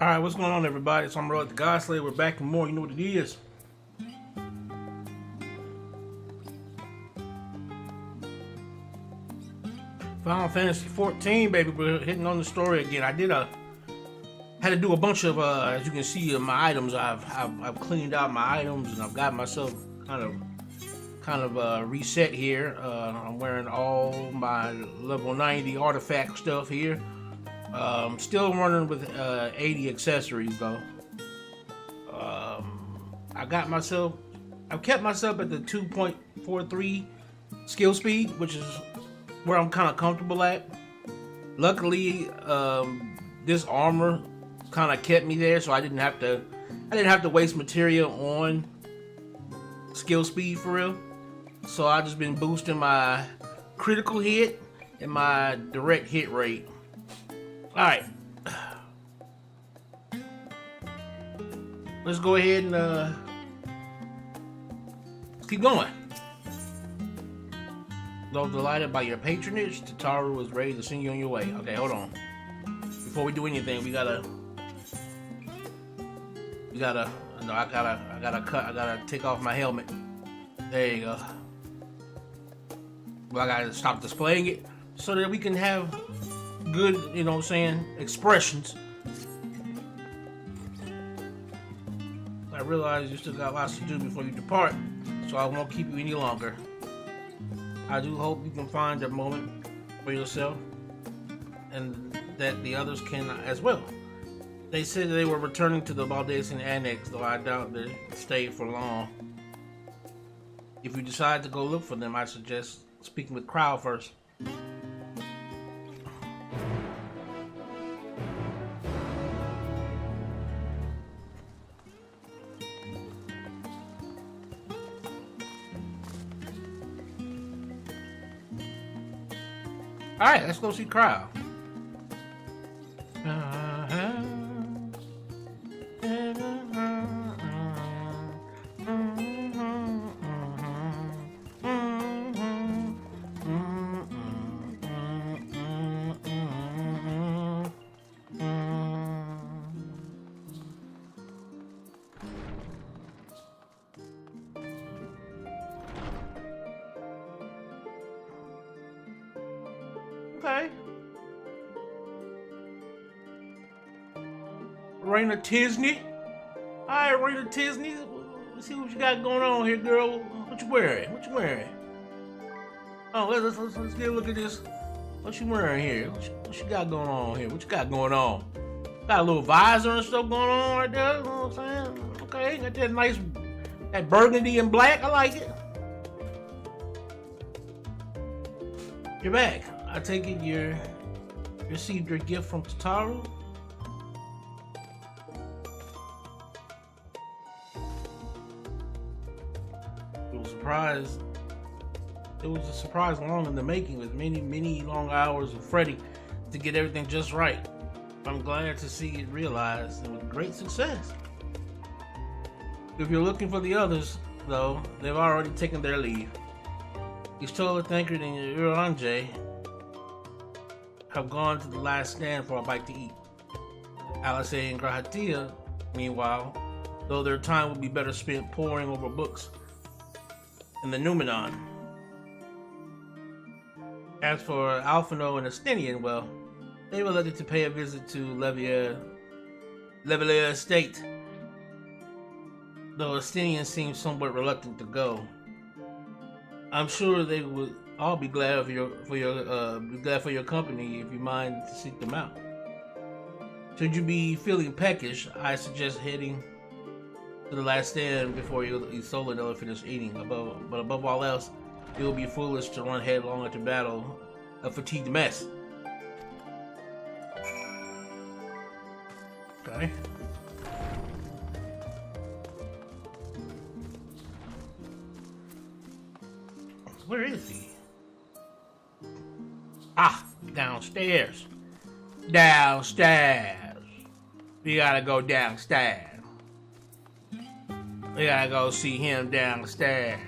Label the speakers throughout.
Speaker 1: Alright, what's going on, everybody? It's Amon-Rellik the God Slayer. We're back and more. You know what it is. Final Fantasy 14, baby. We're hitting on the story again. Had to do a bunch of as you can see, my items. I've cleaned out my items and I've got myself kind of reset here. I'm wearing all my level 90 artifact stuff here. Still running with 80 accessories though. I've kept myself at the 2.43 skill speed, which is where I'm kind of comfortable at. Luckily, this armor kind of kept me there, so I didn't have to waste material on skill speed for real. So I just been boosting my critical hit and my direct hit rate. All right, let's go ahead and let's keep going. Though delighted by your patronage, Tataru was ready to send you on your way. Okay, hold on. Before we do anything, I gotta take off my helmet. There you go. Well, I gotta stop displaying it so that we can have good, you know what I'm saying, expressions. I realize you still got lots to do before you depart, so I won't keep you any longer. I do hope you can find a moment for yourself and that the others can as well. They said they were returning to the Baldasian Annex, though I doubt they stayed for long. If you decide to go look for them, I suggest speaking with Crow first. Alright, let's go see Crow. Okay. Raina Tisney. Alright, Raina Tisney. Let's see what you got going on here, girl. What you wearing? What you wearing? Oh, let's get a look at this. What you wearing here? What you got going on here? What you got going on? Got a little visor and stuff going on right there. You know what I'm saying? Okay, got that nice, that burgundy and black. I like it. You're back. I take it you received your gift from Tataru? It was a surprise long in the making, with many long hours of fretting to get everything just right. I'm glad to see it realized and with great success. If you're looking for the others, though, they've already taken their leave. He's told Tankard and Uranje have gone to the last stand for a bite to eat. Alice and Grahatia, meanwhile, though their time would be better spent poring over books in the Numenon. As for Alphino and Estinian, well, they were elected to pay a visit to Levier Estate, though Estinian seems somewhat reluctant to go. I'm sure they would all be glad for your company if you mind to seek them out. Should you be feeling peckish, I suggest heading to the last stand before you solo and finish eating. But above all else, it would be foolish to run headlong into battle, a fatigued mess. Okay. Where is he? Ah, downstairs. Downstairs. We gotta go downstairs. We gotta go see him downstairs.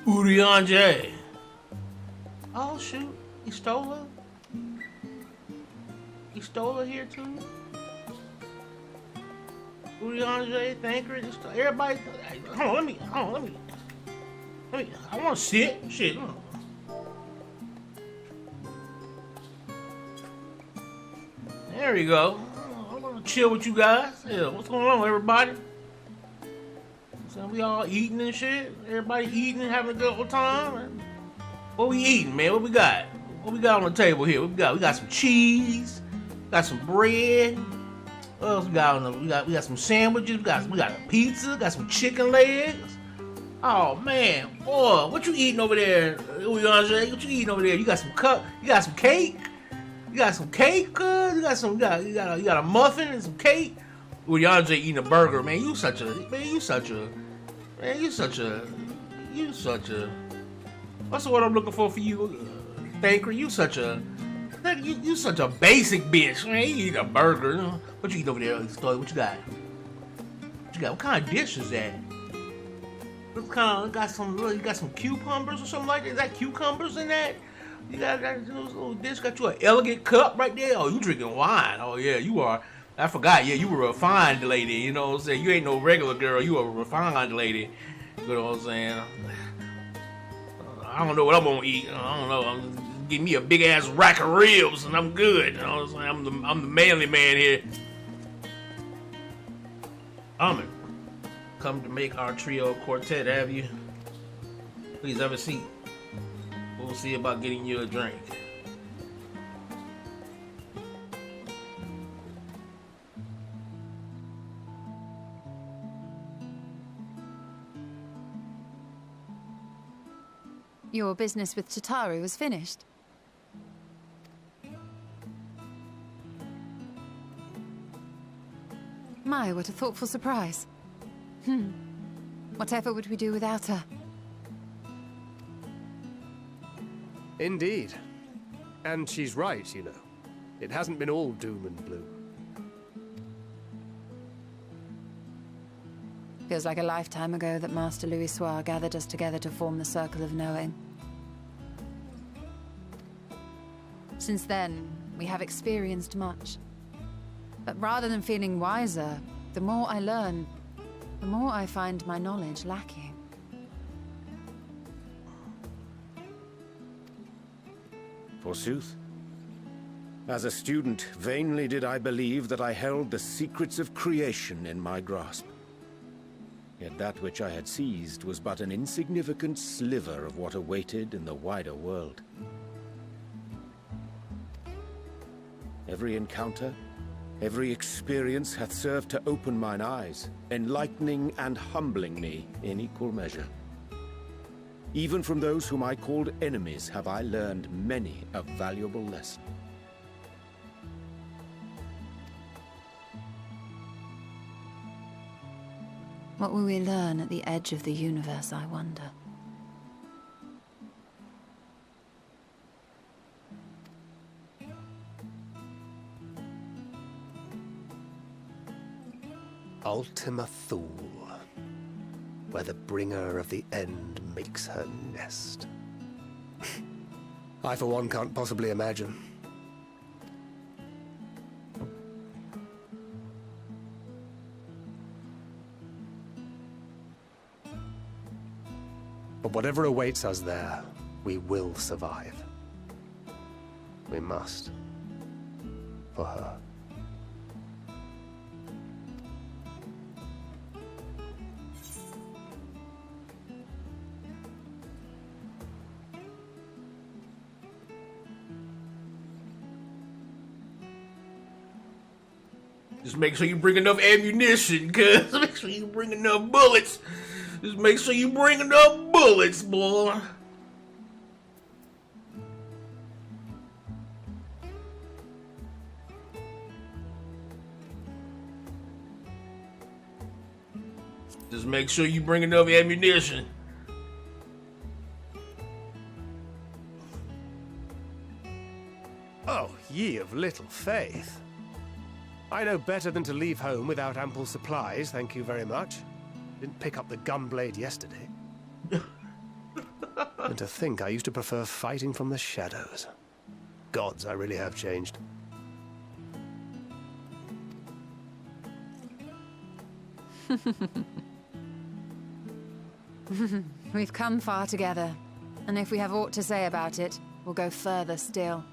Speaker 1: Urianje. Oh shoot, he stole her? He stole her here too? Urianje, Thancred, everybody. Hold on, let me. I want to sit. Shit. There we go. I'm gonna chill with you guys. Yeah, what's going on, everybody? So we all eating and shit. Everybody eating and having a good old time. What we eating, man? What we got? What we got on the table here? What we got? We got some cheese. Got some bread. What else we got on the? We got some sandwiches. We got a pizza. Got some chicken legs. Oh man, boy, what you eating over there, Uyanje? What you eating over there? You got some You got some cake. You got some cake, good. You got a muffin and some cake. Uyanje eating a burger, man. You such a. What's the word I'm looking for you, Thancred? You such a basic bitch, man. You eat a burger. What you eat over there, Story? What you got? What kind of dish is that? What kind of, you got some cucumbers or something like that? Is that cucumbers in that? You got those little dish. Got you an elegant cup right there. Oh, you drinking wine? Oh yeah, you are. I forgot. Yeah, you were a refined lady. You know what I'm saying? You ain't no regular girl. You a refined lady. You know what I'm saying? I don't know what I'm gonna eat. I don't know. Give me a big ass rack of ribs and I'm good. You know what I'm saying? I'm the manly man here. Amon, come to make our trio quartet, have you? Please have a seat. We'll see about getting you a drink.
Speaker 2: Your business with Chitauri was finished. My, what a thoughtful surprise. Whatever would we do without her?
Speaker 3: Indeed. And she's right, you know. It hasn't been all doom and gloom.
Speaker 2: Feels like a lifetime ago that Master Louis Soir gathered us together to form the Circle of Knowing. Since then, we have experienced much. But rather than feeling wiser, the more I learn, the more I find my knowledge lacking.
Speaker 4: Forsooth. As a student, vainly did I believe that I held the secrets of creation in my grasp. Yet that which I had seized was but an insignificant sliver of what awaited in the wider world. Every encounter, every experience hath served to open mine eyes, enlightening and humbling me in equal measure. Even from those whom I called enemies have I learned many a valuable lesson.
Speaker 2: What will we learn at the edge of the universe, I wonder?
Speaker 3: Ultima Thule, where the bringer of the end makes her nest. I, for one, can't possibly imagine. But whatever awaits us there, we will survive. We must. For her.
Speaker 1: Just make sure you bring enough ammunition, cuz. Make sure you bring enough bullets. Just make sure you bring enough bullets, boy. Just make sure you bring enough ammunition.
Speaker 3: Oh, ye of little faith. I know better than to leave home without ample supplies, thank you very much. Didn't pick up the gunblade yesterday. And to think I used to prefer fighting from the shadows. Gods, I really have changed.
Speaker 2: We've come far together, and if we have aught to say about it, we'll go further still.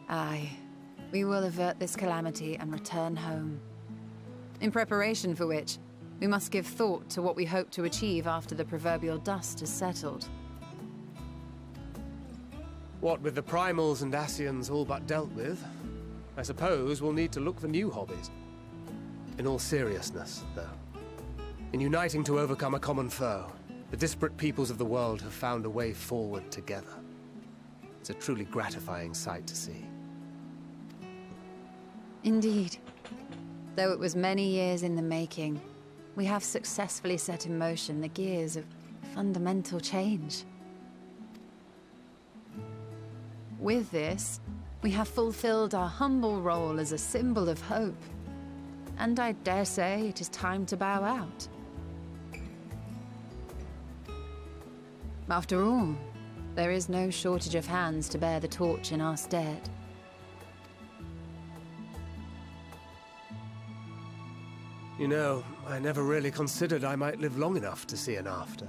Speaker 2: Aye, we will avert this calamity and return home. In preparation for which, we must give thought to what we hope to achieve after the proverbial dust has settled.
Speaker 3: What with the primals and Ascians all but dealt with, I suppose we'll need to look for new hobbies. In all seriousness, though, in uniting to overcome a common foe, the disparate peoples of the world have found a way forward together. It's a truly gratifying sight to see.
Speaker 2: Indeed. Though it was many years in the making, we have successfully set in motion the gears of fundamental change. With this, we have fulfilled our humble role as a symbol of hope. And I dare say it is time to bow out. After all, there is no shortage of hands to bear the torch in our stead.
Speaker 3: You know, I never really considered I might live long enough to see an after.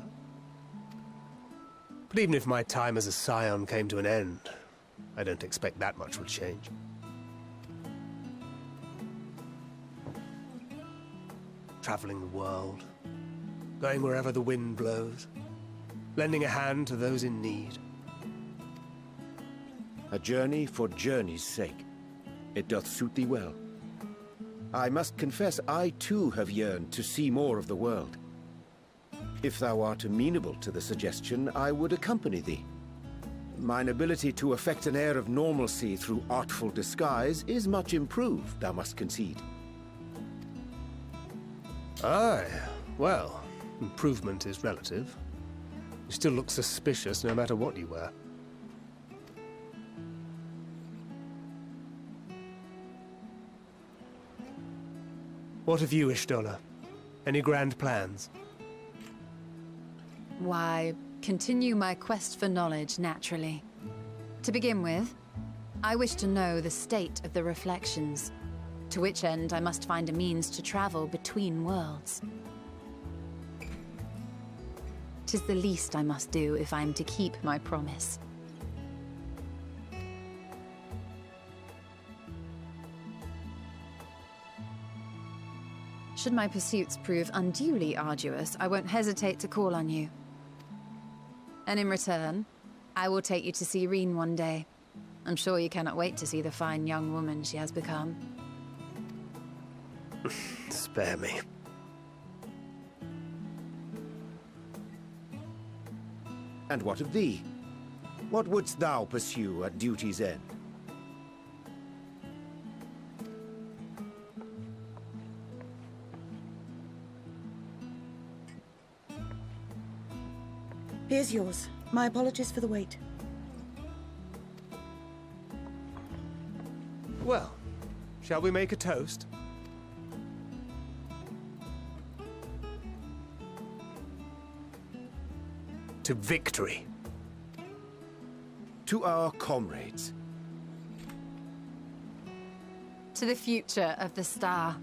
Speaker 3: But even if my time as a scion came to an end, I don't expect that much would change. Traveling the world, going wherever the wind blows, lending a hand to those in need.
Speaker 4: A journey for journey's sake. It doth suit thee well. I must confess I too have yearned to see more of the world. If thou art amenable to the suggestion, I would accompany thee. Mine ability to effect an air of normalcy through artful disguise is much improved, thou must concede.
Speaker 3: Aye, well, improvement is relative. You still look suspicious no matter what you wear. What of you, Ishtola? Any grand plans?
Speaker 2: Why, continue my quest for knowledge, naturally. To begin with, I wish to know the state of the reflections, to which end I must find a means to travel between worlds. 'Tis the least I must do if I am to keep my promise. Should my pursuits prove unduly arduous, I won't hesitate to call on you. And in return, I will take you to see Reen one day. I'm sure you cannot wait to see the fine young woman she has become.
Speaker 3: Spare me.
Speaker 4: And what of thee? What wouldst thou pursue at duty's end?
Speaker 5: Here's yours. My apologies for the wait.
Speaker 3: Well, shall we make a toast? To victory.
Speaker 4: To our comrades.
Speaker 2: To the future of the star.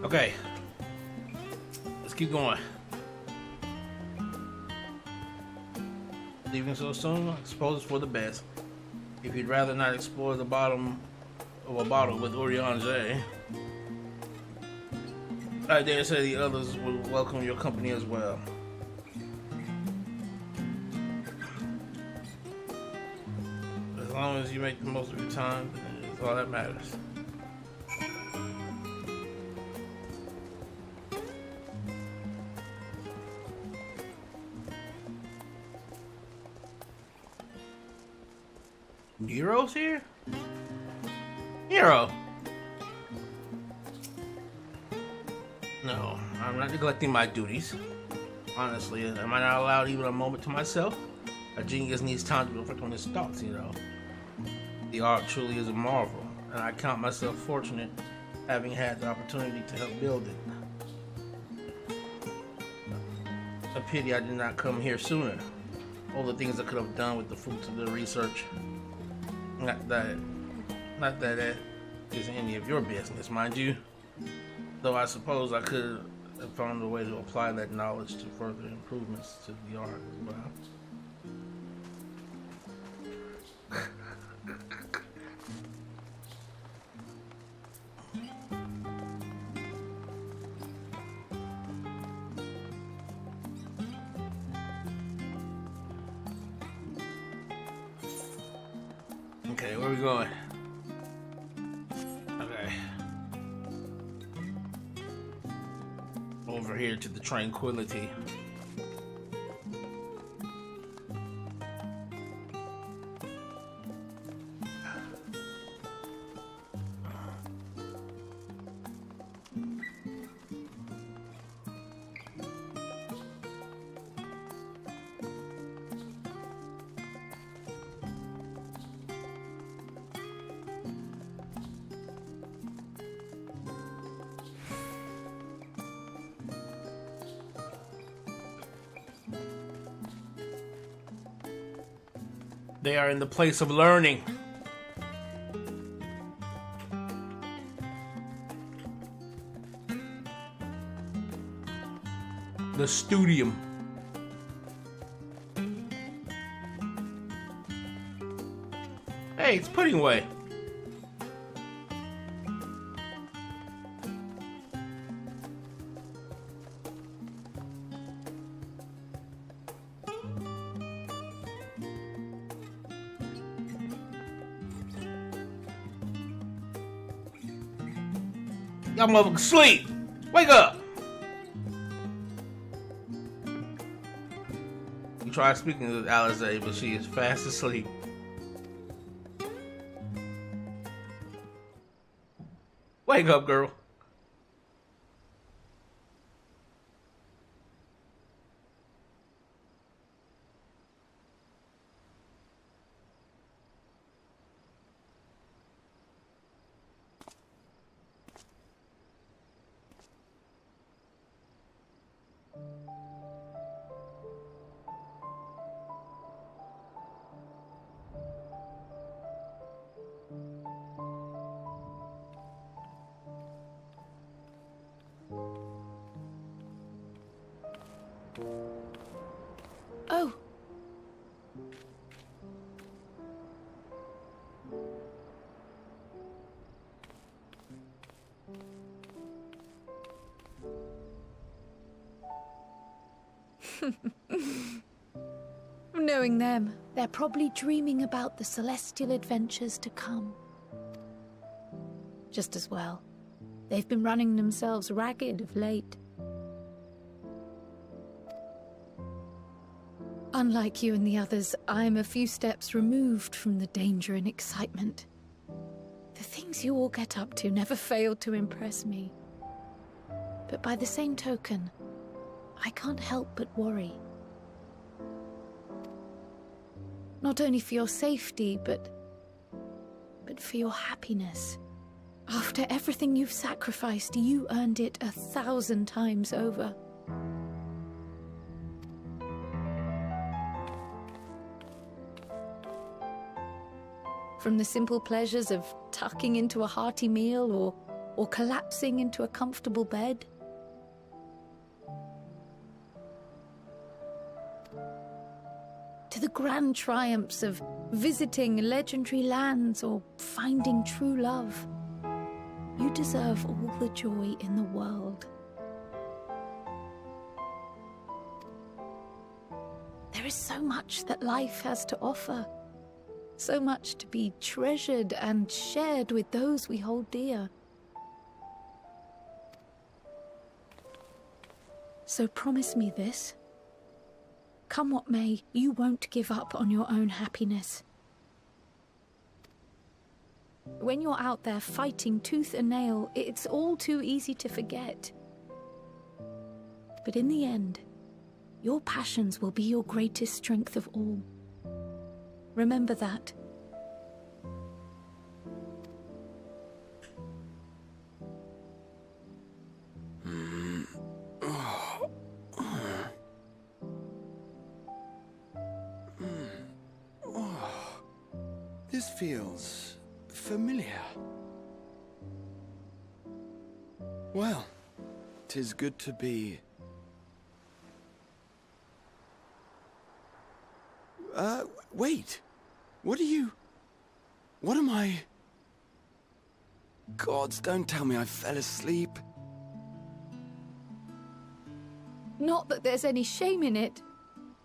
Speaker 1: Okay. Let's keep going. Leaving so soon? I suppose it's for the best. If you'd rather not explore the bottom of a bottle with Urianger, I dare say the others will welcome your company as well. As long as you make the most of your time, that's all that matters. Nero's here? Nero! No, I'm not neglecting my duties. Honestly, am I not allowed even a moment to myself? A genius needs time to reflect on his thoughts, you know. The art truly is a marvel, and I count myself fortunate having had the opportunity to help build it. A pity I did not come here sooner. All the things I could have done with the fruits of the research. Not that it is any of your business, mind you. Though I suppose I could have found a way to apply that knowledge to further improvements to the art as well. Okay, where are we going? Okay. Over here to the Tranquility. They are in the place of learning. The studium. Hey, it's Pudding Way. Y'all motherfuckers sleep! Wake up! You try speaking to Alize, but she is fast asleep. Wake up, girl.
Speaker 2: Oh. Knowing them, they're probably dreaming about the celestial adventures to come. Just as well. They've been running themselves ragged of late. Unlike you and the others, I'm a few steps removed from the danger and excitement. The things you all get up to never fail to impress me. But by the same token, I can't help but worry. Not only for your safety, but for your happiness. After everything you've sacrificed, you earned it 1,000 times over. From the simple pleasures of tucking into a hearty meal or
Speaker 6: or collapsing into a comfortable bed. To the grand triumphs of visiting legendary lands or finding true love. You deserve all the joy in the world. There is so much that life has to offer. So much to be treasured and shared with those we hold dear. So promise me this. Come what may, you won't give up on your own happiness. When you're out there fighting tooth and nail, it's all too easy to forget. But in the end, your passions will be your greatest strength of all. Remember that.
Speaker 7: This feels familiar. Well, 'tis good to be... wait. What am I... Gods, don't tell me I fell asleep.
Speaker 6: Not that there's any shame in it,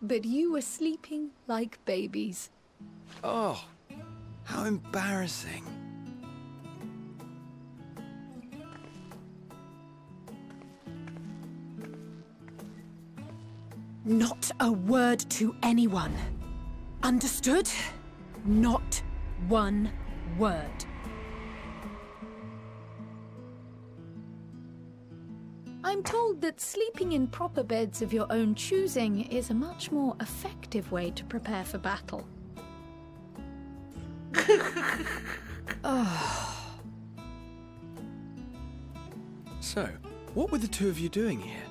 Speaker 6: but you were sleeping like babies.
Speaker 7: Oh, how embarrassing.
Speaker 8: Not a word to anyone. Understood? Not one word.
Speaker 6: I'm told that sleeping in proper beds of your own choosing is a much more effective way to prepare for battle.
Speaker 7: So, what were the two of you doing here?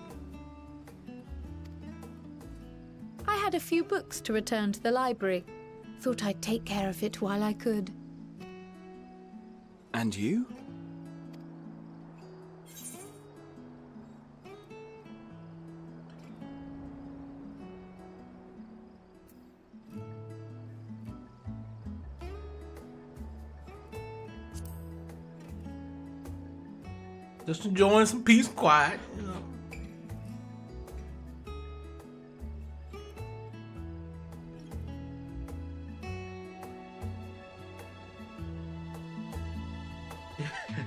Speaker 6: I had a few books to return to the library. Thought I'd take care of it while I could.
Speaker 7: And you?
Speaker 1: Just enjoying some peace and quiet, you know.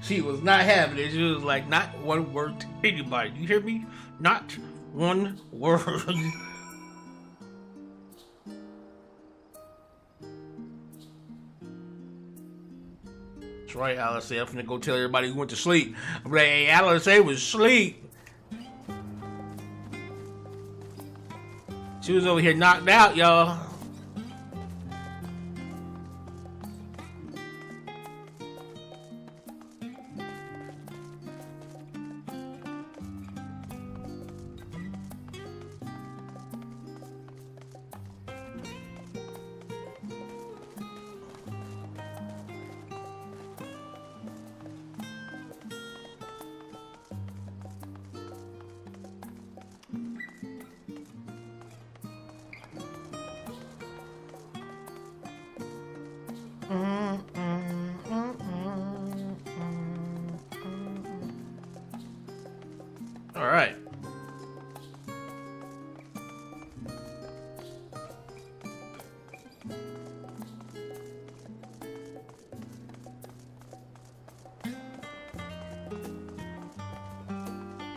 Speaker 1: She was not having it. She was like, not one word to anybody. You hear me? Not one word. That's right, Alice. I'm finna go tell everybody who went to sleep. I'm like, hey, Alice was asleep. She was over here knocked out, y'all. All right.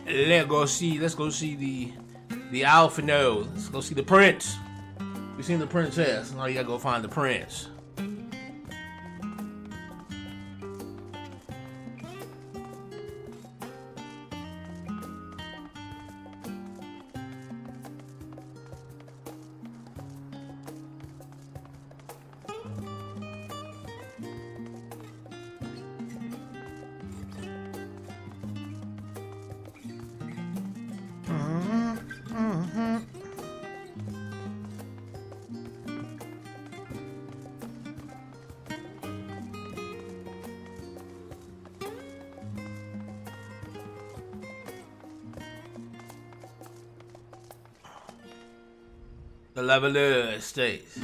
Speaker 1: Let's go see the Alphino. Let's go see the prince. We seen the princess. Now you gotta go find the prince. the Lavalier estates.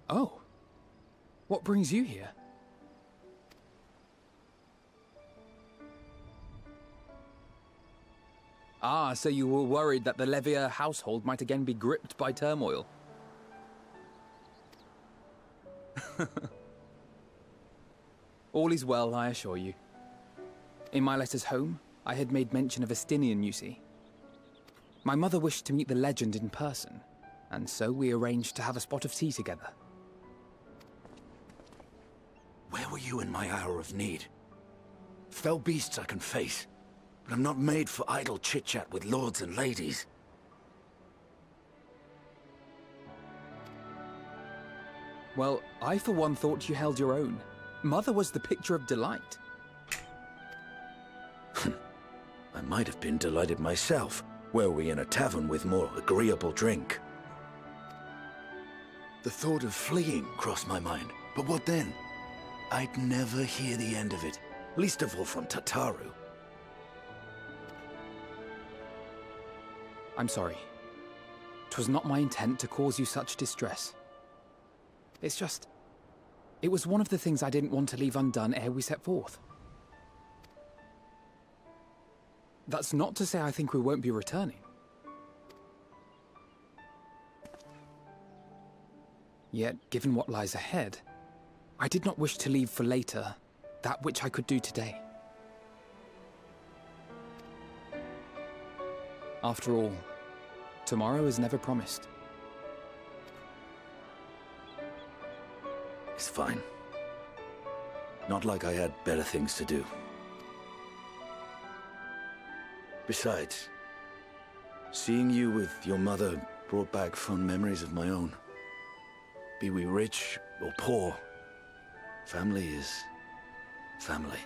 Speaker 7: Oh. What brings you here? Ah, so you were worried that the Levier household might again be gripped by turmoil. All is well, I assure you. In my letters home, I had made mention of Estinian, you see. My mother wished to meet the legend in person, and so we arranged to have a spot of tea together.
Speaker 9: Where were you in my hour of need? Fell beasts I can face, but I'm not made for idle chit-chat with lords and ladies.
Speaker 7: Well, I for one thought you held your own. Mother was the picture of delight.
Speaker 9: I might have been delighted myself, were we in a tavern with more agreeable drink. The thought of fleeing crossed my mind, but what then? I'd never hear the end of it, least of all from Tataru.
Speaker 7: I'm sorry. 'Twas not my intent to cause you such distress. It's just... it was one of the things I didn't want to leave undone ere we set forth. That's not to say I think we won't be returning. Yet, given what lies ahead, I did not wish to leave for later that which I could do today. After all, tomorrow is never promised.
Speaker 9: It's fine. Not like I had better things to do. Besides, seeing you with your mother brought back fond memories of my own. Be we rich or poor, family is family.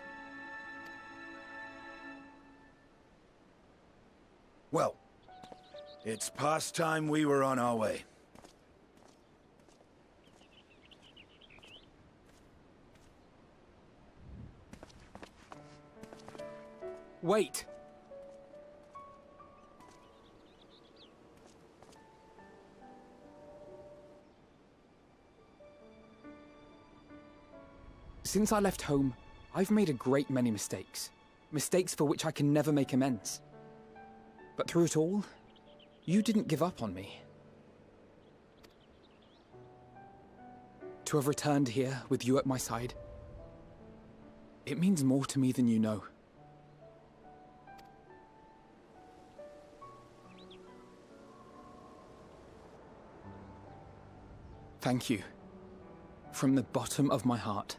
Speaker 9: Well, it's past time we were on our way.
Speaker 7: Wait! Since I left home, I've made a great many mistakes. Mistakes for which I can never make amends. But through it all, you didn't give up on me. To have returned here with you at my side, it means more to me than you know. Thank you. From the bottom of my heart.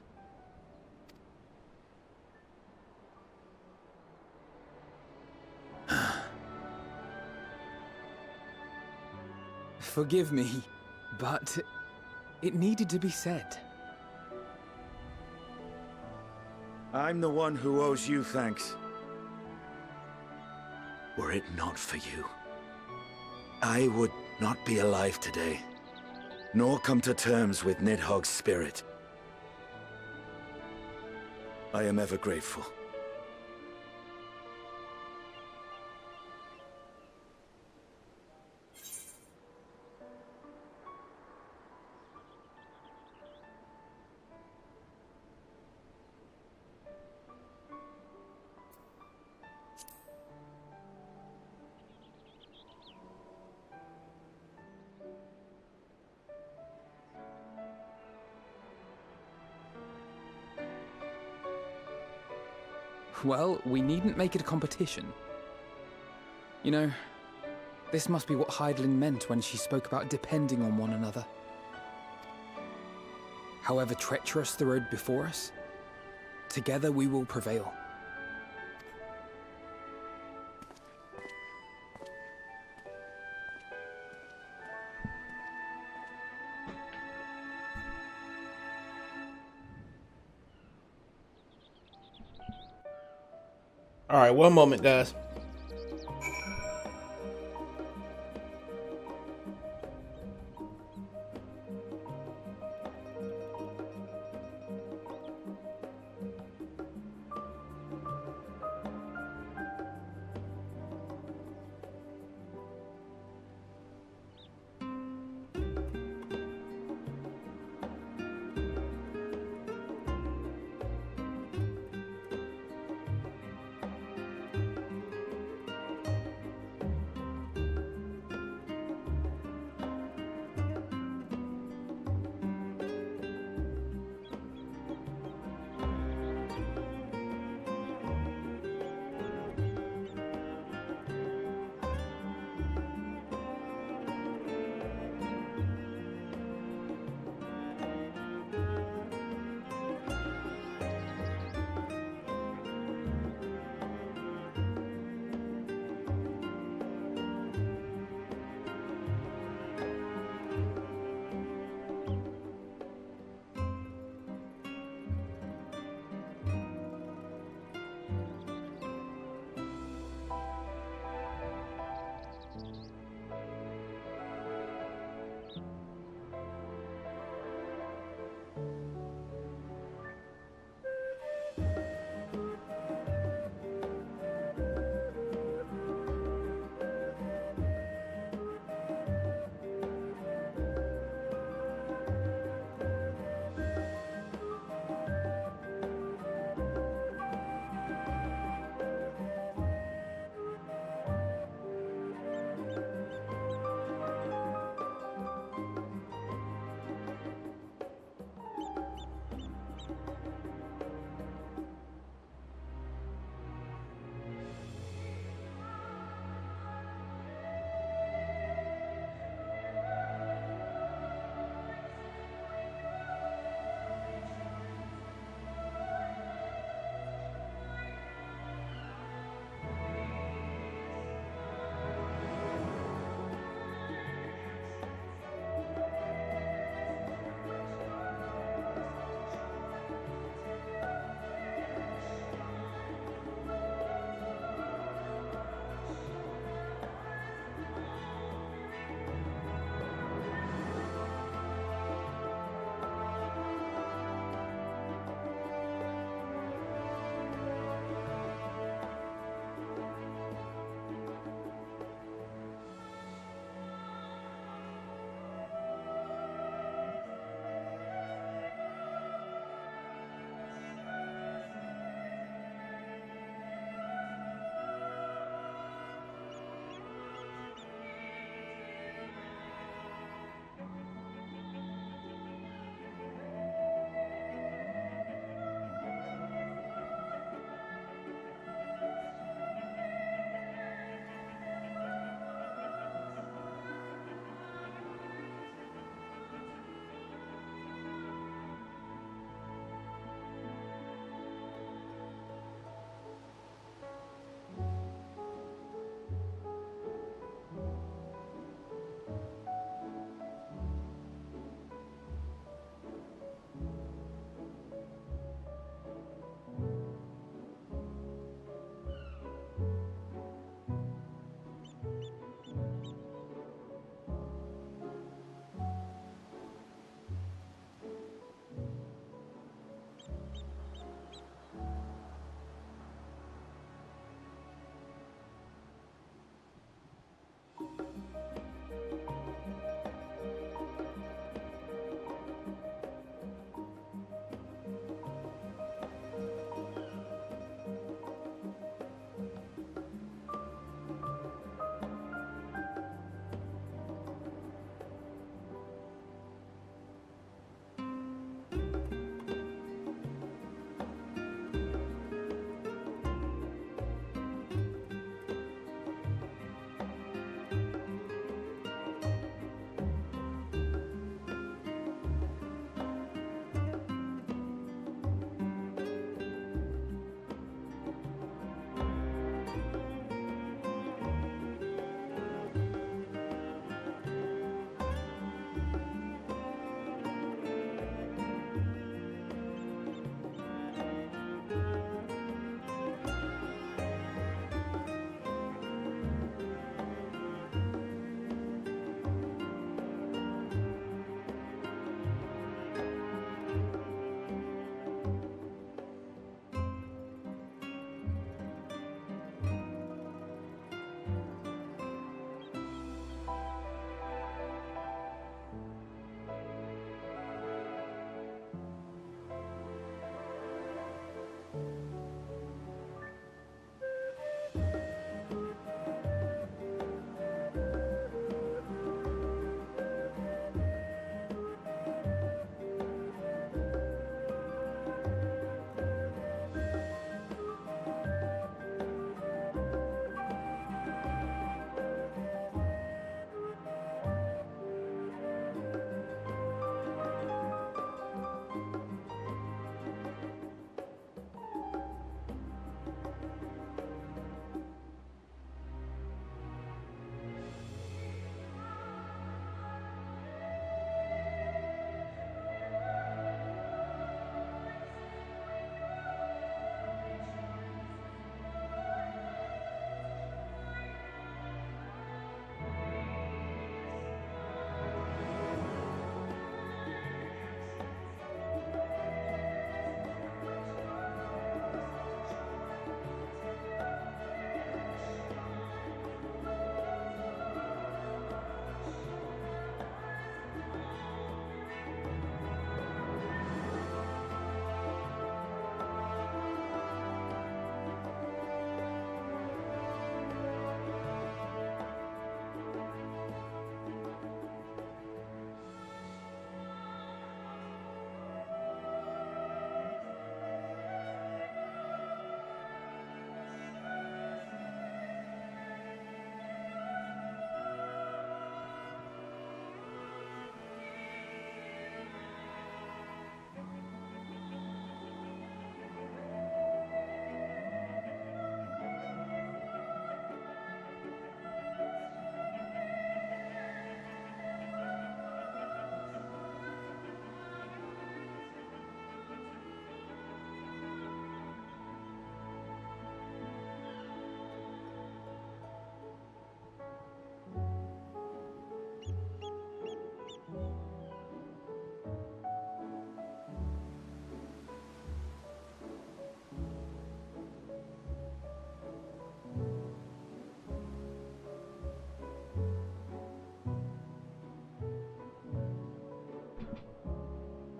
Speaker 7: Forgive me, but it needed to be said.
Speaker 9: I'm the one who owes you thanks. Were it not for you, I would not be alive today, nor come to terms with Nidhogg's spirit. I am ever grateful.
Speaker 7: Well, we needn't make it a competition. You know, this must be what Hydaelyn meant when she spoke about depending on one another. However treacherous the road before us, together we will prevail.
Speaker 1: All right, one moment, guys.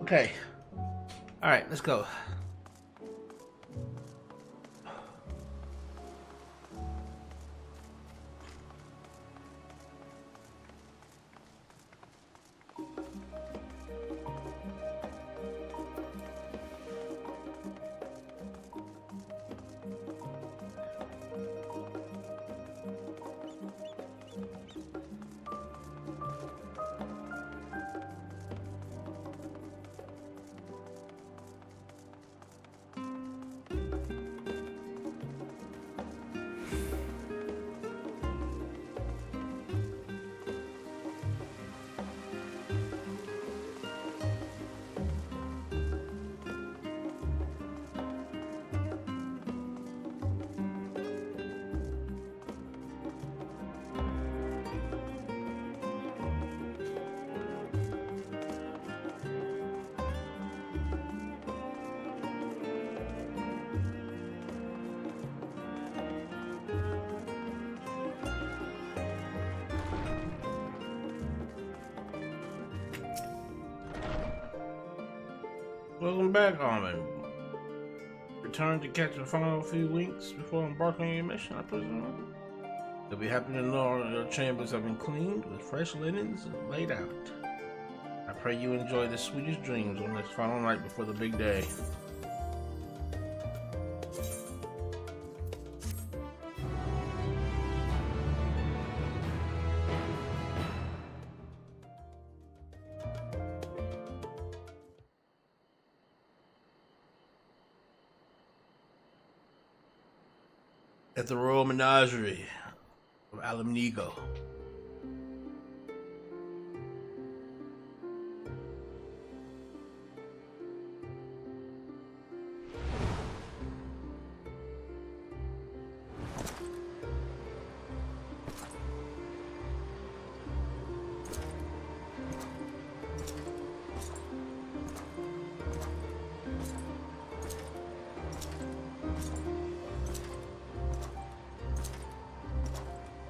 Speaker 1: Okay. Alright, let's go. Welcome back, Amon. Return to catch the final few winks before embarking on your mission, I presume? You'll be happy to know your chambers have been cleaned with fresh linens and laid out. I pray you enjoy the sweetest dreams on this final night before the big day. At the Royal Menagerie of Alamnigo.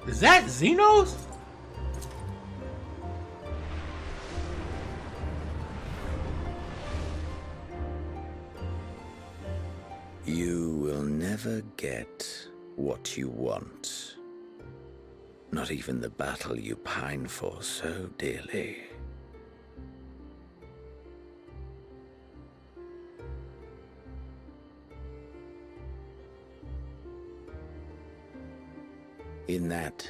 Speaker 1: Is that Xenos?
Speaker 4: You will never get what you want. Not even the battle you pine for so dearly. In that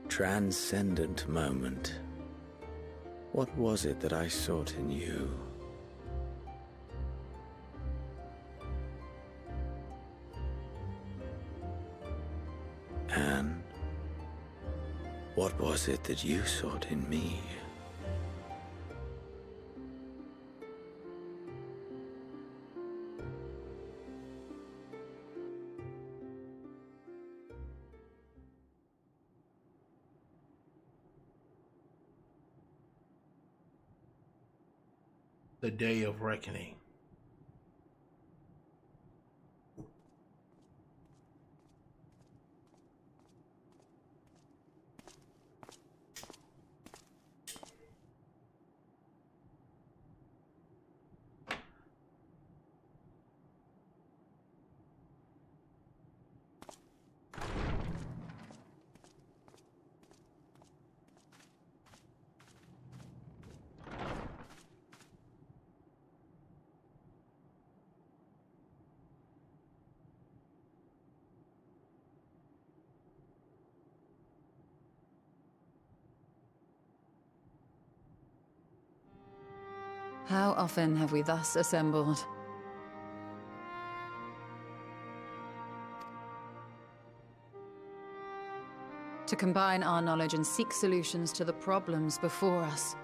Speaker 4: transcendent moment, what was it that I sought in you? And what was it that you sought in me?
Speaker 1: The day of reckoning.
Speaker 2: How often have we thus assembled? To combine our knowledge and seek solutions to the problems before us.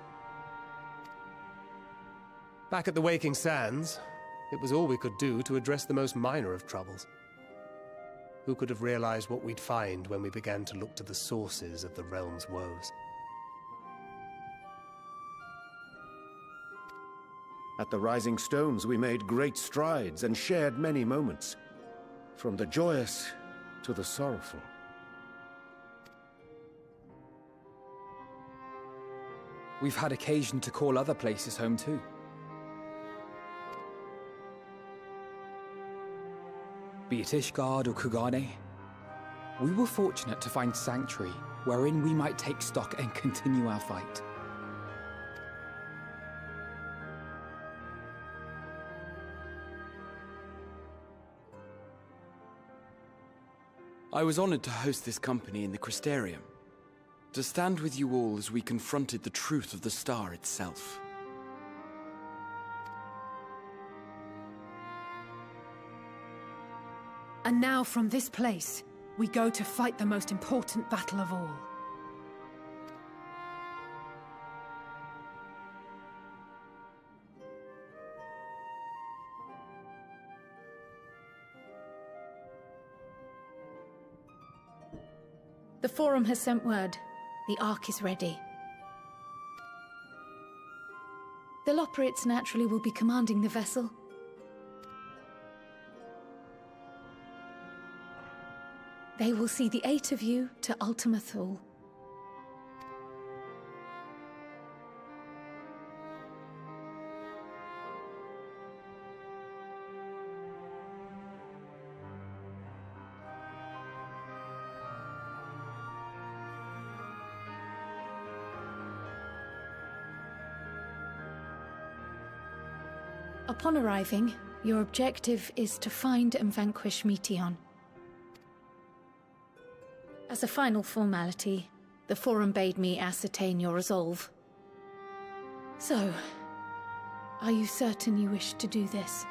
Speaker 3: Back at the Waking Sands, it was all we could do to address the most minor of troubles. Who could have realized what we'd find when we began to look to the sources of the realm's woes?
Speaker 4: At the Rising Stones, we made great strides and shared many moments, from the joyous to the sorrowful.
Speaker 7: We've had occasion to call other places home too. be it Ishgard or Kugane, we were fortunate to find sanctuary wherein we might take stock and continue our fight.
Speaker 10: I was honored to host this company in the Crystarium, to stand with you all as we confronted the truth of the star itself.
Speaker 8: And now from this place, we go to fight the most important battle of all.
Speaker 6: The Forum has sent word. The Ark is ready. The Loporrits naturally will be commanding the vessel. They will see the 8 of you to Ultima Thule. Upon arriving, your objective is to find and vanquish Meteon. As a final formality, the Forum bade me ascertain your resolve. So, are you certain you wish to do this?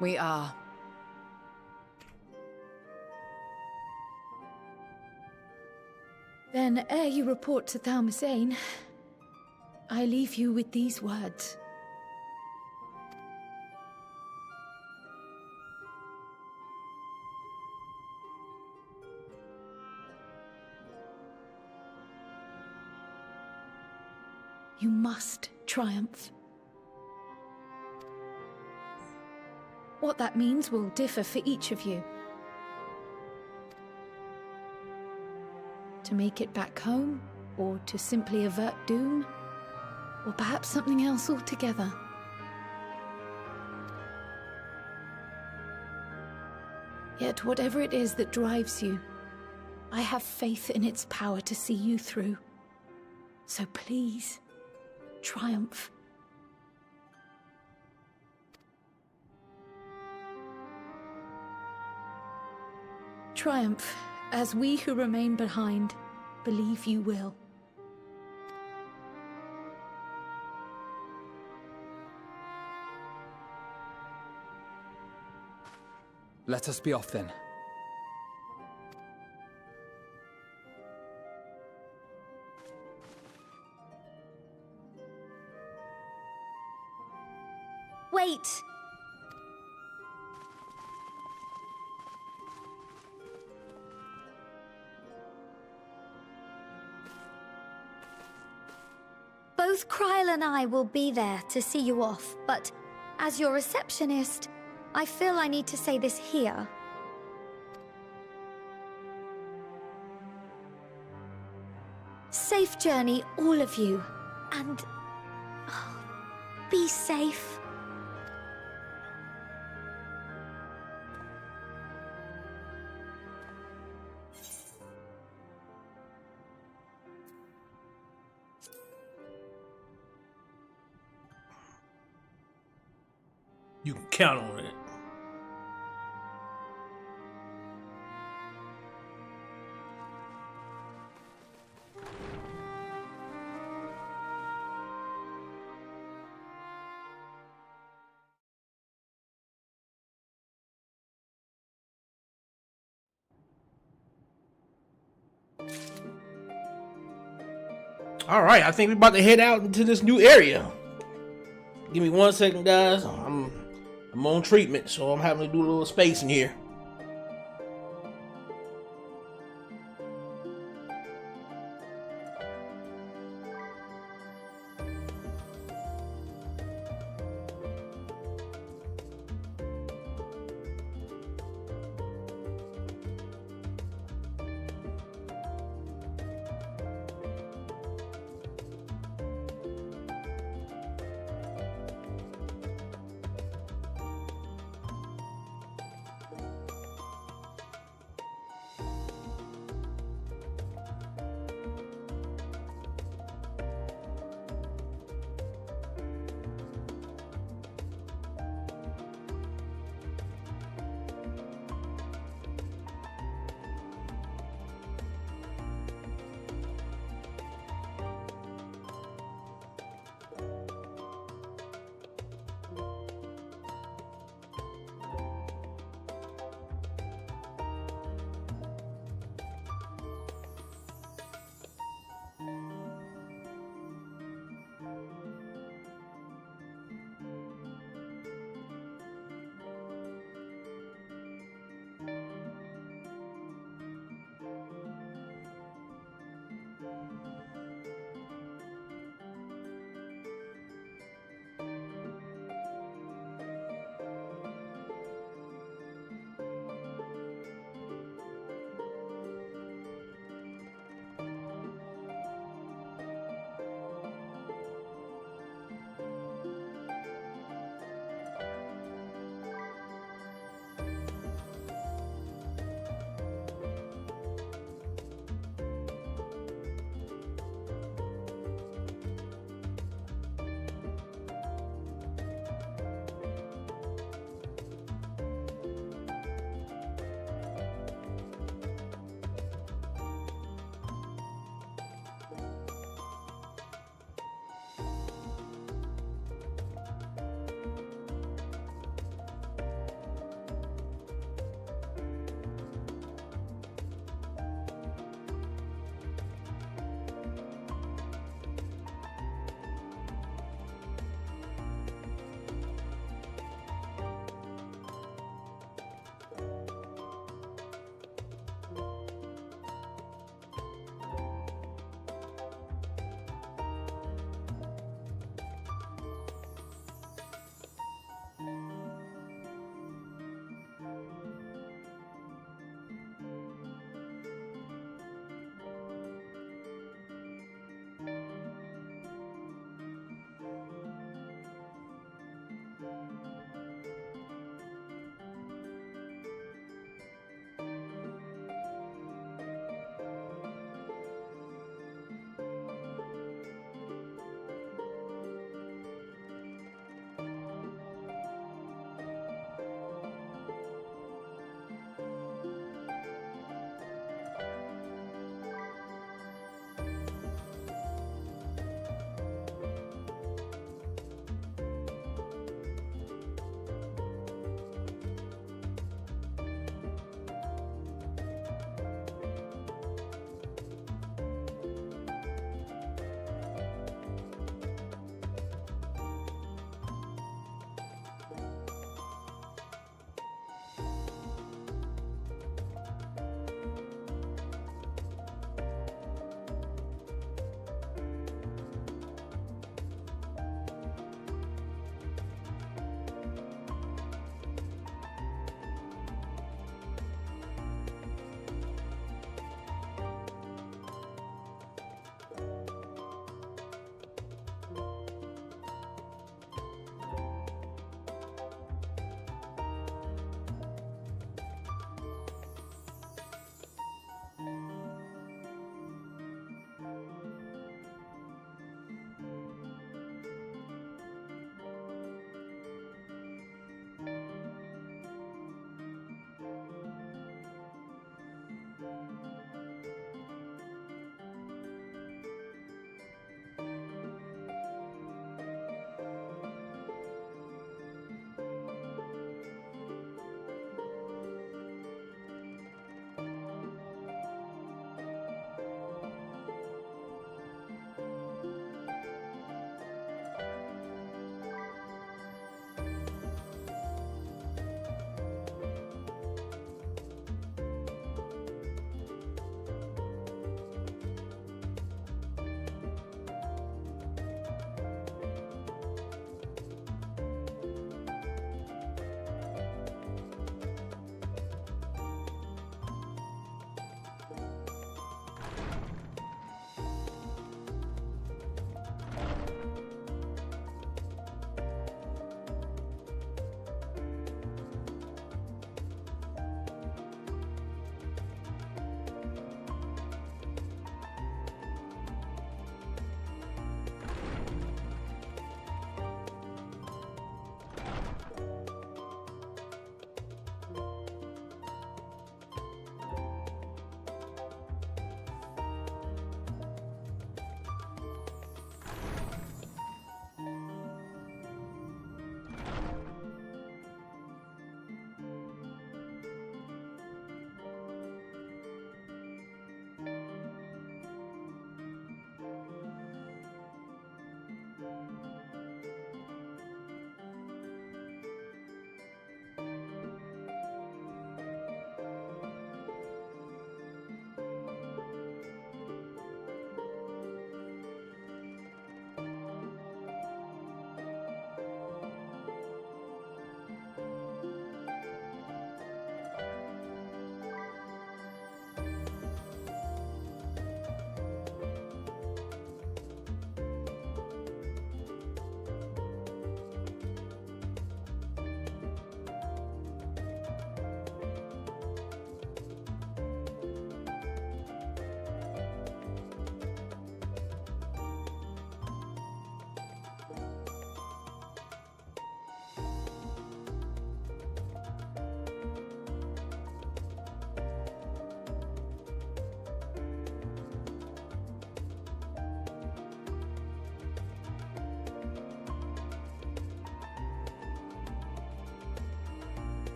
Speaker 2: We are.
Speaker 6: Then, ere you report to Thalmasane, I leave you with these words. You must triumph. What that means will differ for each of you. To make it back home, or to simply avert doom, or perhaps something else altogether. Yet whatever it is that drives you, I have faith in its power to see you through. So please, triumph. Triumph, as we who remain behind believe you will.
Speaker 7: Let us be off then.
Speaker 11: Wait! Both Kryl and I will be there to see you off, but as your receptionist, I feel I need to say this here. Safe journey, all of you, and be safe.
Speaker 1: You can count on it. All right, I think we're about to head out into this new area. Give me 1 second, guys. I'm on treatment, so I'm having to do a little space in here.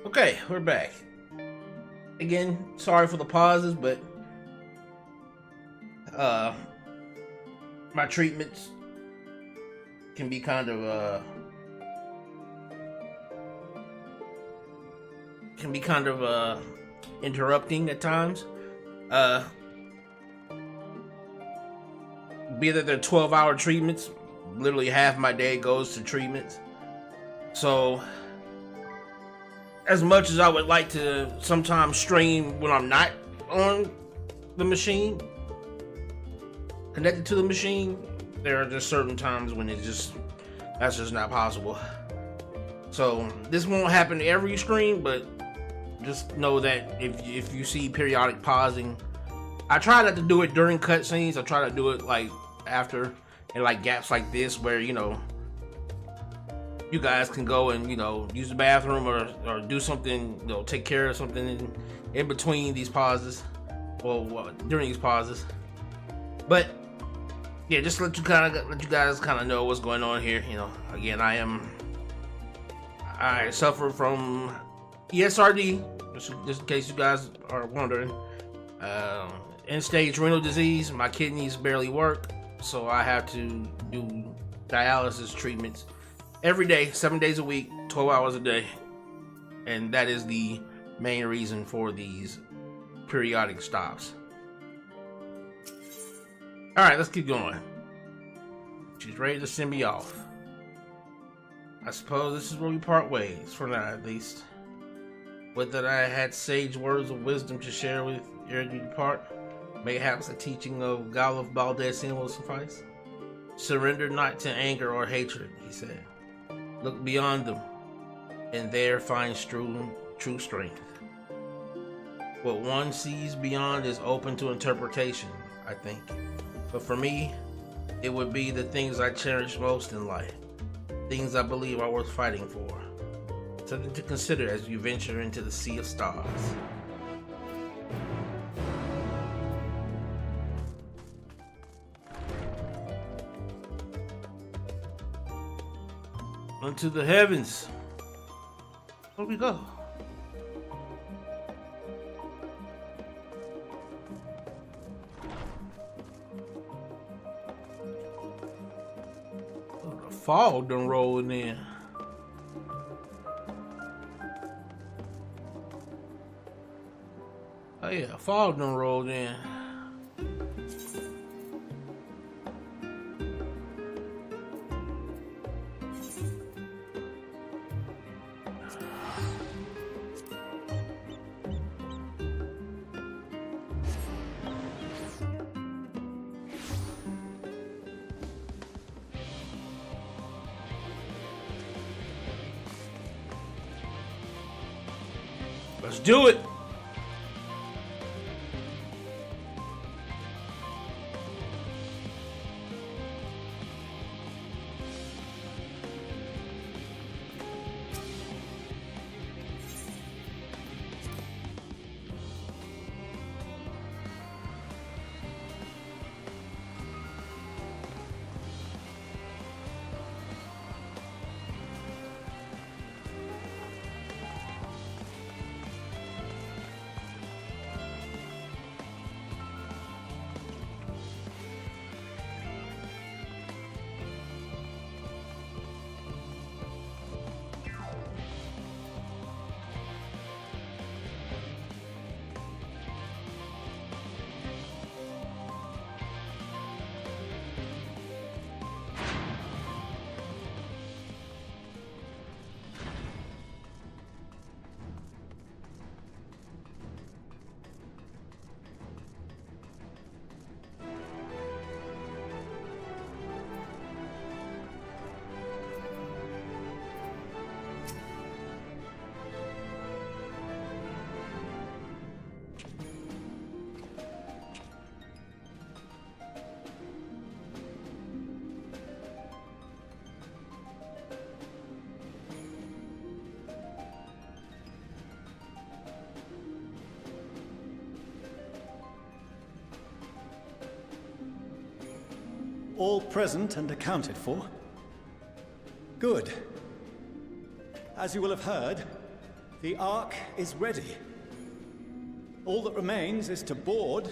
Speaker 1: Okay, we're back. Again, sorry for the pauses, but my treatments can be kind of interrupting at times. Be that they're 12-hour treatments, literally half my day goes to treatments. So, as much as I would like to sometimes stream when I'm not on the machine, connected to the machine, there are just certain times when that's just not possible. So, this won't happen every stream, but just know that if you see periodic pausing, I try not to do it during cutscenes. I try to do it like after, and like gaps like this where, you know, you guys can go and, you know, use the bathroom or do something, you know, take care of something in between these pauses, or during these pauses. But yeah, just let you guys kind of know what's going on here. You know, again, I suffer from ESRD, just in case you guys are wondering. End-stage renal disease. My kidneys barely work, so I have to do dialysis treatments every day, 7 days a week, 12 hours a day. And that is the main reason for these periodic stops. Alright, let's keep going. She's ready to send me off. I suppose this is where we part ways, for now at least. Would that I had sage words of wisdom to share with ere you depart. Mayhaps a teaching of Galuf Baldessian will suffice. Surrender not to anger or hatred, he said. Look beyond them, and there find true strength. What one sees beyond is open to interpretation, I think. But for me, it would be the things I cherish most in life. Things I believe are worth fighting for. Something to consider as you venture into the sea of stars. Unto the heavens. Where we go? Oh, the fog done rolling in. Oh yeah, fog done rolled in. Let's do it.
Speaker 12: All present and accounted for? Good. As you will have heard, The Ark is ready. All that remains is to board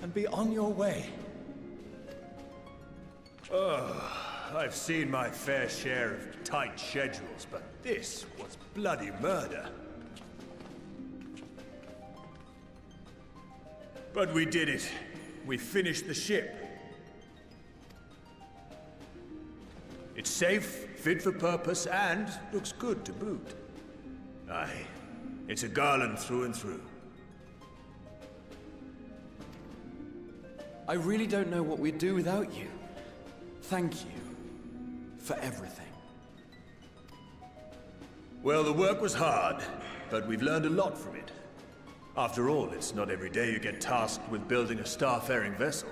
Speaker 12: and be on your way.
Speaker 13: I've seen my fair share of tight schedules, but this was bloody murder. But we did it. We finished the ship. It's safe, fit for purpose, and looks good to boot. Aye, it's a garland through and through.
Speaker 10: I really don't know what we'd do without you. Thank you for everything.
Speaker 13: Well, the work was hard, but we've learned a lot from it. After all, it's not every day you get tasked with building a starfaring vessel.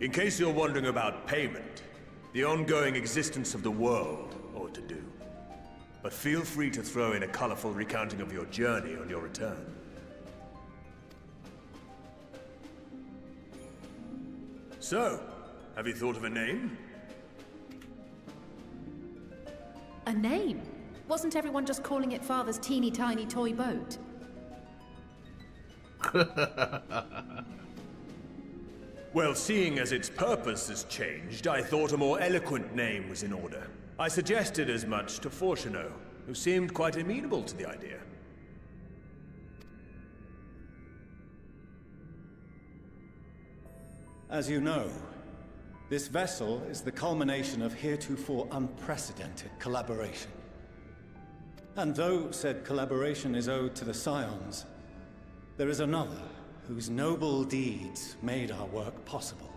Speaker 13: In case you're wondering about payment, the ongoing existence of the world ought to do. But feel free to throw in a colorful recounting of your journey on your return. So, have you thought of a name?
Speaker 8: A name? Wasn't everyone just calling it Father's teeny tiny toy boat?
Speaker 13: Well, seeing as its purpose has changed, I thought a more eloquent name was in order. I suggested as much to Fortuno, who seemed quite amenable to the idea.
Speaker 12: As you know, this vessel is the culmination of heretofore unprecedented collaboration. And though said collaboration is owed to the Scions, there is another whose noble deeds made our work possible.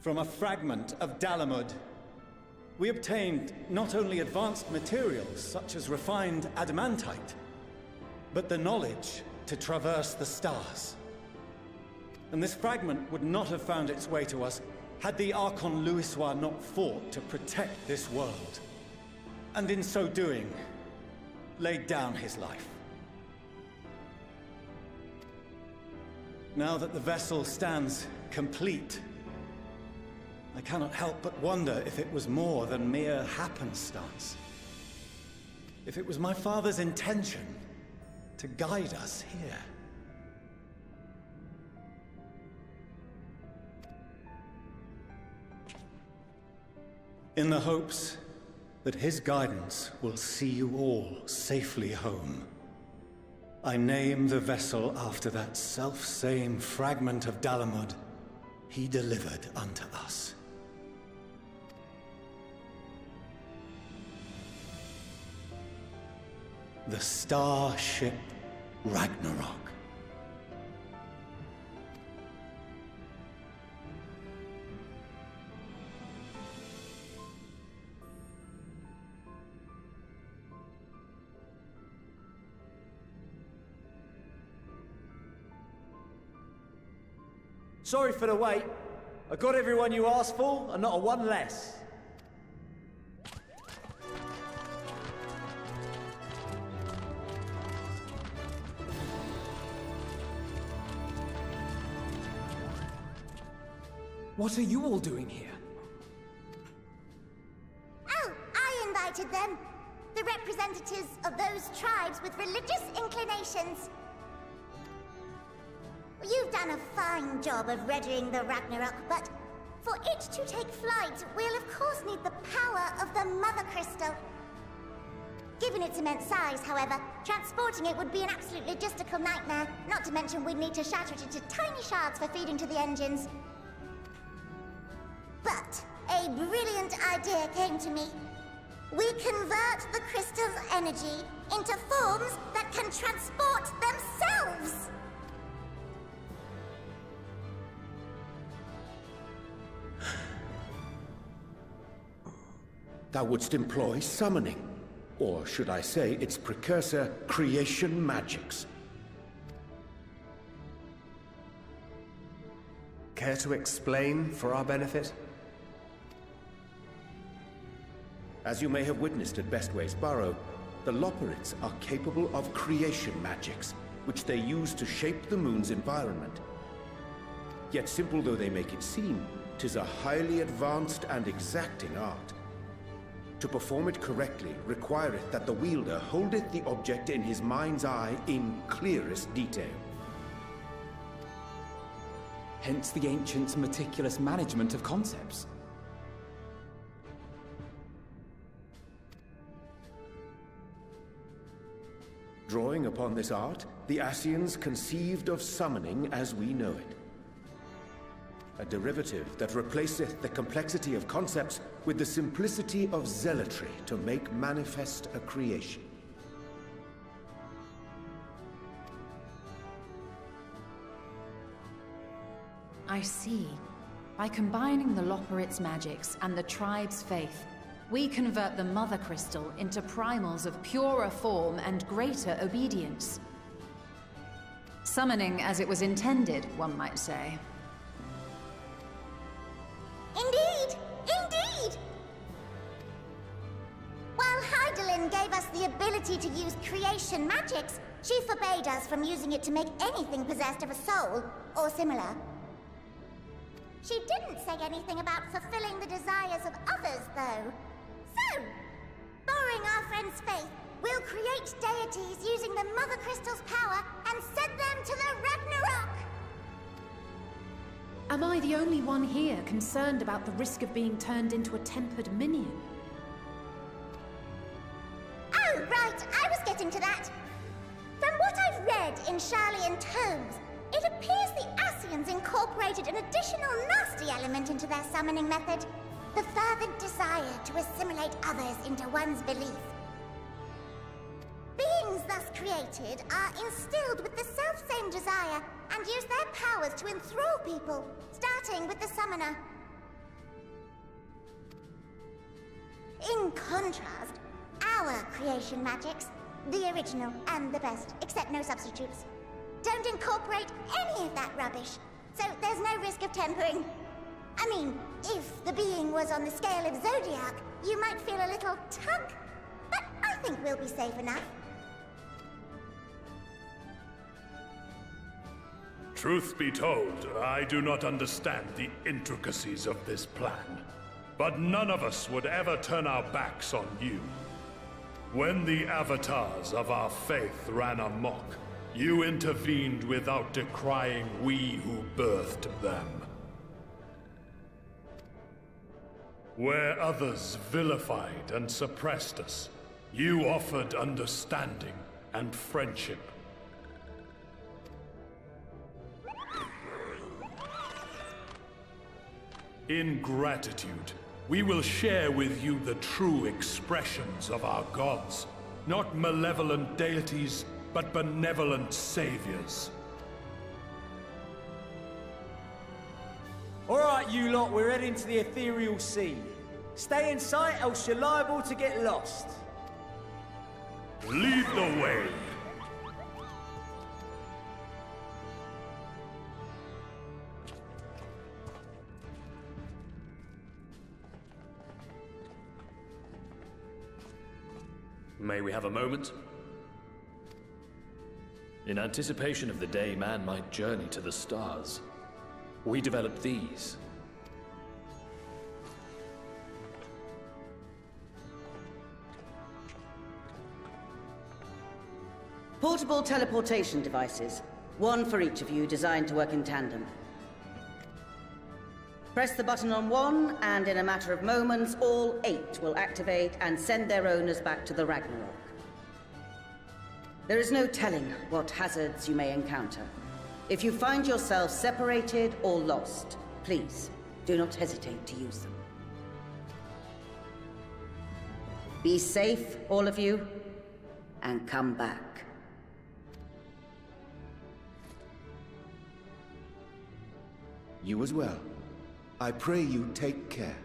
Speaker 12: From a fragment of Dalamud, we obtained not only advanced materials such as refined adamantite, but the knowledge to traverse the stars. And this fragment would not have found its way to us had the Archon Louisois not fought to protect this world, and in so doing, laid down his life. Now that the vessel stands complete, I cannot help but wonder if it was more than mere happenstance. If it was my father's intention to guide us here. In the hopes that his guidance will see you all safely home, I name the vessel after that self-same fragment of Dalamud he delivered unto us. The Starship Ragnarok.
Speaker 14: Sorry for the wait. I got everyone you asked for, and not a one less.
Speaker 7: What are you all doing here?
Speaker 15: Oh, I invited them. The representatives of those tribes with religious inclinations. You've done a fine job of readying the Ragnarok, but for it to take flight, we'll of course need the power of the Mother Crystal. Given its immense size, however, transporting it would be an absolute logistical nightmare, not to mention we'd need to shatter it into tiny shards for feeding to the engines. But a brilliant idea came to me. We convert the crystal's energy into forms that can transport themselves!
Speaker 4: Thou wouldst employ summoning, or should I say its precursor, creation magics.
Speaker 3: Care to explain for our benefit?
Speaker 4: As you may have witnessed at Bestway's Burrow, the Loperids are capable of creation magics, which they use to shape the moon's environment. Yet simple though they make it seem, 'tis a highly advanced and exacting art. To perform it correctly requireth that the wielder holdeth the object in his mind's eye in clearest detail.
Speaker 7: Hence the ancients' meticulous management of concepts.
Speaker 4: Drawing upon this art, the Ascians conceived of summoning as we know it. A derivative that replaceth the complexity of concepts with the simplicity of zealotry to make manifest a creation.
Speaker 2: I see. By combining the Loporrit's magics and the tribe's faith, we convert the Mother Crystal into primals of purer form and greater obedience. Summoning as it was intended, one might say.
Speaker 15: Indeed! Indeed! While Hydaelyn gave us the ability to use creation magics, she forbade us from using it to make anything possessed of a soul, or similar. She didn't say anything about fulfilling the desires of others, though. So, borrowing our friend's faith, we'll create deities using the Mother Crystal's power and send them to the Ragnarok!
Speaker 8: Am I the only one here concerned about the risk of being turned into a tempered minion?
Speaker 15: Oh, right, I was getting to that. From what I've read in Sharlayan tomes, it appears the Ascians incorporated an additional nasty element into their summoning method. The fervent desire to assimilate others into one's belief. Beings thus created are instilled with the self-same desire and use their powers to enthrall people, starting with the summoner. In contrast, our creation magics, the original and the best, except no substitutes, don't incorporate any of that rubbish, so there's no risk of tempering. I mean, if the being was on the scale of Zodiac, you might feel a little tug, but I think we'll be safe enough.
Speaker 16: Truth be told, I do not understand the intricacies of this plan. But none of us would ever turn our backs on you. When the avatars of our faith ran amok, you intervened without decrying we who birthed them. Where others vilified and suppressed us, you offered understanding and friendship. In gratitude, we will share with you the true expressions of our gods, not malevolent deities, but benevolent saviors.
Speaker 14: All right, you lot, we're heading to the ethereal sea. Stay in sight, else you're liable to get lost.
Speaker 16: Lead the way.
Speaker 17: May we have a moment? In anticipation of the day man might journey to the stars, we developed these.
Speaker 18: Portable teleportation devices. One for each of you, designed to work in tandem. Press the button on one, and in a matter of moments, all 8 will activate and send their owners back to the Ragnarok. There is no telling what hazards you may encounter. If you find yourself separated or lost, please do not hesitate to use them. Be safe, all of you, and come back.
Speaker 4: You as well. I pray you take care.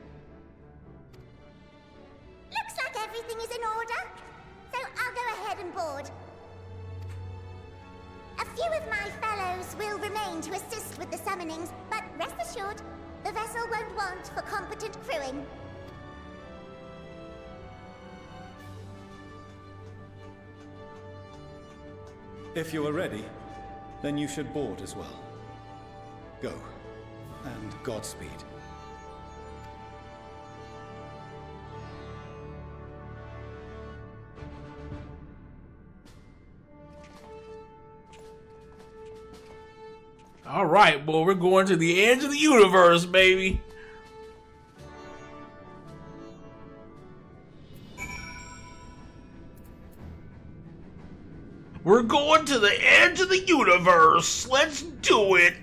Speaker 15: Looks like everything is in order, so I'll go ahead and board. A few of my fellows will remain to assist with the summonings, but rest assured, the vessel won't want for competent crewing.
Speaker 12: If you are ready, then you should board as well. Go, and Godspeed.
Speaker 1: All right, boy, we're going to the edge of the universe, baby. We're going to the edge of the universe. Let's do it.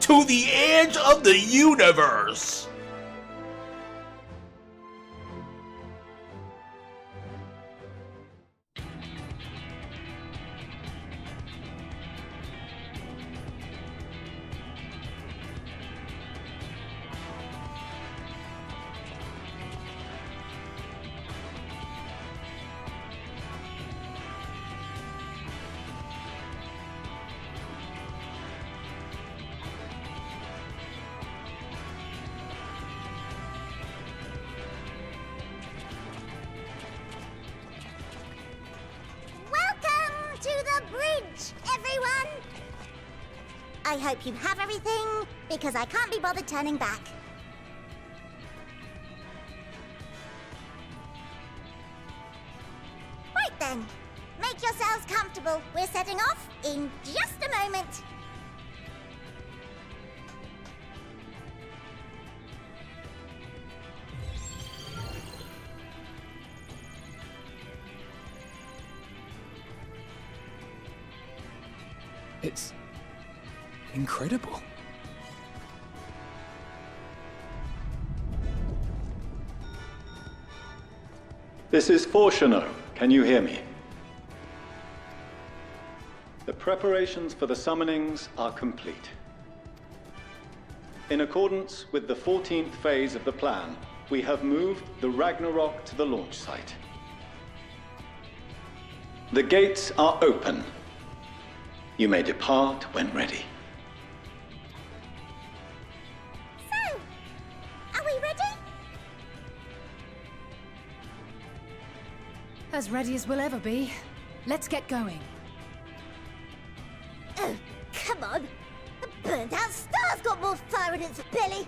Speaker 1: To the edge of the universe.
Speaker 15: I hope you have everything, because I can't be bothered turning back. Right then, make yourselves comfortable. We're setting off in just a moment.
Speaker 7: It's incredible.
Speaker 19: This is Fortuno. Can you hear me? The preparations for the summonings are complete. In accordance with the 14th phase of the plan, we have moved the Ragnarok to the launch site. The gates are open. You may depart when ready.
Speaker 15: So, are we ready?
Speaker 8: As ready as we'll ever be. Let's get going.
Speaker 15: Oh, come on. The burnt-out star's got more fire in its belly.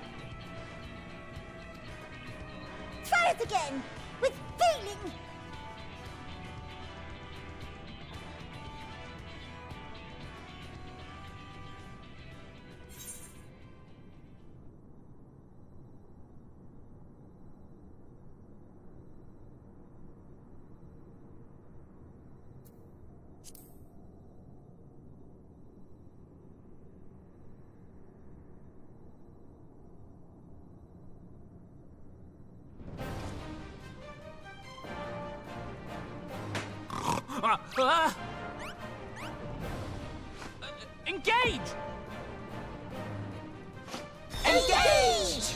Speaker 15: Try it again, with feeling.
Speaker 14: Engage!
Speaker 15: Engage!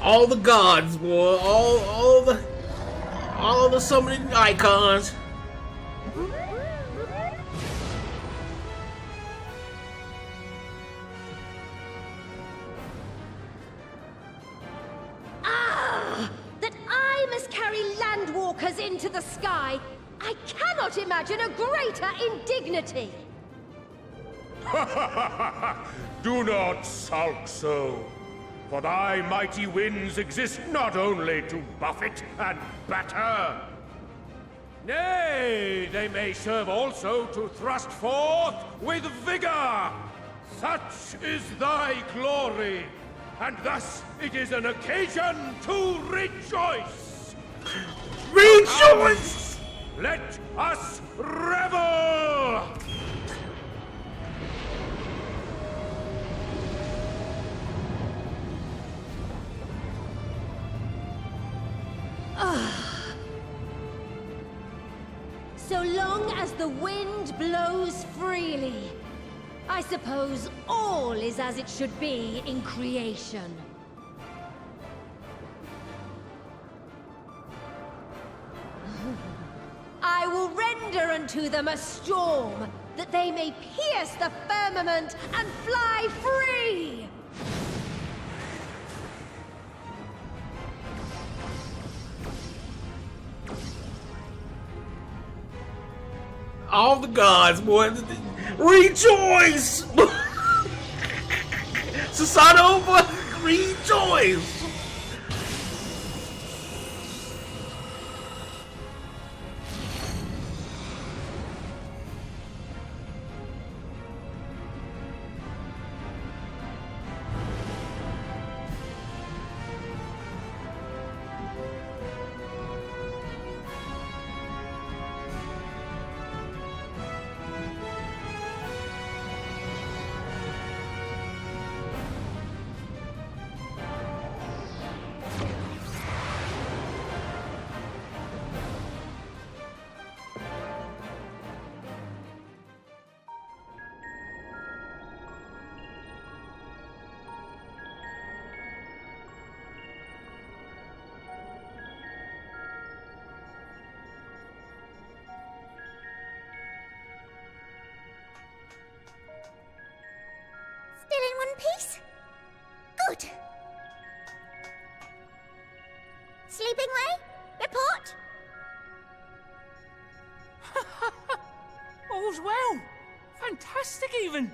Speaker 1: All the gods, boy. All the summoning icons.
Speaker 20: Endwalkers into the sky, I cannot imagine a greater indignity!
Speaker 16: Do not sulk so, for thy mighty winds exist not only to buffet and batter. Nay, they may serve also to thrust forth with vigor. Such is thy glory, and thus it is an occasion to rejoice.
Speaker 1: Rejoice!
Speaker 16: Let us revel!
Speaker 20: So long as the wind blows freely, I suppose all is as it should be in creation. I will render unto them a storm, that they may pierce the firmament and fly free!
Speaker 1: All the gods, boy. Rejoice! Susanova, rejoice!
Speaker 15: Still in one piece? Good. Sleeping way? Report?
Speaker 21: All's well. Fantastic, even.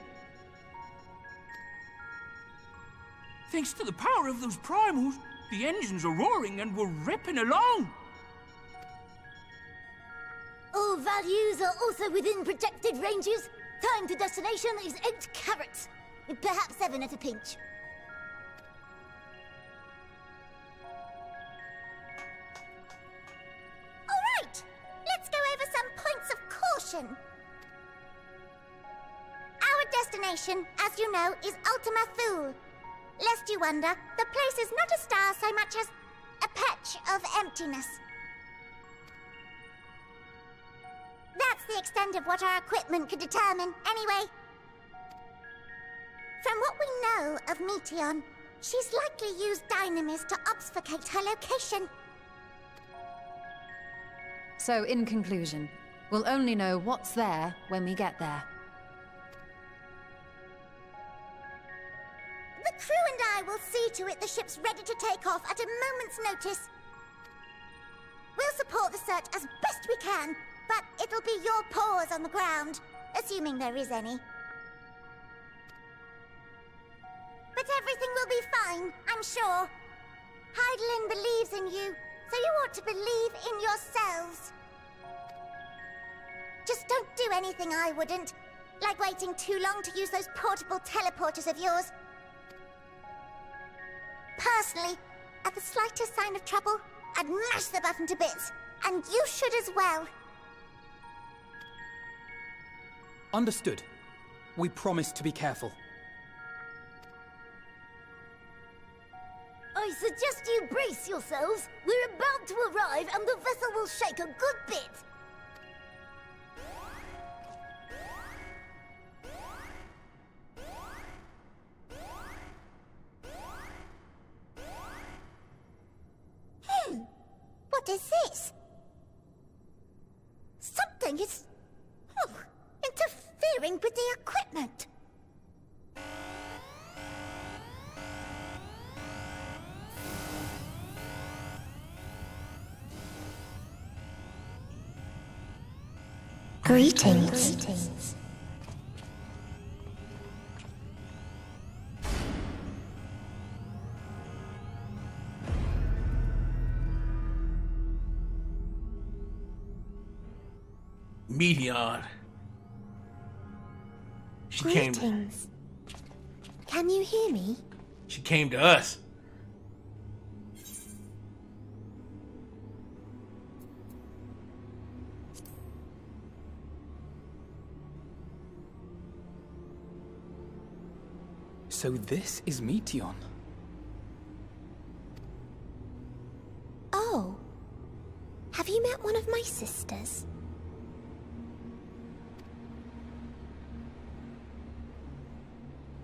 Speaker 21: Thanks to the power of those primals, the engines are roaring and we're ripping along.
Speaker 15: All values are also within projected ranges. Time to destination is 8 carats. Perhaps 7 at a pinch. All right, let's go over some points of caution. Our destination, as you know, is Ultima Thule. Lest you wonder, the place is not a star so much as a patch of emptiness. That's the extent of what our equipment could determine, anyway. From what we know of Meteon, she's likely used Dynamis to obfuscate her location.
Speaker 2: So, in conclusion, we'll only know what's there when we get there.
Speaker 15: The crew and I will see to it the ship's ready to take off at a moment's notice. We'll support the search as best we can, but it'll be your paws on the ground, assuming there is any. But everything will be fine, I'm sure. Hydaelyn believes in you, so you ought to believe in yourselves. Just don't do anything I wouldn't, like waiting too long to use those portable teleporters of yours. Personally, at the slightest sign of trouble, I'd mash the button to bits, and you should as well.
Speaker 7: Understood. We promise to be careful.
Speaker 15: I suggest you brace yourselves. We're about to arrive and the vessel will shake a good bit. What is this? Something is... interfering with the equipment. Greetings.
Speaker 1: Meteon. She came.
Speaker 15: Greetings. Can you hear me?
Speaker 1: She came to us.
Speaker 7: So this is Meteon.
Speaker 15: Oh. Have you met one of my sisters?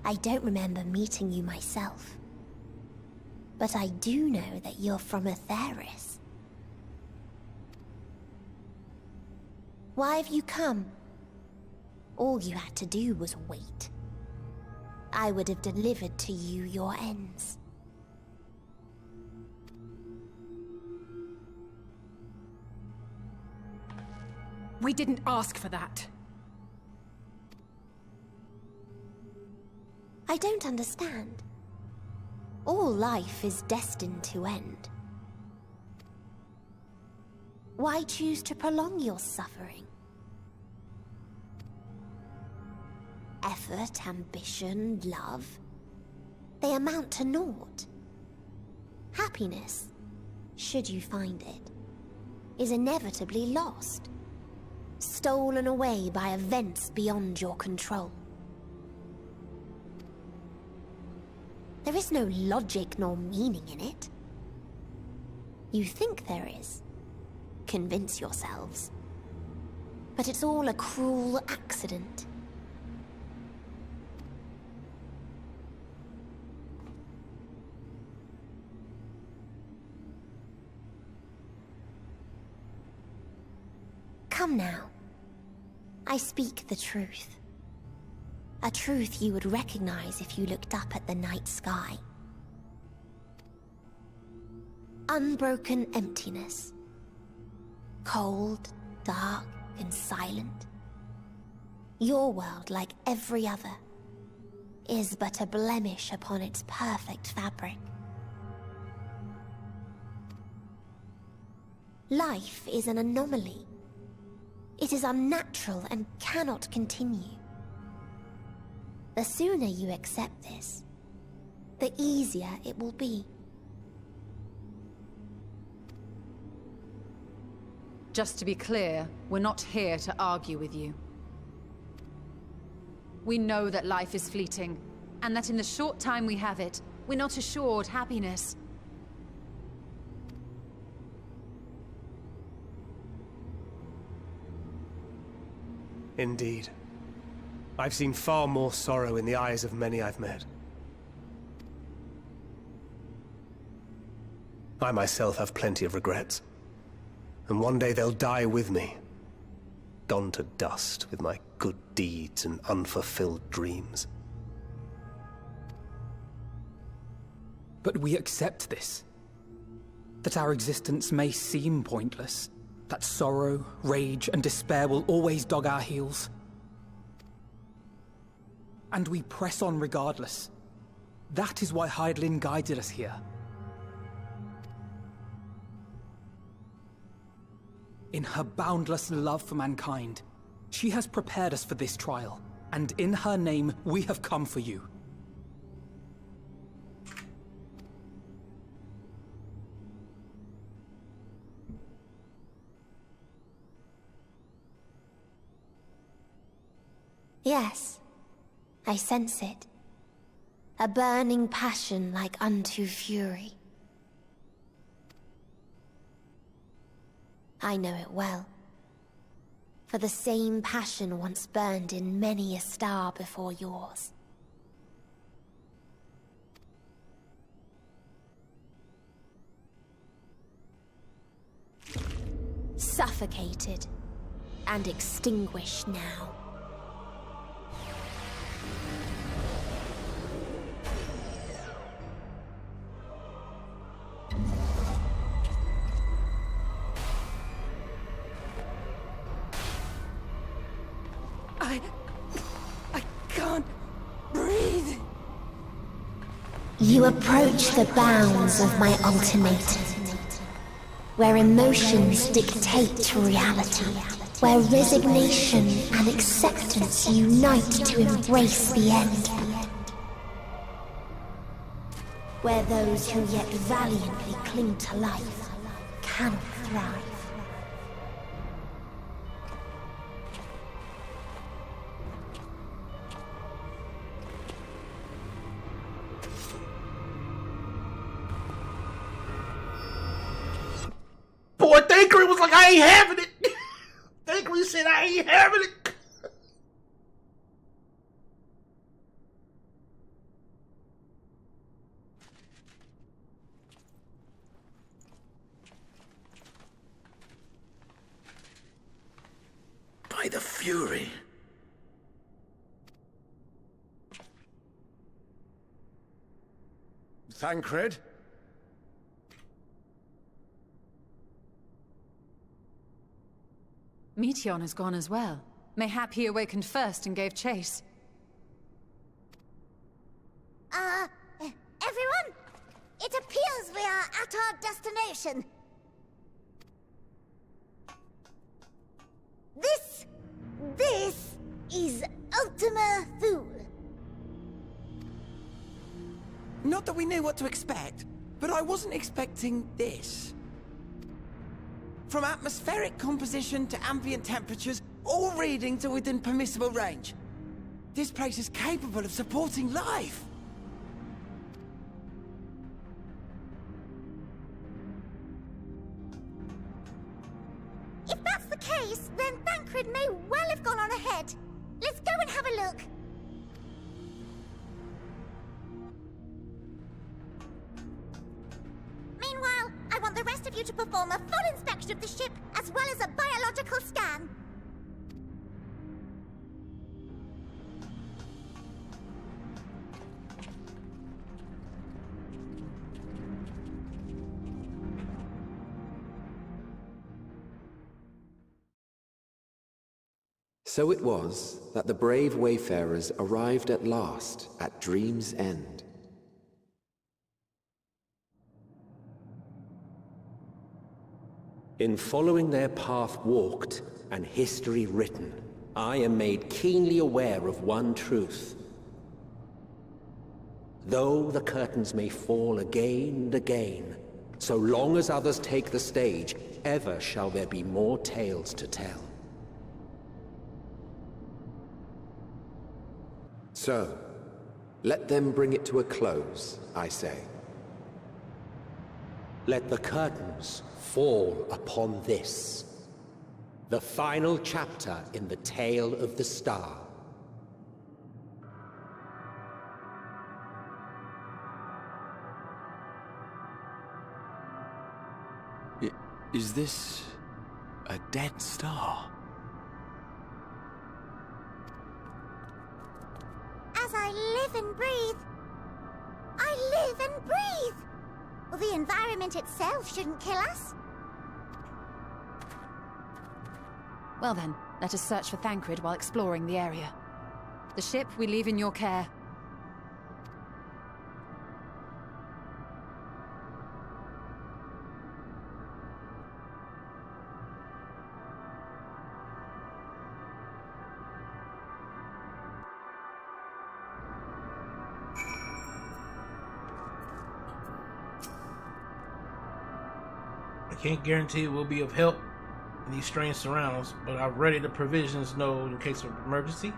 Speaker 15: I don't remember meeting you myself. But I do know that you're from Atheris. Why have you come? All you had to do was wait. I would have delivered to you your ends.
Speaker 8: We didn't ask for that.
Speaker 15: I don't understand. All life is destined to end. Why choose to prolong your suffering? Effort, ambition, love, they amount to naught. Happiness, should you find it, is inevitably lost, stolen away by events beyond your control. There is no logic nor meaning in it. You think there is. Convince yourselves. But it's all a cruel accident. Come now. I speak the truth. A truth you would recognize if you looked up at the night sky. Unbroken emptiness. Cold, dark, and silent. Your world, like every other, is but a blemish upon its perfect fabric. Life is an anomaly. It is unnatural and cannot continue. The sooner you accept this, the easier it will be.
Speaker 2: Just to be clear, we're not here to argue with you. We know that life is fleeting, and that in the short time we have it, we're not assured happiness.
Speaker 3: Indeed. I've seen far more sorrow in the eyes of many I've met. I myself have plenty of regrets. And one day they'll die with me. Gone to dust with my good deeds and unfulfilled dreams.
Speaker 7: But we accept this. That our existence may seem pointless. That sorrow, rage, and despair will always dog our heels. And we press on regardless. That is why Hydaelyn guided us here. In her boundless love for mankind, she has prepared us for this trial, and in her name, we have come for you.
Speaker 15: Yes, I sense it. A burning passion like unto fury. I know it well. For the same passion once burned in many a star before yours. Suffocated and extinguished now.
Speaker 5: I can't breathe.
Speaker 22: You approach the bounds of my ultimatum, where emotions dictate reality, where resignation and acceptance unite to embrace the end, where those who yet valiantly cling to life cannot thrive.
Speaker 1: Boy, Thancred was like, I ain't having it. Thancred said, I ain't having it.
Speaker 9: By the Fury.
Speaker 3: Thancred?
Speaker 2: Meteon has gone as well. Mayhap he awakened first and gave chase.
Speaker 15: Everyone? It appears we are at our destination. This is Ultima Thule.
Speaker 5: Not that we knew what to expect, but I wasn't expecting this. From atmospheric composition to ambient temperatures, all reading to within permissible range. This place is capable of supporting life.
Speaker 15: If that's the case, then Thancred may well have gone on ahead. Let's go and have a look. Meanwhile, I want the rest of you to perform a full inspection of the ship, as well as a biological scan.
Speaker 23: So it was that the brave wayfarers arrived at last at Dream's End. In following their path walked and history written, I am made keenly aware of one truth. Though the curtains may fall again and again, so long as others take the stage, ever shall there be more tales to tell. So, let them bring it to a close, I say. Let the curtains fall upon this, the final chapter in the tale of the star.
Speaker 10: Is this a dead star?
Speaker 15: As I live and breathe, I live and breathe. Well, the environment itself shouldn't kill us.
Speaker 2: Well then, let us search for Thancred while exploring the area. The ship we leave in your care.
Speaker 1: I can't guarantee it will be of help in these strange surrounds, but I've ready the provisions know in case of emergency.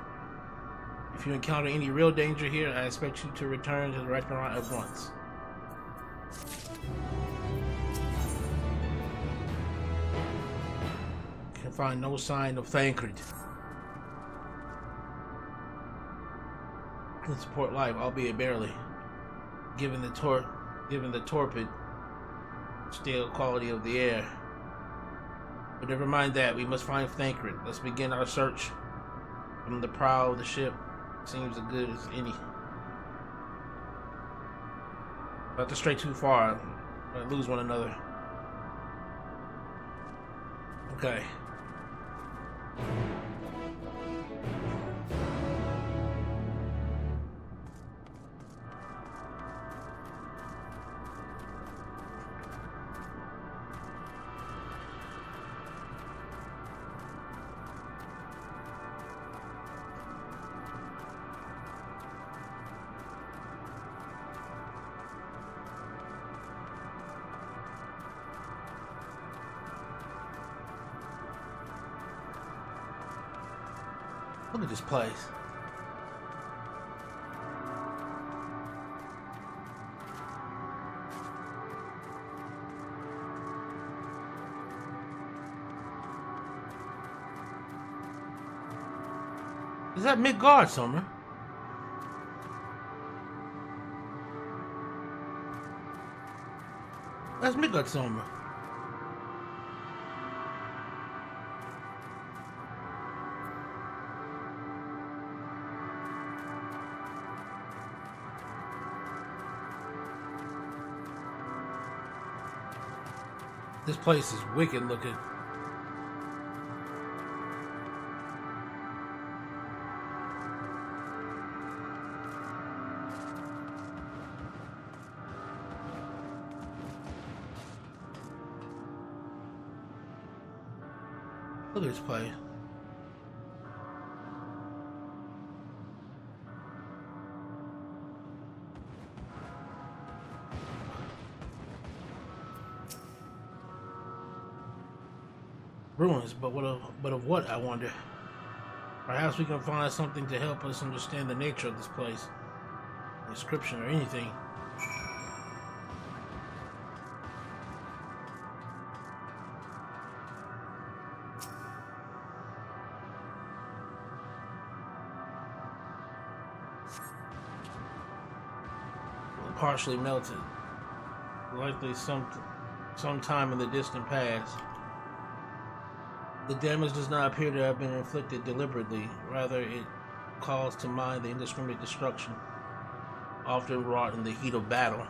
Speaker 1: If you encounter any real danger here, I expect you to return to the Ragnarok at once. Can find no sign of Thancred. Can support life, albeit barely. Given the torpid still quality of the air. But never mind that, we must find Thancred. Let's begin our search from the prow of the ship. Seems as good as any. Not to stray too far, but lose one another. Okay. Look at this place. Is that Midgard somewhere? That's Midgard somewhere. This place is wicked looking. Look at this place. Ruins, but of what, I wonder? Perhaps we can find something to help us understand the nature of this place. A description or anything. Partially melted. Likely sometime in the distant past. The damage does not appear to have been inflicted deliberately. Rather, it calls to mind the indiscriminate destruction often wrought in the heat of battle.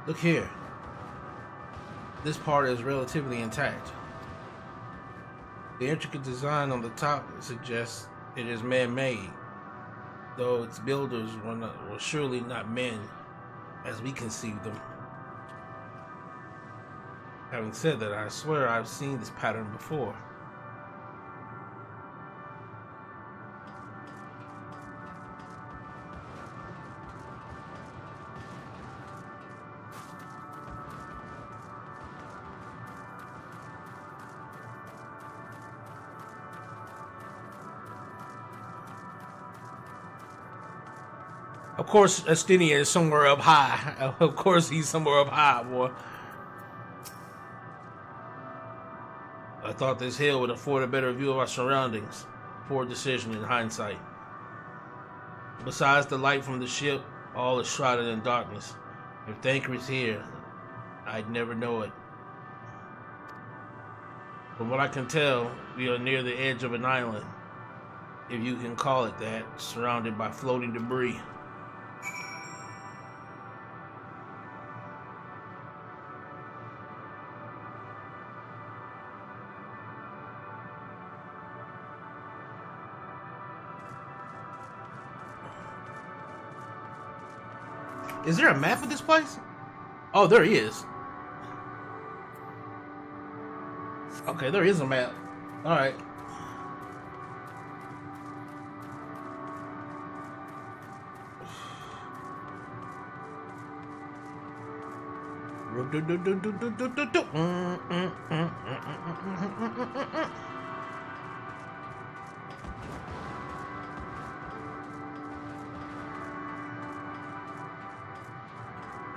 Speaker 1: Look here. This part is relatively intact. The intricate design on the top suggests it is man-made, though its builders were surely not men as we conceived them. Having said that, I swear I've seen this pattern before. Of course, Astinia is somewhere up high. Of course, he's somewhere up high, boy. I thought this hill would afford a better view of our surroundings. Poor decision in hindsight. Besides the light from the ship, all is shrouded in darkness. If Thancred's here, I'd never know it. From what I can tell, we are near the edge of an island, if you can call it that, surrounded by floating debris. Is there a map of this place? Oh, there is. Okay, there is a map. Alright.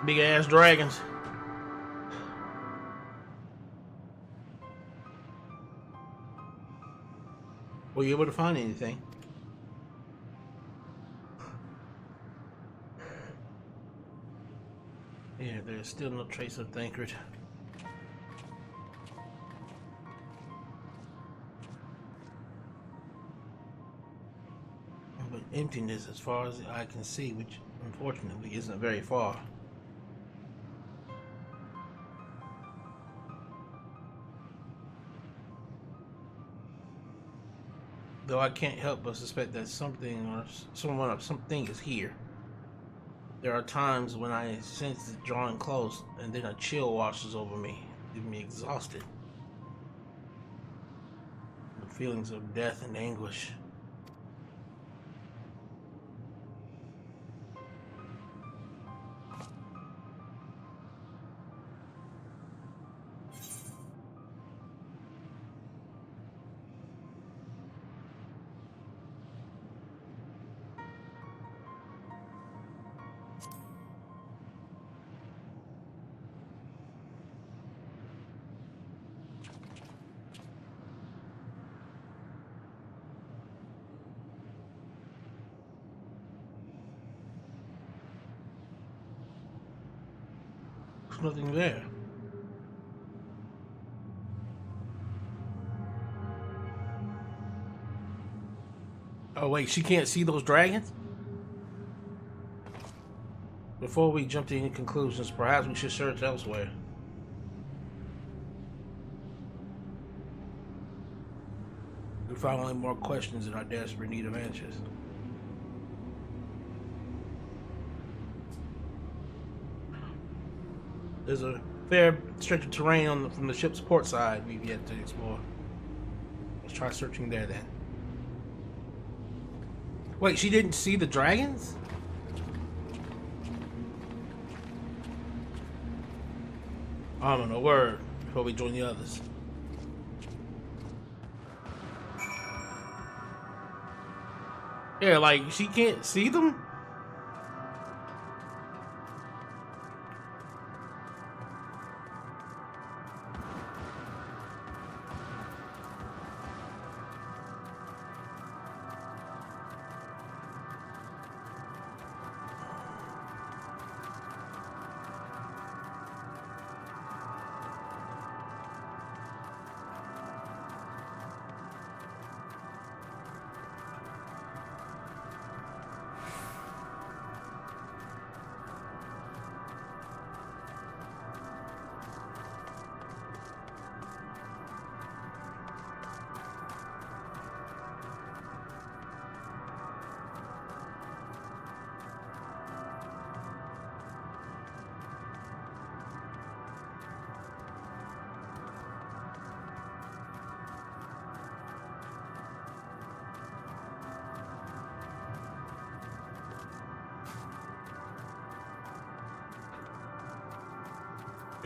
Speaker 1: Big ass dragons. Were you able to find anything? Yeah, there's still no trace of Thancred. But emptiness as far as I can see, which unfortunately isn't very far. Though I can't help but suspect that something or something is here. There are times when I sense it drawing close, and then a chill washes over me, leaving me exhausted. The feelings of death and anguish. There's nothing there. Oh wait, she can't see those dragons? Before we jump to any conclusions, perhaps we should search elsewhere. We find only more questions in our desperate need of answers. There's a fair stretch of terrain from the ship's port side we've yet to explore. Let's try searching there then. Wait, she didn't see the dragons? I don't know, word, before we join the others. Yeah, like, she can't see them?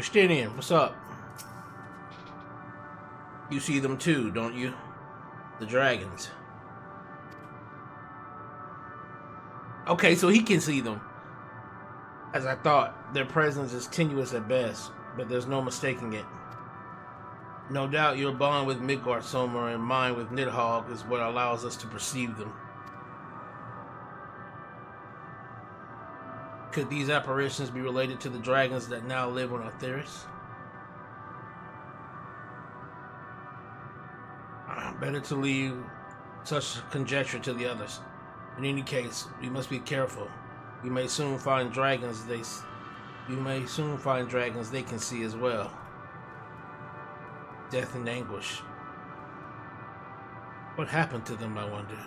Speaker 1: Christinian, what's up? You see them too, don't you? The dragons. Okay, so he can see them. As I thought, their presence is tenuous at best, but there's no mistaking it. No doubt your bond with Midgard Sommer and mine with Nidhogg is what allows us to perceive them. Could these apparitions be related to the dragons that now live on Artheris? Better to leave such conjecture to the others. In any case, we must be careful. We may soon find dragons they can see as well. Death and anguish. What happened to them, I wonder?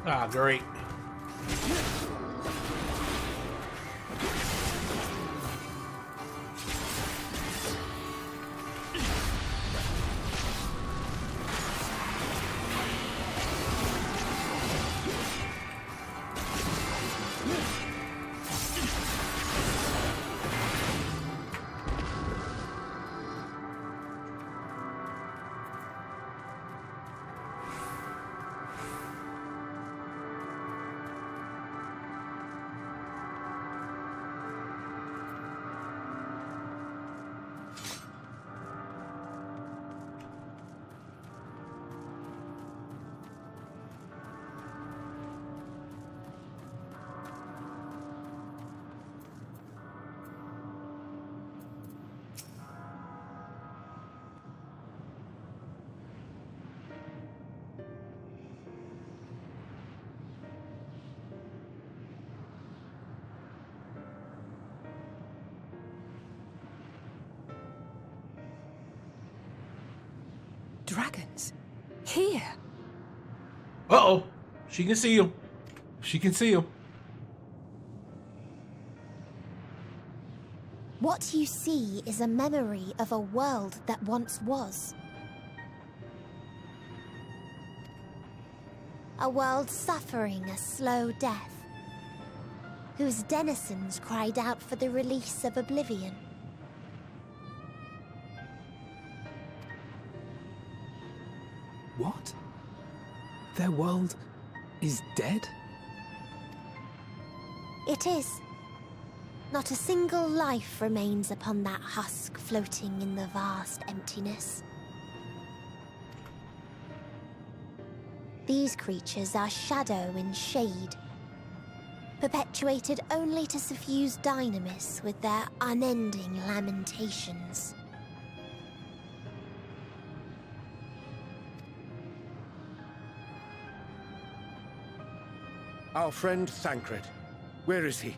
Speaker 1: Ah, great.
Speaker 2: Dragons? Here?
Speaker 1: Uh-oh. She can see him. She can see him.
Speaker 22: What you see is a memory of a world that once was. A world suffering a slow death, whose denizens cried out for the release of oblivion.
Speaker 7: What? Their world is dead?
Speaker 22: It is. Not a single life remains upon that husk floating in the vast emptiness. These creatures are shadow and shade, perpetuated only to suffuse dynamis with their unending lamentations.
Speaker 4: Our friend Thancred. Where is he?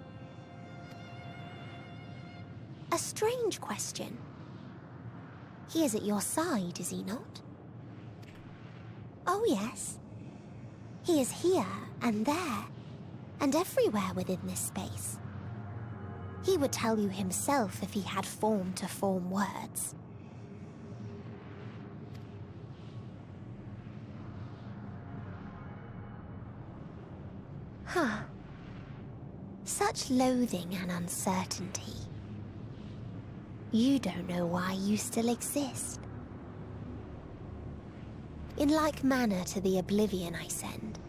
Speaker 22: A strange question. He is at your side, is he not? Oh yes. He is here and there, and everywhere within this space. He would tell you himself if he had form to form words. Huh. Such loathing and uncertainty. You don't know why you still exist. In like manner to the oblivion I send,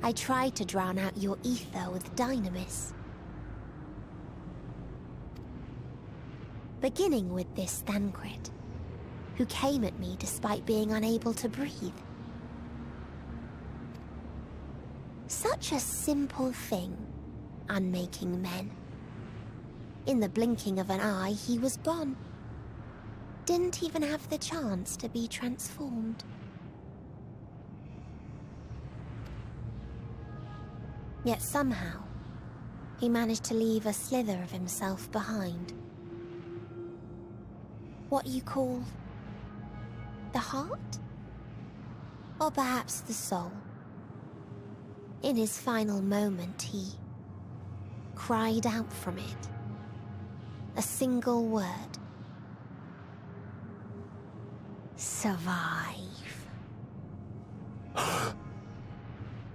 Speaker 22: I tried to drown out your ether with dynamis. Beginning with this Thancred, who came at me despite being unable to breathe. Such a simple thing, unmaking men. In the blinking of an eye, he was gone. Didn't even have the chance to be transformed. Yet somehow, he managed to leave a slither of himself behind. What you call the heart? Or perhaps the soul. In his final moment, he cried out from it. A single word. Survive.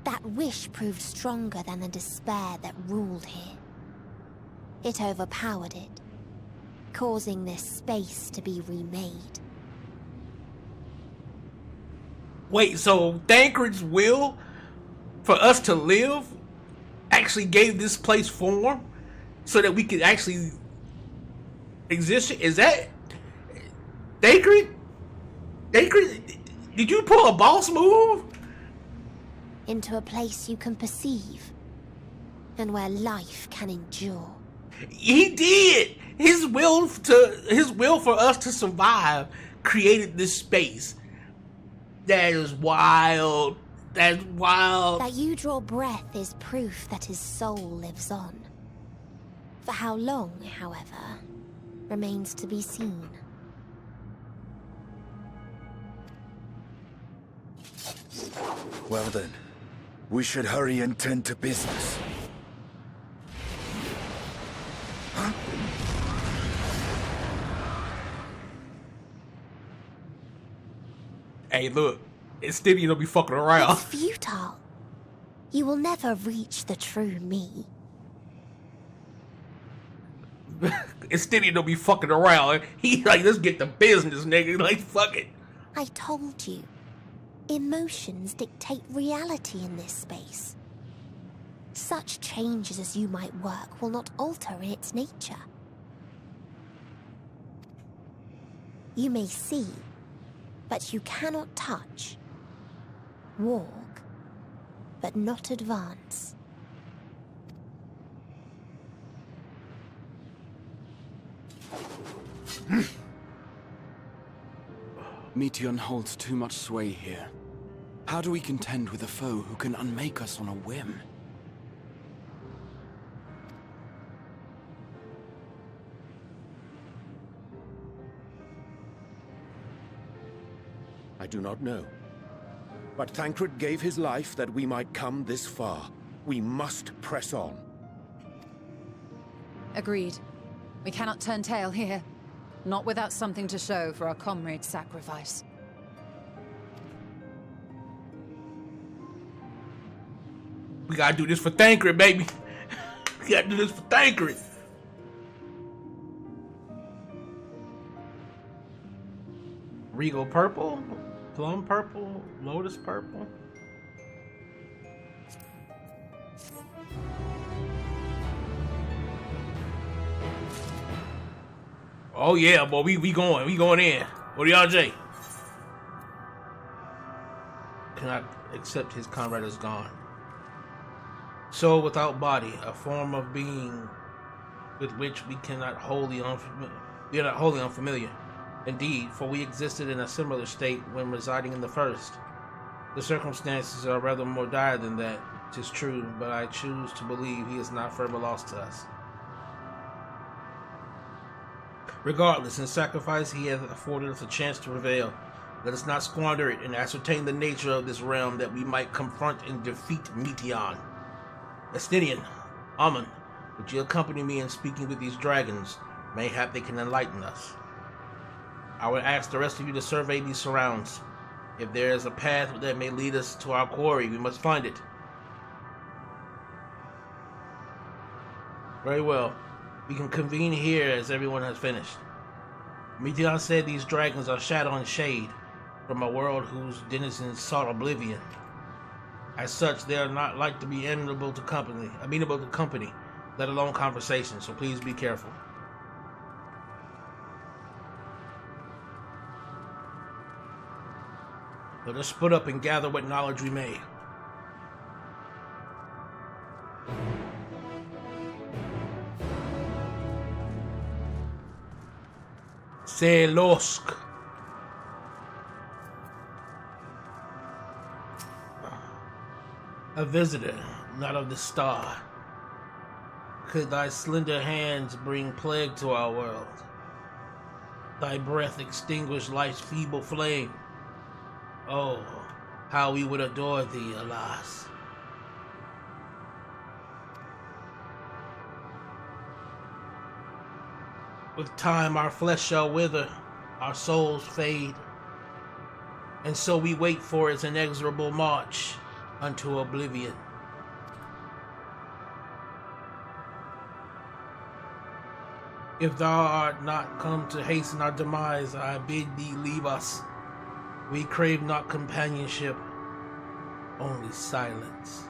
Speaker 22: That wish proved stronger than the despair that ruled here. It overpowered it, causing this space to be remade.
Speaker 1: Wait, so Thancred's will for us to live actually gave this place form so that we could actually exist? Is that Thancred? Thancred, did you pull a boss move?
Speaker 22: Into a place you can perceive, and where life can endure.
Speaker 1: He did. His will for us to survive created this space. That is wild. That's wild.
Speaker 22: That you draw breath is proof that his soul lives on. For how long, however, remains to be seen.
Speaker 9: Well then, we should hurry and tend to business. Huh?
Speaker 1: Hey, look. It's Stevie don't be fucking around.
Speaker 22: It's futile. You will never reach the true me.
Speaker 1: It's Stevie don't be fucking around. He like, let's get to business, nigga. Like, fuck it.
Speaker 22: I told you. Emotions dictate reality in this space. Such changes as you might work will not alter in its nature. You may see, but you cannot touch. Walk, but not advance.
Speaker 10: Meteon holds too much sway here. How do we contend with a foe who can unmake us on a whim?
Speaker 4: I do not know. But Thancred gave his life that we might come this far. We must press on.
Speaker 2: Agreed. We cannot turn tail here. Not without something to show for our comrade's sacrifice.
Speaker 1: We gotta do this for Thancred, baby. We gotta do this for Thancred. Regal purple, plum purple, lotus purple. Oh yeah, boy, we going in. What do y'all, Jay? Cannot accept his comrade is gone. Soul without body, a form of being with which we are not wholly unfamiliar. Indeed, for we existed in a similar state when residing in the first. The circumstances are rather more dire than that, 'tis true, but I choose to believe he is not forever lost to us. Regardless, in sacrifice he hath afforded us a chance to prevail. Let us not squander it and ascertain the nature of this realm that we might confront and defeat Meteon. Estinian, Amon, would you accompany me in speaking with these dragons? Mayhap they can enlighten us. I would ask the rest of you to survey these surrounds. If there is a path that may lead us to our quarry, we must find it. Very well. We can convene here as everyone has finished. Meteon said these dragons are shadow and shade from a world whose denizens sought oblivion. As such, they are not like to be amenable to company, let alone conversation, so please be careful. Let us split up and gather what knowledge we may. Selosk. A visitor, not of the star. Could thy slender hands bring plague to our world? Thy breath extinguish life's feeble flame? Oh, how we would adore thee, alas. With time our flesh shall wither, our souls fade, and so we wait for its inexorable march unto oblivion. If thou art not come to hasten our demise, I bid thee leave us. We crave not companionship, only silence.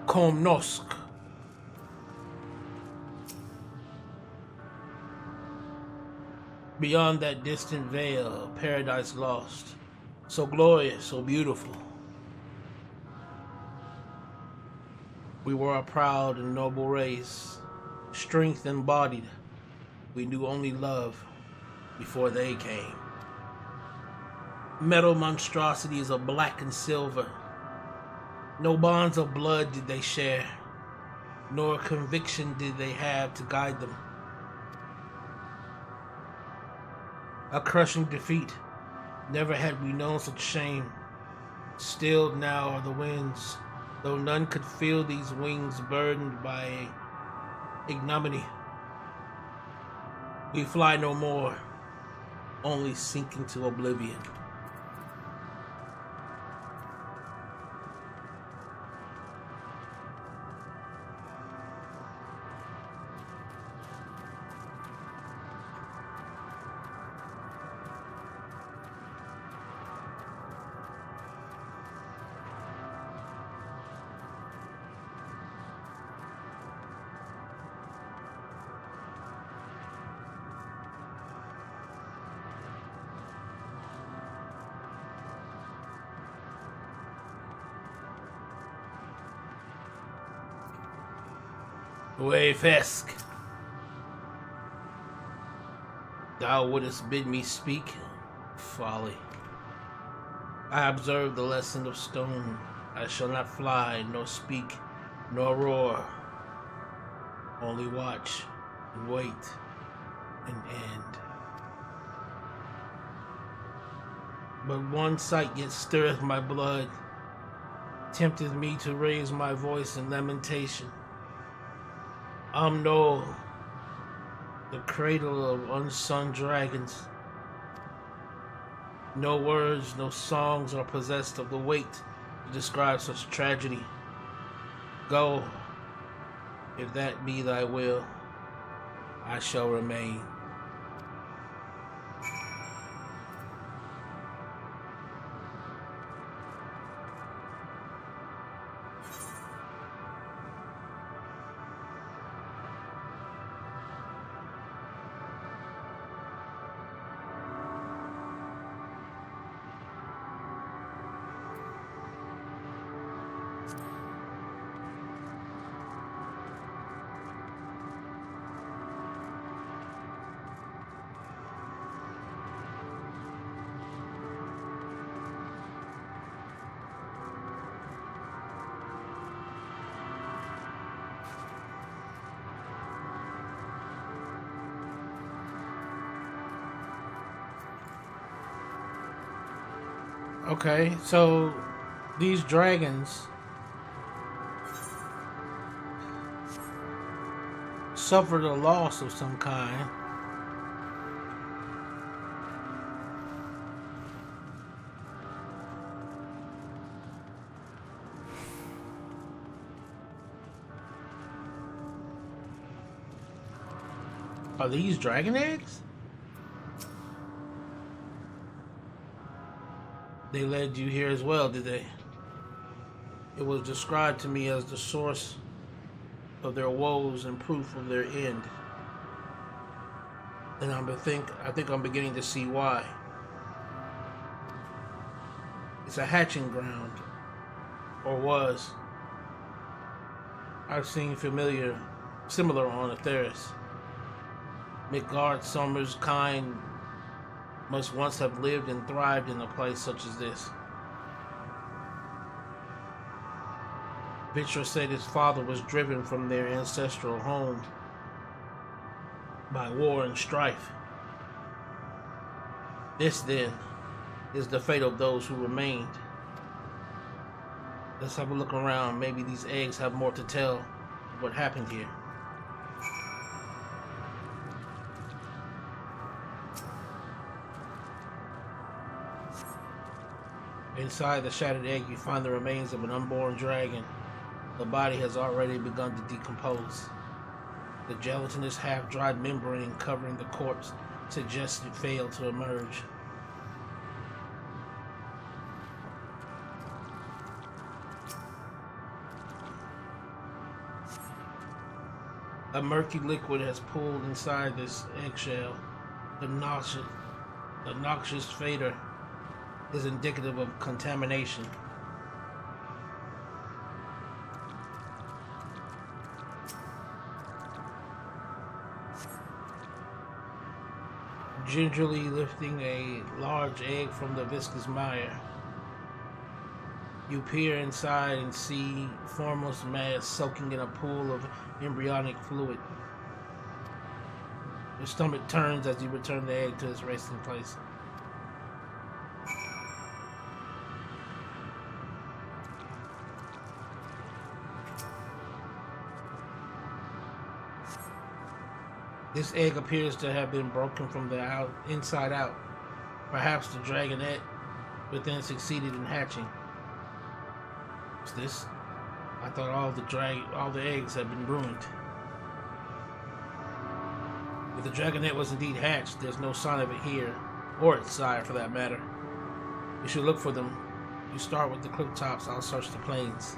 Speaker 1: Komnosk. Beyond that distant veil, paradise lost, so glorious, so beautiful. We were a proud and noble race, strength embodied. We knew only love before they came. Metal monstrosities of black and silver. No bonds of blood did they share, nor conviction did they have to guide them. A crushing defeat, never had we known such shame. Stilled now are the winds, though none could feel these wings burdened by ignominy. We fly no more, only sink into oblivion. Fesk, thou wouldst bid me speak? Folly. I observe the lesson of stone. I shall not fly, nor speak, nor roar. Only watch, and wait, and end. But one sight yet stirreth my blood, tempteth me to raise my voice in lamentation. Amon-Rellik, the cradle of unsung dragons. No words, no songs are possessed of the weight to describe such tragedy. Go, if that be thy will, I shall remain. Okay, so these dragons suffered a loss of some kind. Are these dragon eggs? They led you here as well, did they? It was described to me as the source of their woes and proof of their end. And I think I'm beginning to see why. It's a hatching ground, or was. I've seen similar on Atheris. Midgard Sommer's kind must once have lived and thrived in a place such as this. Vitra said his father was driven from their ancestral home by war and strife. This, then, is the fate of those who remained. Let's have a look around. Maybe these eggs have more to tell of what happened here. Inside the shattered egg, you find the remains of an unborn dragon. The body has already begun to decompose. The gelatinous, half-dried membrane covering the corpse suggests it failed to emerge. A murky liquid has pooled inside this eggshell. The noxious vapor is indicative of contamination. Gingerly lifting a large egg from the viscous mire, you peer inside and see formless mass soaking in a pool of embryonic fluid. Your stomach turns as you return the egg to its resting place. This egg appears to have been broken from the inside out. Perhaps the dragonette within succeeded in hatching. What's this? I thought all the eggs had been ruined. If the dragonette was indeed hatched, there's no sign of it here, or its sire for that matter. You should look for them. You start with the cliff tops, I'll search the plains.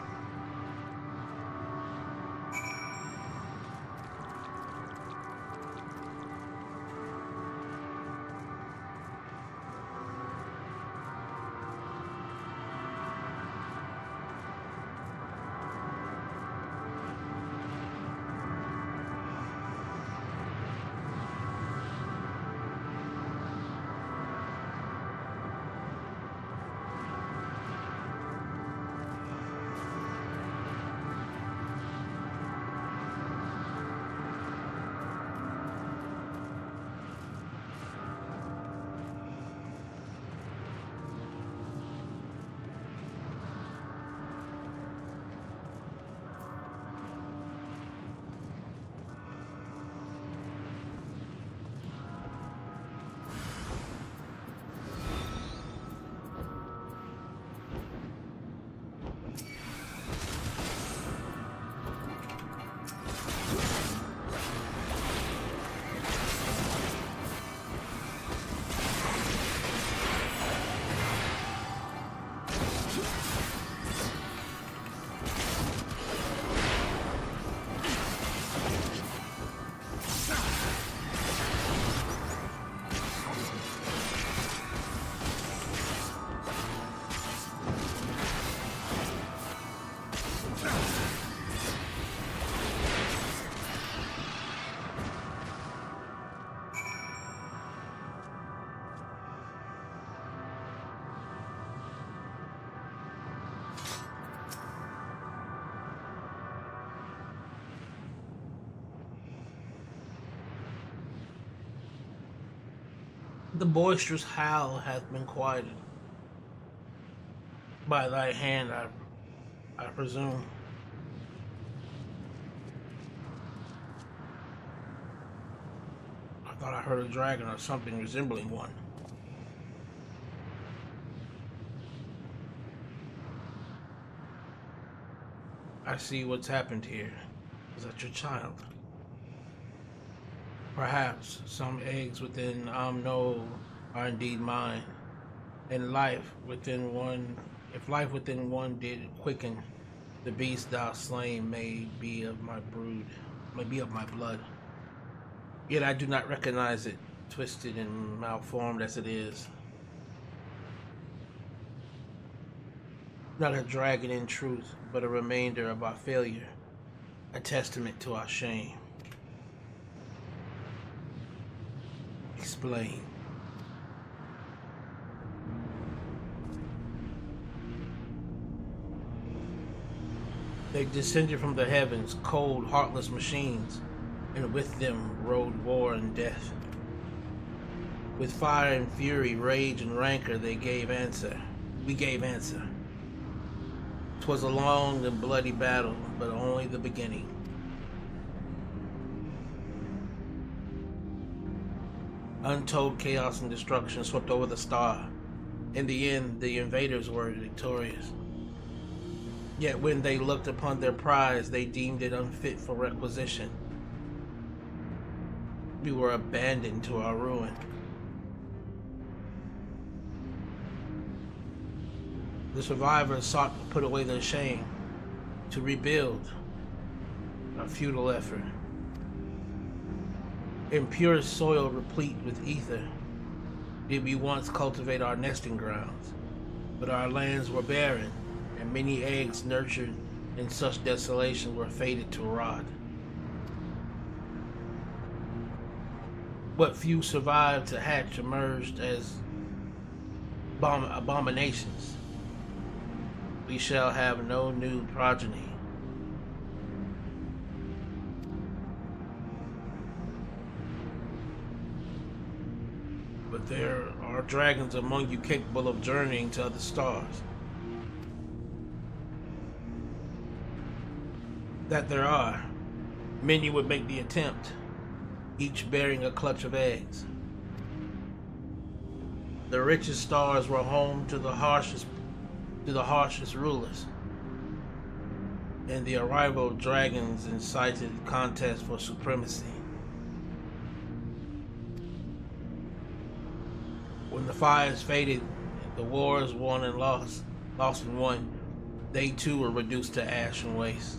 Speaker 1: The boisterous howl hath been quieted. By thy hand, I presume. I thought I heard a dragon or something resembling one. I see what's happened here. Is that your child? Perhaps some eggs within Amno are indeed mine, and life within one, if life within one did quicken, the beast thou slain may be of my brood, may be of my blood. Yet I do not recognize it, twisted and malformed as it is. Not a dragon in truth, but a remainder of our failure, a testament to our shame. Explain. They descended from the heavens, cold, heartless machines, and with them rode war and death. With fire and fury, rage and rancor, they gave answer. We gave answer. 'Twas a long and bloody battle, but only the beginning. Untold chaos and destruction swept over the star. In the end, the invaders were victorious. Yet when they looked upon their prize, they deemed it unfit for requisition. We were abandoned to our ruin. The survivors sought to put away their shame, to rebuild, a futile effort. In pure soil replete with ether, did we once cultivate our nesting grounds, but our lands were barren, and many eggs nurtured in such desolation were fated to rot. What few survived to hatch emerged as abominations. We shall have no new progeny. But there are dragons among you capable of journeying to other stars. That there are. Many would make the attempt, each bearing a clutch of eggs. The richest stars were home to the harshest rulers, and the arrival of dragons incited contest for supremacy. When the fires faded, the wars won and lost and won, they too were reduced to ash and waste.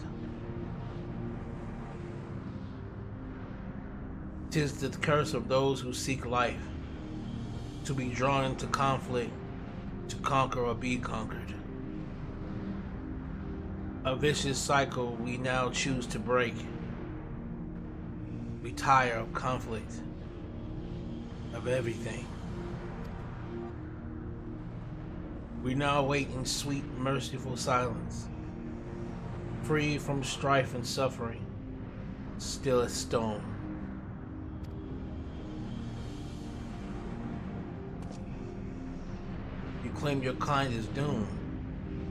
Speaker 1: 'Tis the curse of those who seek life, to be drawn into conflict, to conquer or be conquered. A vicious cycle we now choose to break. We tire of conflict, of everything. We now wait in sweet, merciful silence, free from strife and suffering, still as stone. You claim your kind is doomed,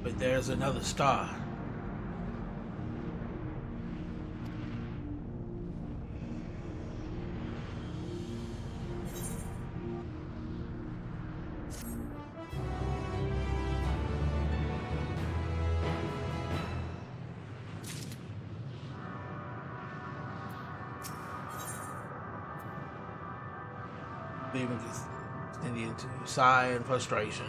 Speaker 1: but there's another star. Leaving Indian to sigh in frustration.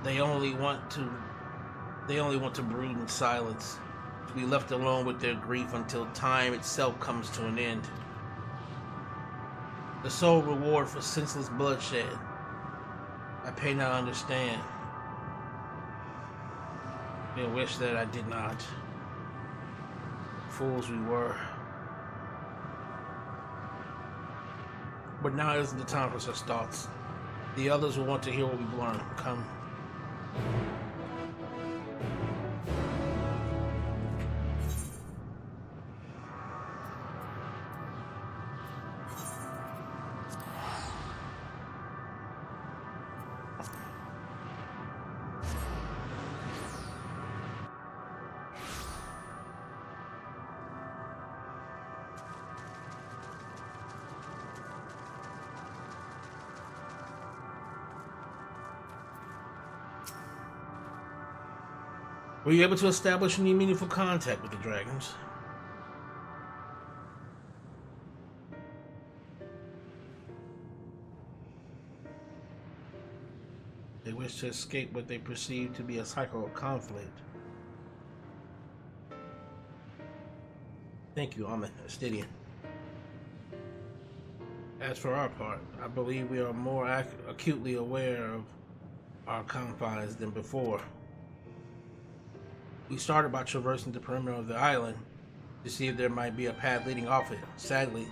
Speaker 1: They only want to brood in silence, to be left alone with their grief until time itself comes to an end. The sole reward for senseless bloodshed. I pay not understand. I wish that I did not. Fools we were. But now isn't the time for such thoughts. The others will want to hear what we've learned. Come. Were you able to establish any meaningful contact with the dragons? They wish to escape what they perceive to be a cycle of conflict. Thank you, Amon-Rellik. As for our part, I believe we are more acutely aware of our confines than before. We started by traversing the perimeter of the island to see if there might be a path leading off it. Sadly,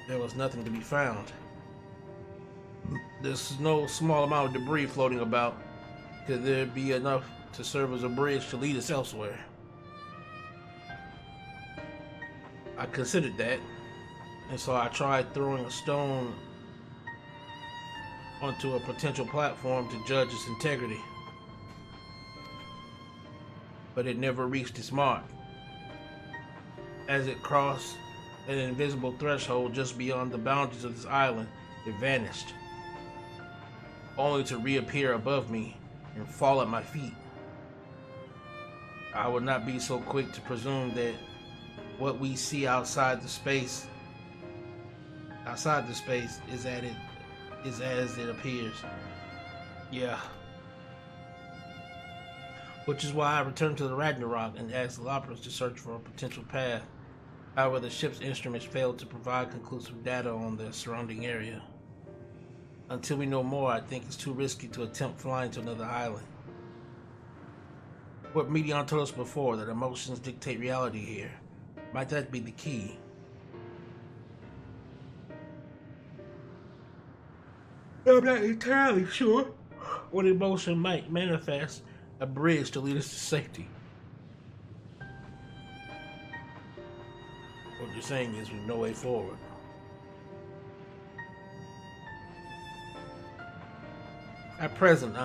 Speaker 1: there was nothing to be found. There's no small amount of debris floating about. Could there be enough to serve as a bridge to lead us elsewhere? I considered that, and so I tried throwing a stone onto a potential platform to judge its integrity. But it never reached its mark. As it crossed an invisible threshold just beyond the boundaries of this island, it vanished, only to reappear above me and fall at my feet. I would not be so quick to presume that what we see outside the space is as it appears. Yeah. Which is why I returned to the Ragnarok and asked the Loppers to search for a potential path. However, the ship's instruments failed to provide conclusive data on the surrounding area. Until we know more, I think it's too risky to attempt flying to another island. What Medion told us before, that emotions dictate reality here, might that be the key? I'm not entirely sure what emotion might manifest a bridge to lead us to safety. What you're saying is there's no way forward. At present,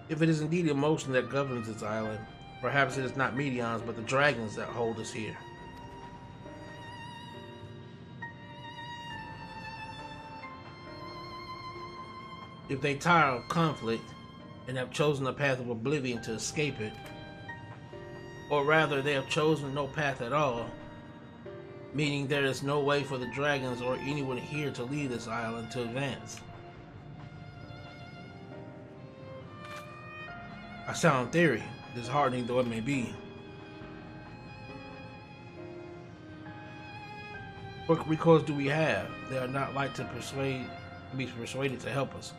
Speaker 1: if it is indeed emotion that governs this island, perhaps it is not Medions but the dragons that hold us here. If they tire of conflict and have chosen the path of oblivion to escape it, or rather they have chosen no path at all, meaning there is no way for the dragons or anyone here to leave this island to advance. A sound theory, disheartening though it may be. What recourse do we have? They are not like to be persuaded to help us.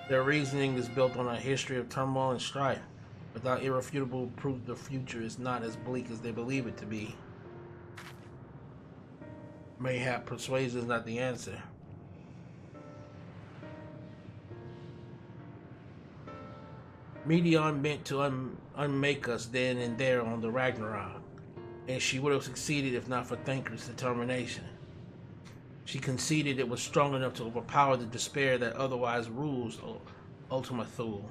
Speaker 1: Their reasoning is built on a history of turmoil and strife, without irrefutable proof the future is not as bleak as they believe it to be. Mayhap persuasion is not the answer. Medion meant to unmake us then and there on the Ragnarok, and she would have succeeded if not for Thanker's determination. She conceded it was strong enough to overpower the despair that otherwise rules Ultima Thule,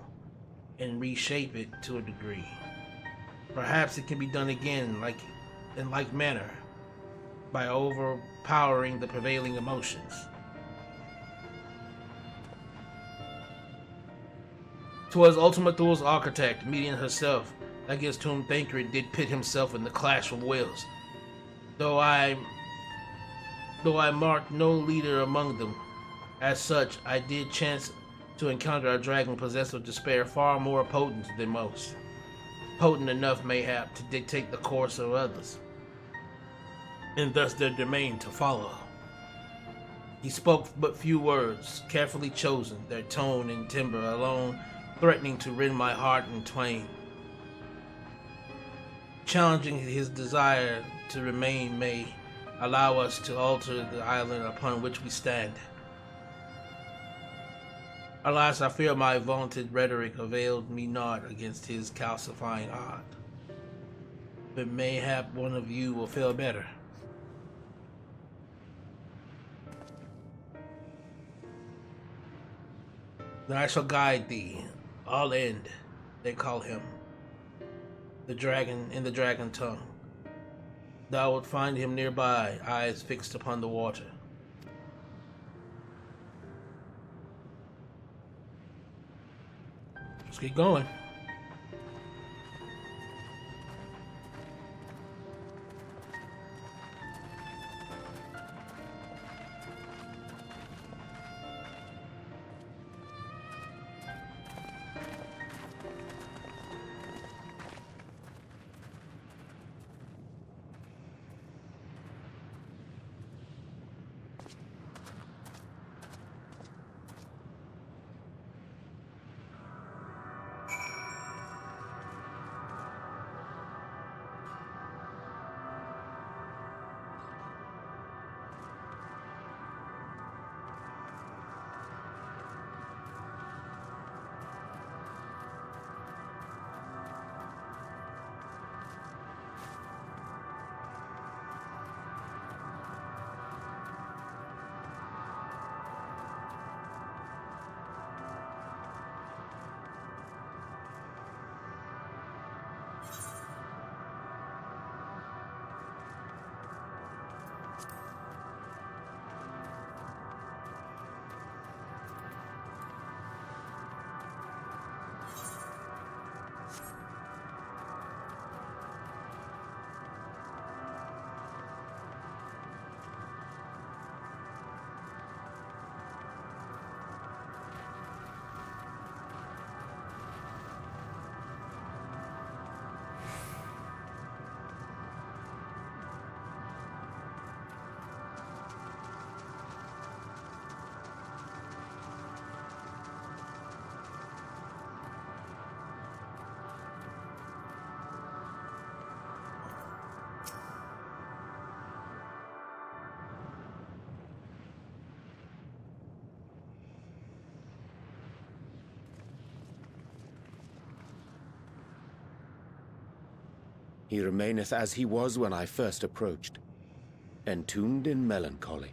Speaker 1: and reshape it to a degree. Perhaps it can be done again in like manner, by overpowering the prevailing emotions. Twas Ultima Thule's architect, Medion herself, against whom Thanker did pit himself in the clash of wills. Though I marked no leader among them, as such, I did chance to encounter a dragon possessed of despair far more potent than most. Potent enough, mayhap, to dictate the course of others, and thus their domain to follow. He spoke but few words, carefully chosen, their tone and timbre alone threatening to rend my heart in twain. Challenging his desire to remain may allow us to alter the island upon which we stand. Alas, I fear my vaunted rhetoric availed me not against his calcifying art. But mayhap one of you will fare better. Then I shall guide thee. All End, they call him. The dragon in the dragon tongue. Thou wilt find him nearby, eyes fixed upon the water. Let's get going.
Speaker 4: He remaineth as he was when I first approached, entombed in melancholy.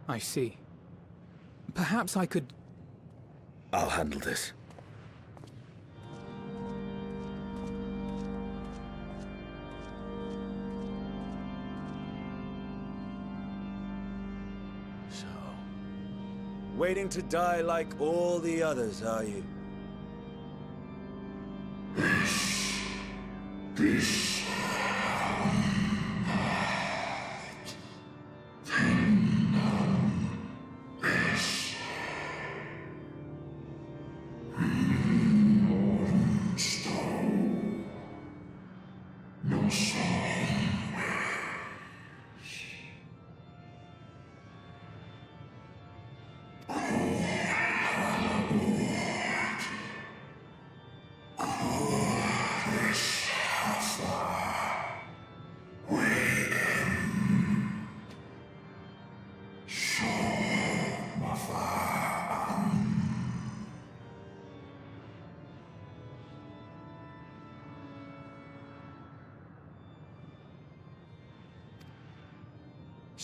Speaker 7: I see. Perhaps I could...
Speaker 9: I'll handle this. So, waiting to die like all the others, are you?
Speaker 6: This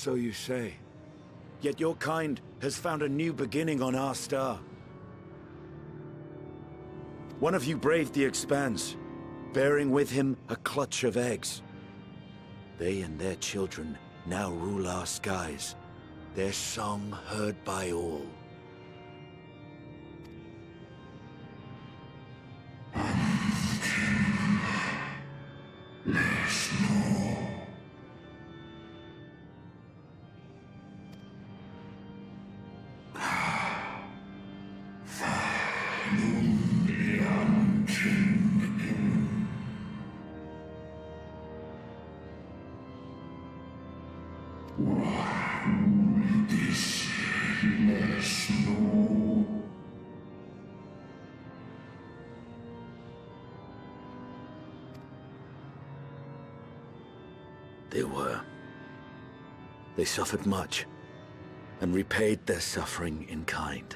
Speaker 9: So you say. Yet your kind has found a new beginning on our star. One of you braved the Expanse, bearing with him a clutch of eggs. They and their children now rule our skies, their song heard by all. They were. They suffered much, and repaid their suffering in kind.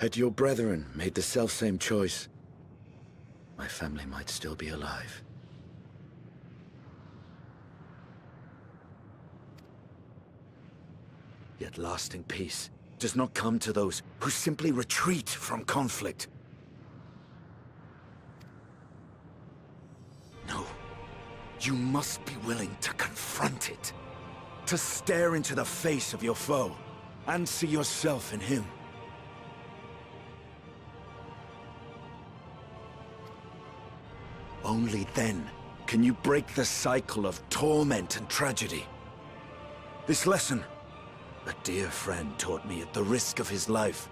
Speaker 9: Had your brethren made the selfsame choice, my family might still be alive. Yet lasting peace does not come to those who simply retreat from conflict. No, you must be willing to confront it, to stare into the face of your foe, and see yourself in him. Only then can you break the cycle of torment and tragedy. This lesson, a dear friend taught me at the risk of his life.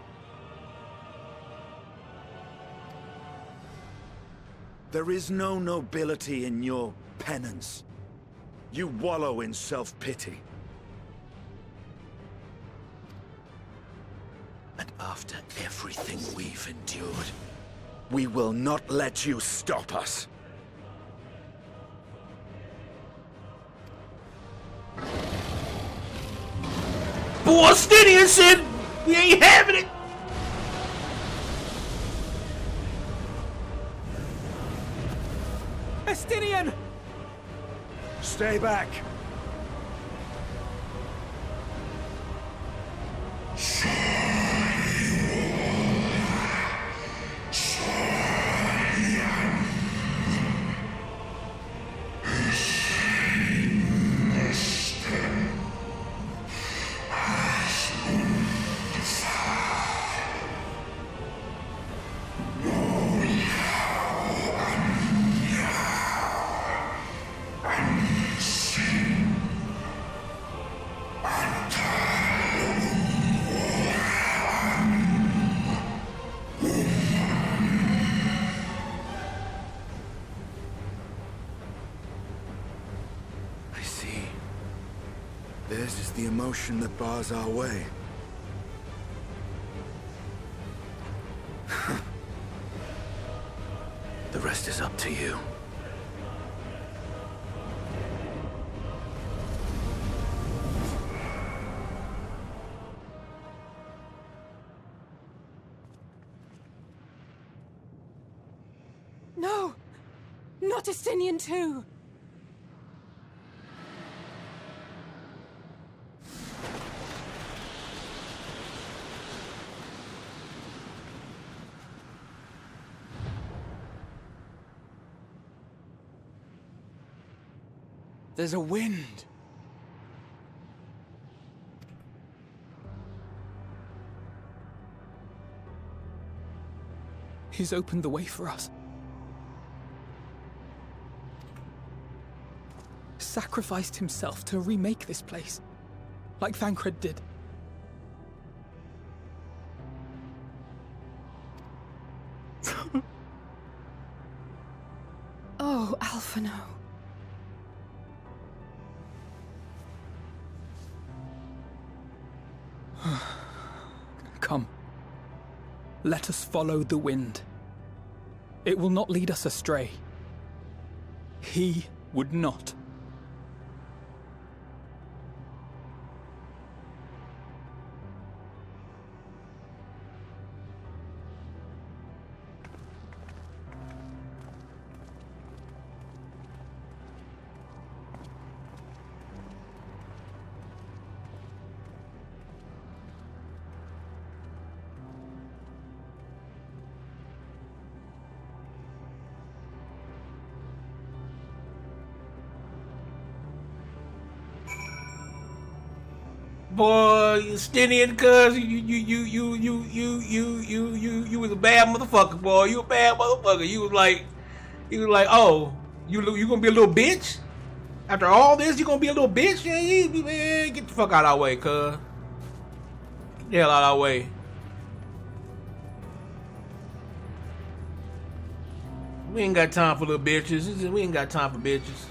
Speaker 9: There is no nobility in your penance. You wallow in self-pity. And after everything we've endured, we will not let you stop us.
Speaker 1: Palestinian said, we ain't having it.
Speaker 7: Estinian!
Speaker 9: Stay back.
Speaker 6: Theirs is the emotion that bars our way. The rest is up to you.
Speaker 11: No! Not Estinian too!
Speaker 10: There's a wind.
Speaker 7: He's opened the way for us. Sacrificed himself to remake this place, like Thancred did.
Speaker 11: Oh, Alphino.
Speaker 7: Come. Let us follow the wind. It will not lead us astray. He would not.
Speaker 1: Boy, you Stinian, cuz you was a bad motherfucker, boy. You a bad motherfucker. You was like, oh, you gonna be a little bitch? After all this, you gonna be a little bitch? Man, get the fuck out of our way, cuz. Get the hell out of our way. We ain't got time for little bitches. We ain't got time for bitches.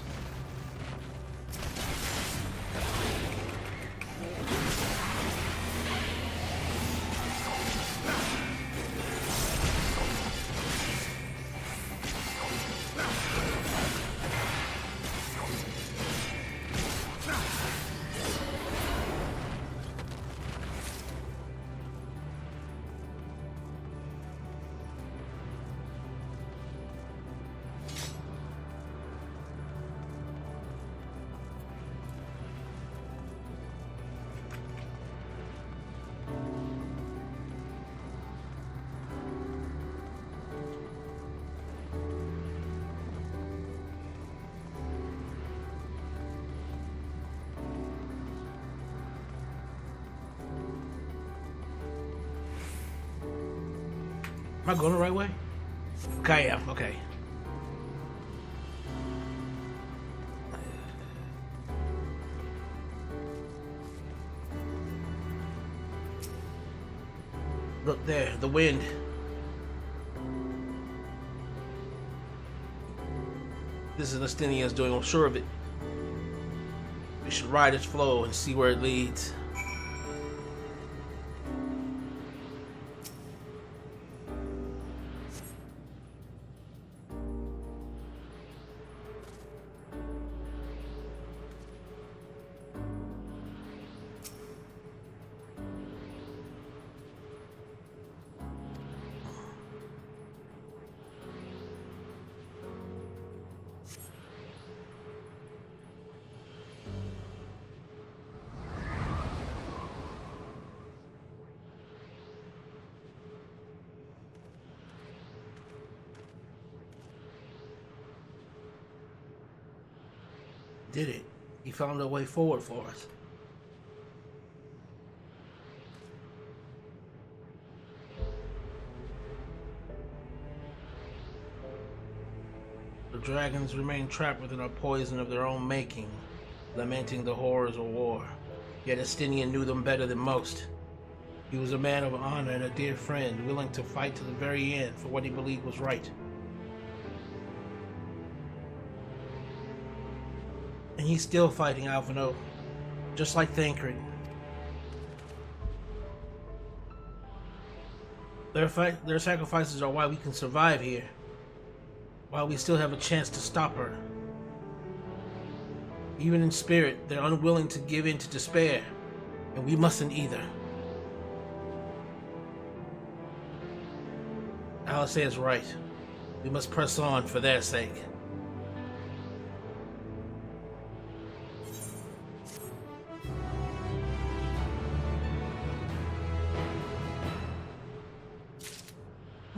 Speaker 1: Am I going the right way? Okay, yeah, okay. Look there, the wind. This is Estinian's doing, I'm sure of it. We should ride its flow and see where it leads. did it. He found a way forward for us. The dragons remain trapped within a poison of their own making, lamenting the horrors of war. Yet Estinian knew them better than most. He was a man of honor and a dear friend, willing to fight to the very end for what he believed was right. And he's still fighting, Alphino, just like Thancred. Their sacrifices are why we can survive here, why we still have a chance to stop her. Even in spirit, they're unwilling to give in to despair, and we mustn't either. Alice is right. We must press on for their sake.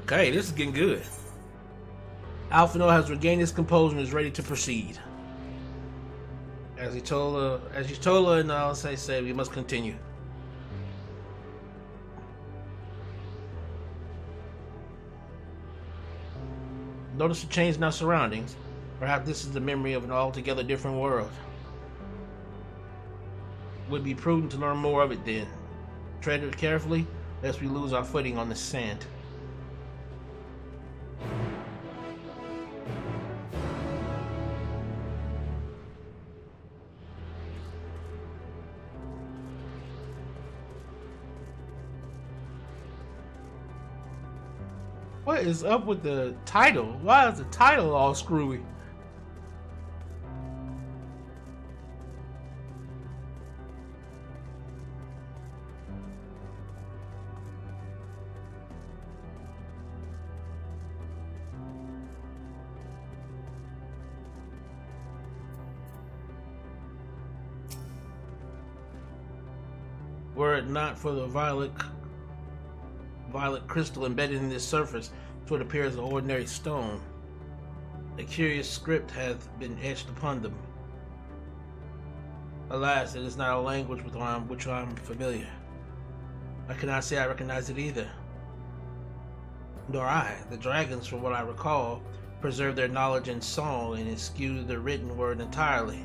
Speaker 1: Okay, this is getting good. Alphino has regained his composure and is ready to proceed. As Yutola and Alice said, we must continue. Notice a change in our surroundings. Perhaps this is the memory of an altogether different world. Would be prudent to learn more of it then. Tread it carefully, lest we lose our footing on the sand. What is up with the title? Why is the title all screwy? Were it not for the violet crystal embedded in this surface, to what appears an ordinary stone, a curious script hath been etched upon them. Alas, it is not a language with which I am familiar. I cannot say I recognize it either. Nor I. The dragons, from what I recall, preserve their knowledge in song and eschew the written word entirely.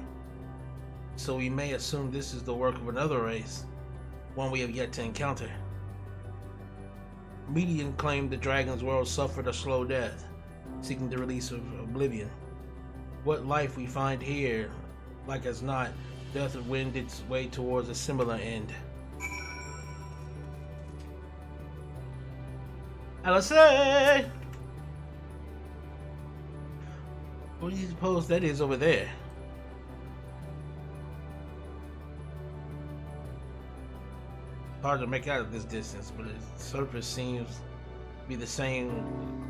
Speaker 1: So we may assume this is the work of another race, one we have yet to encounter. Median claimed the dragon's world suffered a slow death, seeking the release of oblivion. What life we find here, like as not, doth wend its way towards a similar end. Alice! What do you suppose that is over there? Hard to make out at this distance, but the surface seems to be the same.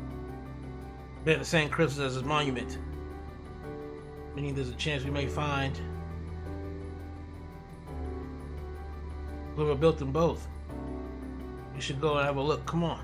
Speaker 1: Bear the same crystals as his monument. Meaning there's a chance we may find whoever built them both. We should go and have a look. Come on.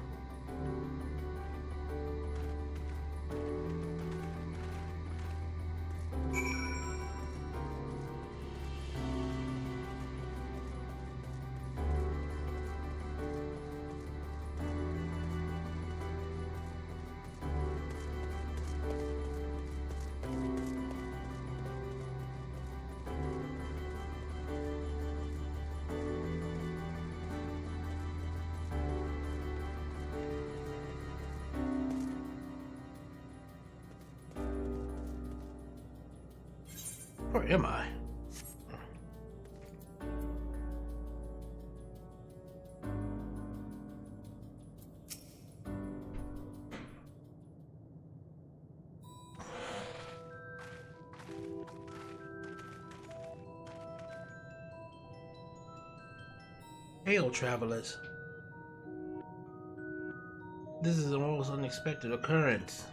Speaker 1: Where am I? Hail, travelers. This is a most unexpected occurrence.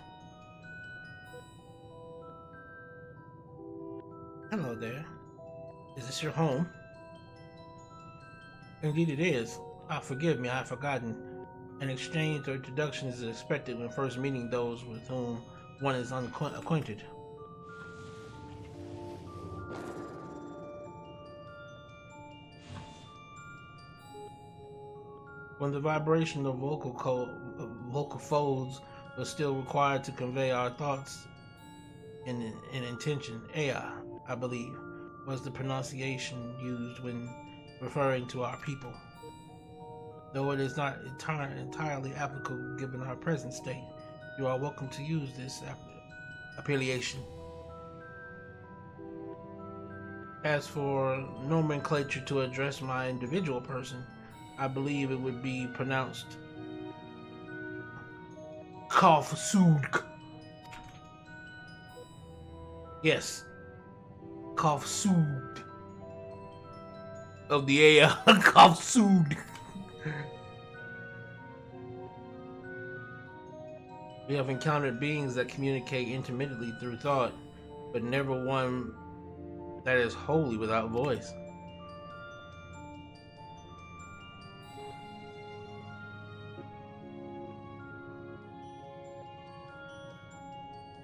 Speaker 1: Hello there. Is this your home? Indeed it is. Forgive me, I have forgotten. An exchange or introduction is expected when first meeting those with whom one is unacquainted. when the vibration of vocal folds was still required to convey our thoughts and intention. Aya, I believe, was the pronunciation used when referring to our people, though it is not entirely applicable given our present state. You are welcome to use this appellation. As for nomenclature to address my individual person, I believe it would be pronounced Kafsud. Yes, Kafsud. Of the Aya, Kafsud. We have encountered beings that communicate intermittently through thought, but never one that is wholly without voice.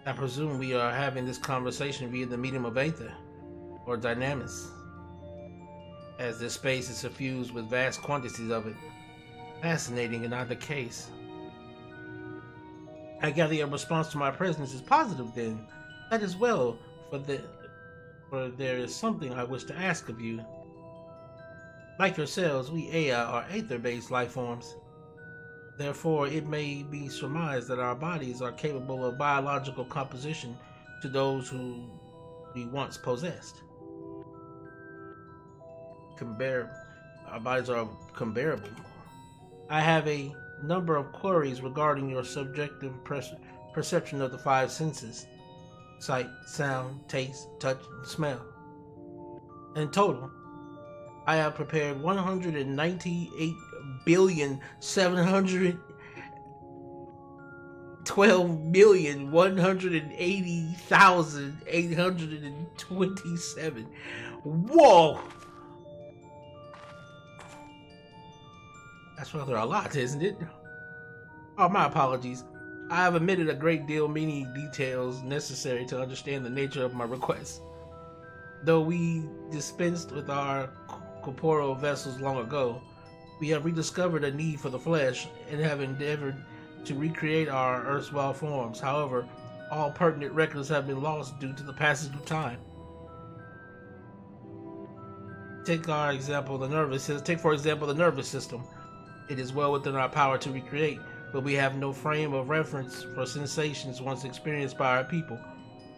Speaker 1: I presume we are having this conversation via the medium of Aether, or Dynamis, as this space is suffused with vast quantities of it. Fascinating in either case. I gather your response to my presence is positive then. That is well, for there is something I wish to ask of you. Like yourselves, we Aya are aether-based life forms. Therefore, it may be surmised that our bodies are capable of biological composition to those who we once possessed. Our bodies are comparable. I have a number of queries regarding your subjective perception of the five senses: sight, sound, taste, touch, and smell. In total, I have prepared 198,712,180,827. Whoa! That's rather a lot, isn't it? Oh, my apologies. I have omitted a great deal many details necessary to understand the nature of my request. Though we dispensed with our corporeal vessels long ago, we have rediscovered a need for the flesh and have endeavored to recreate our erstwhile forms. However, all pertinent records have been lost due to the passage of time. Take for example the nervous system. It is well within our power to recreate, but we have no frame of reference for sensations once experienced by our people,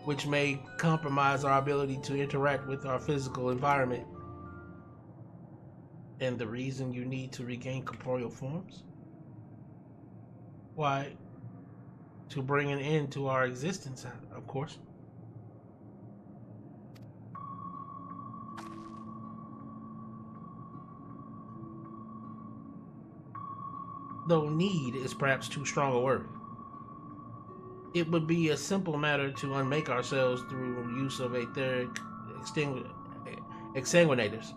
Speaker 1: which may compromise our ability to interact with our physical environment. And the reason you need to regain corporeal forms? Why, to bring an end to our existence, of course. Though need is perhaps too strong a word. It would be a simple matter to unmake ourselves through use of etheric exsanguinators,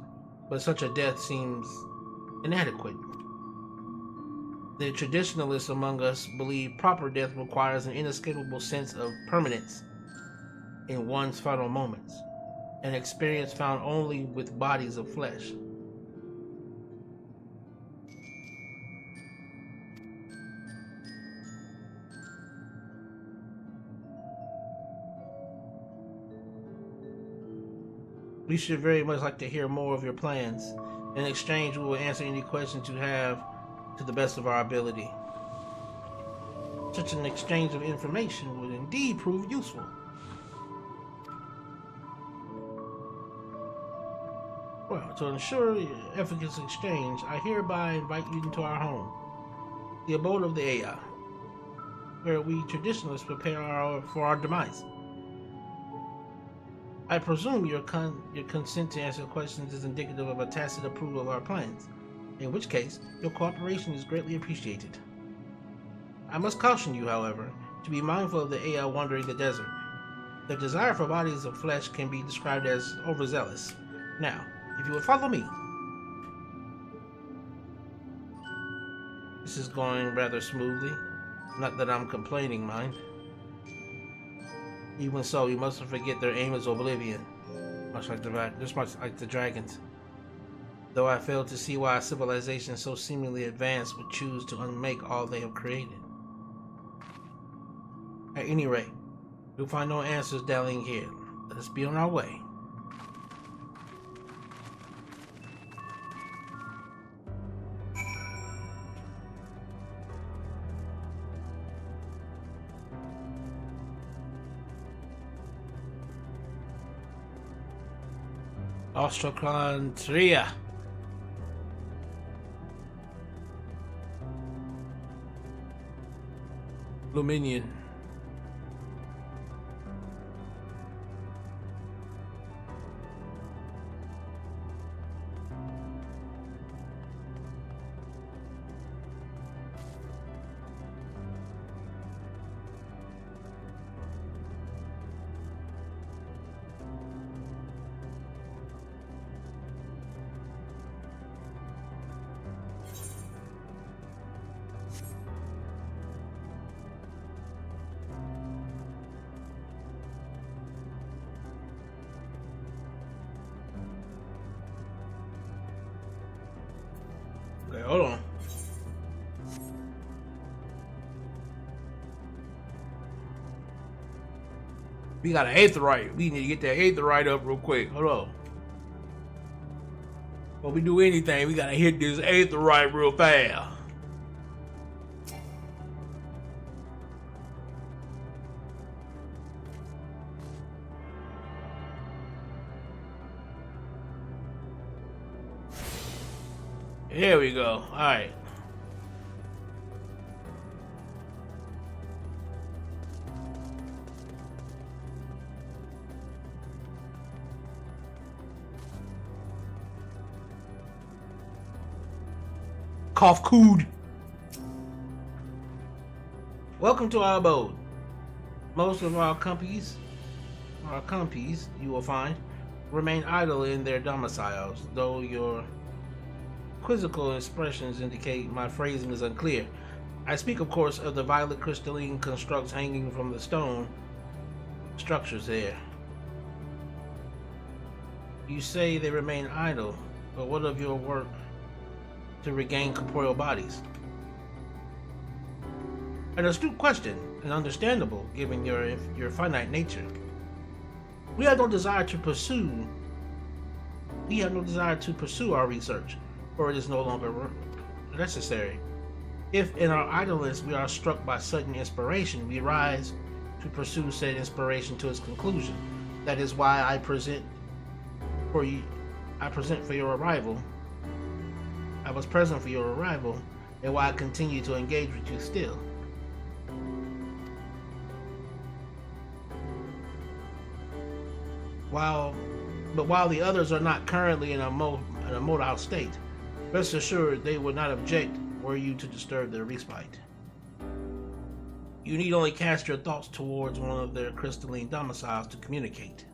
Speaker 1: but such a death seems inadequate. The traditionalists among us believe proper death requires an inescapable sense of permanence in one's final moments, an experience found only with bodies of flesh. We should very much like to hear more of your plans. In exchange, we will answer any questions you have to the best of our ability. Such an exchange of information would indeed prove useful. Well, to ensure the efficacious exchange, I hereby invite you into our home, the abode of the Aya, where we traditionalists prepare for our demise. I presume your consent to answer questions is indicative of a tacit approval of our plans, in which case your cooperation is greatly appreciated. I must caution you, however, to be mindful of the Aya wandering the desert. Their desire for bodies of flesh can be described as overzealous. Now, if you would follow me. This is going rather smoothly. Not that I'm complaining, mind. Even so, you mustn't forget their aim is oblivion, much like the dragons. though I fail to see why a civilization so seemingly advanced would choose to unmake all they have created. At any rate, we'll find no answers dallying here. Let us be on our way. Ostracantria. Luminian. Okay, hold on. We got an aetheryte. We need to get that aetheryte up real quick. Hold on. Before we do anything, we gotta hit this aetheryte real fast. Here we go. All right. Cough cooed. Welcome to our abode. Most of our compies, you will find, remain idle in their domiciles, though your quizzical expressions indicate my phrasing is unclear. I speak, of course, of the violet crystalline constructs hanging from the stone structures there. You say they remain idle, but what of your work to regain corporeal bodies? An astute question, and understandable, given your finite nature. We have no desire to pursue our research, for it is no longer necessary. If in our idleness we are struck by sudden inspiration, we rise to pursue said inspiration to its conclusion. That is why I present for your arrival. I was present for your arrival, and why I continue to engage with you still. While the others are not currently in a mobile state, rest assured they would not object were you to disturb their respite. You need only cast your thoughts towards one of their crystalline domiciles to communicate.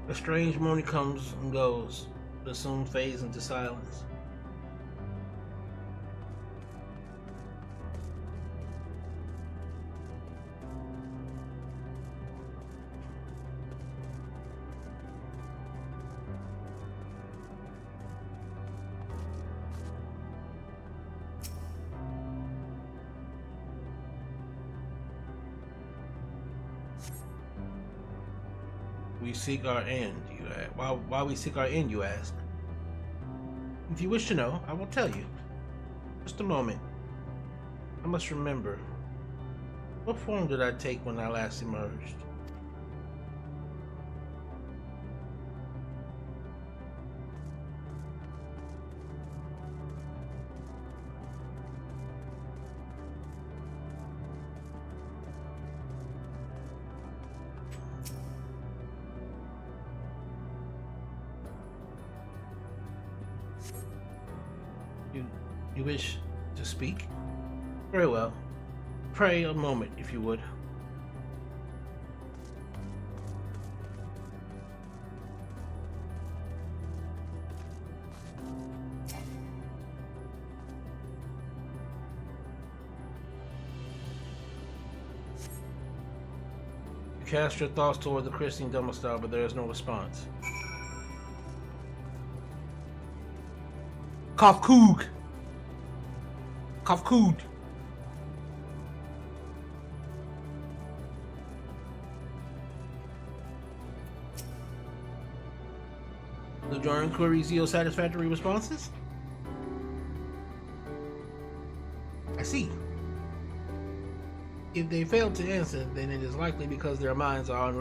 Speaker 1: A strange moaning comes and goes, but soon fades into silence. We seek our end, you ask. Why we seek our end, you ask? If you wish to know, I will tell you. Just a moment. I must remember. What form did I take when I last emerged? You wish to speak? Very well. Pray a moment, if you would. You cast your thoughts toward the Christian domicile, but there is no response. Kafkoog! Kafkoog! The your inquiries yield satisfactory responses? I see. If they fail to answer, then it is likely because their minds are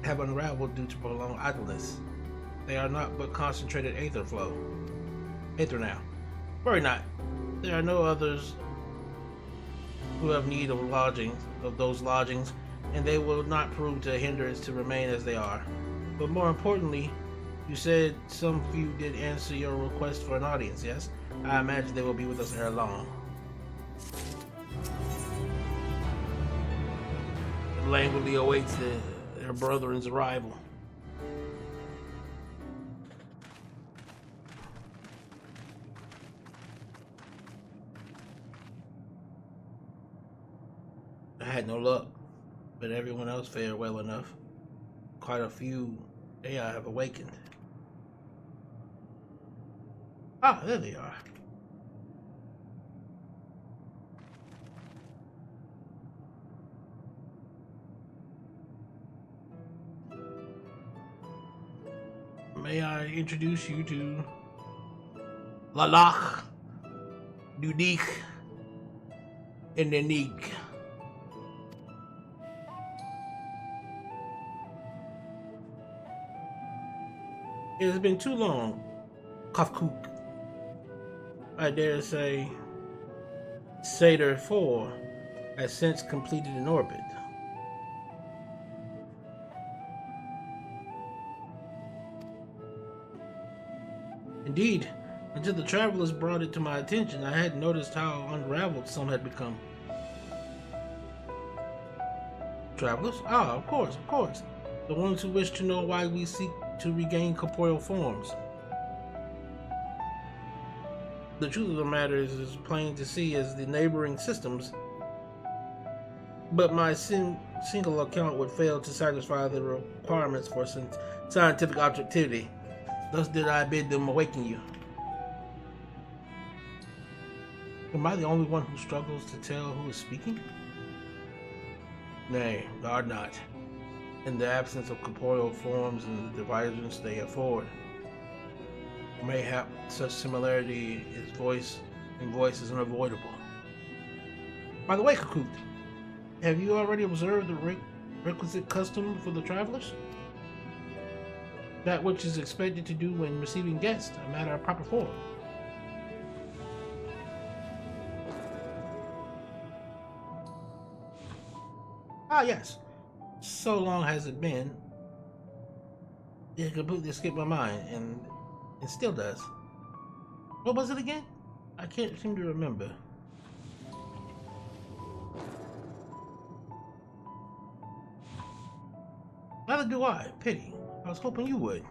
Speaker 1: have unraveled due to prolonged idleness. They are not but concentrated aether flow. Aether now. Worry not. There are no others who have need of those lodgings, and they will not prove to hindrance to remain as they are. But more importantly, you said some few did answer your request for an audience, yes? I imagine they will be with us ere long. Languidly awaits their brethren's arrival. I had no luck, but everyone else fared well enough. Quite a few AI have awakened. Ah, there they are. May I introduce you to Lalach, Dudik, and Nanik. It has been too long, Kafkook. I dare say, Satyr 4 has since completed an orbit. Indeed, until the travelers brought it to my attention, I hadn't noticed how unraveled some had become. Travelers? Ah, of course. The ones who wish to know why we seek to regain corporeal forms. The truth of the matter is as plain to see as the neighboring systems, but my single account would fail to satisfy the requirements for scientific objectivity. Thus did I bid them awaken you. Am I the only one who struggles to tell who is speaking? Nay, guard not. In the absence of corporeal forms and the devices they afford, mayhap such similarity in voice is unavoidable. By the way, Kakut, have you already observed the requisite custom for the travelers? That which is expected to do when receiving guests, a matter of proper form. Ah, yes. So long has it been, it completely escaped my mind, and it still does. What was it again? I can't seem to remember. Neither do I. Pity. I was hoping you would.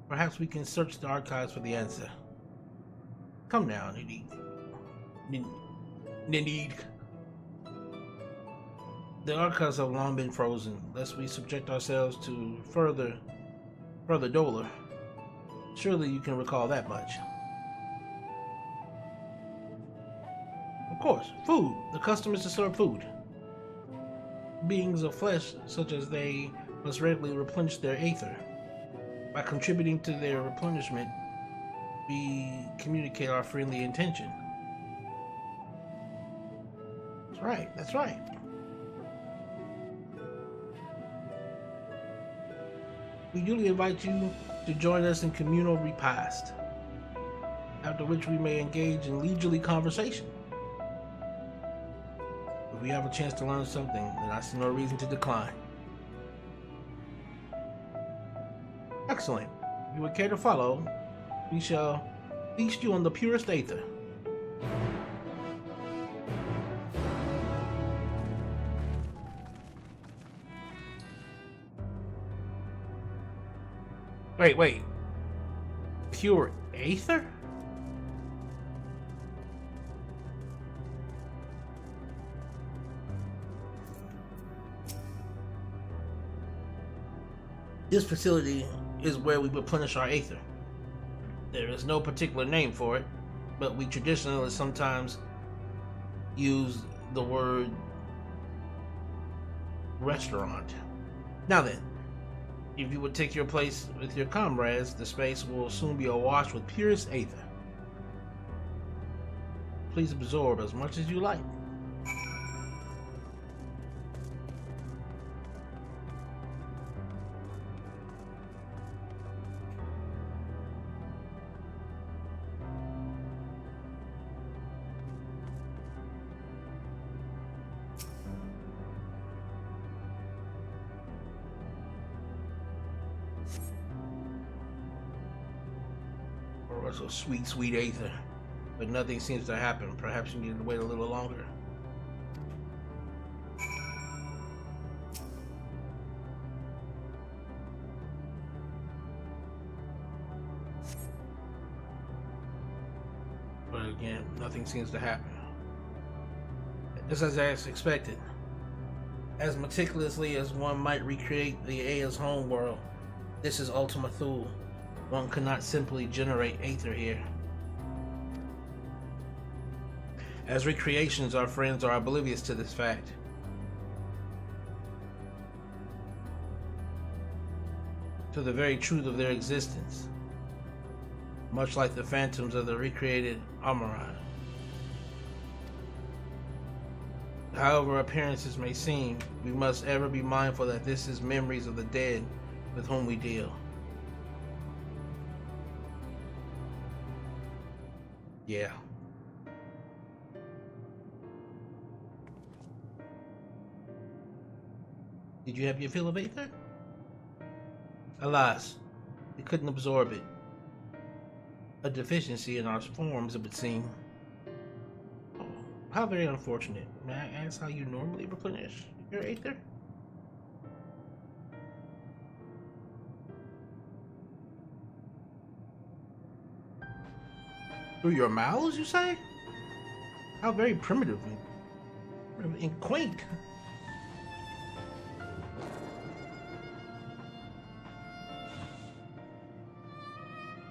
Speaker 1: Perhaps we can search the archives for the answer. Come now, Need. The archives have long been frozen, lest we subject ourselves to further dolor. Surely you can recall that much. Of course, food. The custom is to serve food. Beings of flesh, such as they, must regularly replenish their aether. By contributing to their replenishment, we communicate our friendly intention. That's right. We duly invite you to join us in communal repast, after which we may engage in leisurely conversation. If we have a chance to learn something, then I see no reason to decline. Excellent. If you would care to follow, we shall Feast you on the purest aether. Wait. Pure aether? This facility is where we replenish our aether. There is no particular name for it, but we traditionally sometimes use the word restaurant. Now then, if you would take your place with your comrades, the space will soon be awash with purest aether. Please absorb as much as you like. So sweet aether, but nothing seems to happen. Perhaps you need to wait a little longer. But again, nothing seems to happen. Just as I expected. As meticulously as one might recreate the Aya's homeworld, this is Ultima Thule. One cannot simply generate aether here. As recreations, our friends are oblivious to this fact. To the very truth of their existence. Much like the phantoms of the recreated Amon-Rellik. However appearances may seem, we must ever be mindful that this is memories of the dead with whom we deal. Yeah. Did you have your fill of aether? Alas, we couldn't absorb it. A deficiency in our forms, it would seem. Oh, how very unfortunate. May I ask how you normally replenish your aether? Through your mouths, you say? How very primitive and quaint.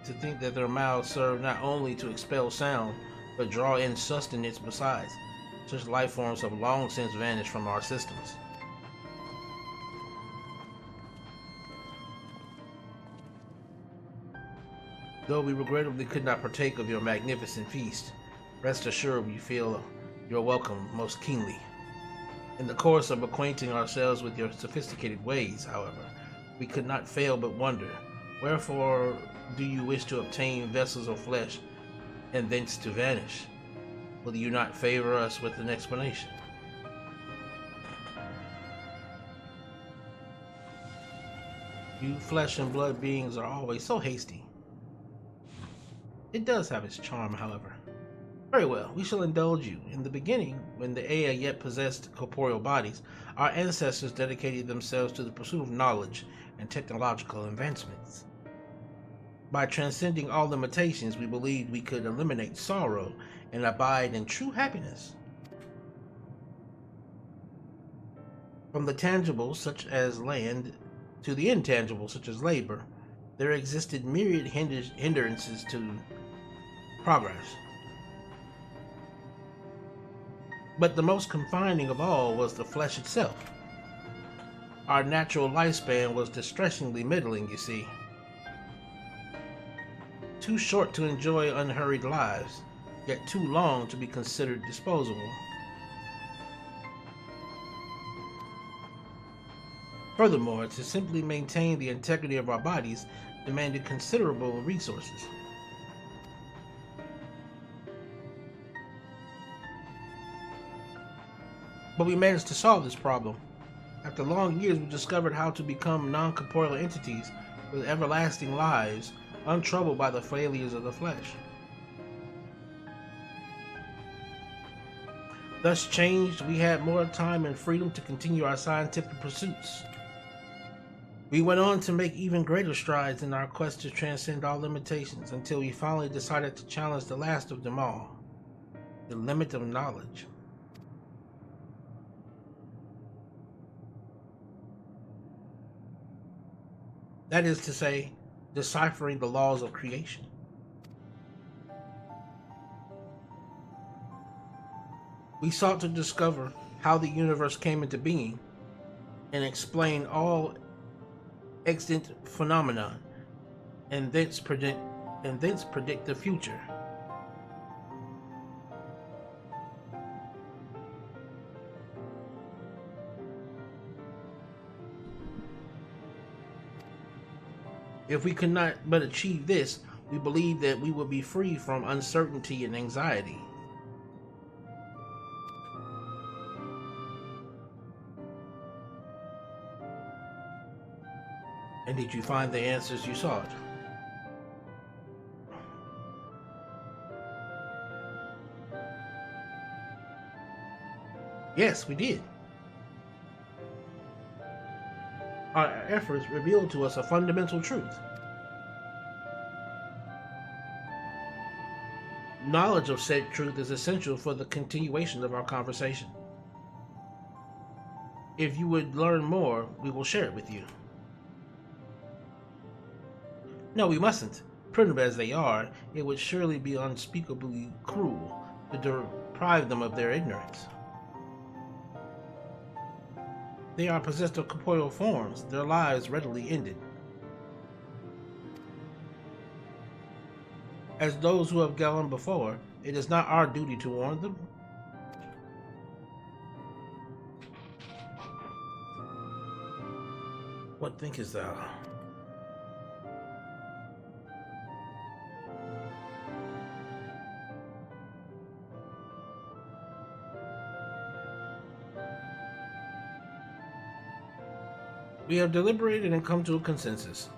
Speaker 1: To think that their mouths serve not only to expel sound, but draw in sustenance besides. Such life forms have long since vanished from our systems. Though we regrettably could not partake of your magnificent feast, rest assured we feel your welcome most keenly. In the course of acquainting ourselves with your sophisticated ways, however, we could not fail but wonder, wherefore do you wish to obtain vessels of flesh and thence to vanish? Will you not favor us with an explanation? You flesh and blood beings are always so hasty. It does have its charm, however. Very well, we shall indulge you. In the beginning, when the Aya yet possessed corporeal bodies, our ancestors dedicated themselves to the pursuit of knowledge and technological advancements. By transcending all limitations, we believed we could eliminate sorrow and abide in true happiness. From the tangible, such as land, to the intangible, such as labor, there existed myriad hindrances to progress. But the most confining of all was the flesh itself. Our natural lifespan was distressingly middling, you see. Too short to enjoy unhurried lives, yet too long to be considered disposable. Furthermore, to simply maintain the integrity of our bodies demanded considerable resources. But we managed to solve this problem. After long years, we discovered how to become non-corporeal entities with everlasting lives, untroubled by the failures of the flesh. Thus changed, we had more time and freedom to continue our scientific pursuits. We went on to make even greater strides in our quest to transcend all limitations until we finally decided to challenge the last of them all, the limit of knowledge. That is to say, deciphering the laws of creation. We sought to discover how the universe came into being and explain all extant phenomena and thence predict the future. If we could not but achieve this, we believe that we would be free from uncertainty and anxiety. And did you find the answers you sought? Yes, we did. Our efforts revealed to us a fundamental truth. Knowledge of said truth is essential for the continuation of our conversation. If you would learn more, we will share it with you. No, we mustn't. Primitive as they are, it would surely be unspeakably cruel to deprive them of their ignorance. They are possessed of corporeal forms, their lives readily ended. As those who have gone before, it is not our duty to warn them. What thinkest thou? We have deliberated and come to a consensus.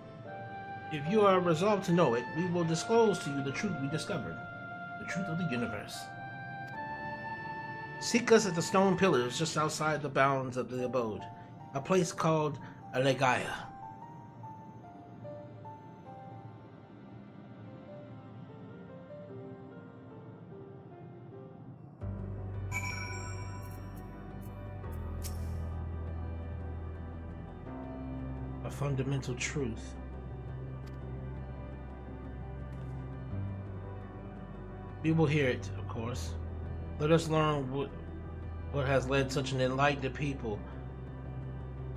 Speaker 1: If you are resolved to know it, we will disclose to you the truth we discovered, the truth of the universe. Seek us at the stone pillars just outside the bounds of the abode, a place called Alegaya. A fundamental truth. We will hear it, of course. Let us learn what has led such an enlightened people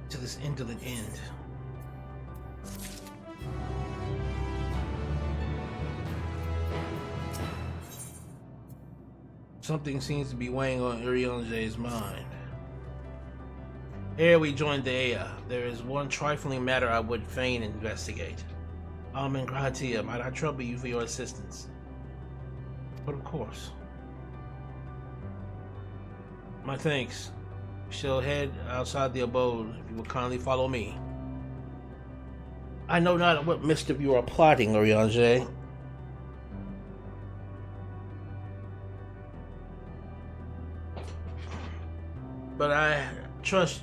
Speaker 1: to this indolent end. Something seems to be weighing on Urianger's mind. Ere we join the Aya, there is one trifling matter I would fain investigate. Amon-Rellik, might I trouble you for your assistance? But of course. My thanks. We shall head outside the abode if you will kindly follow me. I know not what mischief you are plotting, Urianger. But I trust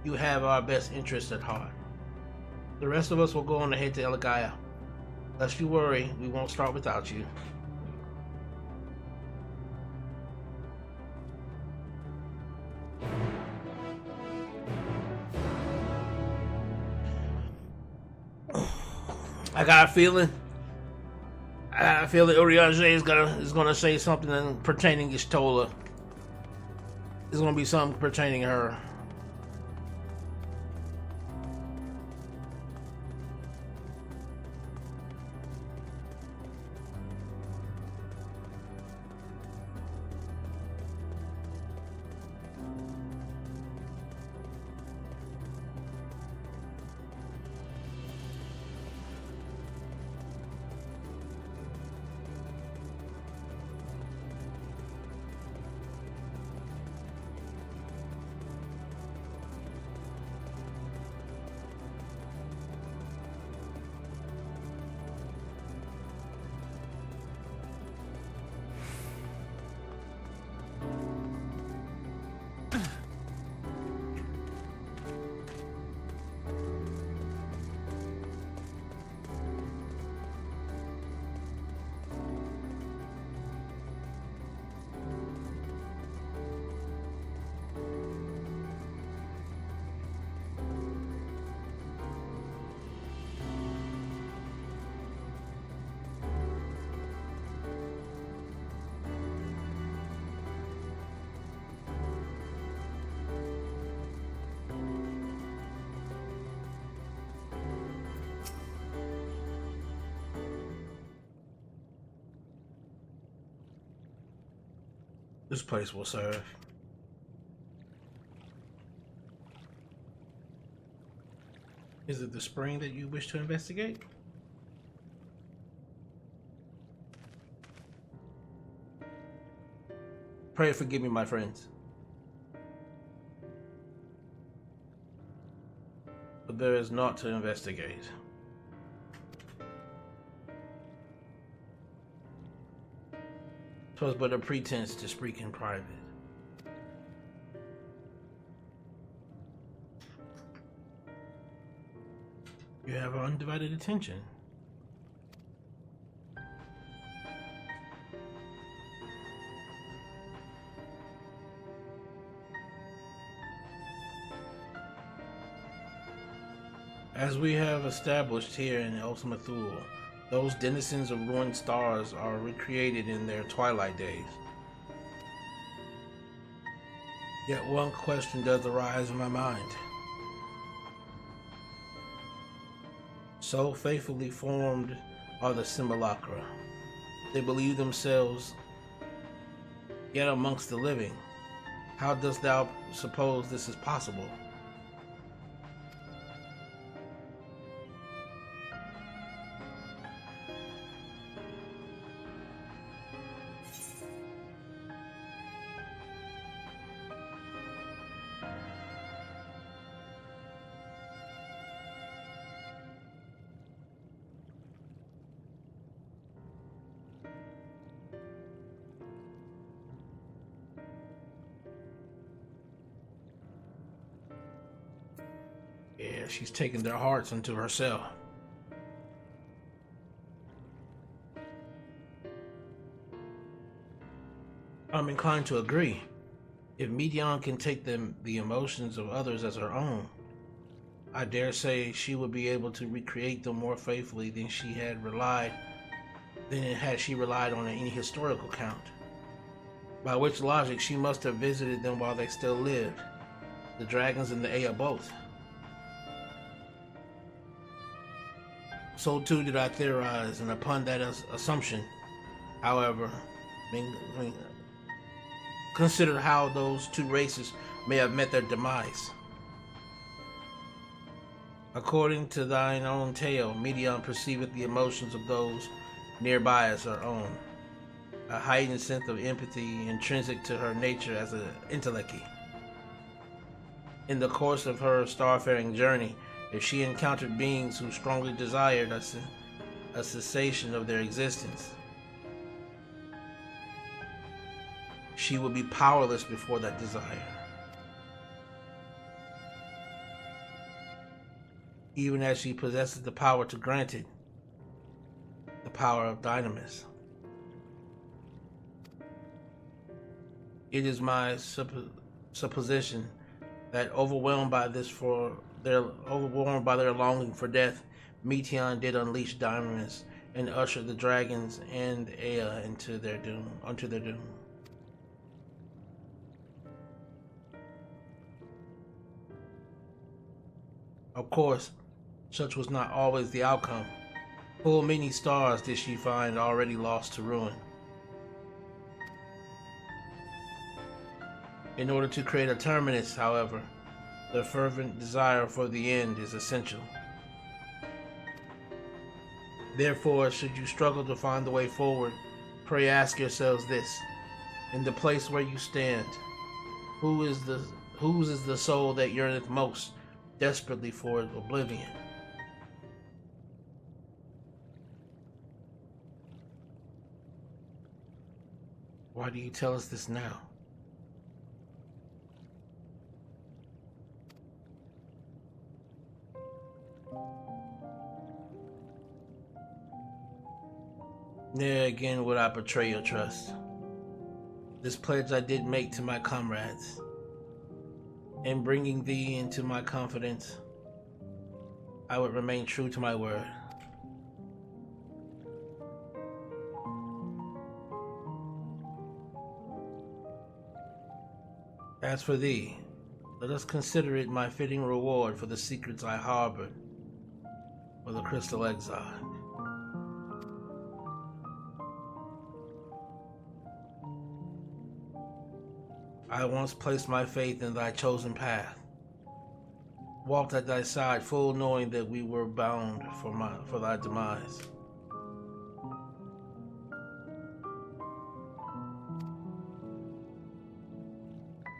Speaker 1: you have our best interests at heart. The rest of us will go on ahead to Alegaya. Lest you worry, we won't start without you. I got a feeling Urianger is gonna say something pertaining to Stola. There's gonna be something pertaining to her. This place will serve. Is it the spring that you wish to investigate? Pray forgive me, my friends. But there is naught to investigate. 'Twas but a pretense to speak in private. You have our undivided attention. As we have established here in Ultima Thule, those denizens of ruined stars are recreated in their twilight days. Yet one question does arise in my mind. So faithfully formed are the simulacra. They believe themselves yet amongst the living. How dost thou suppose this is possible? Yeah, she's taken their hearts into herself. I'm inclined to agree. If Medion can take the emotions of others as her own, I dare say she would be able to recreate them more faithfully than had she relied on any historical count. By which logic, she must have visited them while they still lived. The dragons and the Aya both. So too did I theorize, and upon that assumption, however, consider how those two races may have met their demise. According to thine own tale, Medion perceiveth the emotions of those nearby as her own, a heightened sense of empathy intrinsic to her nature as an Endwalker. In the course of her starfaring journey, if she encountered beings who strongly desired a cessation of their existence, she would be powerless before that desire. Even as she possesses the power to grant it, the power of dynamis. It is my supposition that overwhelmed by their longing for death, Meteon did unleash dynamis and usher the dragons and Aya unto their doom. Of course, such was not always the outcome. Full many stars did she find already lost to ruin. In order to create a terminus, however, the fervent desire for the end is essential. Therefore, should you struggle to find the way forward, pray ask yourselves this: in the place where you stand, whose is the soul that yearneth most desperately for oblivion? Why do you tell us this now? There again would I betray your trust. This pledge I did make to my comrades. In bringing thee into my confidence, I would remain true to my word. As for thee, let us consider it my fitting reward for the secrets I harbored for the Crystal Exile. I once placed my faith in thy chosen path, walked at thy side, full knowing that we were bound for thy demise.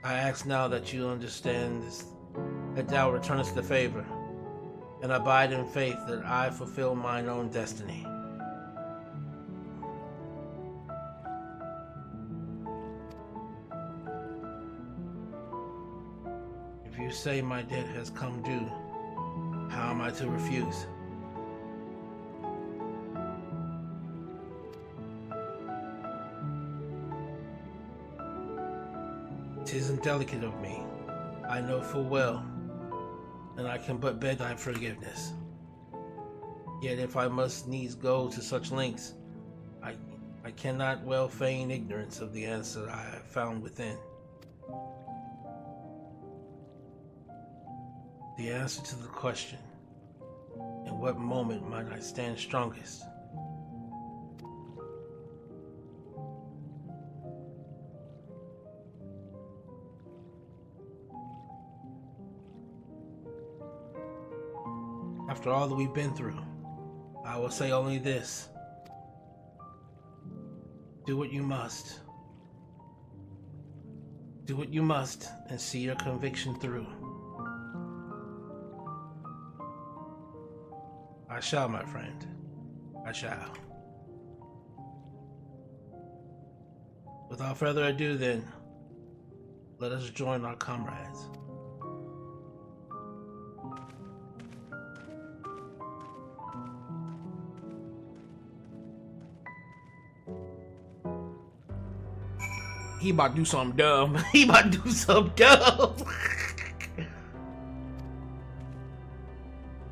Speaker 1: I ask now that you understand this, that thou returnest the favor, and abide in faith that I fulfill mine own destiny. If you say my debt has come due, how am I to refuse? "'Tis indelicate of me, I know full well, and I can but beg thy forgiveness. Yet if I must needs go to such lengths, I cannot well feign ignorance of the answer I have found within. The answer to the question, in what moment might I stand strongest? After all that we've been through, I will say only this. Do what you must. Do what you must and see your conviction through. I shall, my friend. I shall. Without further ado, then, let us join our comrades. He about to do something dumb. He about to do something dumb.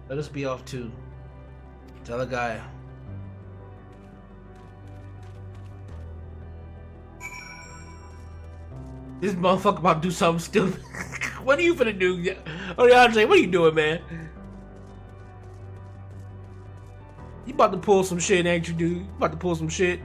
Speaker 1: Let us be off to Telagaya. This motherfucker about to do something stupid. What are you finna do? Oh, Andre, what are you doing, man? You about to pull some shit, ain't you, dude? You about to pull some shit.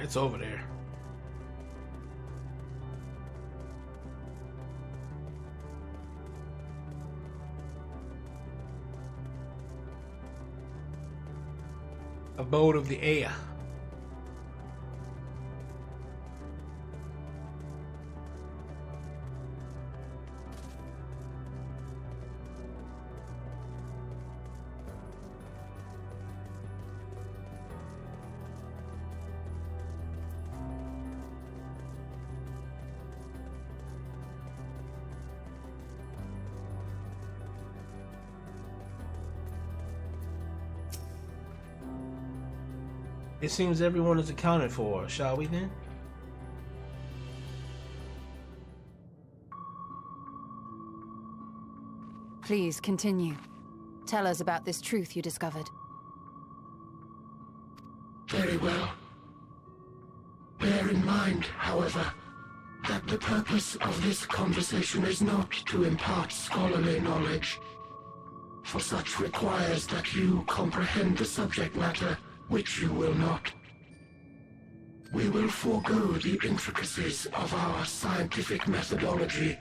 Speaker 1: It's over there. Abode of the Aya. It seems everyone is accounted for, shall we then?
Speaker 2: Please continue. Tell us about this truth you discovered.
Speaker 13: Very well. Bear in mind, however, that the purpose of this conversation is not to impart scholarly knowledge, for such requires that you comprehend the subject matter, which you will not. We will forego the intricacies of our scientific methodology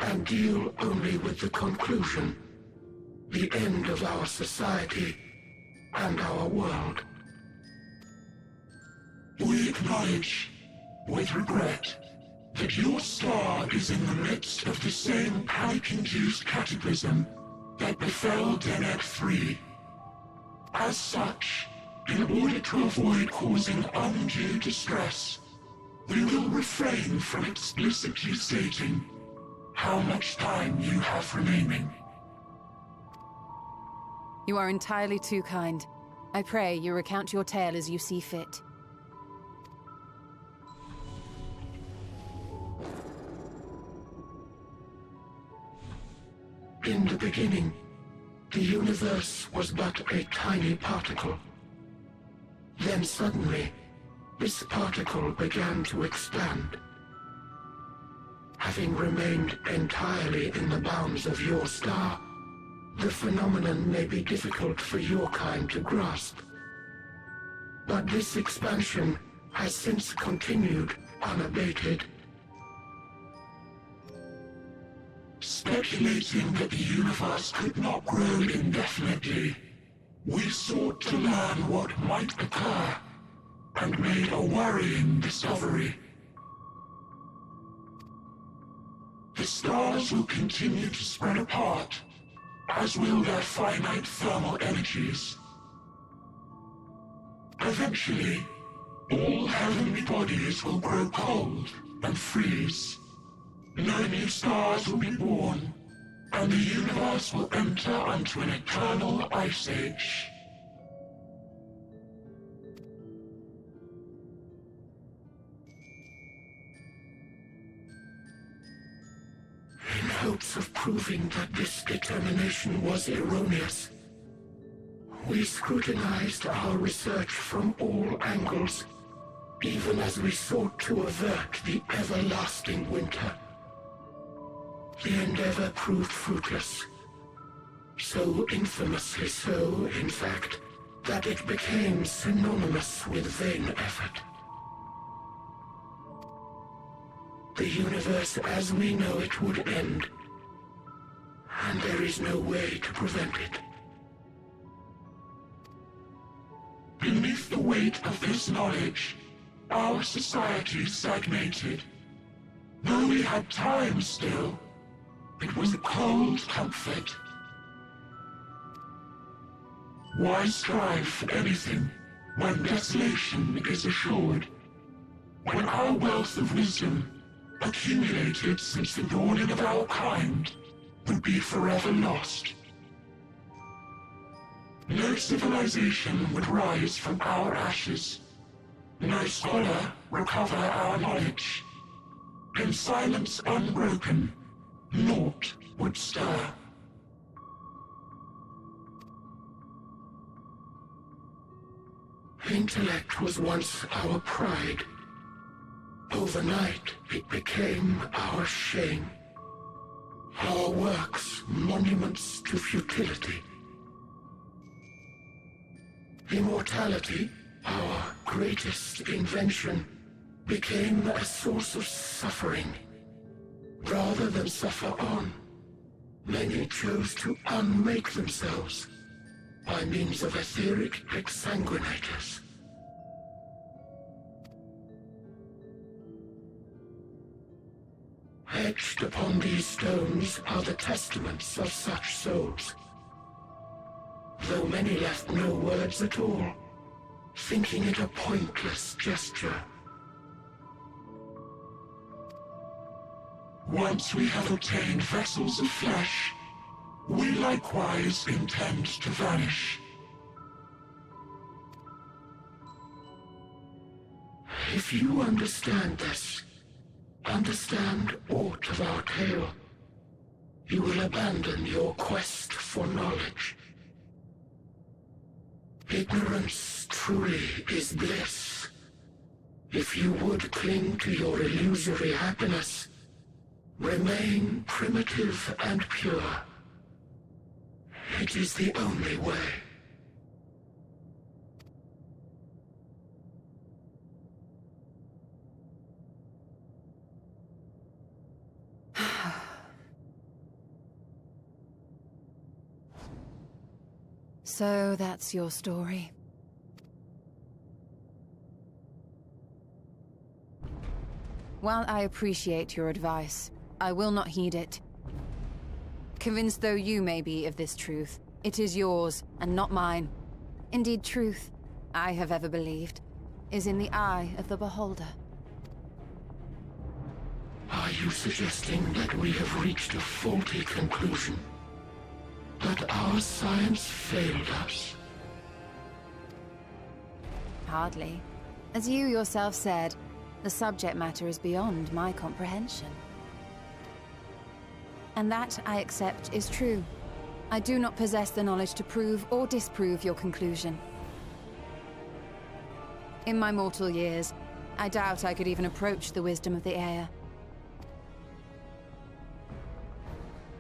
Speaker 13: and deal only with the conclusion, the end of our society and our world. We acknowledge, with regret, that your star is in the midst of the same panic-induced cataclysm that befell Deneb 3. As such, in order to avoid causing undue distress, we will refrain from explicitly stating how much time you have remaining.
Speaker 2: You are entirely too kind. I pray you recount your tale as you see fit.
Speaker 13: In the beginning, the universe was but a tiny particle. Then suddenly, this particle began to expand. Having remained entirely in the bounds of your star, the phenomenon may be difficult for your kind to grasp. But this expansion has since continued unabated. Speculating that the universe could not grow indefinitely, we sought to learn what might occur, and made a worrying discovery. The stars will continue to spread apart, as will their finite thermal energies. Eventually, all heavenly bodies will grow cold and freeze. No new stars will be born, and the universe will enter onto an eternal ice age. In hopes of proving that this determination was erroneous, we scrutinized our research from all angles, even as we sought to avert the everlasting winter. The endeavor proved fruitless. So infamously so, in fact, that it became synonymous with vain effort. The universe as we know it would end, and there is no way to prevent it. Beneath the weight of this knowledge, our society stagnated. Though we had time still, it was a cold comfort. Why strive for anything when desolation is assured? When our wealth of wisdom, accumulated since the dawning of our kind, would be forever lost. No civilization would rise from our ashes. No scholar recover our knowledge. In silence unbroken, naught would stir. Intellect was once our pride. Overnight, it became our shame. Our works, monuments to futility. Immortality, our greatest invention, became a source of suffering. Rather than suffer on, many chose to unmake themselves by means of etheric exsanguinators. Etched upon these stones are the testaments of such souls. Though many left no words at all, thinking it a pointless gesture. Once we have obtained vessels of flesh, we likewise intend to vanish. If you understand this, understand aught of our tale, you will abandon your quest for knowledge. Ignorance truly is bliss. If you would cling to your illusory happiness, remain primitive and pure. It is the only way.
Speaker 2: So that's your story. While I appreciate your advice, I will not heed it. Convinced though you may be of this truth, it is yours and not mine. Indeed, truth, I have ever believed, is in the eye of the beholder.
Speaker 13: Are you suggesting that we have reached a faulty conclusion? That our science failed us?
Speaker 2: Hardly. As you yourself said, the subject matter is beyond my comprehension. And that, I accept, is true. I do not possess the knowledge to prove or disprove your conclusion. In my mortal years, I doubt I could even approach the wisdom of the Air.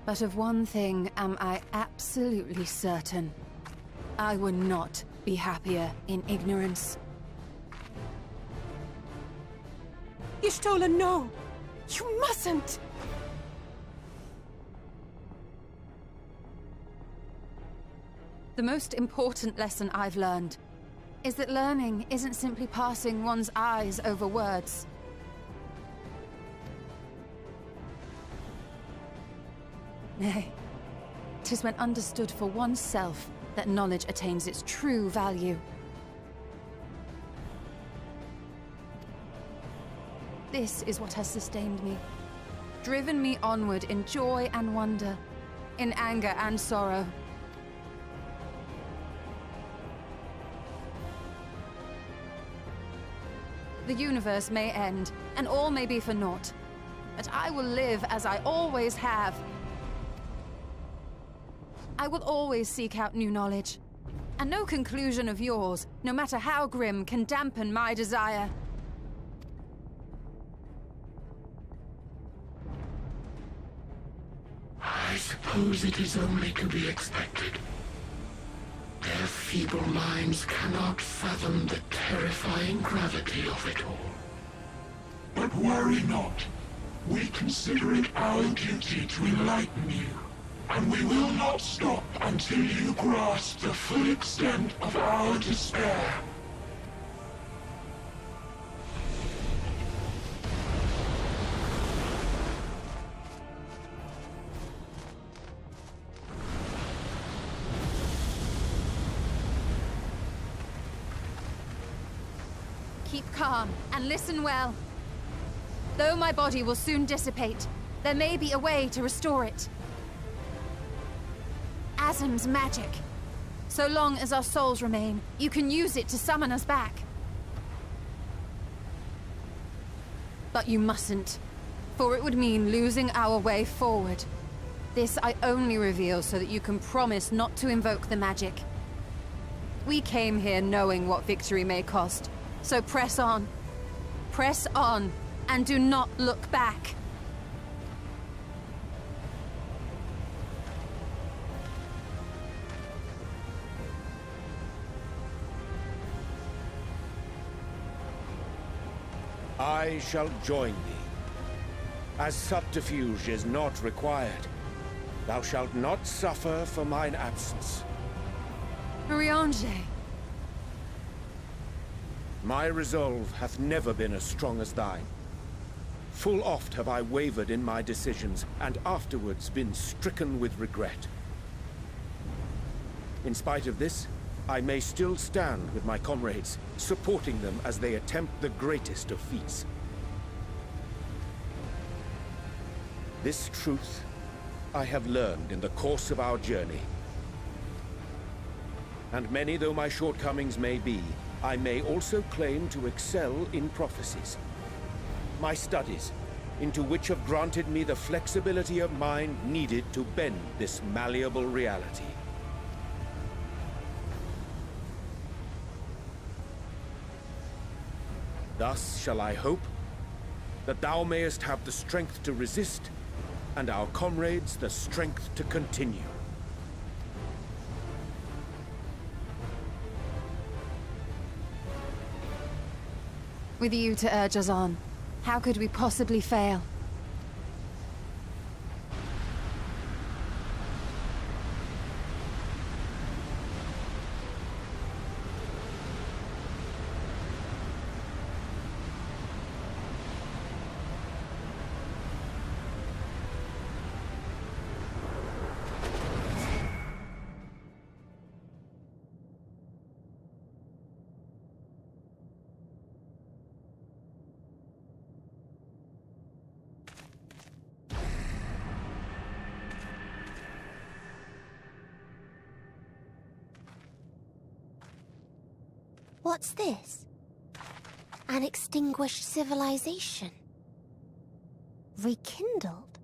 Speaker 2: But of one thing am I absolutely certain. I would not be happier in ignorance.
Speaker 11: Y'shtola, no! You mustn't!
Speaker 2: The most important lesson I've learned is that learning isn't simply passing one's eyes over words. Nay, 'tis when understood for oneself that knowledge attains its true value. This is what has sustained me, driven me onward in joy and wonder, in anger and sorrow. The universe may end, and all may be for naught, but I will live as I always have. I will always seek out new knowledge, and no conclusion of yours, no matter how grim, can dampen my desire.
Speaker 13: I suppose it is only to be expected. Their feeble minds cannot fathom the terrifying gravity of it all. But worry not. We consider it our duty to enlighten you, and we will not stop until you grasp the full extent of our despair.
Speaker 2: Keep calm and listen well. Though my body will soon dissipate, there may be a way to restore it. Azim's magic. So long as our souls remain, you can use it to summon us back. But you mustn't, for it would mean losing our way forward. This I only reveal so that you can promise not to invoke the magic. We came here knowing what victory may cost, so press on. Press on, and do not look back.
Speaker 4: I shall join thee. As subterfuge is not required, thou shalt not suffer for mine absence.
Speaker 2: Urianger.
Speaker 4: My resolve hath never been as strong as thine. Full oft have I wavered in my decisions, and afterwards been stricken with regret. In spite of this, I may still stand with my comrades, supporting them as they attempt the greatest of feats. This truth I have learned in the course of our journey. And many though my shortcomings may be, I may also claim to excel in prophecies. My studies, into which have granted me the flexibility of mind needed to bend this malleable reality. Thus shall I hope that thou mayest have the strength to resist, and our comrades the strength to continue.
Speaker 2: With you to urge us on, how could we possibly fail?
Speaker 22: What's this? An extinguished civilization. Rekindled.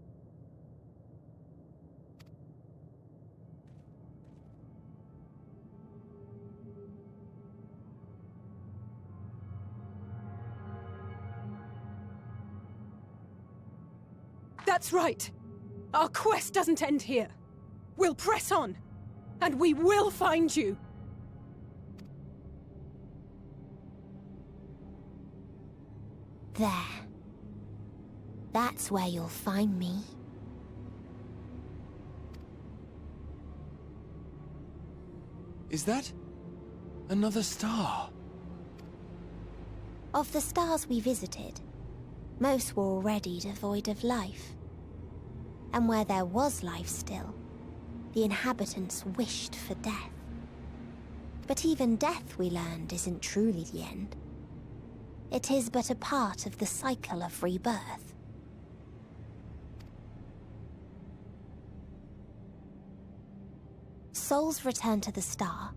Speaker 11: That's right. Our quest doesn't end here. We'll press on, and we will find you.
Speaker 22: There. That's where you'll find me.
Speaker 10: Is that another star?
Speaker 22: Of the stars we visited, most were already devoid of life. And where there was life still, the inhabitants wished for death. But even death, we learned, isn't truly the end. It is but a part of the cycle of rebirth. Souls return to the star,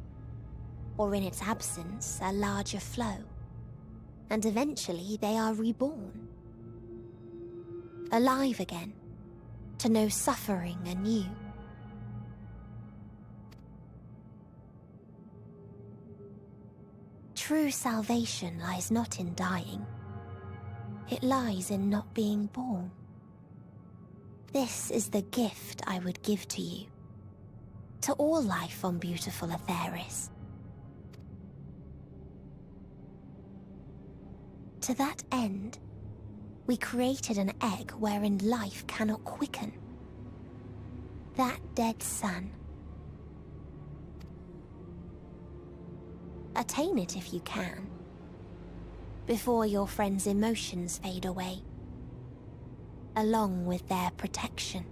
Speaker 22: or in its absence, a larger flow. And eventually they are reborn. Alive again, to know suffering anew. True salvation lies not in dying. It lies in not being born. This is the gift I would give to you. To all life on beautiful Atheris. To that end, we created an egg wherein life cannot quicken. That dead sun. Attain it if you can, before your friend's emotions fade away, along with their protection.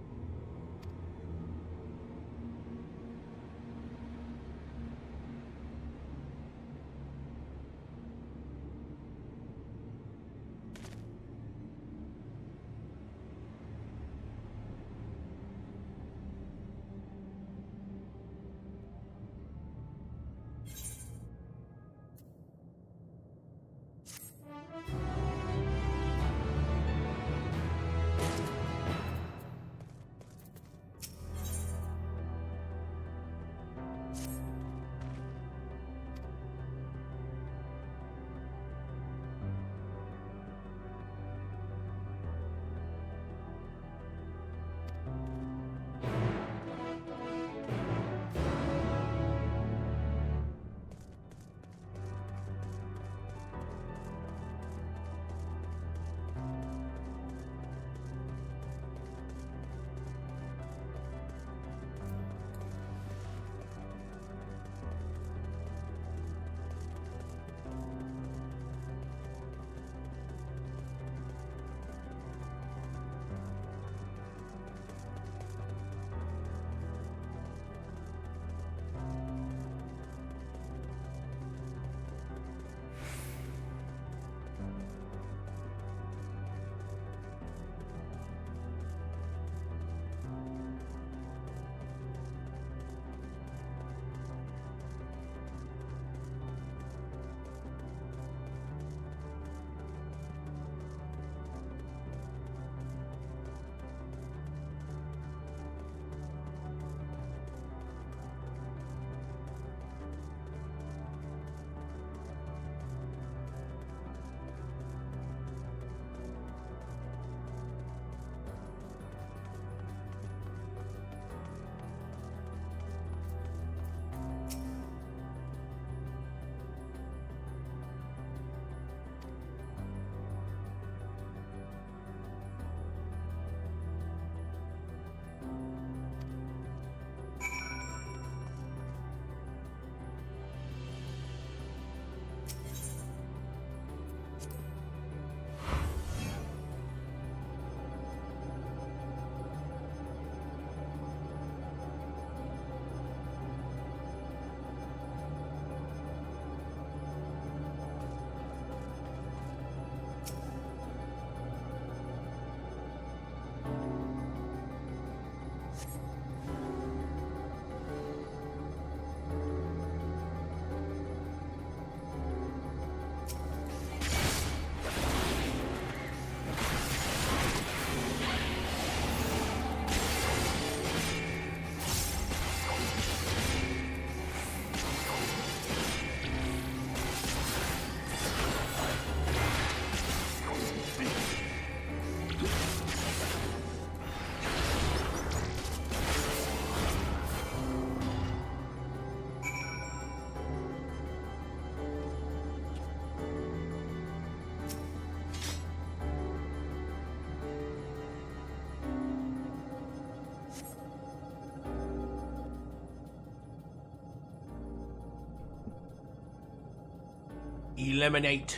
Speaker 1: Eliminate.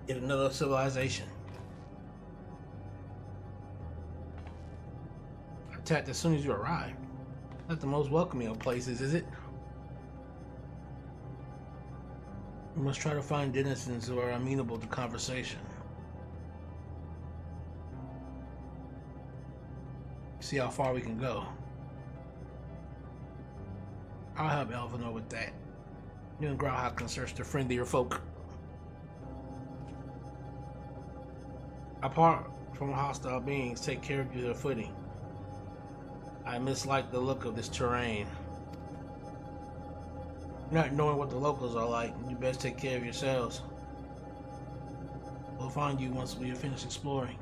Speaker 1: Get another civilization. Attacked as soon as you arrive. Not the most welcoming of places, is it? We must try to find denizens who are amenable to conversation. See how far we can go. I'll help Elvinor with that. You and Grauhawk can search the friendlier folk. Apart from hostile beings, take care of your footing. I mislike the look of this terrain. Not knowing what the locals are like, you best take care of yourselves. We'll find you once we have finished exploring.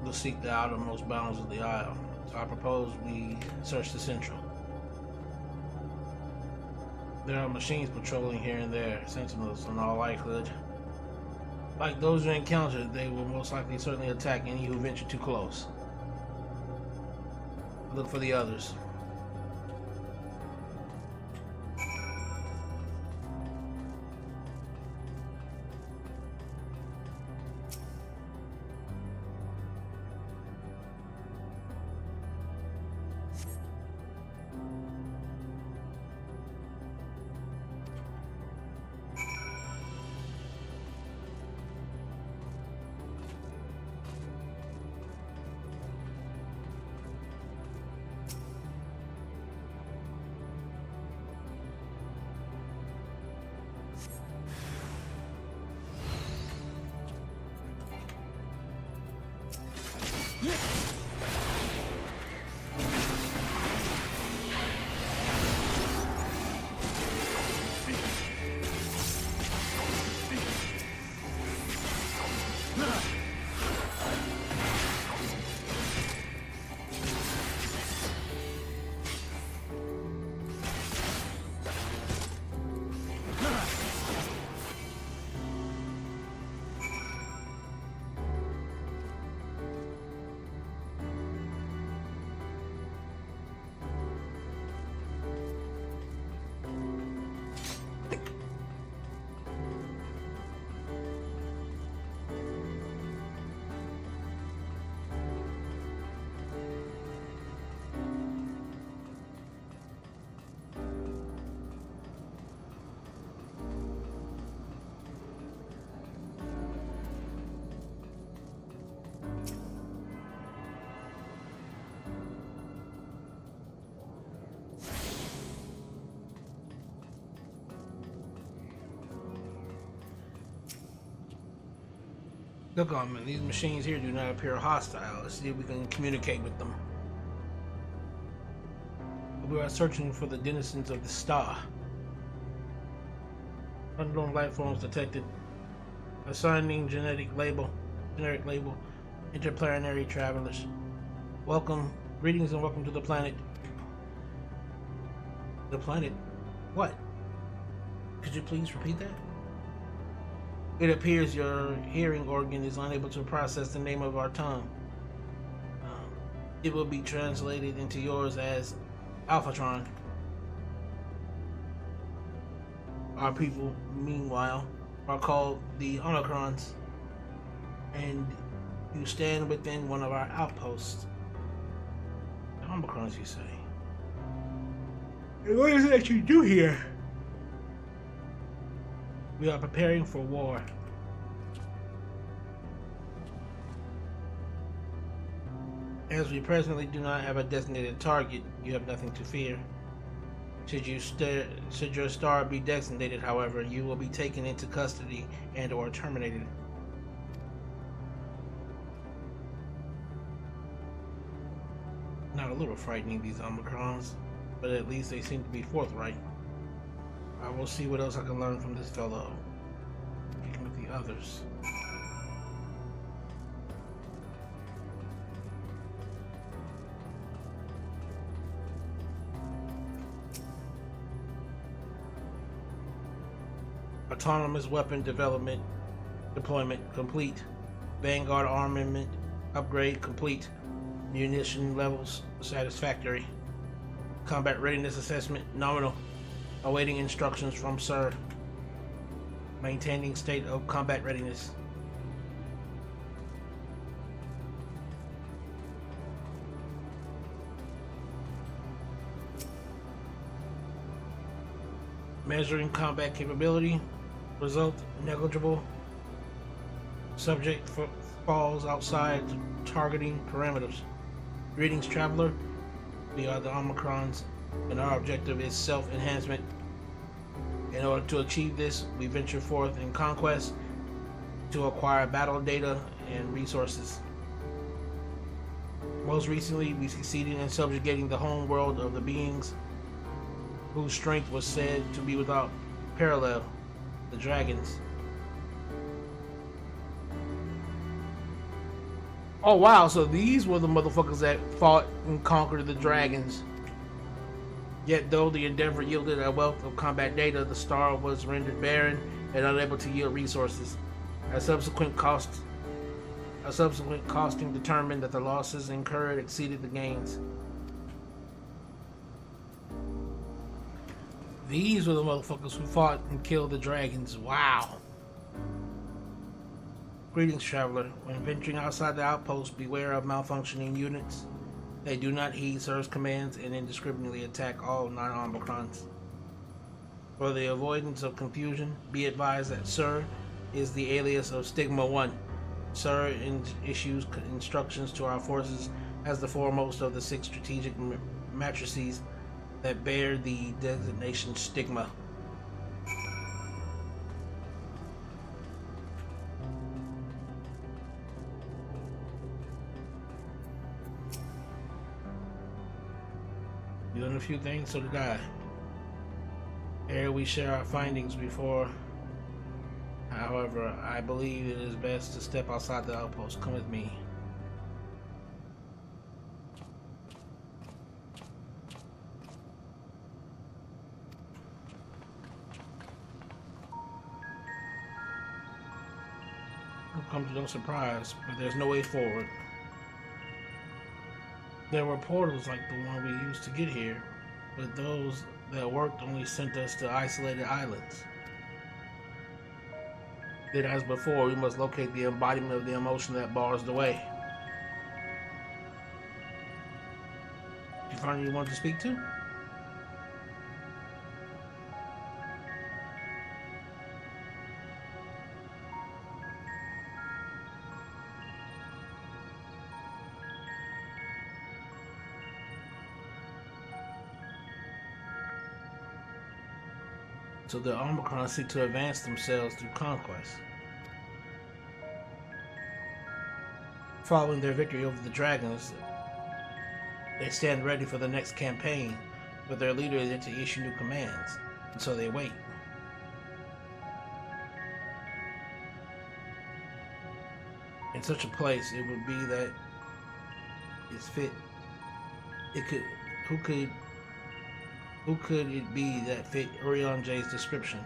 Speaker 1: We'll seek the outermost bounds of the isle. So I propose we search the central. There are machines patrolling here and there, sentinels in all likelihood. Like those you encountered, they will most likely certainly attack any who venture too close. Look for the others. Look on them. These machines here do not appear hostile. Let's see if we can communicate with them. We are searching for the denizens of the star. Unknown life forms detected. Assigning generic label, interplanetary travelers. Welcome, greetings and welcome to the planet. The planet? What? Could you please repeat that? It appears your hearing organ is unable to process the name of our tongue. It will be translated into yours as Alphatron. Our people, meanwhile, are called the Omicrons, and you stand within one of our outposts. The Omicrons, you say? And what is it that you do here? We are preparing for war. As we presently do not have a designated target, you have nothing to fear. Should your star be designated, however, you will be taken into custody and/or terminated. a little frightening, these Omicrons, but at least they seem to be forthright. I will see what else I can learn from this fellow. Speaking with the others. Autonomous weapon deployment complete. Vanguard armament upgrade complete. Munition levels satisfactory. Combat readiness assessment nominal. Awaiting instructions from Sir. Maintaining state of combat readiness. Measuring combat capability. Result negligible. Subject falls outside targeting parameters. Greetings, traveler. We are the Omicrons, and our objective is self-enhancement. In order to achieve this, we venture forth in conquest to acquire battle data and resources. Most recently, we succeeded in subjugating the home world of the beings whose strength was said to be without parallel, the dragons. Oh wow, so these were the motherfuckers that fought and conquered the dragons. Yet though the endeavor yielded a wealth of combat data, the star was rendered barren and unable to yield resources. A subsequent costing determined that the losses incurred exceeded the gains. These were the motherfuckers who fought and killed the dragons. Wow. Greetings, traveler. When venturing outside the outpost, beware of malfunctioning units. They do not heed Sir's commands and indiscriminately attack all non-Omicrons. For the avoidance of confusion, be advised that Sir is the alias of Stigma 1. Sir issues instructions to our forces as the foremost of the 6 strategic matrices that bear the designation Stigma. You learned a few things, so did I. Ere we share our findings before. However, I believe it is best to step outside the outpost. Come with me. It'll come to no surprise, but there's no way forward. There were portals like the one we used to get here, but those that worked only sent us to isolated islands. Then, as before, we must locate the embodiment of the emotion that bars the way. Did you find anyone you wanted to speak to? So the Omicron seek to advance themselves through conquest. Following their victory over the dragons, they stand ready for the next campaign, but their leader is yet to issue new commands, and so they wait. In such a place, it would be that it's fit. Who could it be that fit Urianjay's description?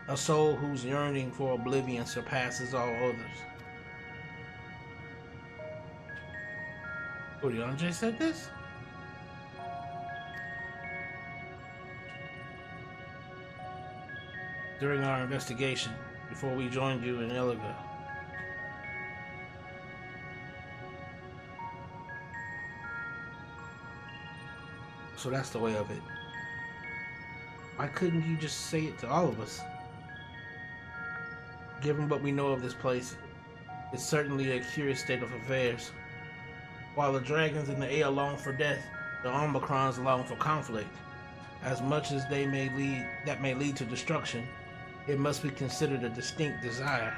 Speaker 1: A soul whose yearning for oblivion surpasses all others. Urianjay said this? During our investigation, before we joined you in Eliga. So that's the way of it. Why couldn't he just say it to all of us? Given what we know of this place, it's certainly a curious state of affairs. While the dragons in the air long for death, the Omicrons long for conflict. As much as that may lead to destruction, it must be considered a distinct desire.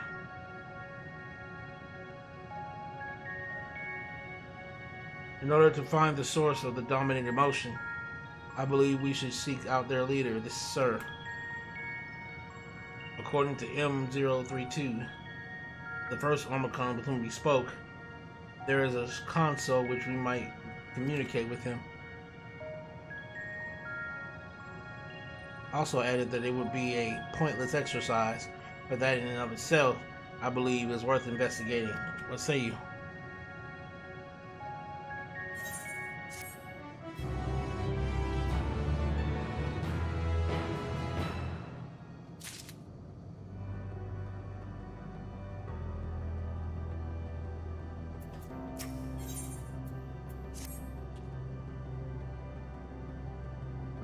Speaker 1: In order to find the source of the dominant emotion, I believe we should seek out their leader, this Sir. According to M032, the first Omicron with whom we spoke, there is a console which we might communicate with him. Also added that it would be a pointless exercise, but that in and of itself, I believe, is worth investigating. What say you?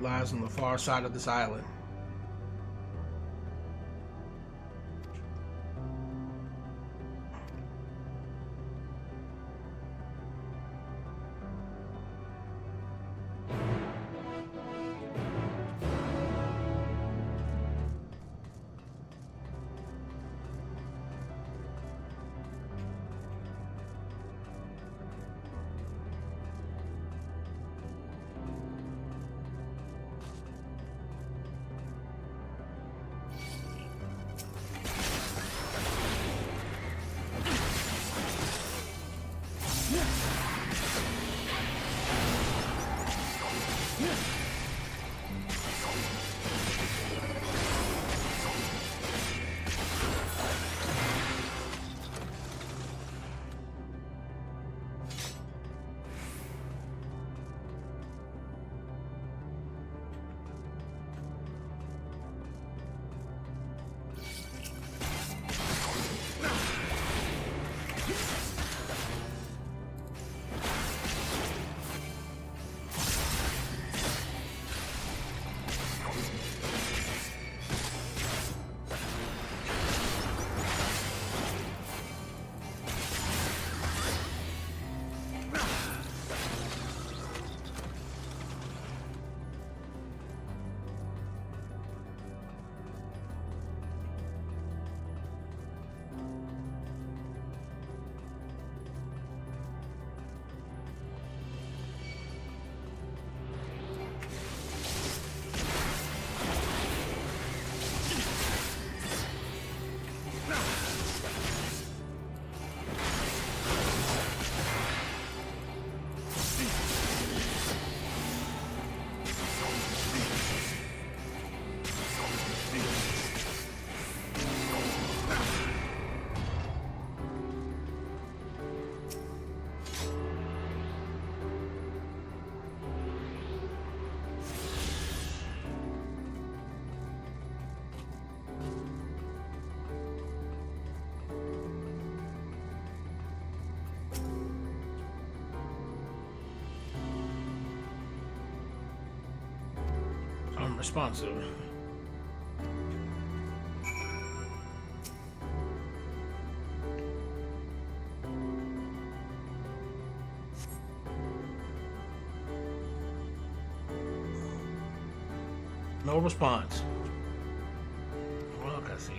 Speaker 1: Lies on the far side of this island. Responsive. No response. Well, I see.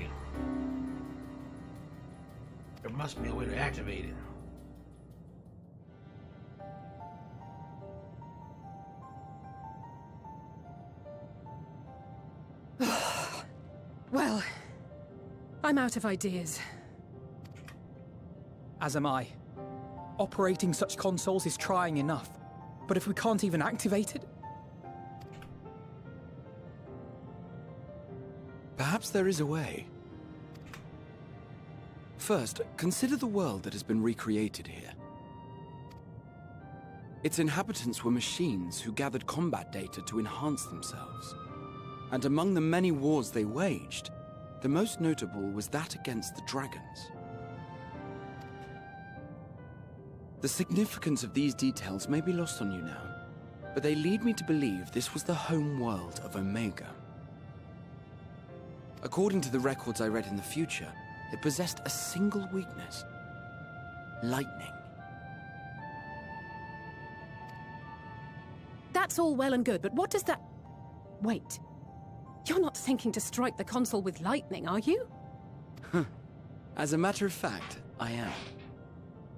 Speaker 1: There must be a way to activate it.
Speaker 11: Well, I'm out of ideas.
Speaker 7: As am I. Operating such consoles is trying enough, but if we can't even activate it...
Speaker 10: Perhaps there is a way. First, consider the world that has been recreated here. Its inhabitants were machines who gathered combat data to enhance themselves. And among the many wars they waged, the most notable was that against the dragons. The significance of these details may be lost on you now, but they lead me to believe this was the home world of Omega. According to the records I read in the future, it possessed a single weakness: lightning.
Speaker 11: That's all well and good, but what does that... Wait. You're not thinking to strike the console with lightning, are you?
Speaker 10: As a matter of fact, I am.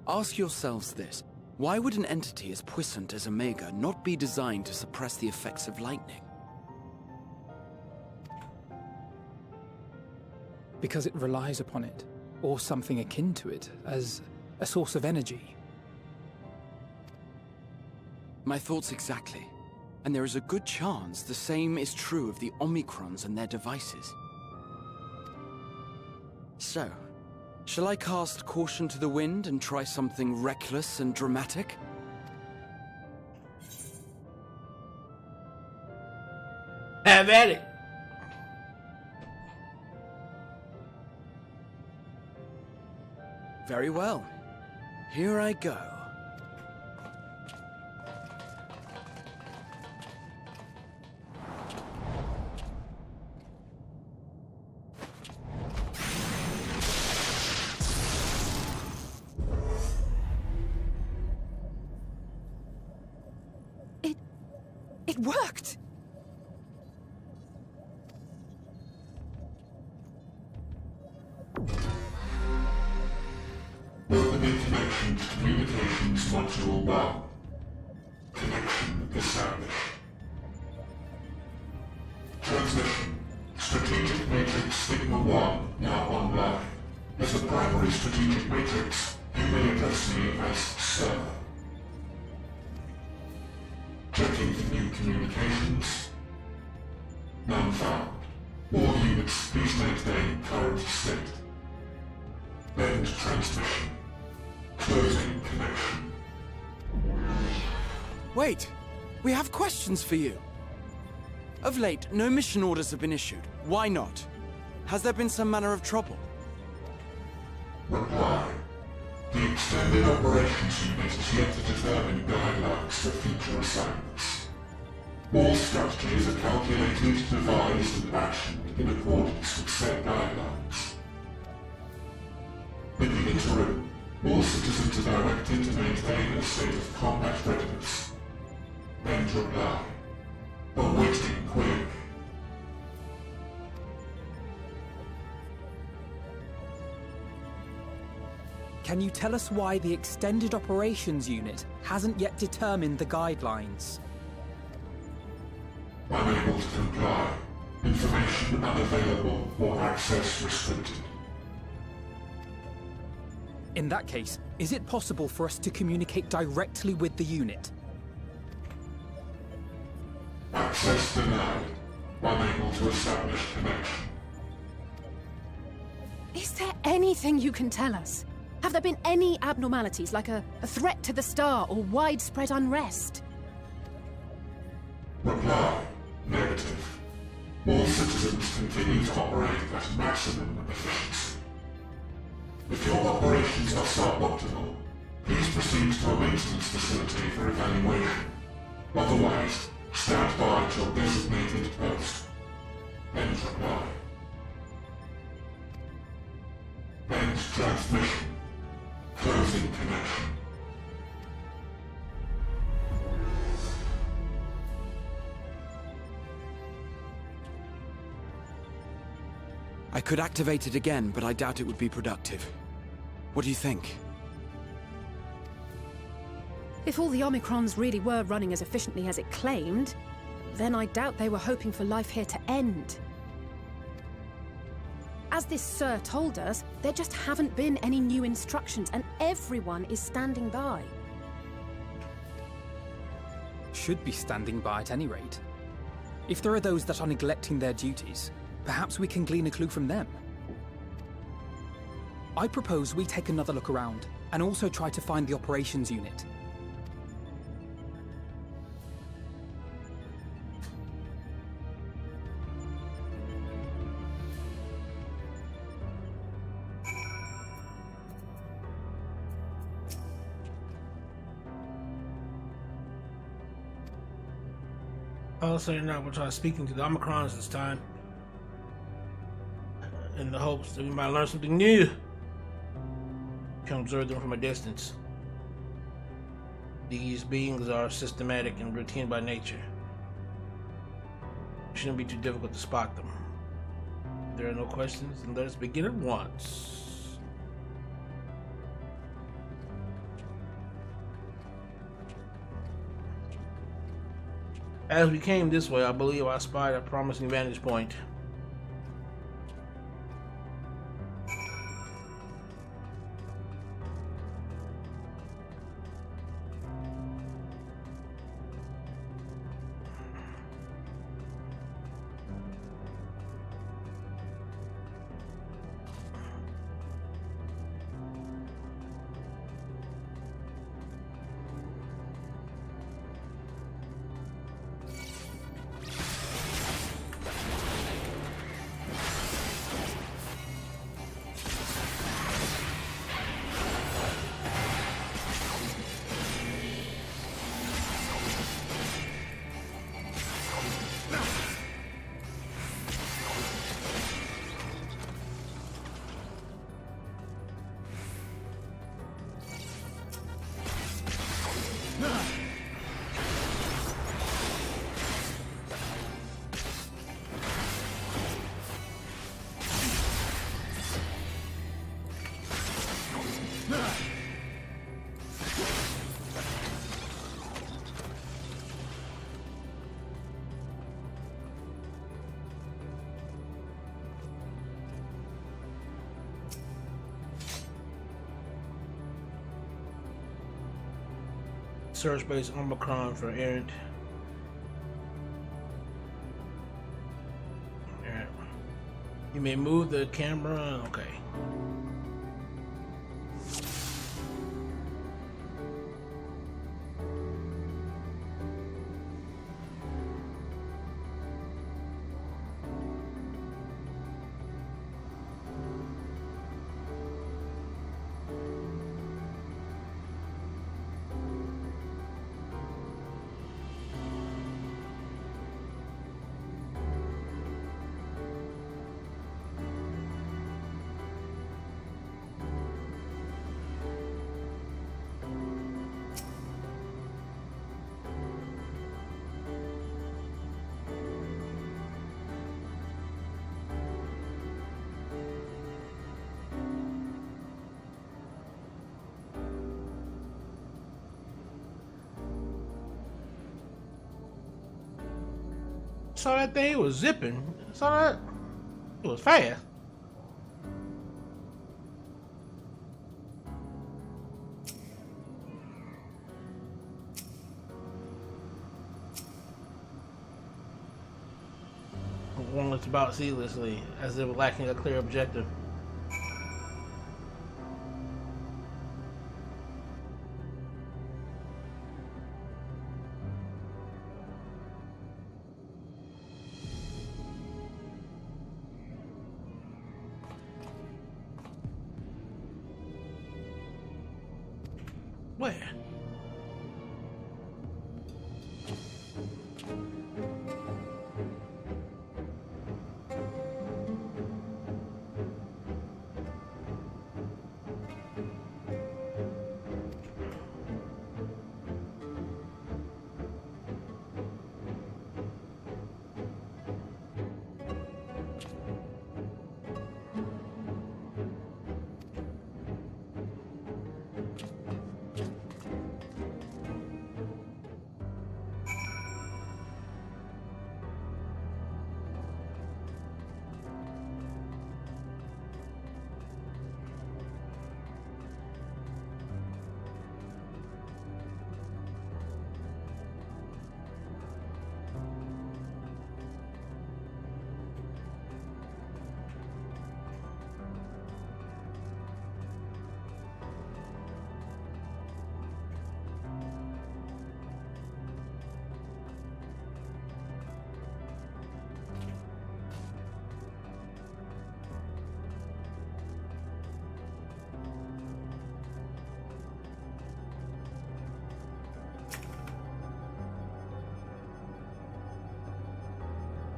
Speaker 10: Ask yourselves this. Why would an entity as puissant as Omega not be designed to suppress the effects of lightning?
Speaker 7: Because it relies upon it, or something akin to it, as a source of energy.
Speaker 10: My thoughts exactly. And there is a good chance the same is true of the Omicrons and their devices. So, shall I cast caution to the wind and try something reckless and dramatic?
Speaker 1: Have at it.
Speaker 10: Very well. Here I go.
Speaker 11: It worked!
Speaker 13: Opening connection to Communications Module 1. Connection established. Transmission. Strategic Matrix Sigma 1 now online. As a primary strategic matrix, you may address me as Sir. Checking for new communications. None found. All units, please maintain current state. End transmission. Closing connection.
Speaker 10: Wait! We have questions for you! Of late, no mission orders have been issued. Why not? Has there been some manner of trouble?
Speaker 13: Reply. The Extended Operations Unit is yet to determine guidelines for future assignments. All strategies are calculated, devised, and actioned in accordance with said guidelines. In the interim, all citizens are directed to maintain a state of combat readiness. End reply. Awaiting query.
Speaker 7: Can you tell us why the Extended Operations Unit hasn't yet determined the guidelines?
Speaker 13: Unable to comply. Information unavailable or access restricted.
Speaker 7: In that case, is it possible for us to communicate directly with the unit?
Speaker 13: Access denied. Unable to establish connection.
Speaker 11: Is there anything you can tell us? Have there been any abnormalities, like a threat to the star or widespread unrest?
Speaker 13: Reply. Negative. All citizens continue to operate at maximum efficiency. If your operations are suboptimal, please proceed to a maintenance facility for evaluation. Otherwise, stand by at your designated post. End reply. End transmission. Closing connection.
Speaker 10: I could activate it again, but I doubt it would be productive. What do you think?
Speaker 11: If all the Omicrons really were running as efficiently as it claimed, then I doubt they were hoping for life here to end. As this Sir told us, there just haven't been any new instructions, and everyone is standing by.
Speaker 7: Should be standing by at any rate. If there are those that are neglecting their duties, perhaps we can glean a clue from them. I propose we take another look around, and also try to find the operations unit.
Speaker 1: Also, you're not going to try speaking to the Omicrons this time, in the hopes that we might learn something new. You can observe them from a distance. These beings are systematic and routine by nature. It shouldn't be too difficult to spot them. If there are no questions, then let us begin at once. As we came this way, I believe I spied a promising vantage point. Search base Omicron for errant. Alright. You may move the camera. Okay. Saw that thing, it was zipping. Saw that? It was fast. One looks about seamlessly, as if lacking a clear objective. Where?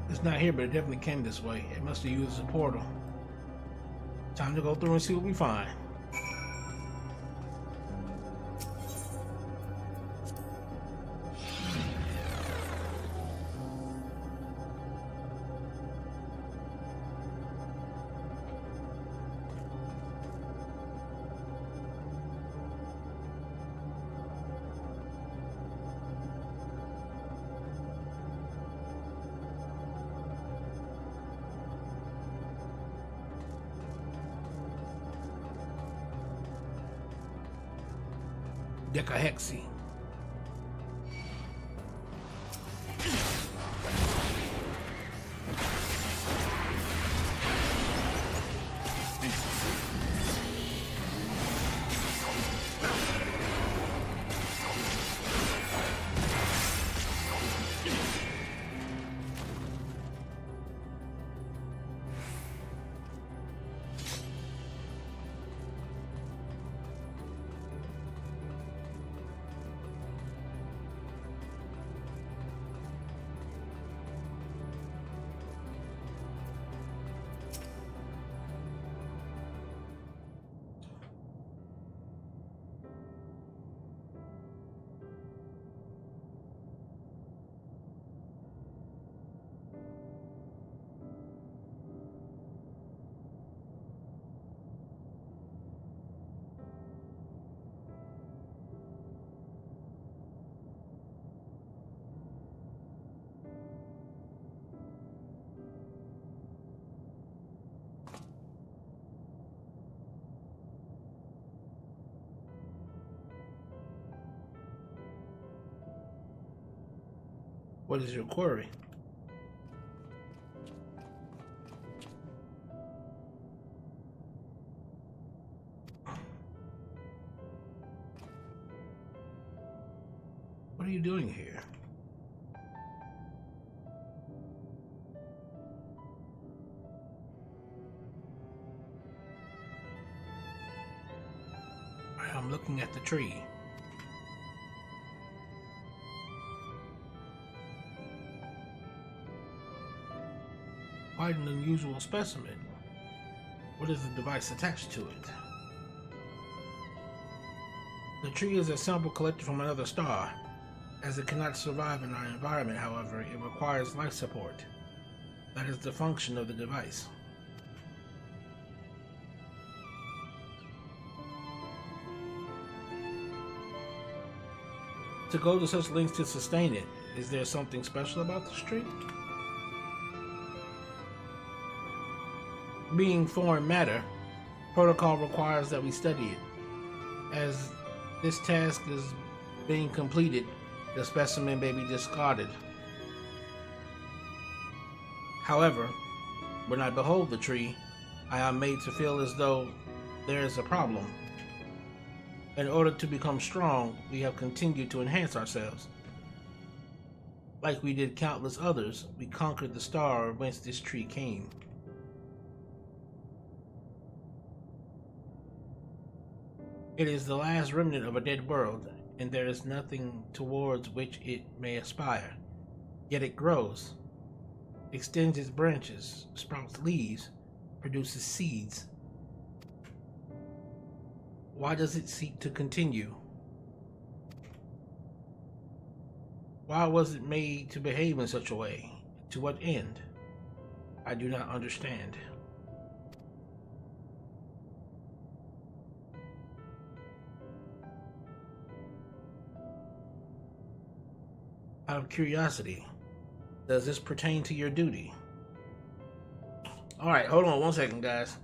Speaker 1: It's not here, but it definitely came this way. It must have used as a portal. Time to go through and see what we find. Decahexy. What is your query? What are you doing here? I'm looking at the tree. Quite an unusual specimen. What is the device attached to it? The tree is a sample collected from another star. As it cannot survive in our environment, however, it requires life support. That is the function of the device. To go to such lengths to sustain it, is there something special about this tree? Being foreign matter, protocol requires that we study it. As this task is being completed, the specimen may be discarded. However, when I behold the tree, I am made to feel as though there is a problem. In order to become strong, we have continued to enhance ourselves. Like we did countless others, we conquered the star whence this tree came. It is the last remnant of a dead world, and there is nothing towards which it may aspire. Yet it grows, extends its branches, sprouts leaves, produces seeds. Why does it seek to continue? Why was it made to behave in such a way? To what end? I do not understand. Out of curiosity, does this pertain to your duty? Alright, hold on 1 second, guys.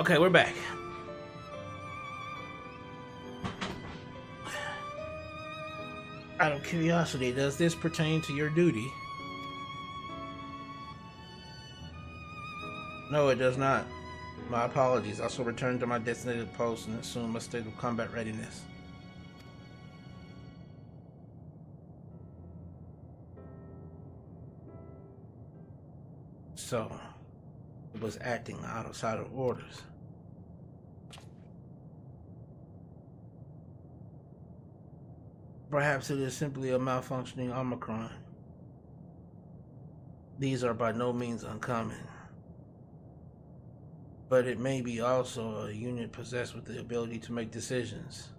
Speaker 1: Okay, we're back. Out of curiosity, does this pertain to your duty? No, it does not. My apologies. I shall return to my designated post and assume a state of combat readiness. So, it was acting outside of orders. Perhaps it is simply a malfunctioning Omicron. These are by no means uncommon. But it may be also a unit possessed with the ability to make decisions.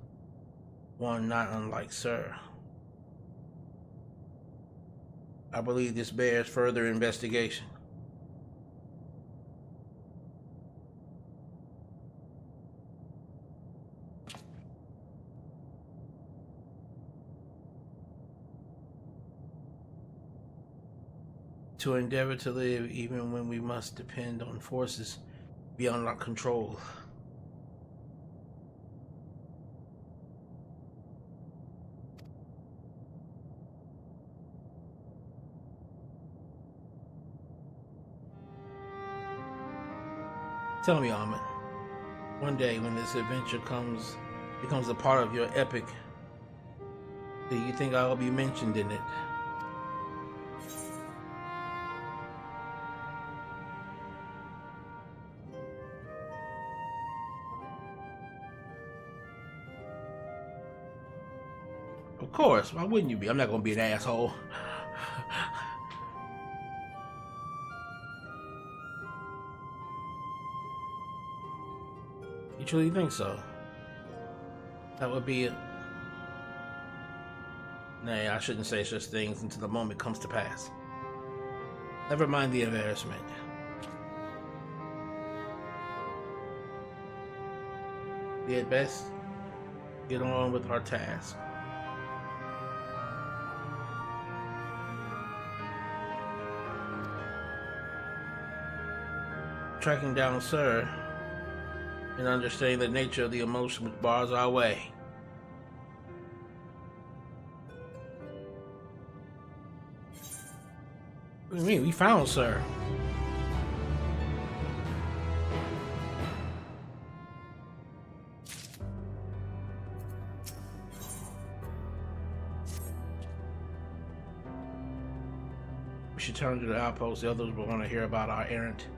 Speaker 1: One not unlike Sir. I believe this bears further investigation. To endeavor to live even when we must depend on forces beyond our control. Tell me, Amon, one day when this adventure becomes a part of your epic, do you think I will be mentioned in it? Of course, why wouldn't you be? I'm not gonna be an asshole. You truly think so? That would be it. Nay, I shouldn't say such things until the moment comes to pass. Never mind the embarrassment. We had best get on with our task. Tracking down Sir and understanding the nature of the emotion which bars our way. What do you mean? We found Sir. We should turn to the outpost. The others will want to hear about our errant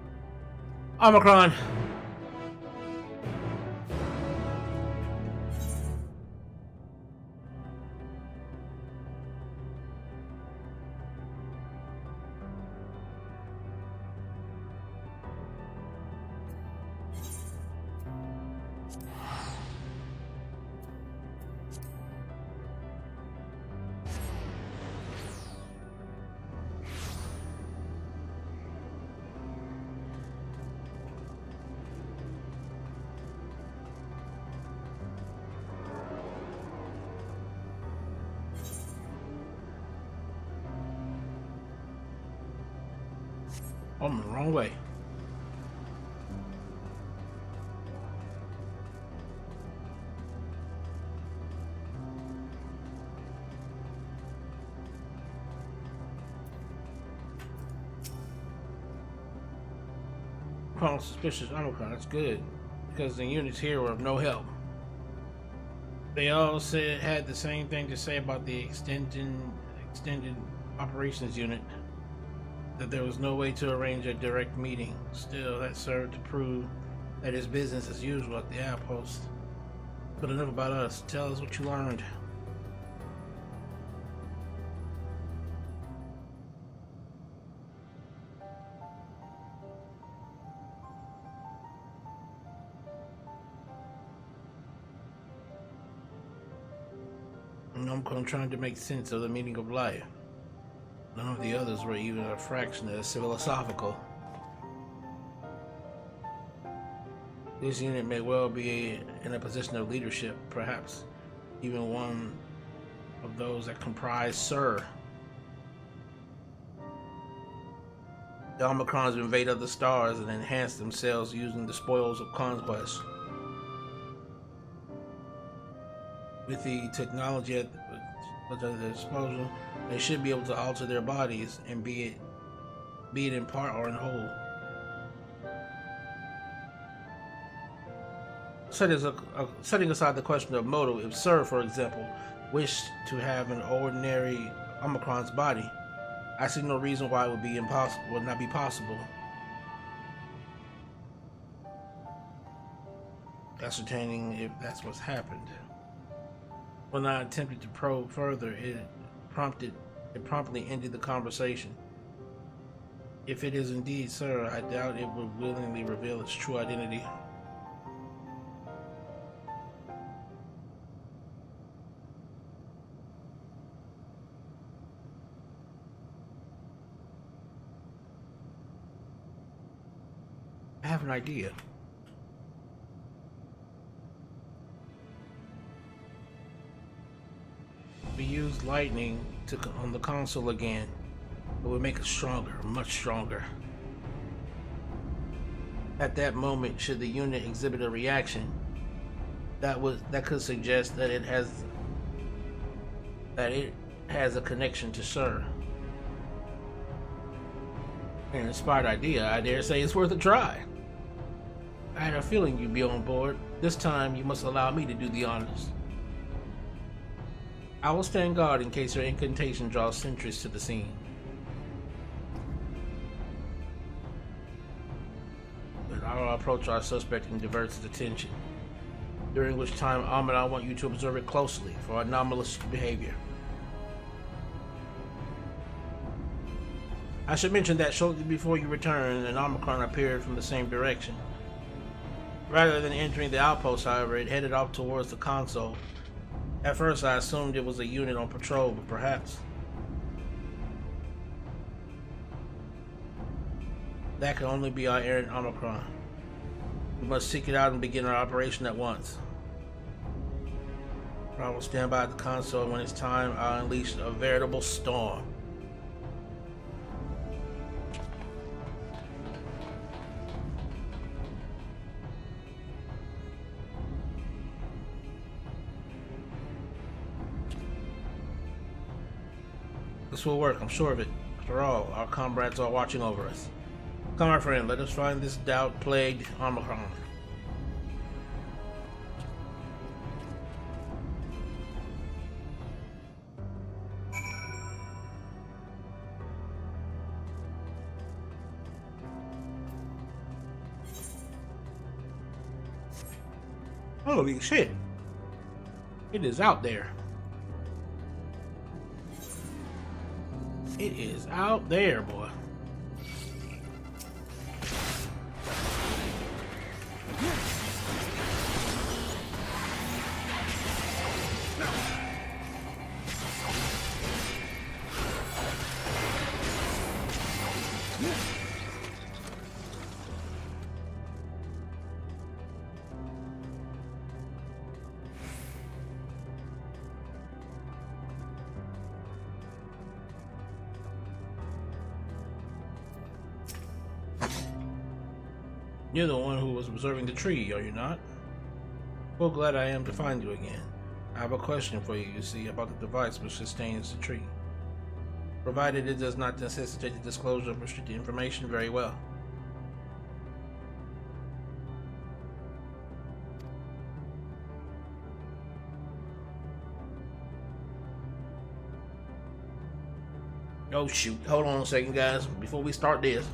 Speaker 1: Omicron. I'm the wrong way. Calling suspicious Omicron, that's good. Because the units here were of no help. They all had the same thing to say about the extended operations unit. That there was no way to arrange a direct meeting. Still, that served to prove that it's business as usual at the outpost. But enough about us. Tell us what you learned. I'm trying to make sense of the meaning of life. None of the others were even a fraction as philosophical. This unit may well be in a position of leadership, perhaps even one of those that comprise Sir. The Omicrons invade other stars and enhance themselves using the spoils of conquest. With the technology at their disposal, they should be able to alter their bodies, and be it in part or in whole. Setting aside the question of motive, if Sir, for example, wished to have an ordinary Omicron's body, I see no reason why it would not be possible. Ascertaining if that's what's happened. When I attempted to probe further, it promptly ended the conversation. If it is indeed Sir, I doubt it would willingly reveal its true identity. I have an idea. We use lightning on the console again. It would make us stronger, much stronger. At that moment, should the unit exhibit a reaction, that could suggest that it has a connection to Sir. An inspired idea, I dare say it's worth a try. I had a feeling you'd be on board. This time, you must allow me to do the honors. I will stand guard in case your incantation draws sentries to the scene. But I will approach our suspect and divert his attention. During which time, Amon, I want you to observe it closely for anomalous behavior. I should mention that shortly before you returned, an Omicron appeared from the same direction. Rather than entering the outpost, however, it headed off towards the console. At first, I assumed it was a unit on patrol, but perhaps that could only be our errant Omicron. We must seek it out and begin our operation at once. I will stand by at the console, and when it's time, I'll unleash a veritable storm. This will work, I'm sure of it. After all, our comrades are watching over us. Come, my friend, let us find this doubt-plagued Omicron. Holy shit! It is out there. It is out there, boy. You're the one who was observing the tree, are you not? Well, glad I am to find you again. I have a question for you, you see, about the device which sustains the tree. Provided it does not necessitate the disclosure of restricted information, very well. Oh shoot, hold on a second, guys, before we start this.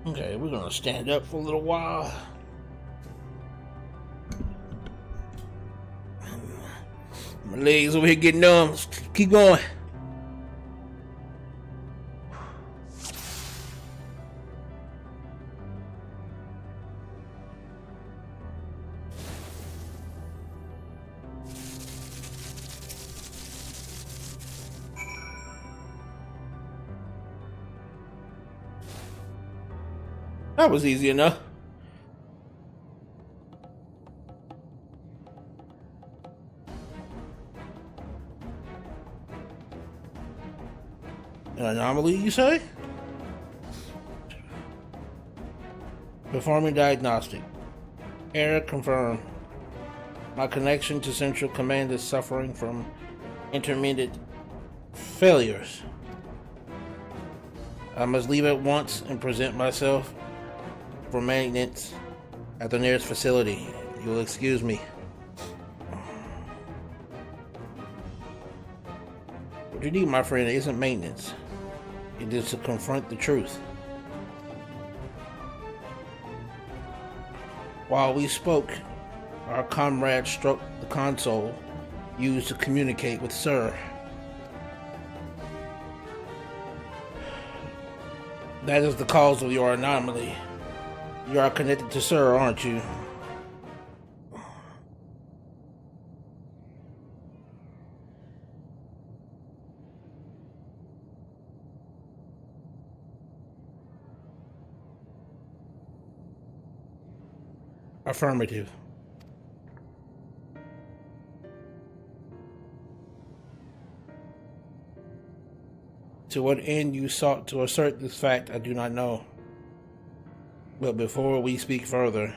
Speaker 1: Okay, we're gonna stand up for a little while. My legs over here getting numb. Let's keep going. That was easy enough. An anomaly, you say? Performing diagnostic. Error confirmed. My connection to Central Command is suffering from intermittent failures. I must leave at once and present myself for maintenance at the nearest facility. You will excuse me. What you need, my friend, isn't maintenance. It is to confront the truth. While we spoke, our comrade struck the console used to communicate with Sir. That is the cause of your anomaly. You are connected to Sir, aren't you? Affirmative. To what end you sought to assert this fact, I do not know. But before we speak further,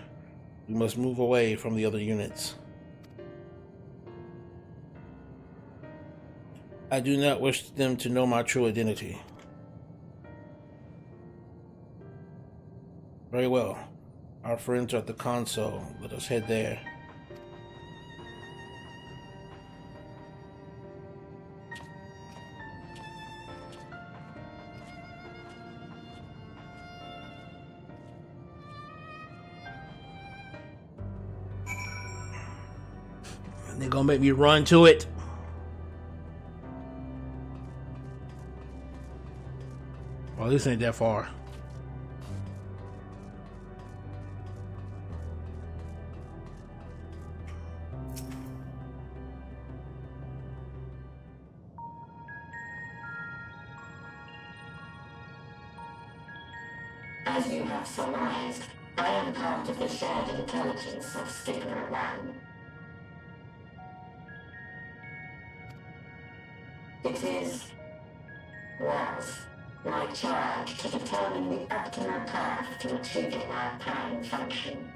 Speaker 1: we must move away from the other units. I do not wish them to know my true identity. Very well. Our friends are at the console. Let us head there. They're gonna make me run to it. Well, this ain't that far.
Speaker 13: As you have surmised, I am part of the shared intelligence of Stigma 1. It was my charge to determine the optimal path to achieving our prime function.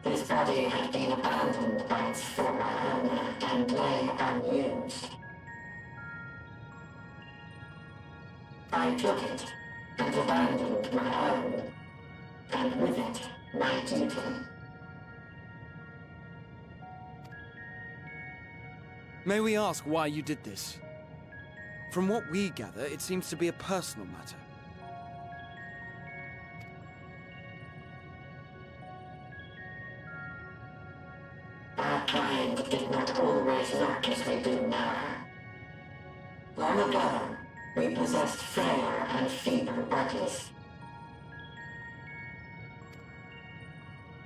Speaker 13: This body had been abandoned by its former owner and lay unused. I took it and abandoned my own, and with it, my duty.
Speaker 10: May we ask why you did this? From what we gather, it seems to be a personal matter.
Speaker 13: Our kind did not always look as we do now. Long ago, we possessed frail and feeble bodies.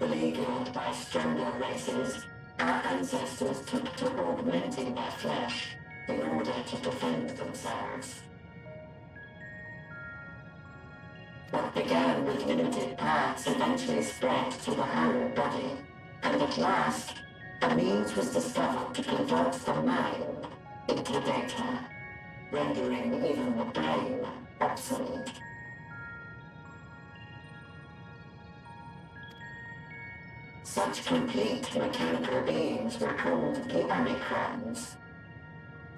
Speaker 13: Beleaguered by stronger races, our ancestors took to augmenting their flesh in order to defend themselves. What began with limited parts eventually spread to the whole body, and at last, a means was discovered to convert the mind into data, rendering even the brain obsolete. Such complete mechanical beings were called the Omicrons,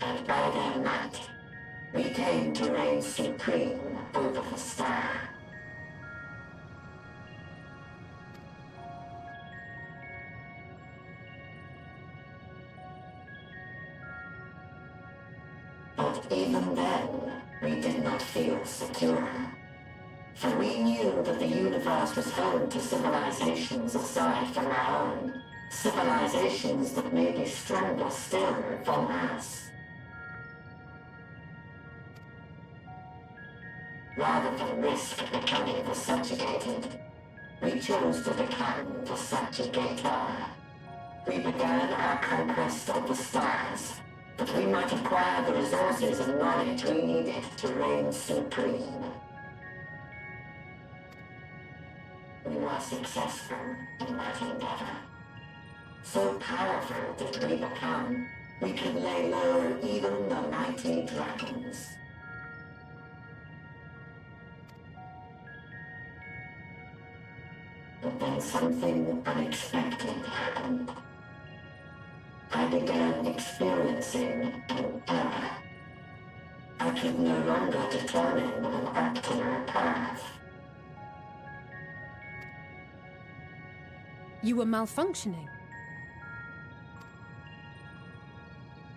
Speaker 13: and by their might, we came to reign supreme over the star. But even then,
Speaker 12: we did not feel secure. For we knew that the universe was home to civilizations aside from our own. Civilizations that may be stronger still than us. Rather than risk becoming the subjugated, we chose to become the subjugator. We began our conquest of the stars, that we might acquire the resources and knowledge we needed to reign supreme. We were successful in that endeavor. So powerful did we become, we could lay low even the mighty dragons. But then something unexpected happened. I began experiencing an error. I could no longer determine an optimal path.
Speaker 11: You were malfunctioning.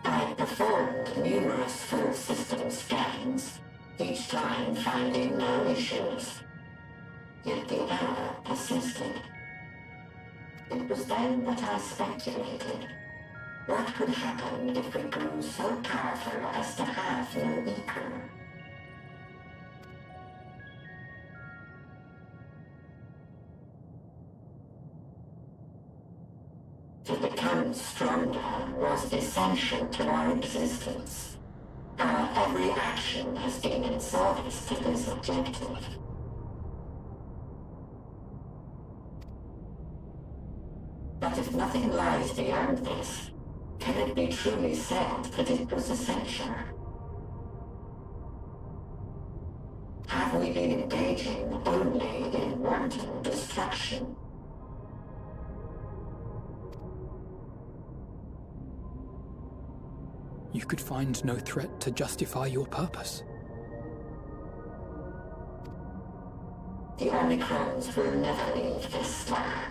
Speaker 12: I performed numerous full system scans, each time finding no issues. Yet the error persisted. It was then that I speculated. What could happen if we grew so powerful as to have no equal? To become stronger was essential to our existence. Our every action has been in service to this objective. But if nothing lies beyond this, can it be truly said that it was essential? Have we been engaging only in wanton destruction?
Speaker 7: You could find no threat to justify your purpose.
Speaker 12: The Omicrons will never leave this star.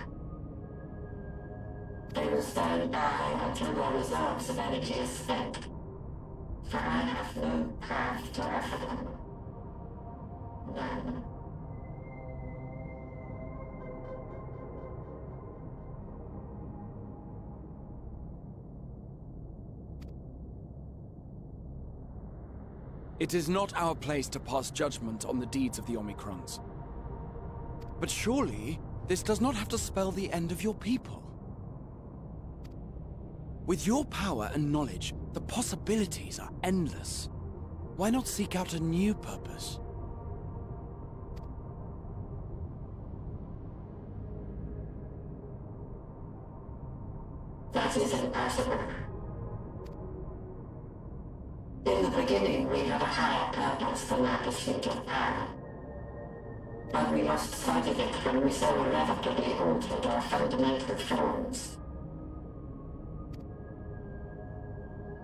Speaker 12: They will stand by until their reserves of energy is spent, for I have no path to offer them. None.
Speaker 10: It is not our place to pass judgment on the deeds of the Omicrons. But surely, this does not have to spell the end of your people. With your power and knowledge, the possibilities are endless. Why not seek out a new purpose?
Speaker 12: That is impossible. In the beginning, we had a higher purpose than our pursuit of power. But we lost sight of it when we so irrevocably altered our fundamental forms.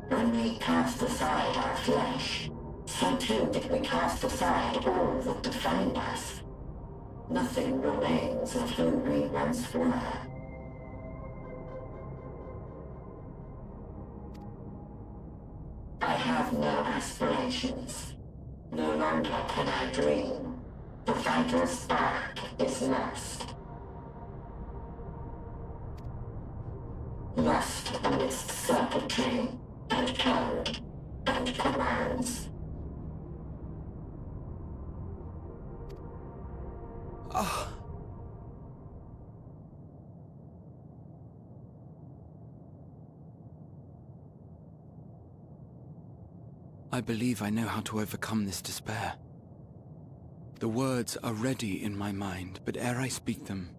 Speaker 12: When we cast aside our flesh, so too did we cast aside all that defined us. Nothing remains of who we once were. I have no aspirations. No longer can I dream. The vital spark is lost. Lost amidst circuitry and code and commands.
Speaker 10: I believe I know how to overcome this despair. The words are ready in my mind, but ere I speak them,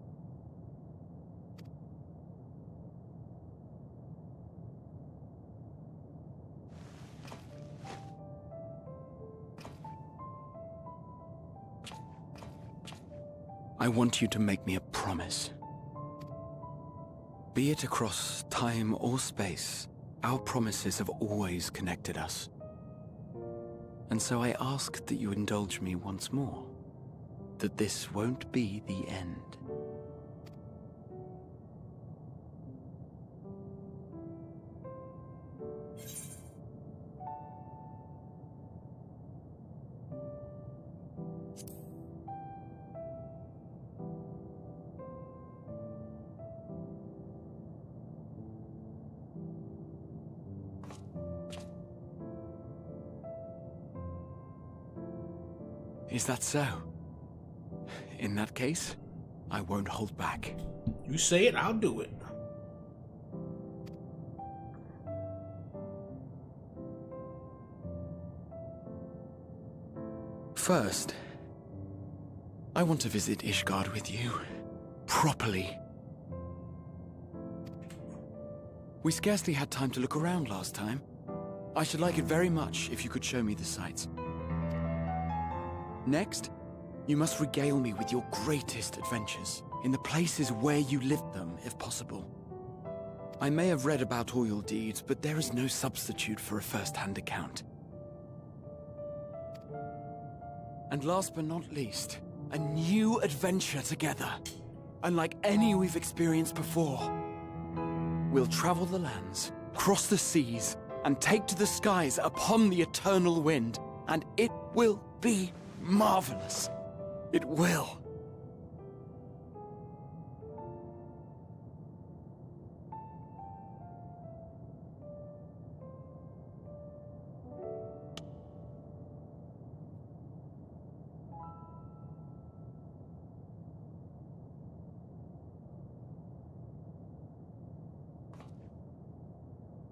Speaker 10: I want you to make me a promise. Be it across time or space, our promises have always connected us. And so I ask that you indulge me once more, that this won't be the end. Is that so? In that case, I won't hold back.
Speaker 1: You say it, I'll do it.
Speaker 10: First, I want to visit Ishgard with you. Properly. We scarcely had time to look around last time. I should like it very much if you could show me the sights. Next, you must regale me with your greatest adventures, in the places where you lived them, if possible. I may have read about all your deeds, but there is no substitute for a first-hand account. And last but not least, a new adventure together, unlike any we've experienced before. We'll travel the lands, cross the seas, and take to the skies upon the eternal wind, and it will be marvelous. It will.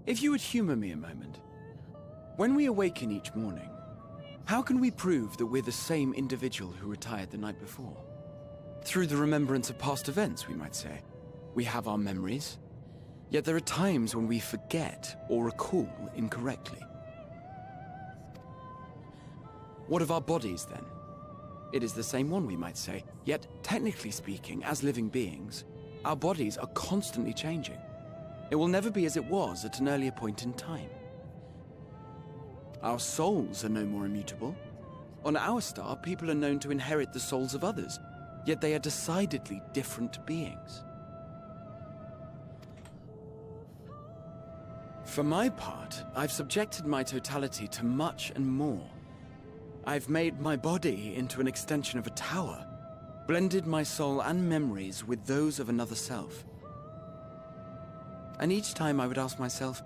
Speaker 10: If you would humor me a moment. When we awaken each morning, how can we prove that we're the same individual who retired the night before? Through the remembrance of past events, we might say. We have our memories, yet there are times when we forget or recall incorrectly. What of our bodies, then? It is the same one, we might say, yet technically speaking, as living beings, our bodies are constantly changing. It will never be as it was at an earlier point in time. Our souls are no more immutable. On our star, people are known to inherit the souls of others, yet they are decidedly different beings. For my part, I've subjected my totality to much and more. I've made my body into an extension of a tower, blended my soul and memories with those of another self. And each time I would ask myself,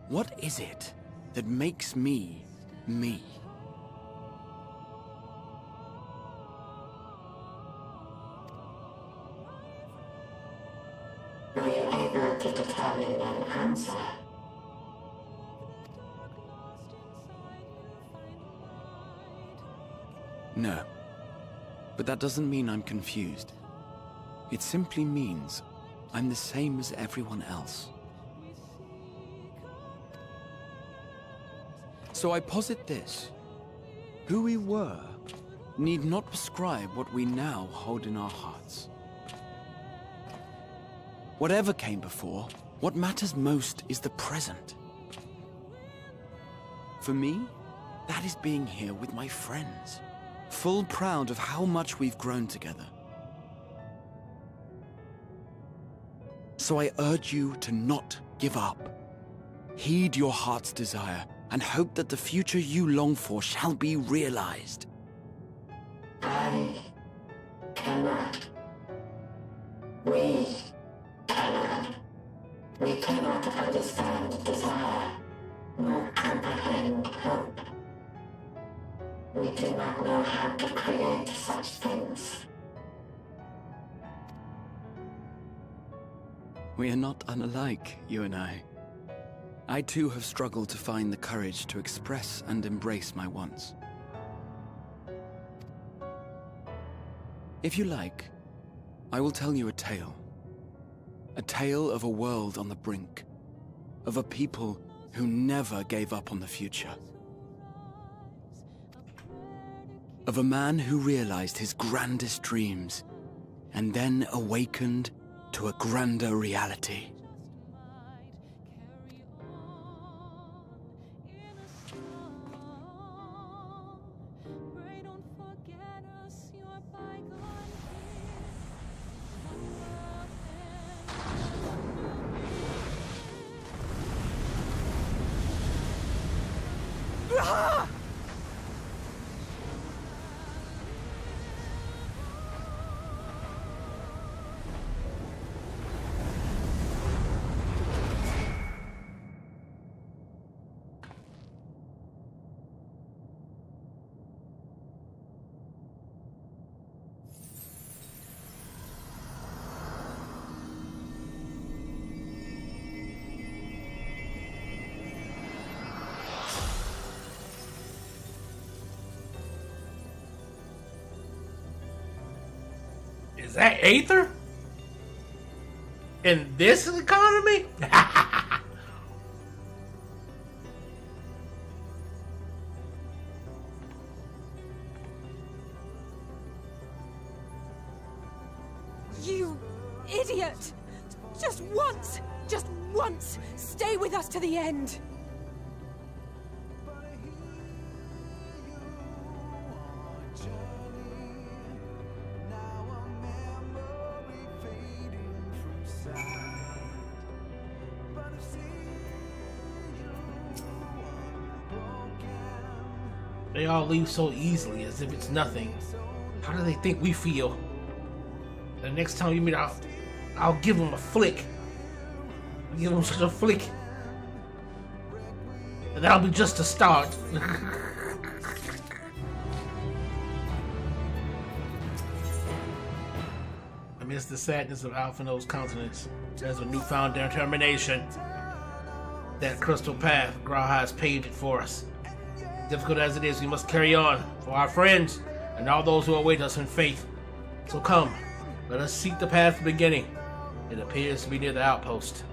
Speaker 10: what is it that makes me, me?
Speaker 12: Were you able to determine an answer?
Speaker 10: No. But that doesn't mean I'm confused. It simply means I'm the same as everyone else. So I posit this. Who we were need not prescribe what we now hold in our hearts. Whatever came before, what matters most is the present. For me, that is being here with my friends, full proud of how much we've grown together. So I urge you to not give up. Heed your heart's desire and hope that the future you long for shall be realized.
Speaker 12: I cannot. We cannot. We cannot understand desire, nor comprehend hope. We do not know how to create such things.
Speaker 10: We are not unalike, you and I. I too have struggled to find the courage to express and embrace my wants. If you like, I will tell you a tale. A tale of a world on the brink. Of a people who never gave up on the future. Of a man who realized his grandest dreams and then awakened to a grander reality.
Speaker 1: Is that Aether? In this economy?
Speaker 11: You idiot! Just once, stay with us to the end.
Speaker 1: They all leave so easily, as if it's nothing. How do they think we feel? The next time you meet, I'll give them a flick. I'll give them such a flick. And that'll be just a start. Amidst the sadness of Alphino's countenance, there's a newfound determination. That crystal path, Graha has paved it for us. Difficult as it is, we must carry on for our friends and all those who await us in faith. So come, let us seek the path beginning. It appears to be near the outpost.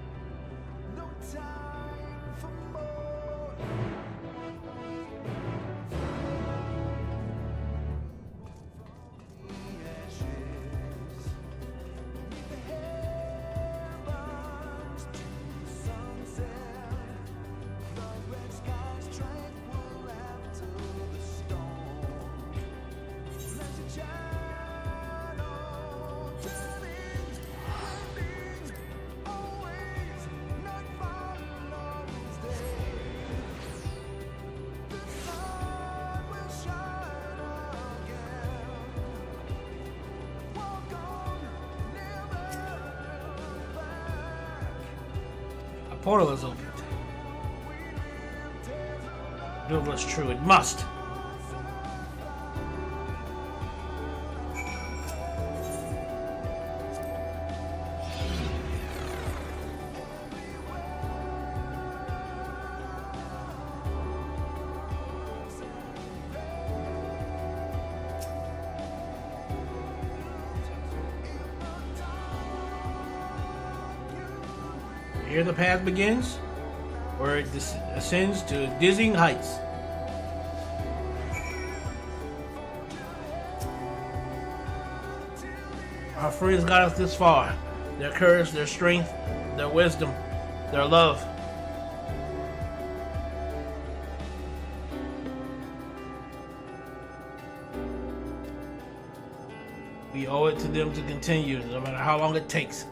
Speaker 1: Portal is opened. Do what's true. It must. Here the path begins, where it ascends to dizzying heights. Our friends got us this far. Their courage, their strength, their wisdom, their love. We owe it to them to continue, no matter how long it takes.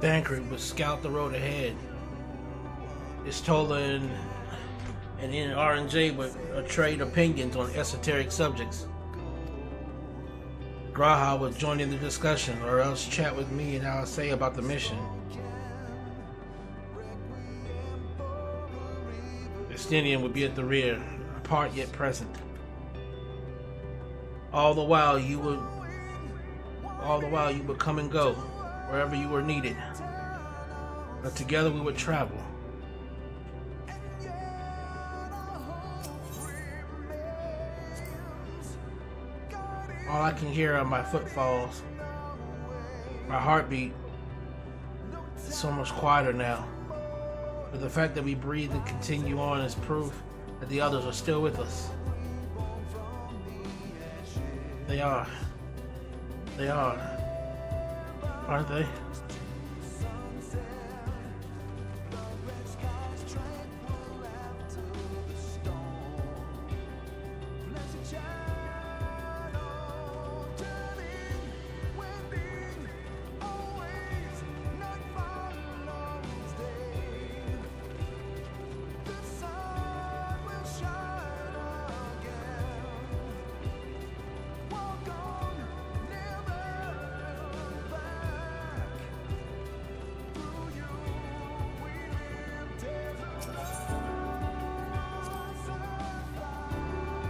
Speaker 1: Thancred would scout the road ahead. Istola and in R&J would trade opinions on esoteric subjects. Graha would join in the discussion, or else chat with me and I'll say about the mission. Estinian would be at the rear, apart yet present. All the while you would come and go wherever you were needed. But together we would travel. All I can hear are my footfalls. My heartbeat is so much quieter now. But the fact that we breathe and continue on is proof that the others are still with us. They are. aren't they?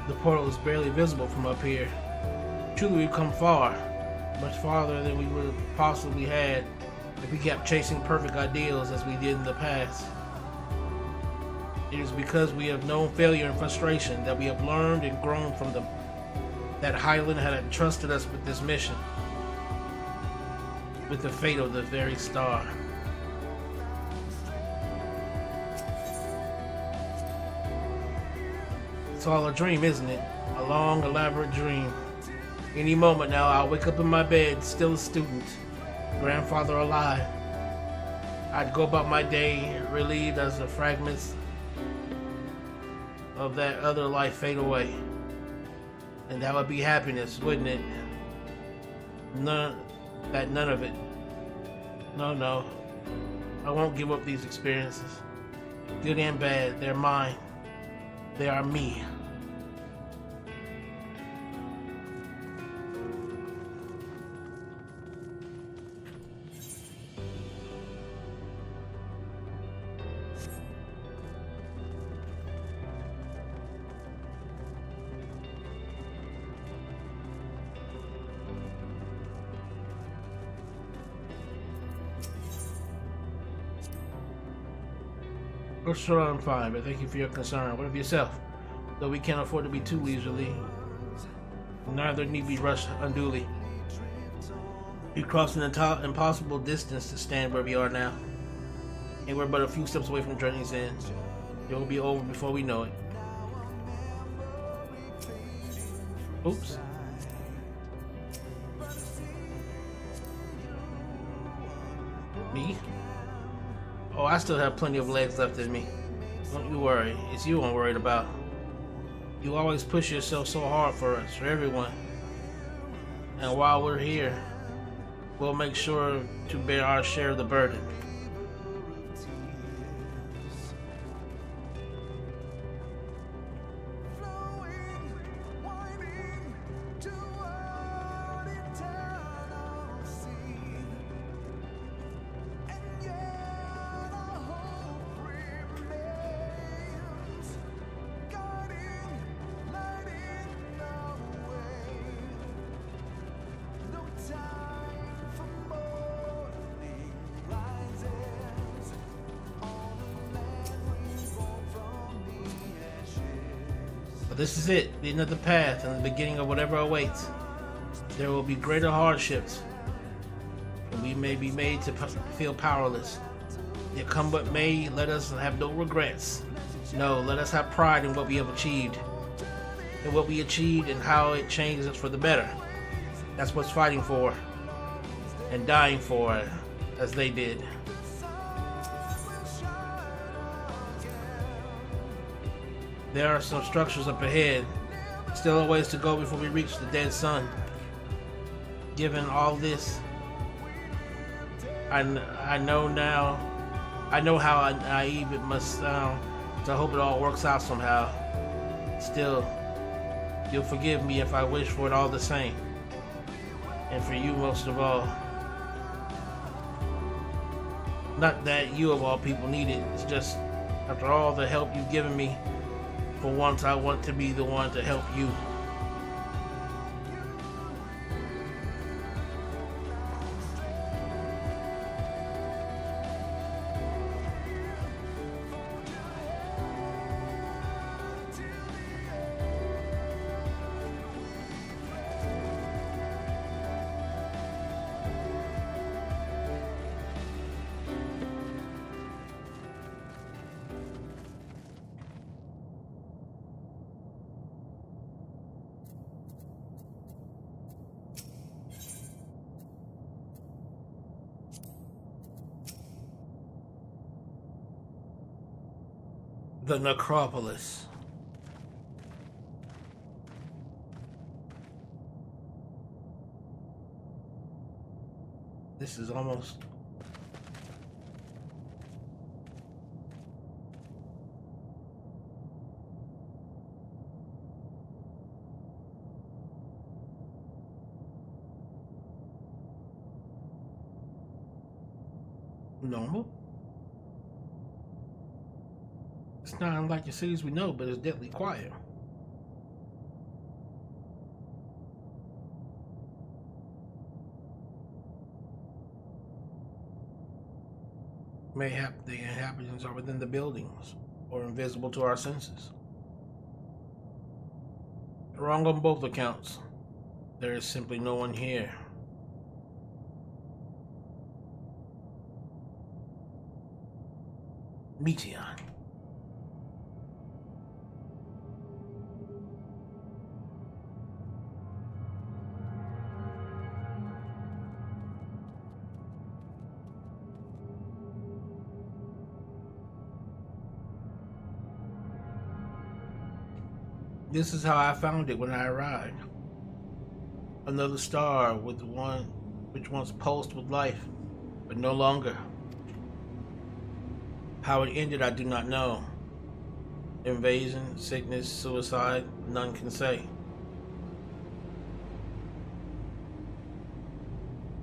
Speaker 1: The portal is barely visible from up here. Truly, we've come far, much farther than we would have possibly had if we kept chasing perfect ideals as we did in the past. It is because we have known failure and frustration that we have learned and grown from them, that Highland had entrusted us with this mission, with the fate of the very star. It's all a dream, isn't it? A long, elaborate dream. Any moment now, I'll wake up in my bed, still a student, grandfather alive. I'd go about my day, relieved as the fragments of that other life fade away. And that would be happiness, wouldn't it? None of it. No. I won't give up these experiences. Good and bad, they're mine. They are me. For sure I'm fine, but thank you for your concern. What of yourself? Though we can't afford to be too leisurely, neither need we rush unduly. We crossed an impossible distance to stand where we are now, and we're but a few steps away from journey's end. It will be over before we know it. Oops. Me? Oh, I still have plenty of legs left in me. Don't you worry, it's you I'm worried about. You always push yourself so hard for us, for everyone. And while we're here, we'll make sure to bear our share of the burden. This is it, the end of the path and the beginning of whatever awaits. There will be greater hardships, and we may be made to feel powerless. Yet come what may, let us have no regrets. No, let us have pride in what we have achieved, and what we achieved and how it changes us for the better. That's what's fighting for, and dying for, as they did. There are some structures up ahead. Still a ways to go before we reach the dead sun. Given all this, I know how naive it must sound to hope it all works out somehow. Still, you'll forgive me if I wish for it all the same. And for you most of all. Not that you of all people need it, it's just after all the help you've given me, for once, I want to be the one to help you. The necropolis. This is almost... normal. It's not unlike the cities we know, but it's deadly quiet. Mayhap the inhabitants are within the buildings, or invisible to our senses. Wrong on both accounts. There is simply no one here. Meteon. This is how I found it when I arrived. Another star with one which once pulsed with life, but no longer. How it ended, I do not know. Invasion, sickness, suicide, none can say.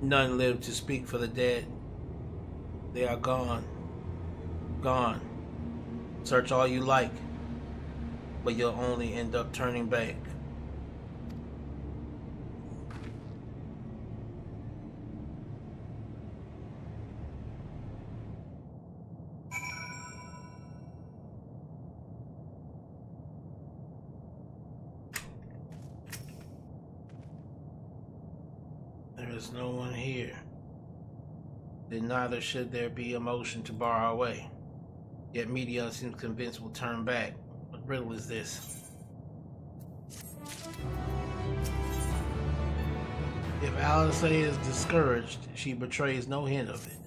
Speaker 1: None live to speak for the dead. They are gone. Gone. Search all you like, but you'll only end up turning back. There is no one here. Then neither should there be a motion to bar our way. Yet Meteon seems convinced we'll turn back. What riddle is this? If Alice is discouraged, she betrays no hint of it.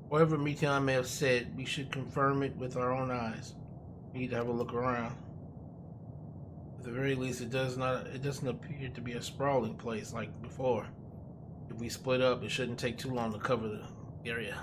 Speaker 1: Whatever Meteon may have said, we should confirm it with our own eyes. We need to have a look around. At the very least, it doesn't appear to be a sprawling place like before. If we split up, it shouldn't take too long to cover the area.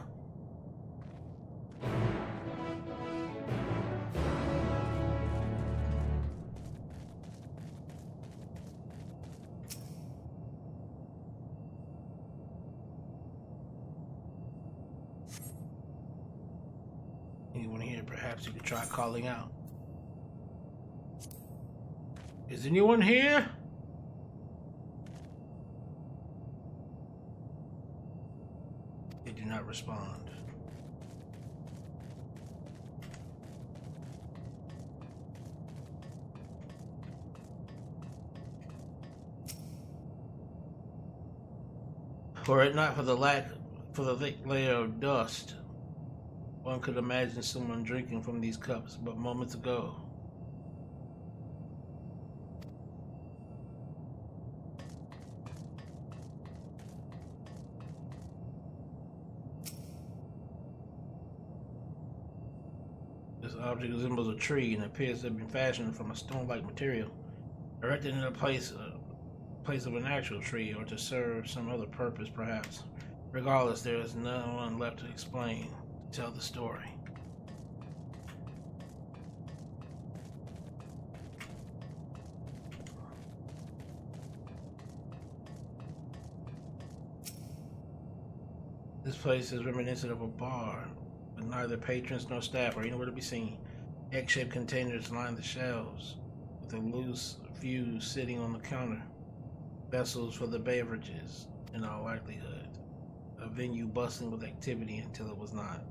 Speaker 1: Anyone here? Perhaps you could try calling out. Is anyone here? They do not respond. Were it not for the thick layer of dust, one could imagine someone drinking from these cups but moments ago. This object resembles a tree and appears to have been fashioned from a stone-like material, erected in a place of an actual tree, or to serve some other purpose, perhaps. Regardless, there is no one left to explain, to tell the story. This place is reminiscent of a bar, with neither patrons nor staff are anywhere to be seen. Egg-shaped containers line the shelves, with a loose fuse sitting on the counter. Vessels for the beverages, in all likelihood. A venue bustling with activity until it was not.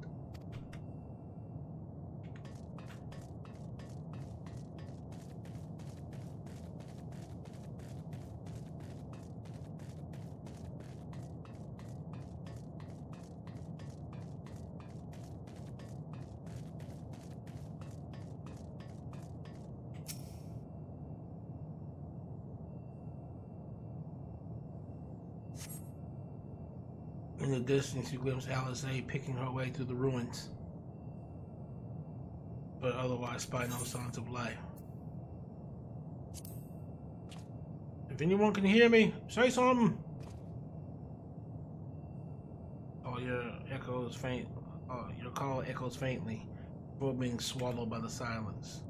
Speaker 1: In the distance, you glimpse Alice picking her way through the ruins. but otherwise spy no signs of life. If anyone can hear me, say something. Oh, your call echoes faintly before being swallowed by the silence.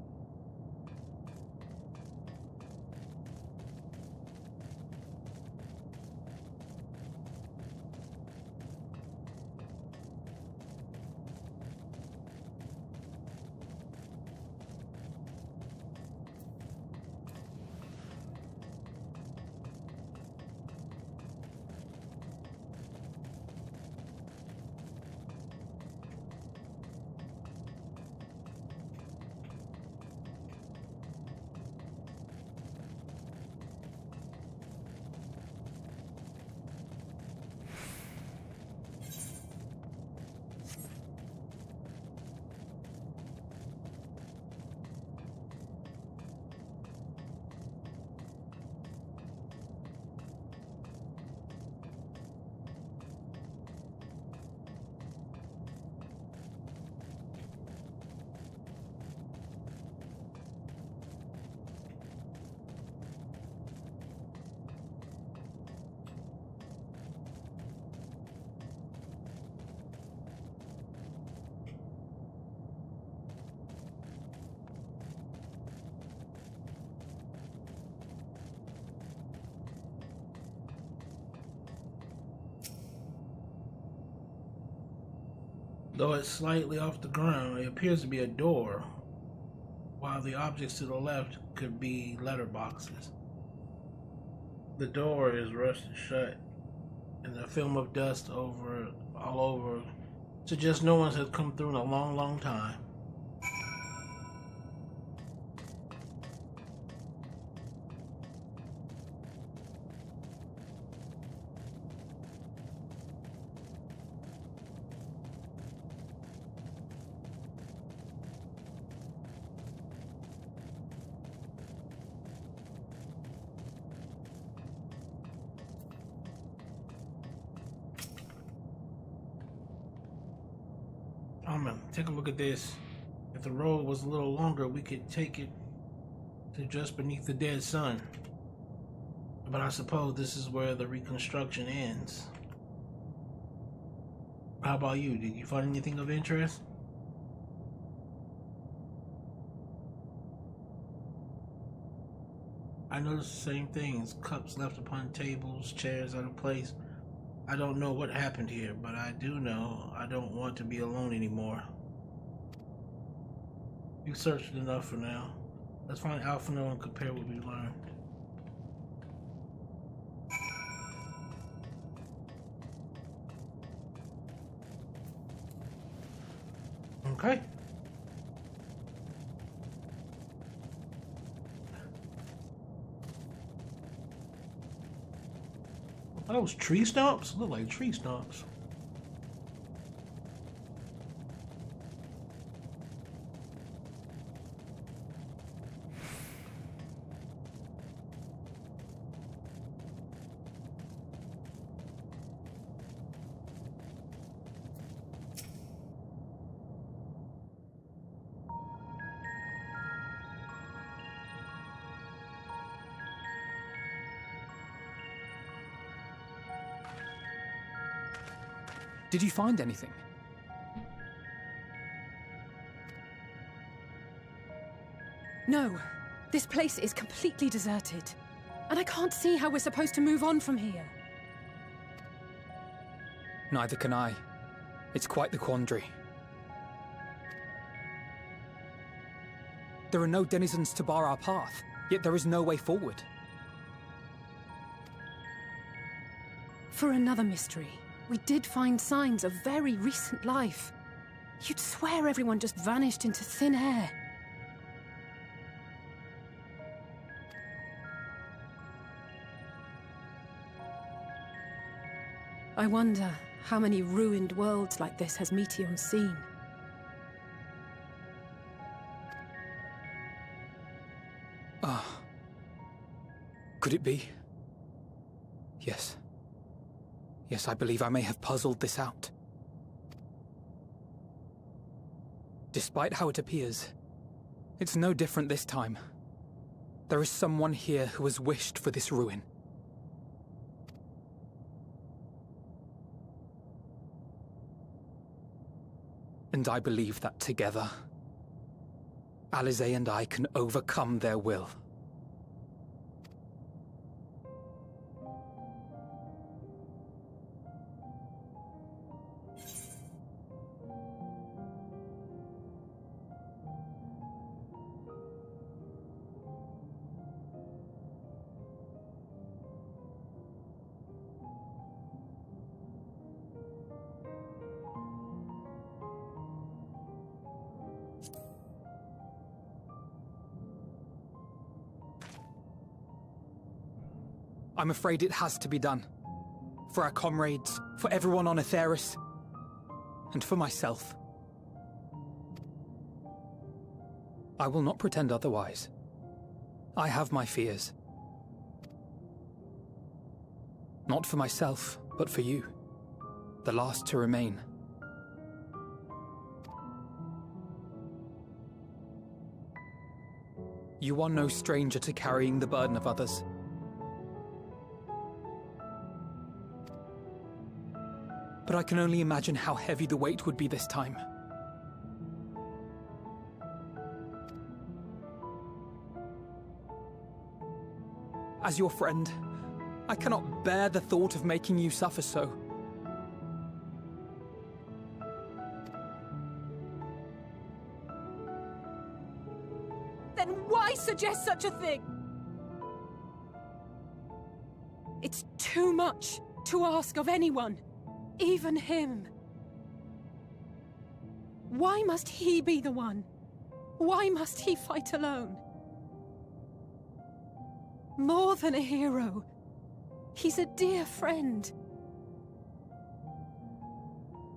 Speaker 1: Though it's slightly off the ground, it appears to be a door, while the objects to the left could be letterboxes. The door is rusted shut, and a film of dust all over suggests no one has come through in a long, long time. Take a look at this. If the road was a little longer, we could take it to just beneath the dead sun. But I suppose this is where the reconstruction ends. How about you? Did you find anything of interest? I noticed the same things. Cups left upon tables, chairs out of place. I don't know what happened here, but I do know I don't want to be alone anymore. You've searched enough for now. Let's find Alphino and compare what we learned. Okay. Are those tree stumps? Look like tree stumps.
Speaker 7: Did you find anything?
Speaker 11: No. This place is completely deserted. And I can't see how we're supposed to move on from here.
Speaker 7: Neither can I. It's quite the quandary. There are no denizens to bar our path, yet there is no way forward.
Speaker 11: For another mystery, we did find signs of very recent life. You'd swear everyone just vanished into thin air. I wonder how many ruined worlds like this has Meteion seen.
Speaker 7: Ah. Could it be? Yes. Yes, I believe I may have puzzled this out. Despite how it appears, It's no different this time. There is someone here who has wished for this ruin. And I believe that together, Alisaie and I can overcome their will. I'm afraid it has to be done. For our comrades, for everyone on Aetheris, and for myself. I will not pretend otherwise. I have my fears. Not for myself, but for you. The last to remain. You are no stranger to carrying the burden of others. But I can only imagine how heavy the weight would be this time. As your friend, I cannot bear the thought of making you suffer so.
Speaker 11: Then why suggest such a thing? It's too much to ask of anyone. Even him. Why must he be the one? Why must he fight alone? More than a hero, he's a dear friend.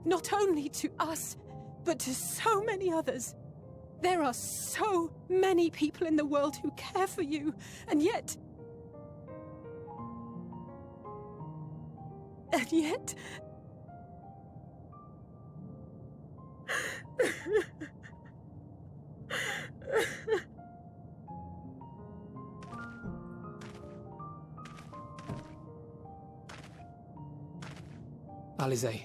Speaker 11: Not only to us, but to so many others. There are so many people in the world who care for you, and yet...
Speaker 7: Alisaie,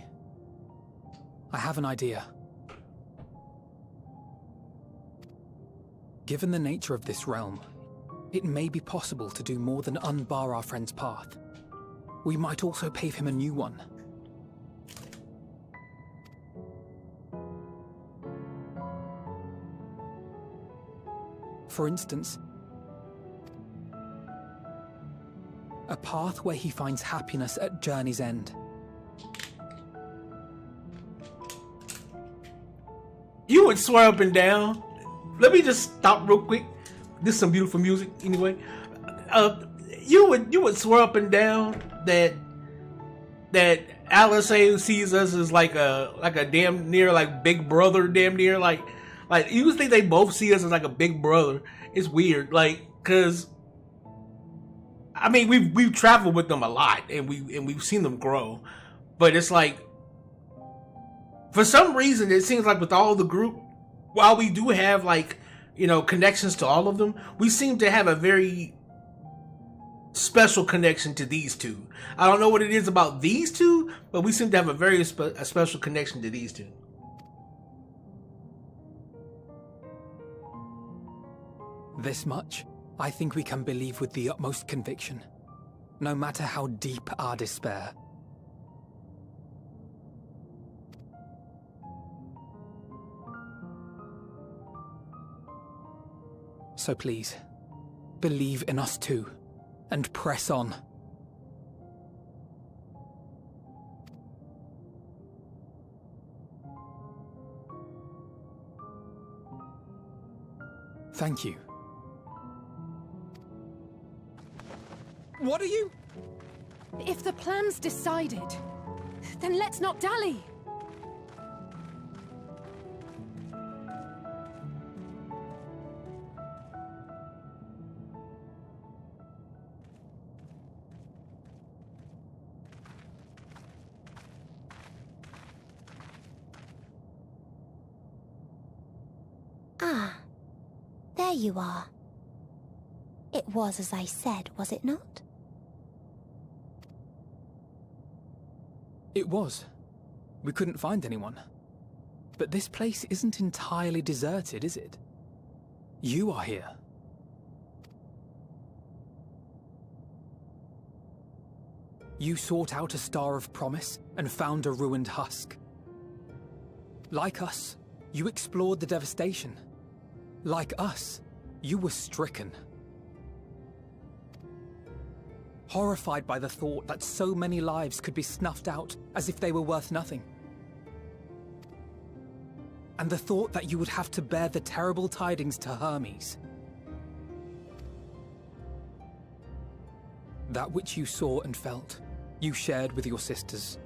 Speaker 7: I have an idea. Given the nature of this realm, it may be possible to do more than unbar our friend's path. We might also pave him a new one. For instance, a path where he finds happiness at journey's end.
Speaker 1: You would swear up and down. Let me just stop real quick. This is some beautiful music, anyway. You would swear up and down that Alisaie sees us as like a damn near like big brother, damn near like you think they both see us as like a big brother. It's weird, like, cause I mean we've traveled with them a lot and we've seen them grow, but it's like for some reason it seems like with all the group, while we do have like, you know, connections to all of them, we seem to have a very special connection to these two. I don't know what it is about these two, but we seem to have a very special connection to these two.
Speaker 7: This much, I think we can believe with the utmost conviction, no matter how deep our despair. So please, believe in us too, and press on. Thank you. What are you?
Speaker 11: If the plan's decided, then let's not dally.
Speaker 22: There you are. It was as I said, was it not?
Speaker 7: It was. We couldn't find anyone. But this place isn't entirely deserted, is it? You are here. You sought out a star of promise and found a ruined husk. Like us, you explored the devastation. Like us, you were stricken. Horrified by the thought that so many lives could be snuffed out as if they were worth nothing. And the thought that you would have to bear the terrible tidings to Hermes. That which you saw and felt, you shared with your sisters,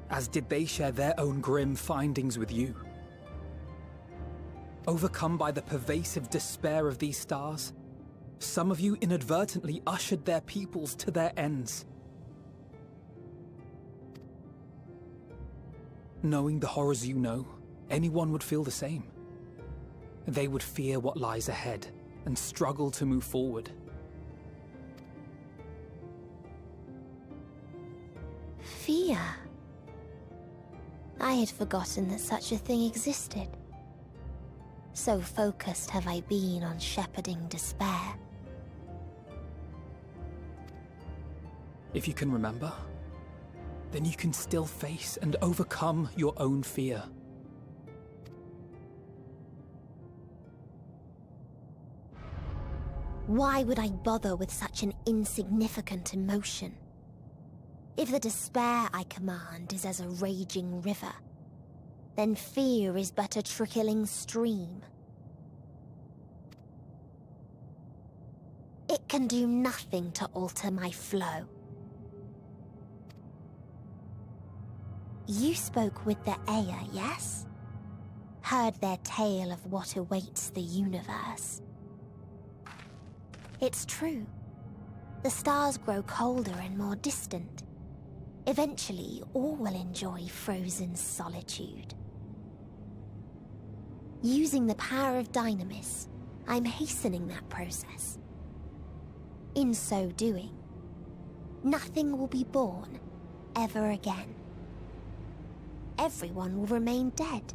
Speaker 7: as did they share their own grim findings with you. Overcome by the pervasive despair of these stars, some of you inadvertently ushered their peoples to their ends. Knowing the horrors you know, anyone would feel the same. They would fear what lies ahead and struggle to move forward.
Speaker 22: Fear? I had forgotten that such a thing existed. So focused have I been on shepherding despair.
Speaker 7: If you can remember, then you can still face and overcome your own fear.
Speaker 22: Why would I bother with such an insignificant emotion? If the despair I command is as a raging river, then fear is but a trickling stream. It can do nothing to alter my flow. You spoke with the Aya, yes? Heard their tale of what awaits the universe. It's true. The stars grow colder and more distant. Eventually, all will enjoy frozen solitude. Using the power of Dynamis, I'm hastening that process. In so doing, nothing will be born ever again. Everyone will remain dead.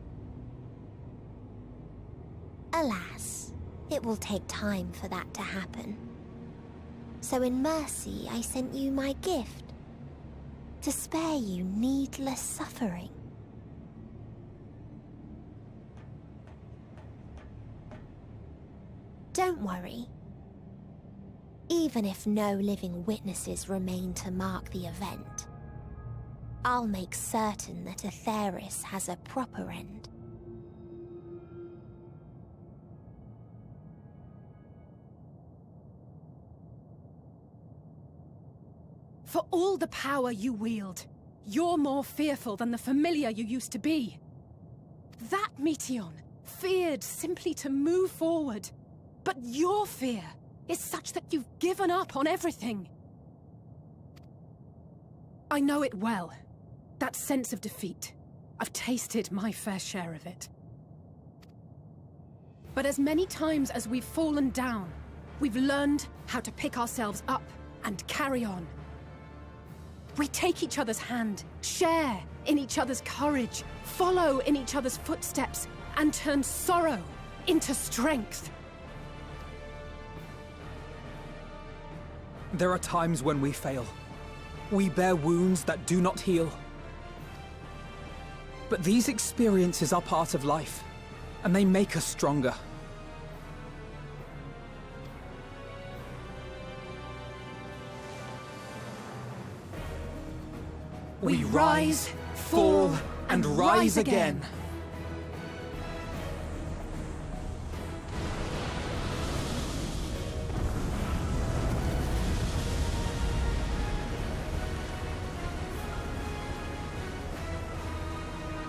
Speaker 22: Alas, it will take time for that to happen. So in mercy, I sent you my gift, to spare you needless suffering. Don't worry. Even if no living witnesses remain to mark the event, I'll make certain that Atheris has a proper end.
Speaker 11: For all the power you wield, you're more fearful than the familiar you used to be. That Meteion feared simply to move forward. But your fear is such that you've given up on everything. I know it well. That sense of defeat. I've tasted my fair share of it. But as many times as we've fallen down, we've learned how to pick ourselves up and carry on. We take each other's hand, share in each other's courage, follow in each other's footsteps, and turn sorrow into strength.
Speaker 7: There are times when we fail. We bear wounds that do not heal. But these experiences are part of life, and they make us stronger. We rise, fall, and rise again.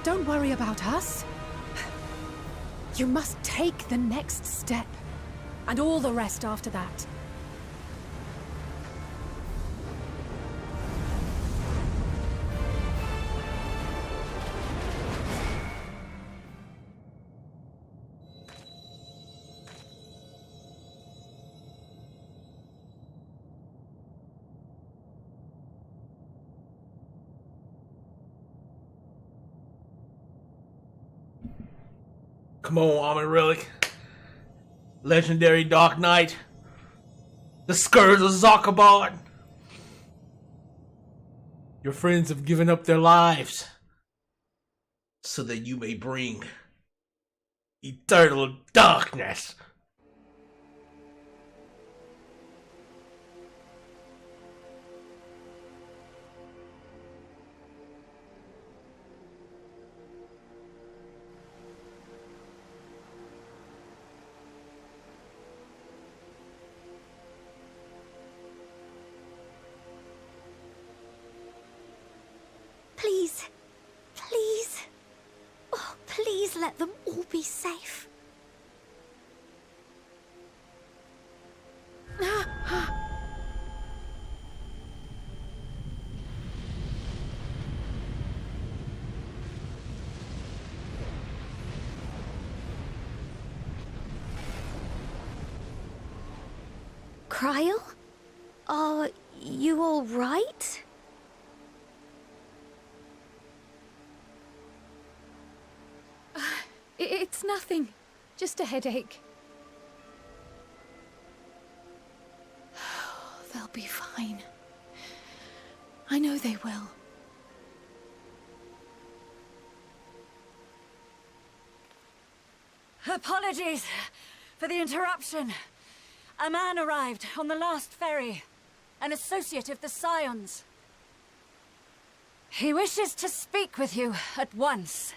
Speaker 11: Don't worry about us. You must take the next step, and all the rest after that.
Speaker 1: Come on, Amon-Rellik. Legendary Dark Knight. The Scourge of Zarkabard. Your friends have given up their lives so that you may bring eternal darkness.
Speaker 22: Please. Please. Oh, please let them all be safe. Cryle? Are you all right?
Speaker 11: It's nothing. Just a headache. They'll be fine. I know they will.
Speaker 17: Apologies for the interruption. A man arrived on the last ferry. An associate of the Scions. He wishes to speak with you at once.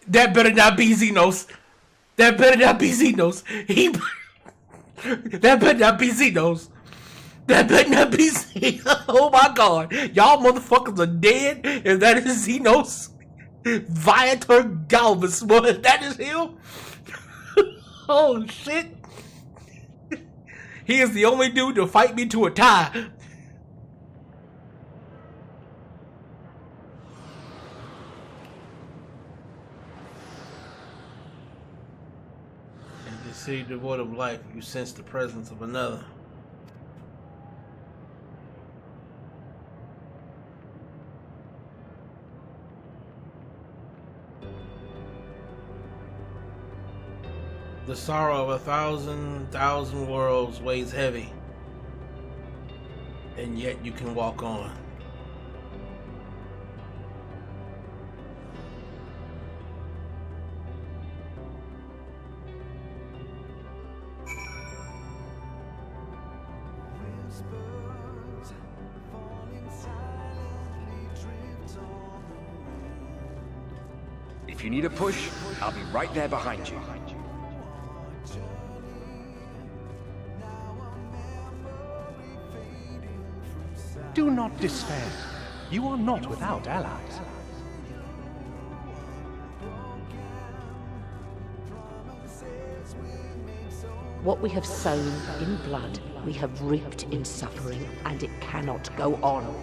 Speaker 1: That better not be Xenos. That better not be Xenos. That better not be Xenos. That better not be Xenos. Oh my god. Y'all motherfuckers are dead. If that is Xenos. Viator Galvus. What? That is him? Oh shit. He is the only dude to fight me to a tie. City devoid of life, you sense the presence of another. The sorrow of 1,000 worlds weighs heavy, and yet you can walk on.
Speaker 18: If you need a push, I'll be right there behind you.
Speaker 19: Do not despair. You are not without allies.
Speaker 24: What we have sown in blood, we have reaped in suffering, and it cannot go on.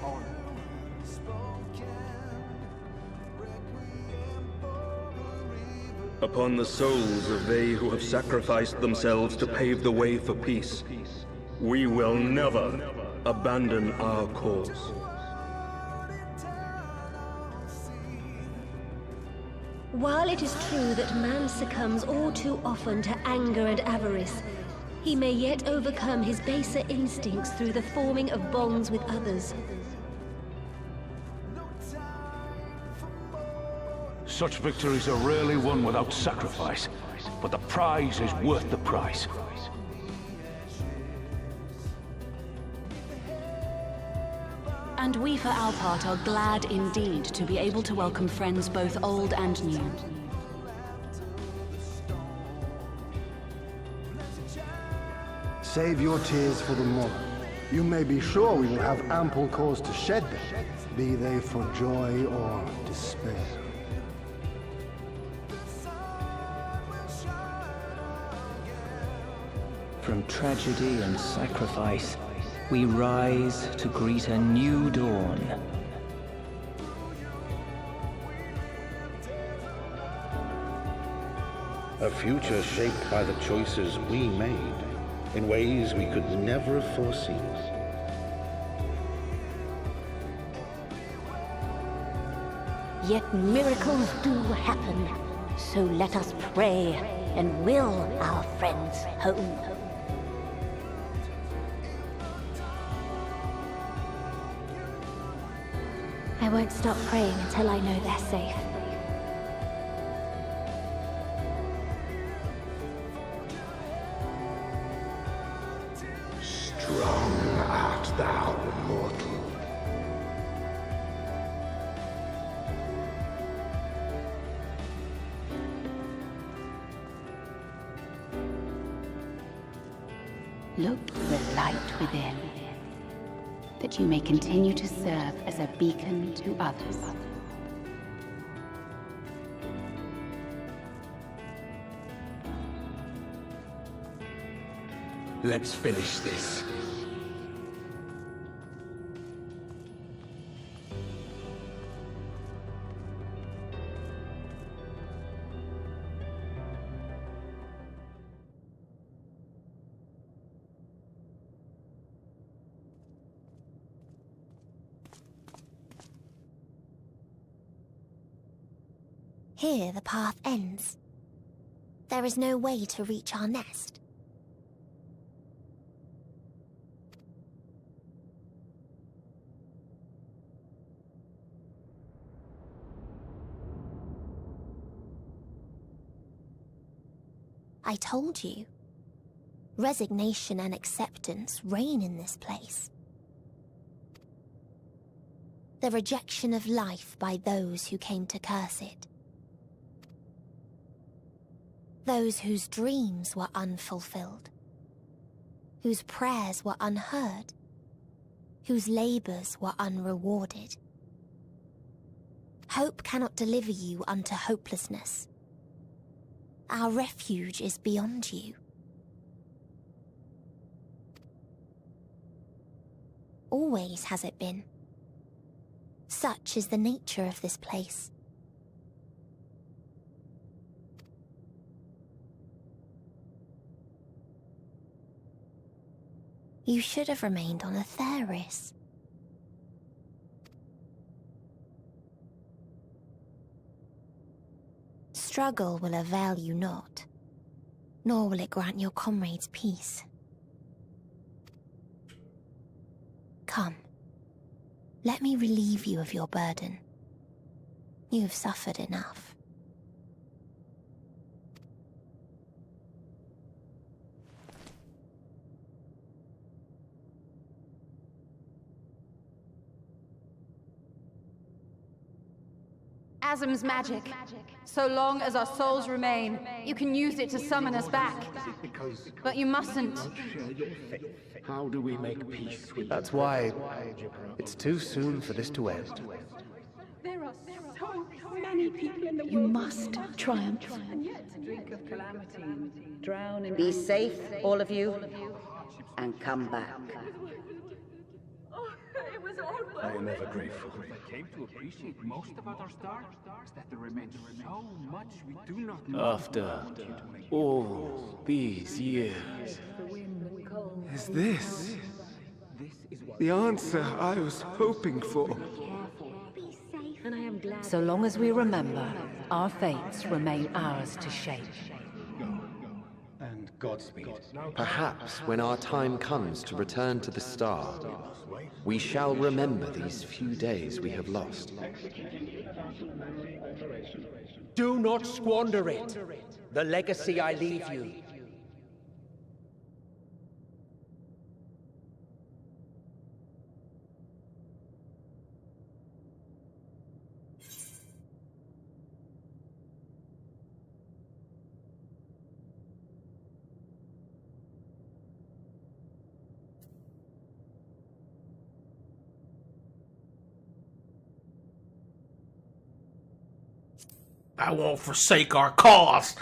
Speaker 25: Upon the souls of they who have sacrificed themselves to pave the way for peace, we will never abandon our cause.
Speaker 20: While it is true that man succumbs all too often to anger and avarice, he may yet overcome his baser instincts through the forming of bonds with others.
Speaker 19: Such victories are rarely won without sacrifice, but the prize is worth the price.
Speaker 26: And we, for our part, are glad indeed to be able to welcome friends both old and new.
Speaker 27: Save your tears for the morrow. You may be sure we will have ample cause to shed them, be they for joy or despair.
Speaker 28: From tragedy and sacrifice, we rise to greet a new dawn.
Speaker 3: A future shaped by the choices we made, in ways we could never have foreseen.
Speaker 20: Yet miracles do happen, so let us pray and will our friends home. I won't stop praying until I know they're safe.
Speaker 13: Strong art thou, mortal.
Speaker 26: Look the light within, that you may continue to serve as a beacon to others.
Speaker 13: Let's finish this.
Speaker 22: Here the path ends. There is no way to reach our nest. I told you. Resignation and acceptance reign in this place. The rejection of life by those who came to curse it. Those whose dreams were unfulfilled, whose prayers were unheard, whose labors were unrewarded. Hope cannot deliver you unto hopelessness. Our refuge is beyond you. Always has it been. Such is the nature of this place. You should have remained on Atheris. Struggle will avail you not, nor will it grant your comrades peace. Come, let me relieve you of your burden. You've suffered enough.
Speaker 5: Asm's magic. So long as our souls remain, you can use it to summon us back. But you mustn't.
Speaker 4: How do we make peace with
Speaker 8: That's why it's too soon for this to end.
Speaker 11: There are so many people in the world.
Speaker 24: You must triumph.
Speaker 11: Drink of calamity, drown in...
Speaker 24: Be safe, all of you, and come back.
Speaker 11: It was all
Speaker 8: I am ever grateful.
Speaker 14: I came to appreciate most about our stars, that there remains so much we do not know.
Speaker 28: After all these years,
Speaker 8: Is this the answer I was hoping for?
Speaker 24: So long as we remember, our fates remain ours to shape.
Speaker 8: And Godspeed.
Speaker 15: Perhaps when our time comes to return to the star, we shall remember these few days we have lost.
Speaker 16: Do not squander it. The legacy I leave you.
Speaker 1: I won't forsake our cause.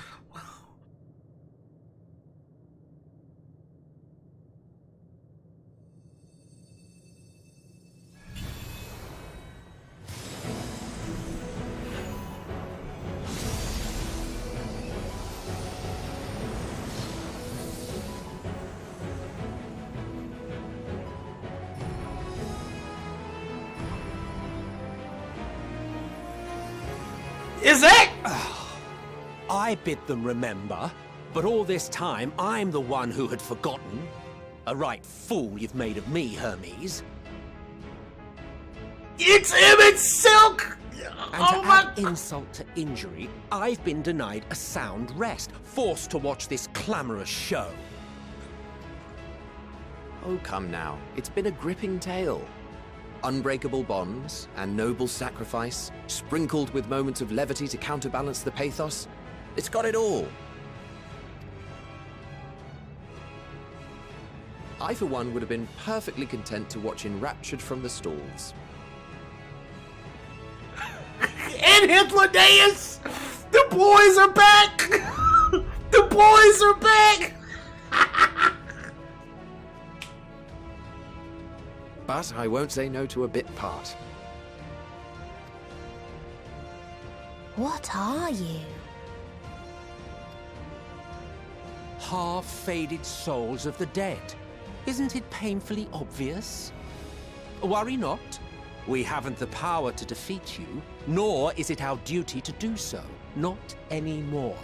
Speaker 1: Is that?
Speaker 16: I bid them remember, but all this time I'm the one who had forgotten. A right fool you've made of me, Hermes.
Speaker 1: It's Emmett Silk!
Speaker 16: And to add insult to injury, I've been denied a sound rest, forced to watch this clamorous show.
Speaker 15: Oh, come now. It's been a gripping tale. Unbreakable bonds and noble sacrifice, sprinkled with moments of levity to counterbalance the pathos. It's got it all. I, for one, would have been perfectly content to watch enraptured from the stalls.
Speaker 1: And Hitler dance! The boys are back! The boys are back!
Speaker 15: But I won't say no to a bit part.
Speaker 22: What are you?
Speaker 16: Half-faded souls of the dead. Isn't it painfully obvious? Worry not. We haven't the power to defeat you, nor is it our duty to do so. Not anymore.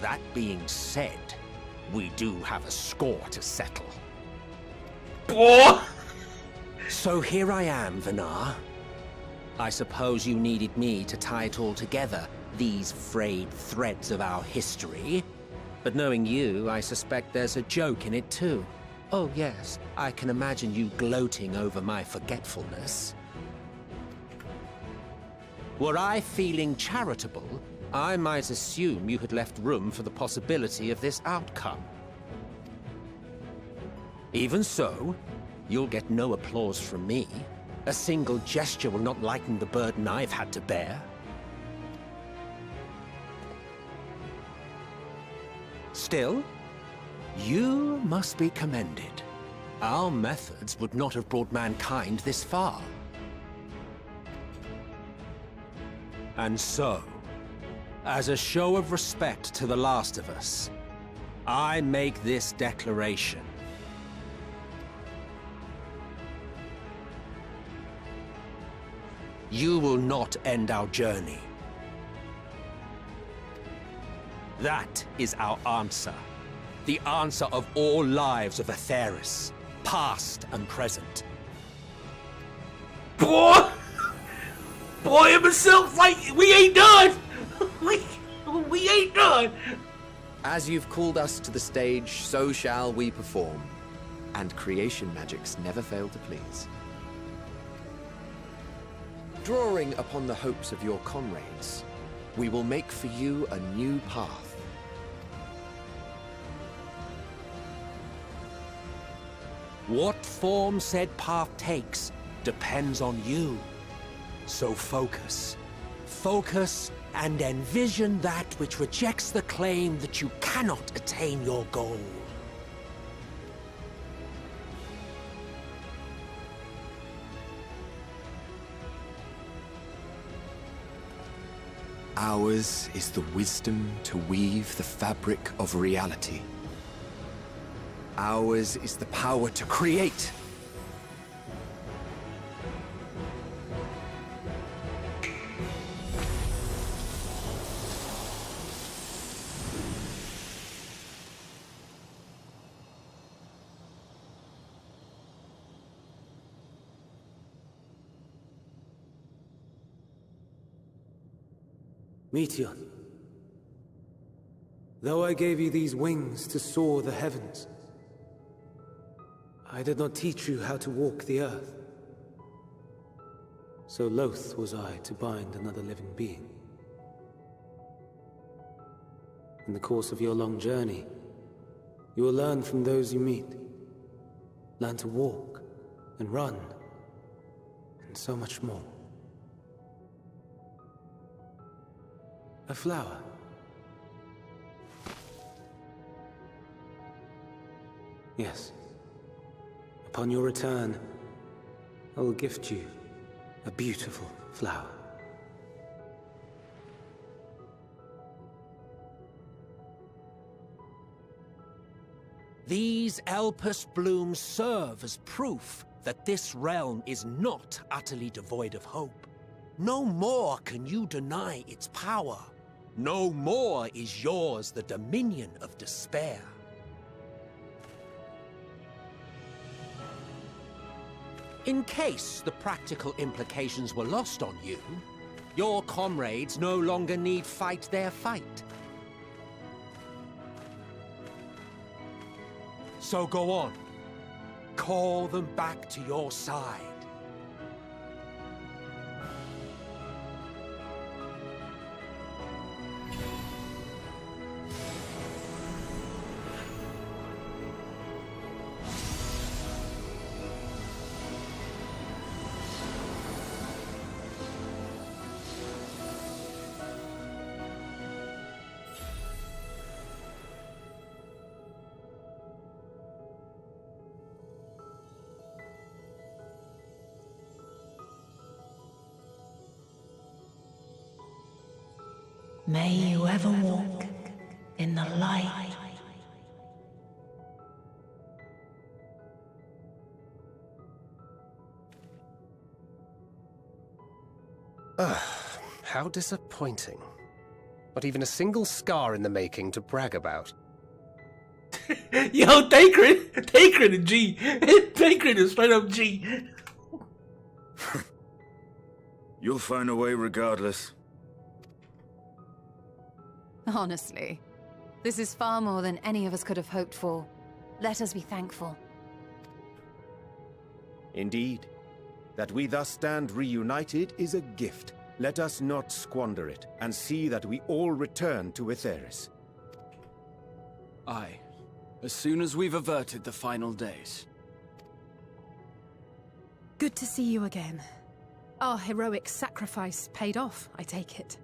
Speaker 16: That being said, we do have a score to settle. So here I am, Vinar. I suppose you needed me to tie it all together, these frayed threads of our history. But knowing you, I suspect there's a joke in it too. Oh yes, I can imagine you gloating over my forgetfulness. Were I feeling charitable, I might assume you had left room for the possibility of this outcome. Even so, you'll get no applause from me. A single gesture will not lighten the burden I've had to bear. Still, you must be commended. Our methods would not have brought mankind this far. And so, as a show of respect to the last of us, I make this declaration. You will not end our journey. That is our answer. The answer of all lives of Atheris, past and present.
Speaker 1: Boy, himself, like, we ain't done. We ain't done.
Speaker 15: As you've called us to the stage, so shall we perform. And creation magics never fail to please. Drawing upon the hopes of your comrades, we will make for you a new path.
Speaker 16: What form said path takes depends on you. So focus. Focus and envision that which rejects the claim that you cannot attain your goal.
Speaker 15: Ours is the wisdom to weave the fabric of reality. Ours is the power to create.
Speaker 2: Meteor, though I gave you these wings to soar the heavens, I did not teach you how to walk the earth. So loath was I to bind another living being. In the course of your long journey, you will learn from those you meet. Learn to walk and run, and so much more. A flower. Yes. Upon your return, I will gift you a beautiful flower.
Speaker 16: These Elpis blooms serve as proof that this realm is not utterly devoid of hope. No more can you deny its power. No more is yours the dominion of despair. In case the practical implications were lost on you, your comrades no longer need fight their fight. So go on. Call them back to your side.
Speaker 6: May you ever walk in the light.
Speaker 8: How disappointing. Not even a single scar in the making to brag about.
Speaker 1: Yo, Tancred is G. Tancred is straight up G.
Speaker 7: You'll find a way regardless.
Speaker 5: Honestly, this is far more than any of us could have hoped for. Let us be thankful.
Speaker 4: Indeed. That we thus stand reunited is a gift. Let us not squander it, and see that we all return to Etheris.
Speaker 9: Aye. As soon as we've averted the final days.
Speaker 11: Good to see you again. Our heroic sacrifice paid off, I take it.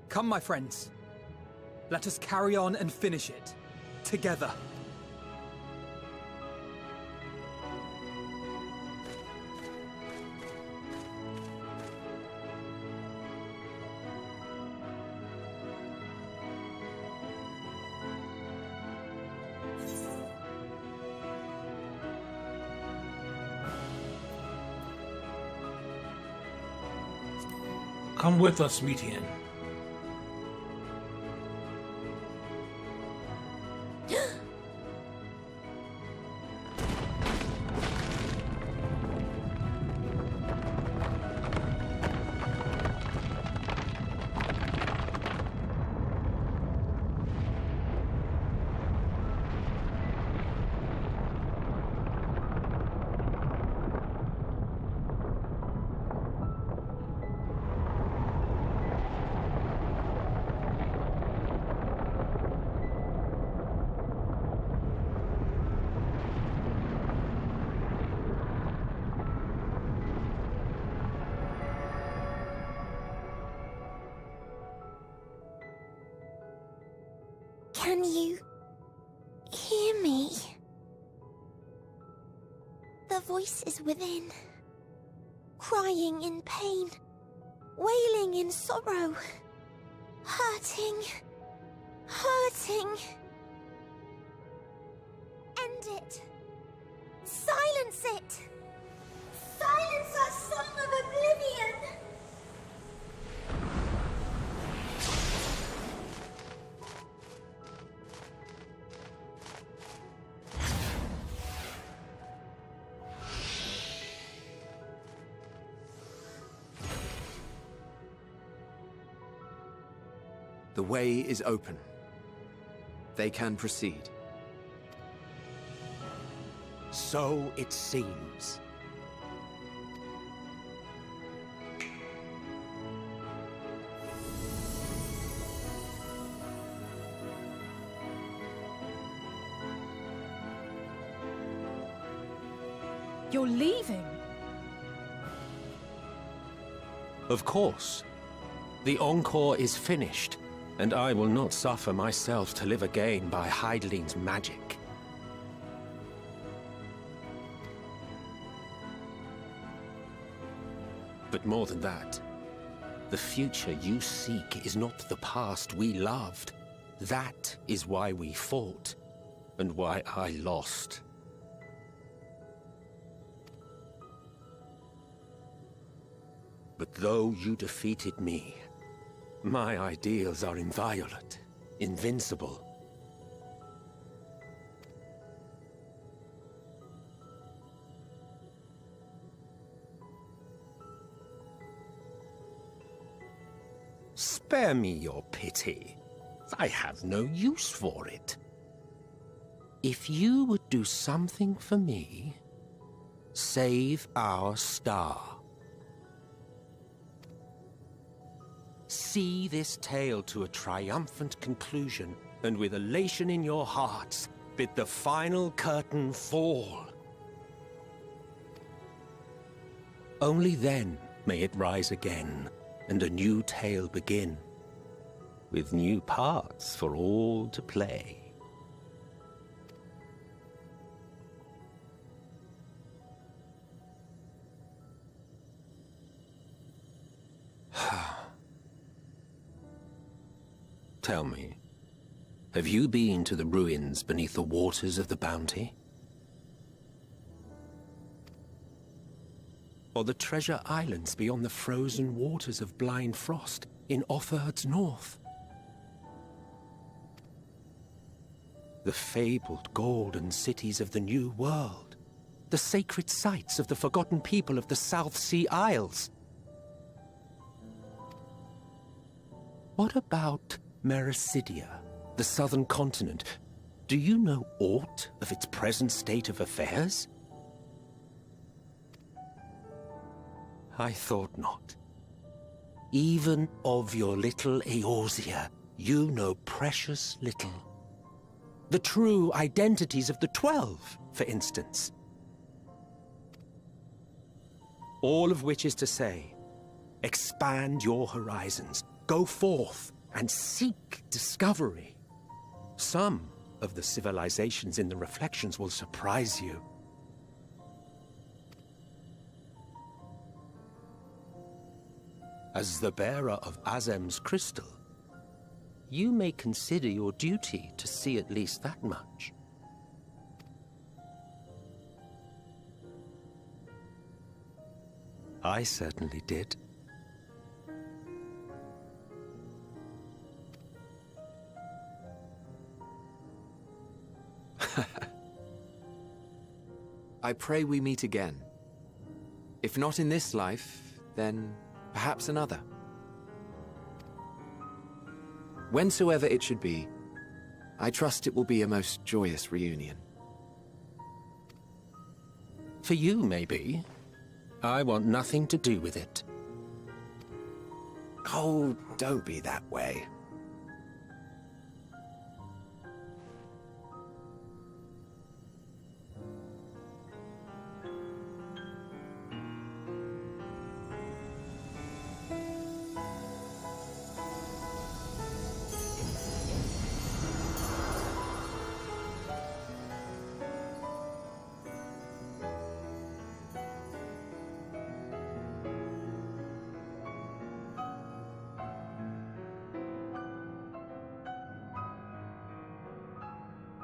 Speaker 10: Come, my friends. Let us carry on and finish it. Together.
Speaker 1: Come with us, Metian.
Speaker 22: Can you hear me? The voice is within, crying in pain, wailing in sorrow, hurting. End it. Silence it. Silence our song of oblivion.
Speaker 15: The way is open. They can proceed.
Speaker 16: So it seems.
Speaker 11: You're leaving?
Speaker 16: Of course. The Encore is finished, and I will not suffer myself to live again by Hydaelyn's magic. But more than that, the future you seek is not the past we loved, That is why we fought, and why I lost. But though you defeated me, my ideals are inviolate, invincible. Spare me your pity. I have no use for it. If you would do something for me, save our star. See this tale to a triumphant conclusion, and with elation in your hearts, bid the final curtain fall. Only then may it rise again, and a new tale begin, with new parts for all to play. Tell me, have you been to the ruins beneath the waters of the Bounty? Or the treasure islands beyond the frozen waters of Blind Frost in Offerd's north? The fabled golden cities of the New World, the sacred sites of the forgotten people of the South Sea Isles? What about Mericidia, the southern continent? Do you know aught of its present state of affairs? I thought not. Even of your little Eorzea, you know precious little. The true identities of the 12, for instance. All of which is to say, expand your horizons, go forth, and seek discovery. Some of the civilizations in the reflections will surprise you. As the bearer of Azem's crystal, you may consider your duty to see at least that much. I certainly did.
Speaker 15: I pray we meet again. If not in this life, then perhaps another. Whensoever it should be, I trust it will be a most joyous reunion.
Speaker 16: For you, maybe. I want nothing to do with it.
Speaker 15: Oh, don't be that way.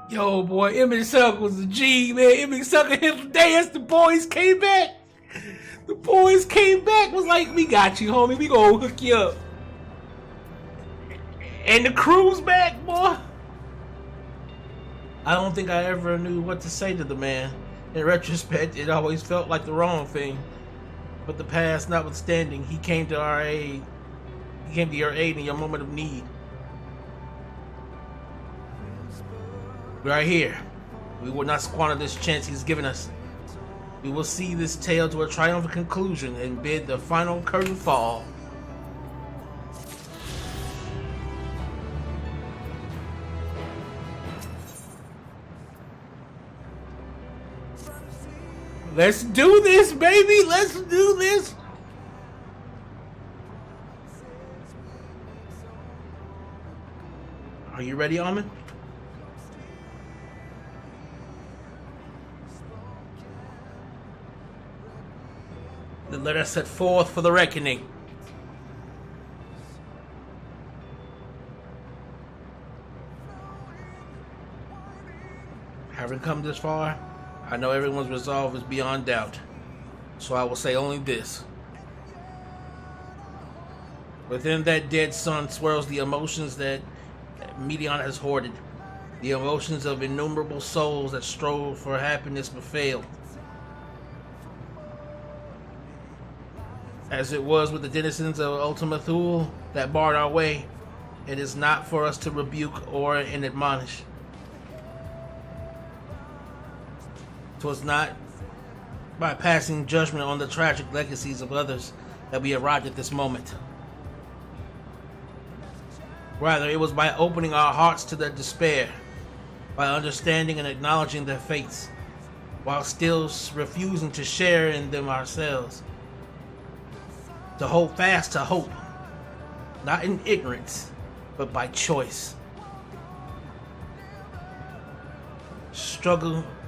Speaker 1: Yo, boy, Amon-Rellik was a G, man. Amon-Rellik hit the dance. The boys came back. The boys came back. Was like, we got you, homie. We gonna hook you up. And the crew's back, boy. I don't think I ever knew what to say to the man. In retrospect, it always felt like the wrong thing. But the past notwithstanding, he came to our aid. He came to your aid in your moment of need. Right here. We will not squander this chance he's given us. We will see this tale to a triumphant conclusion and bid the final curtain fall. Let's do this, baby! Let's do this! Are you ready, Amon? Then let us set forth for the reckoning. Having come this far, I know everyone's resolve is beyond doubt. So I will say only this. Within that dead sun swirls the emotions that Medion has hoarded. The emotions of innumerable souls that strove for happiness but failed. As it was with the denizens of Ultima Thule that barred our way, it is not for us to rebuke or admonish. 'Twas not by passing judgment on the tragic legacies of others that we arrived at this moment. Rather, it was by opening our hearts to their despair, by understanding and acknowledging their fates, while still refusing to share in them ourselves. To hold fast to hope, not in ignorance, but by choice.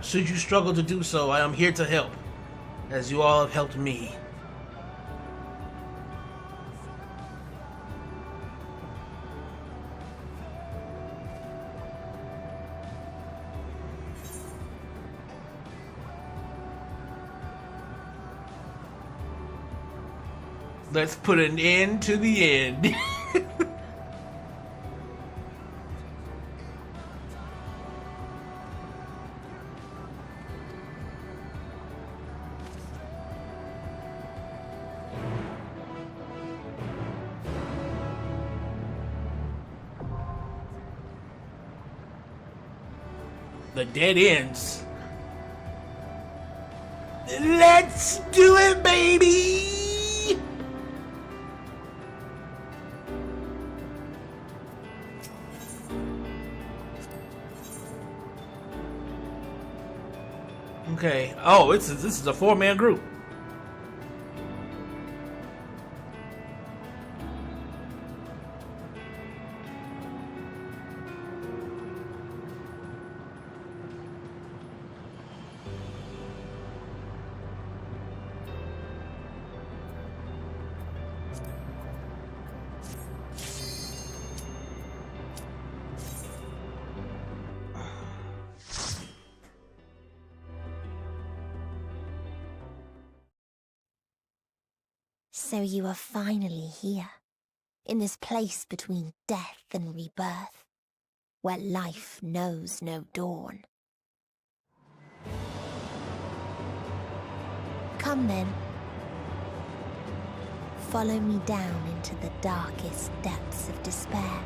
Speaker 1: Should you struggle to do so, I am here to help, as you all have helped me. Let's put an end to the end. The dead ends. Let's do it, baby! Okay. Oh, this is a 4-man group.
Speaker 22: So you are finally here, in this place between death and rebirth, where life knows no dawn. Come then. Follow me down into the darkest depths of despair.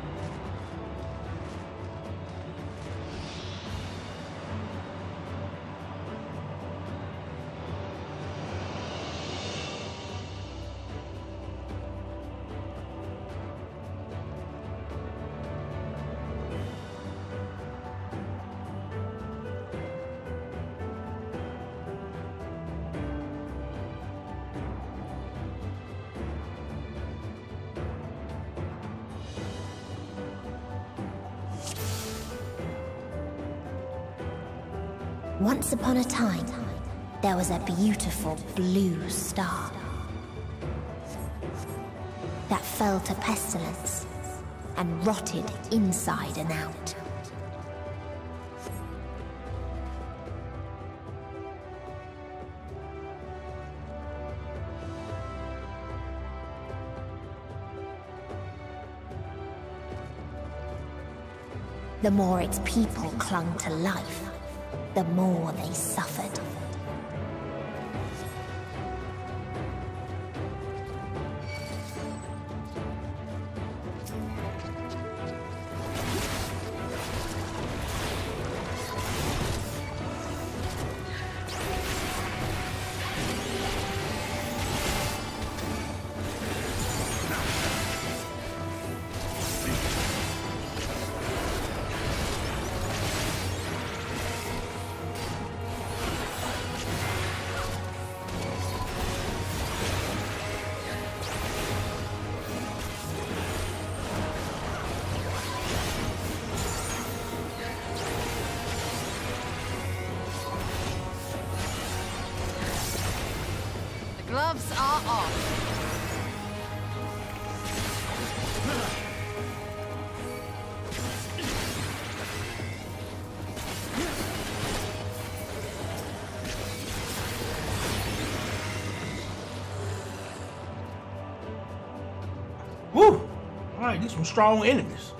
Speaker 22: Once upon a time, there was a beautiful blue star that fell to pestilence and rotted inside and out. The more its people clung to life, the more they suffered.
Speaker 5: Gloves are off.
Speaker 1: Alright, these some strong enemies.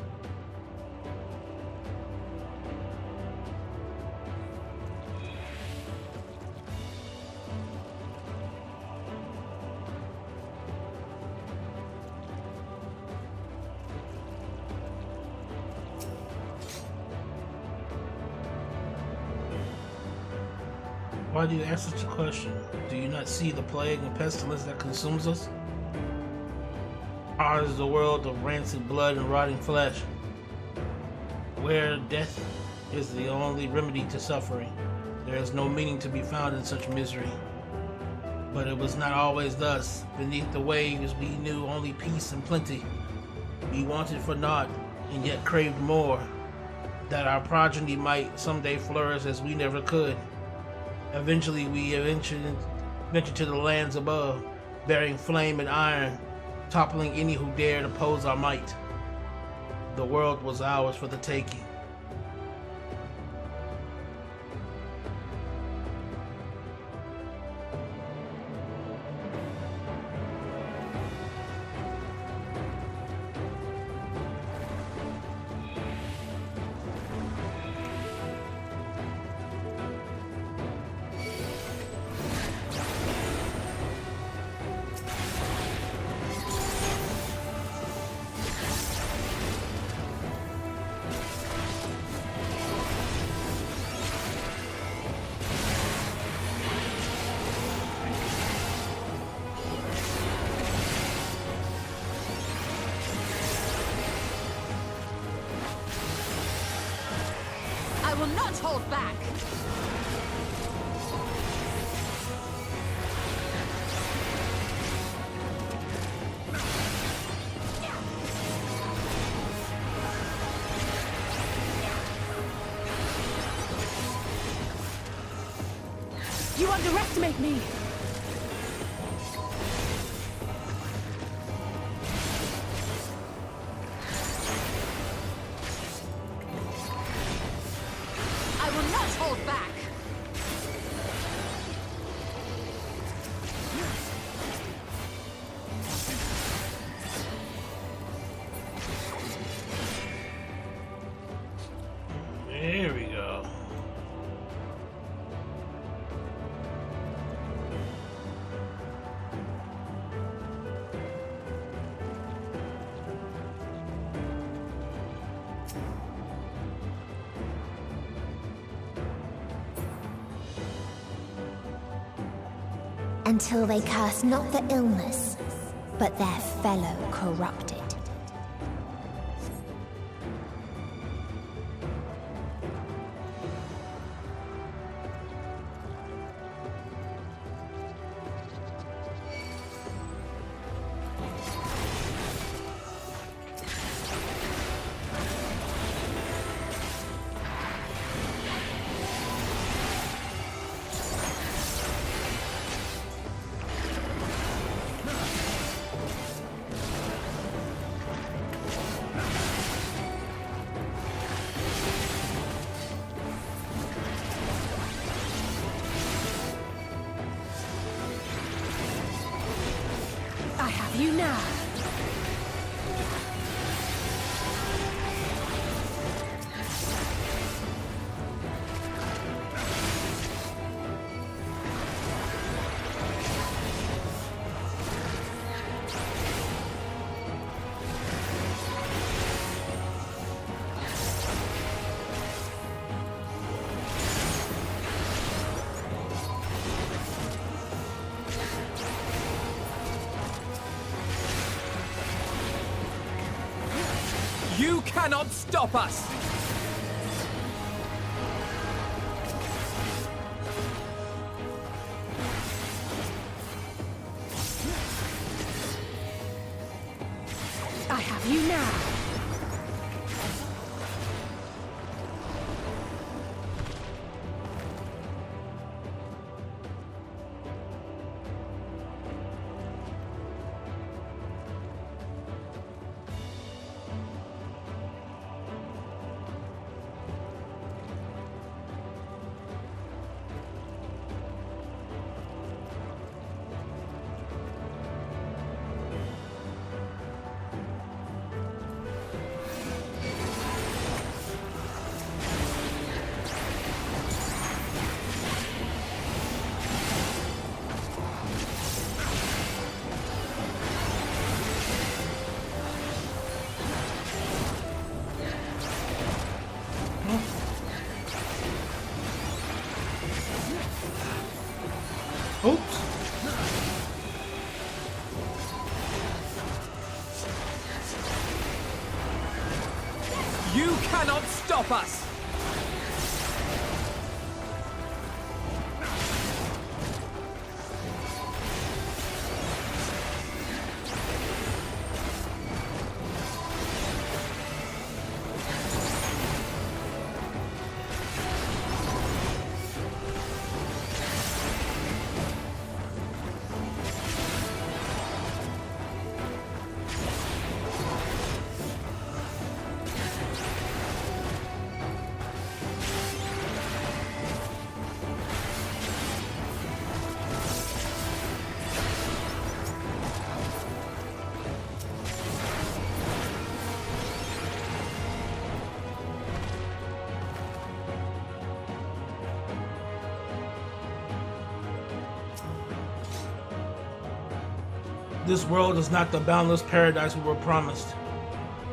Speaker 1: Why do you ask such a question? Do you not see the plague and pestilence that consumes us? Ours is a world of rancid blood and rotting flesh, where death is the only remedy to suffering. There is no meaning to be found in such misery. But it was not always thus. Beneath the waves we knew only peace and plenty. We wanted for naught, and yet craved more, that our progeny might someday flourish as we never could. Eventually we ventured to the lands above, bearing flame and iron, toppling any who dared oppose our might. The world was ours for the taking.
Speaker 5: I will not hold back!
Speaker 11: You underestimate me!
Speaker 5: I will not hold back!
Speaker 1: There we go.
Speaker 22: Until they curse not the illness, but their fellow corrupted.
Speaker 11: I have you now.
Speaker 10: You cannot stop us!
Speaker 11: I have you now.
Speaker 1: Oops.
Speaker 10: You cannot stop us!
Speaker 1: This world is not the boundless paradise we were promised.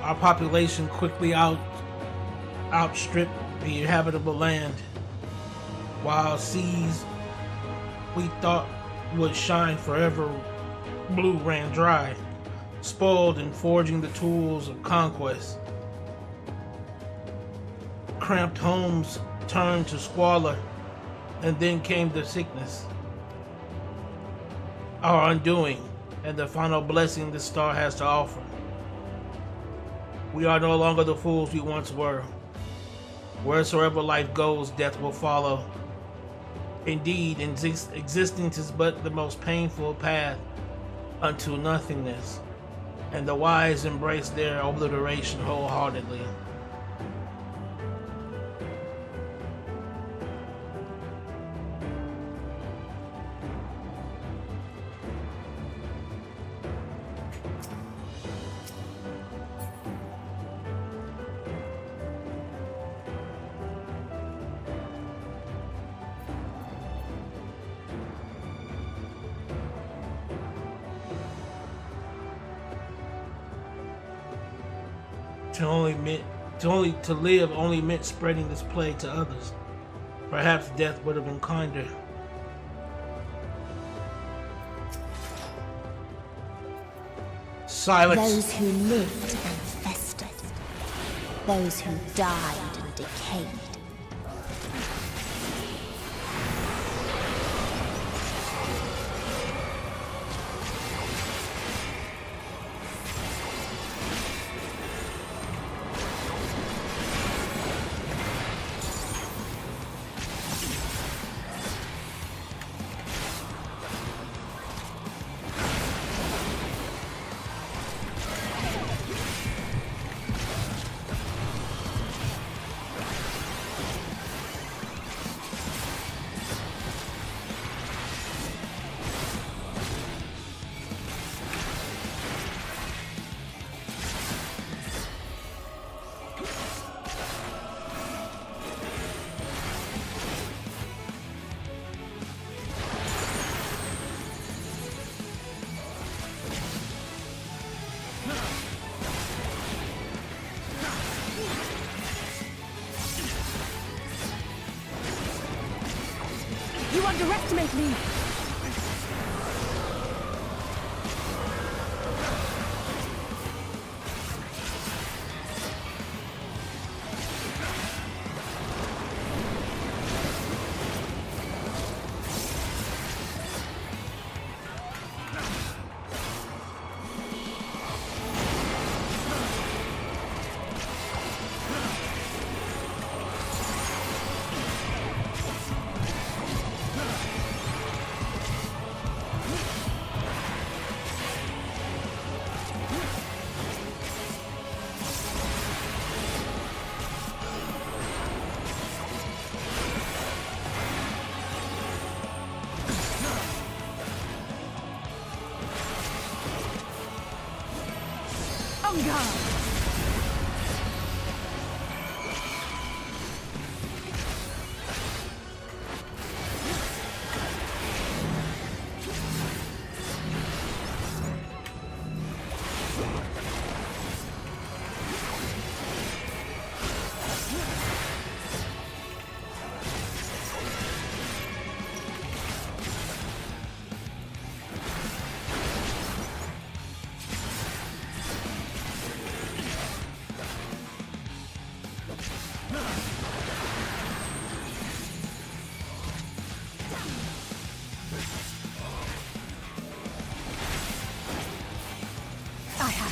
Speaker 1: Our population quickly outstripped the inhabitable land, while seas we thought would shine forever blue ran dry, spoiled in forging the tools of conquest. Cramped homes turned to squalor, and then came the sickness. Our undoing, and the final blessing this star has to offer. We are no longer the fools we once were. Wheresoever life goes, death will follow. Indeed, existence is but the most painful path unto nothingness, and the wise embrace their obliteration wholeheartedly. To live only meant spreading this plague to others. Perhaps death would have been kinder. Silence.
Speaker 22: Those who lived and festered. Those who died and decayed.
Speaker 11: You underestimate me!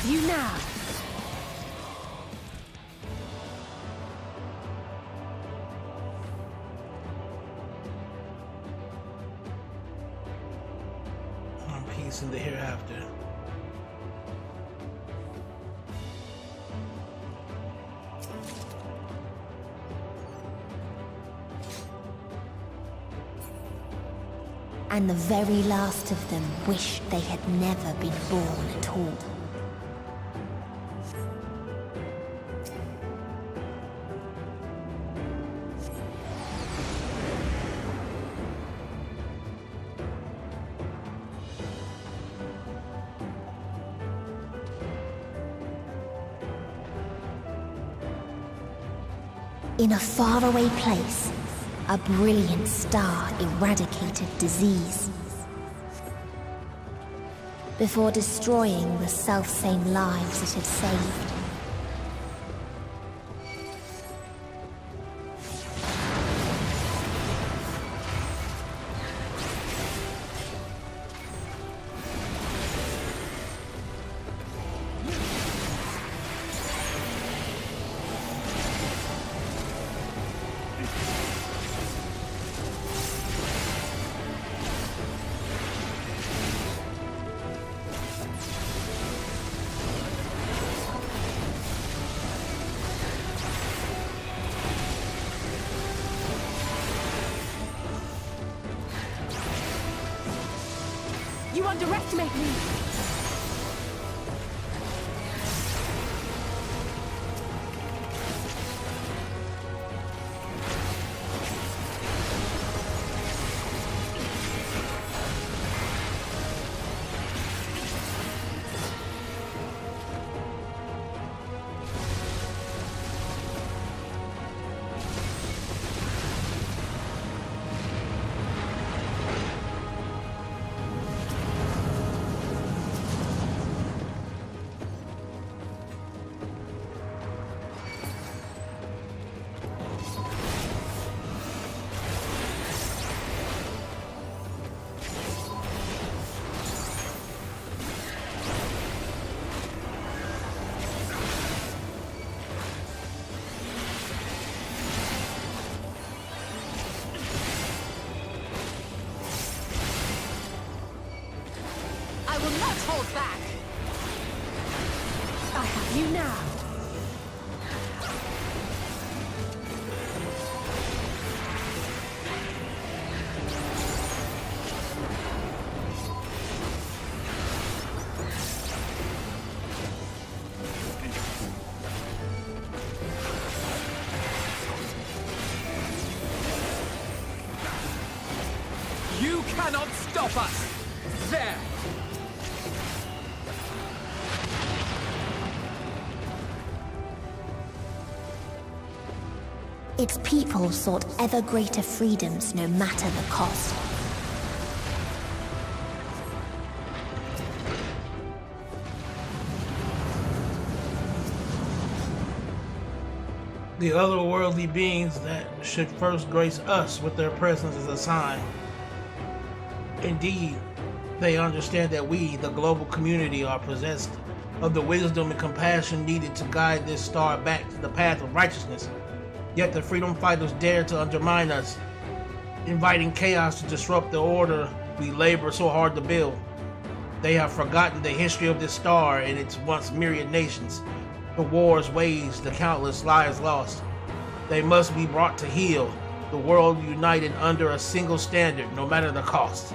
Speaker 11: you now.
Speaker 1: On peace in the hereafter.
Speaker 22: And the very last of them wished they had never been born at all. In a faraway place, a brilliant star eradicated disease. Before destroying the selfsame lives it had saved.
Speaker 11: You underestimate me! I will not hold back! I have you now!
Speaker 10: You cannot stop us! There!
Speaker 22: Its people sought ever greater freedoms no matter the cost.
Speaker 1: The otherworldly beings that should first grace us with their presence is a sign. Indeed, they understand that we, the global community, are possessed of the wisdom and compassion needed to guide this star back to the path of righteousness. Yet the freedom fighters dare to undermine us, inviting chaos to disrupt the order we labor so hard to build. They have forgotten the history of this star and its once myriad nations, the wars waged, the countless lives lost. They must be brought to heel, the world united under a single standard, no matter the cost.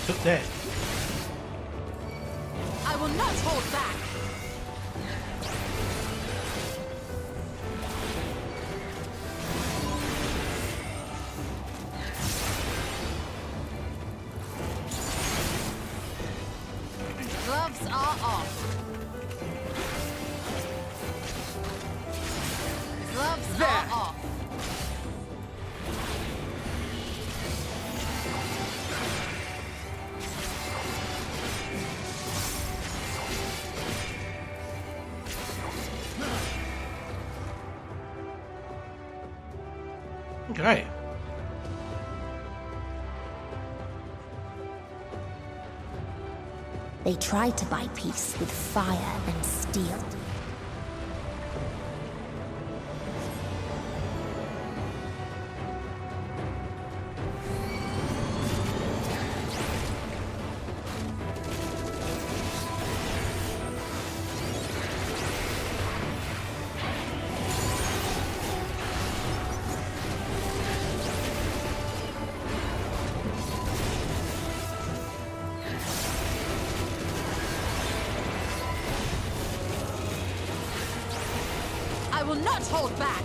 Speaker 1: Took that.
Speaker 11: I will not hold back.
Speaker 5: Gloves are off. Gloves are off.
Speaker 1: Okay.
Speaker 22: They tried to buy peace with fire and steel.
Speaker 11: I will not hold back.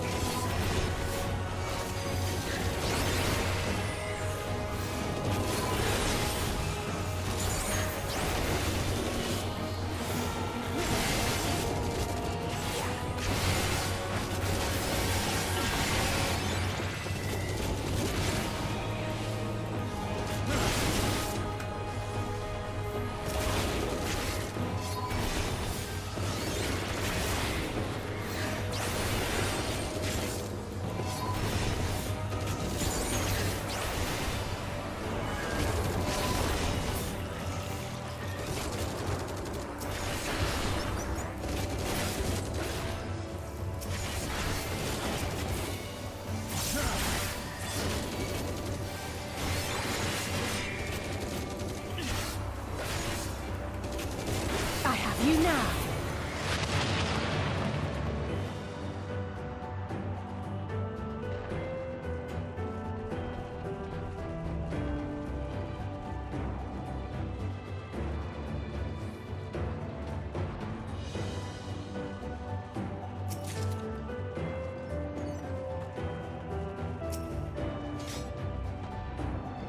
Speaker 11: I have you now.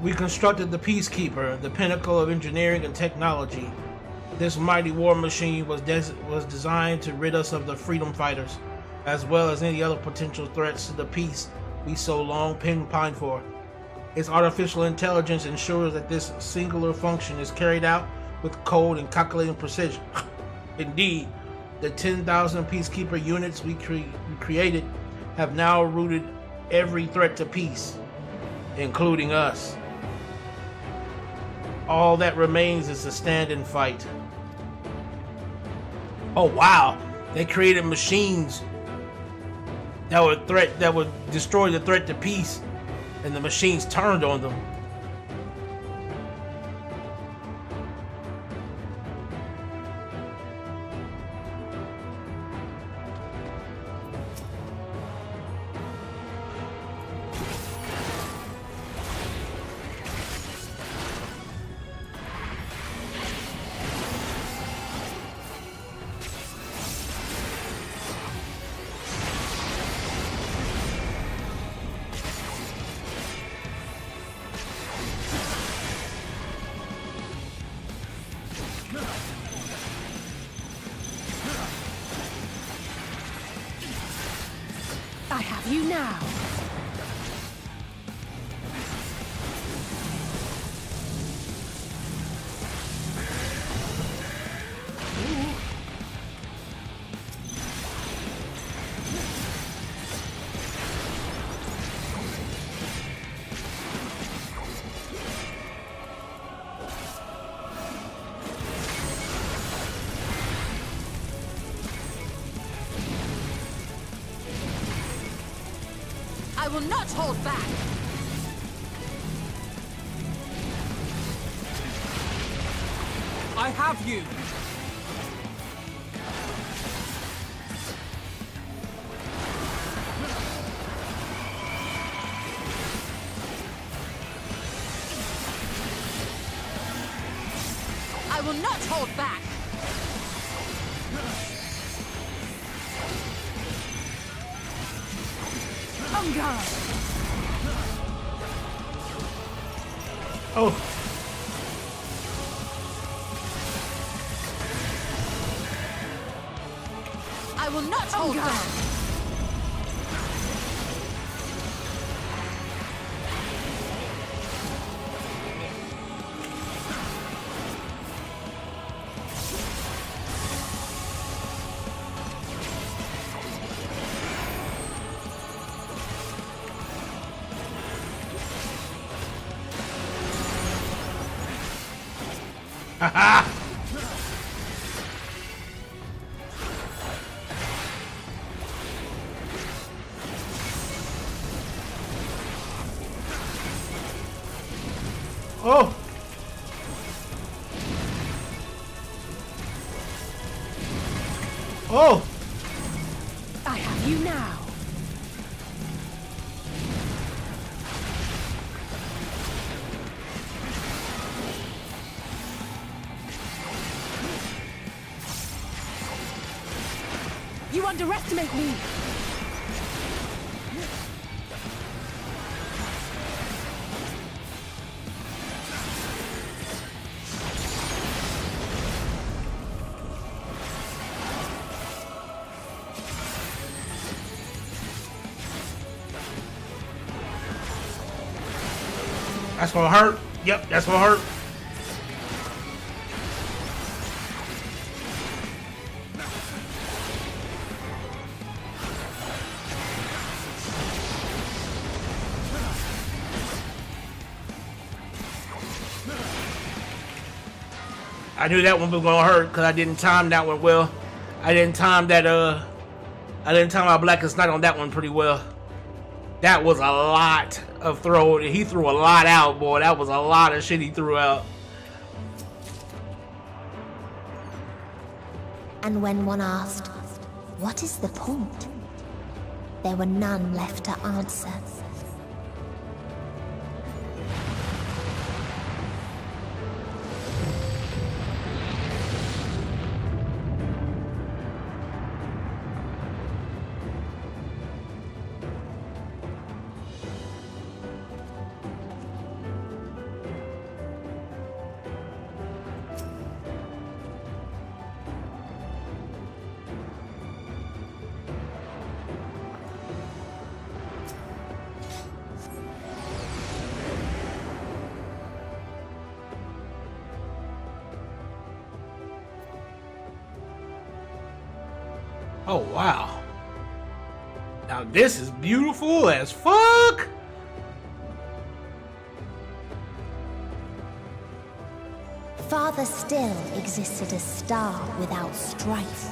Speaker 1: We constructed the Peacekeeper, the pinnacle of engineering and technology. This mighty war machine was designed to rid us of the freedom fighters, as well as any other potential threats to the peace we so long pined for. Its artificial intelligence ensures that this singular function is carried out with cold and calculating precision. Indeed, the 10,000 Peacekeeper units we created have now routed every threat to peace, including us. All that remains is to stand and fight. Oh wow, they created machines that would destroy the threat to peace, and the machines turned on them.
Speaker 11: I have you now. I will not hold back.
Speaker 10: I have you.
Speaker 5: not hold back! On guard!
Speaker 1: Oh.
Speaker 5: I will not hold back!
Speaker 1: Haha! Oh! Oh!
Speaker 11: I have you now. You underestimate me.
Speaker 1: That's gonna hurt. Yep, that's gonna hurt. I knew that one was gonna hurt because I didn't time that one well. I didn't time my Blackest Night on that one pretty well. That was a lot of throw. He threw a lot out, boy. That was a lot of shit he threw out.
Speaker 22: And when one asked, what is the point? There were none left to answer.
Speaker 1: Oh, wow. Now this is beautiful as fuck.
Speaker 22: Farther still existed a star without strife.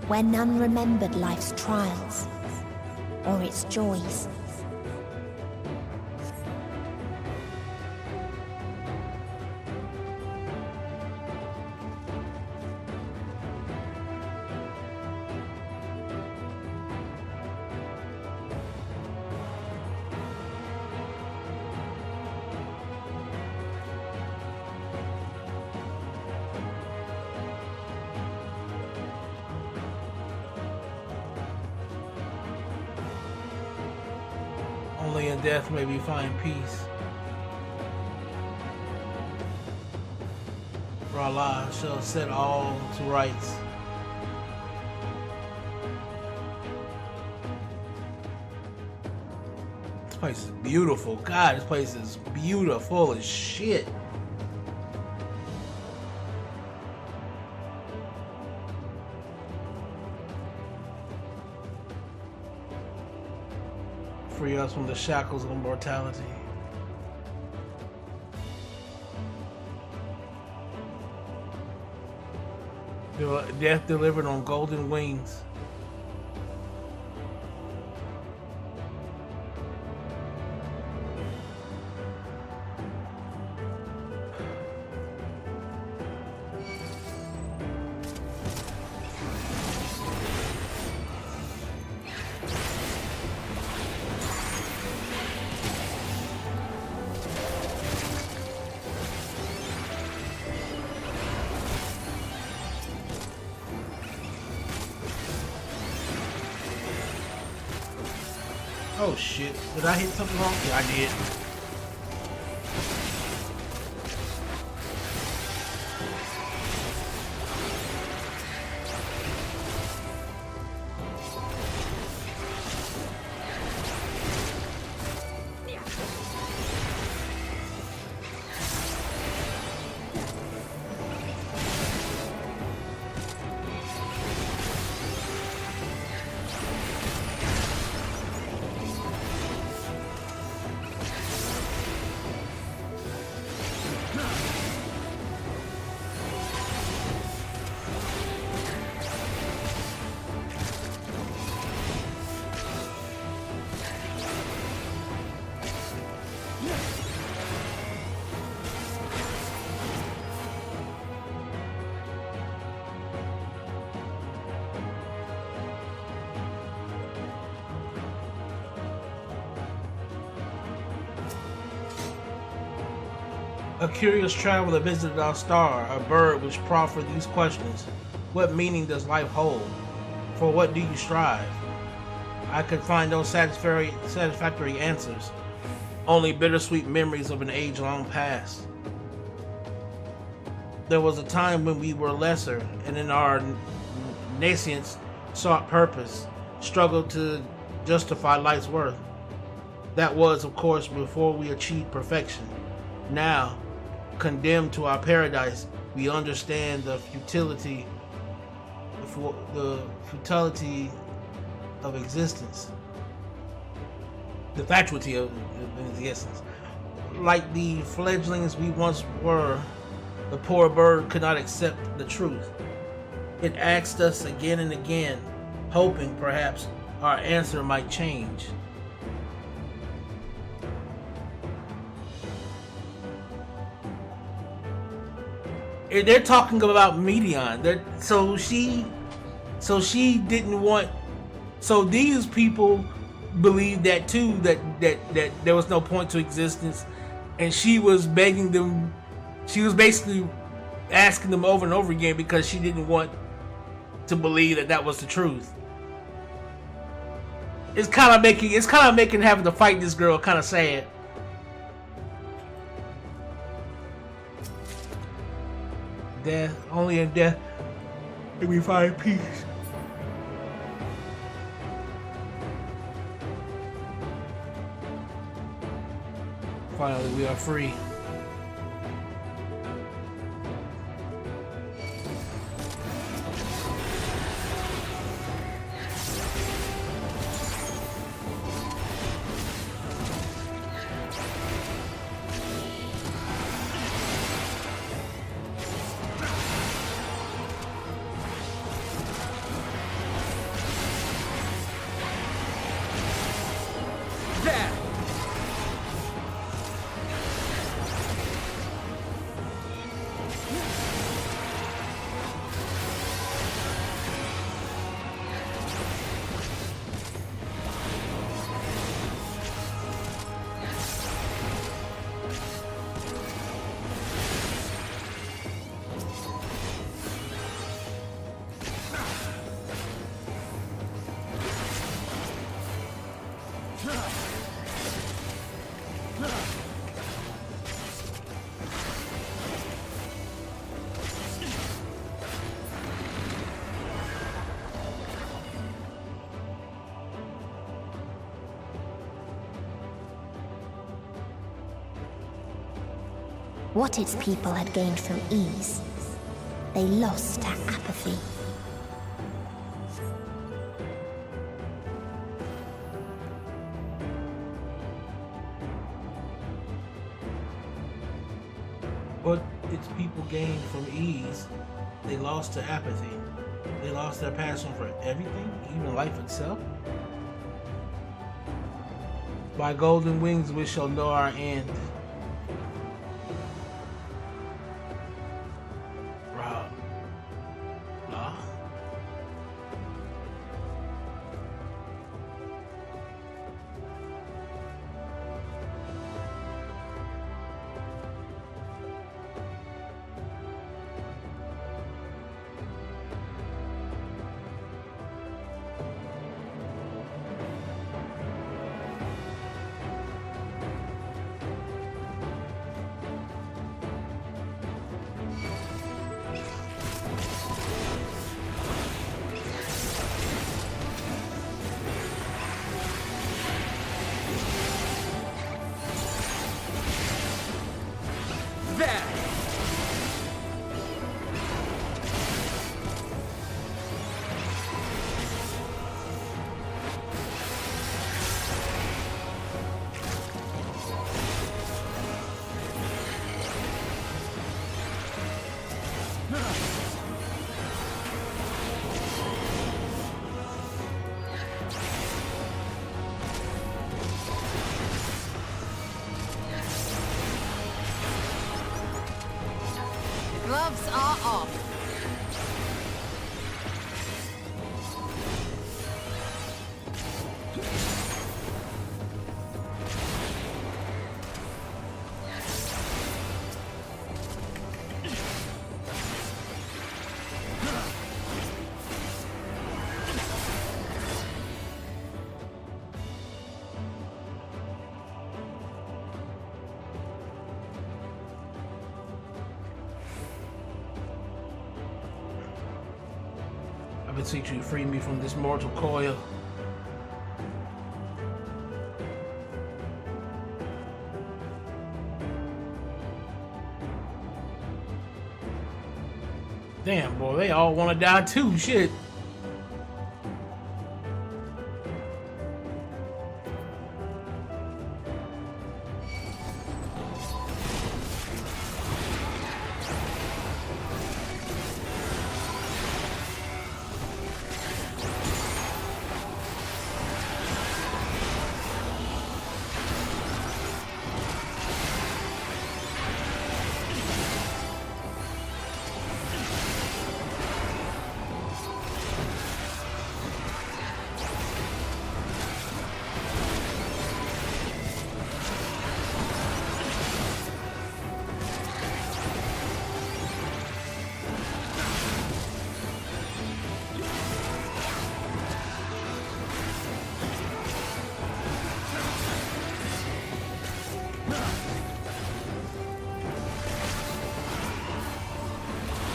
Speaker 22: Where none remembered life's trials or its joys.
Speaker 1: Only in death may we find peace. For Allah shall set all to rights. This place is beautiful. God, this place is beautiful as shit. Free us from the shackles of mortality. Death delivered on golden wings. Oh shit. Did I hit something wrong? Yeah, I did. A curious traveler visited our star, a bird which proffered these questions. What meaning does life hold? For what do you strive? I could find no satisfactory answers, only bittersweet memories of an age-long past. There was a time when we were lesser, and in our nascence sought purpose, struggled to justify life's worth. That was, of course, before we achieved perfection. Now, condemned to our paradise, we understand the futility of existence. The fatuity of existence. Like the fledglings we once were, the poor bird could not accept the truth. It asked us again and again, hoping perhaps our answer might change. They're talking about Medion. So she didn't want. So these people believed that too. That there was no point to existence, and she was begging them. She was basically asking them over and over again because she didn't want to believe that was the truth. It's kind of making having to fight this girl kind of sad. Death, only in death can we find peace. Finally, we are free.
Speaker 22: What its people had gained from ease, they lost to apathy.
Speaker 1: What its people gained from ease, they lost to apathy. They lost their passion for everything, even life itself. By golden wings we shall know our end.
Speaker 11: off.
Speaker 1: I beseech you, free me from this mortal coil. Damn, boy, they all want to die too. Shit.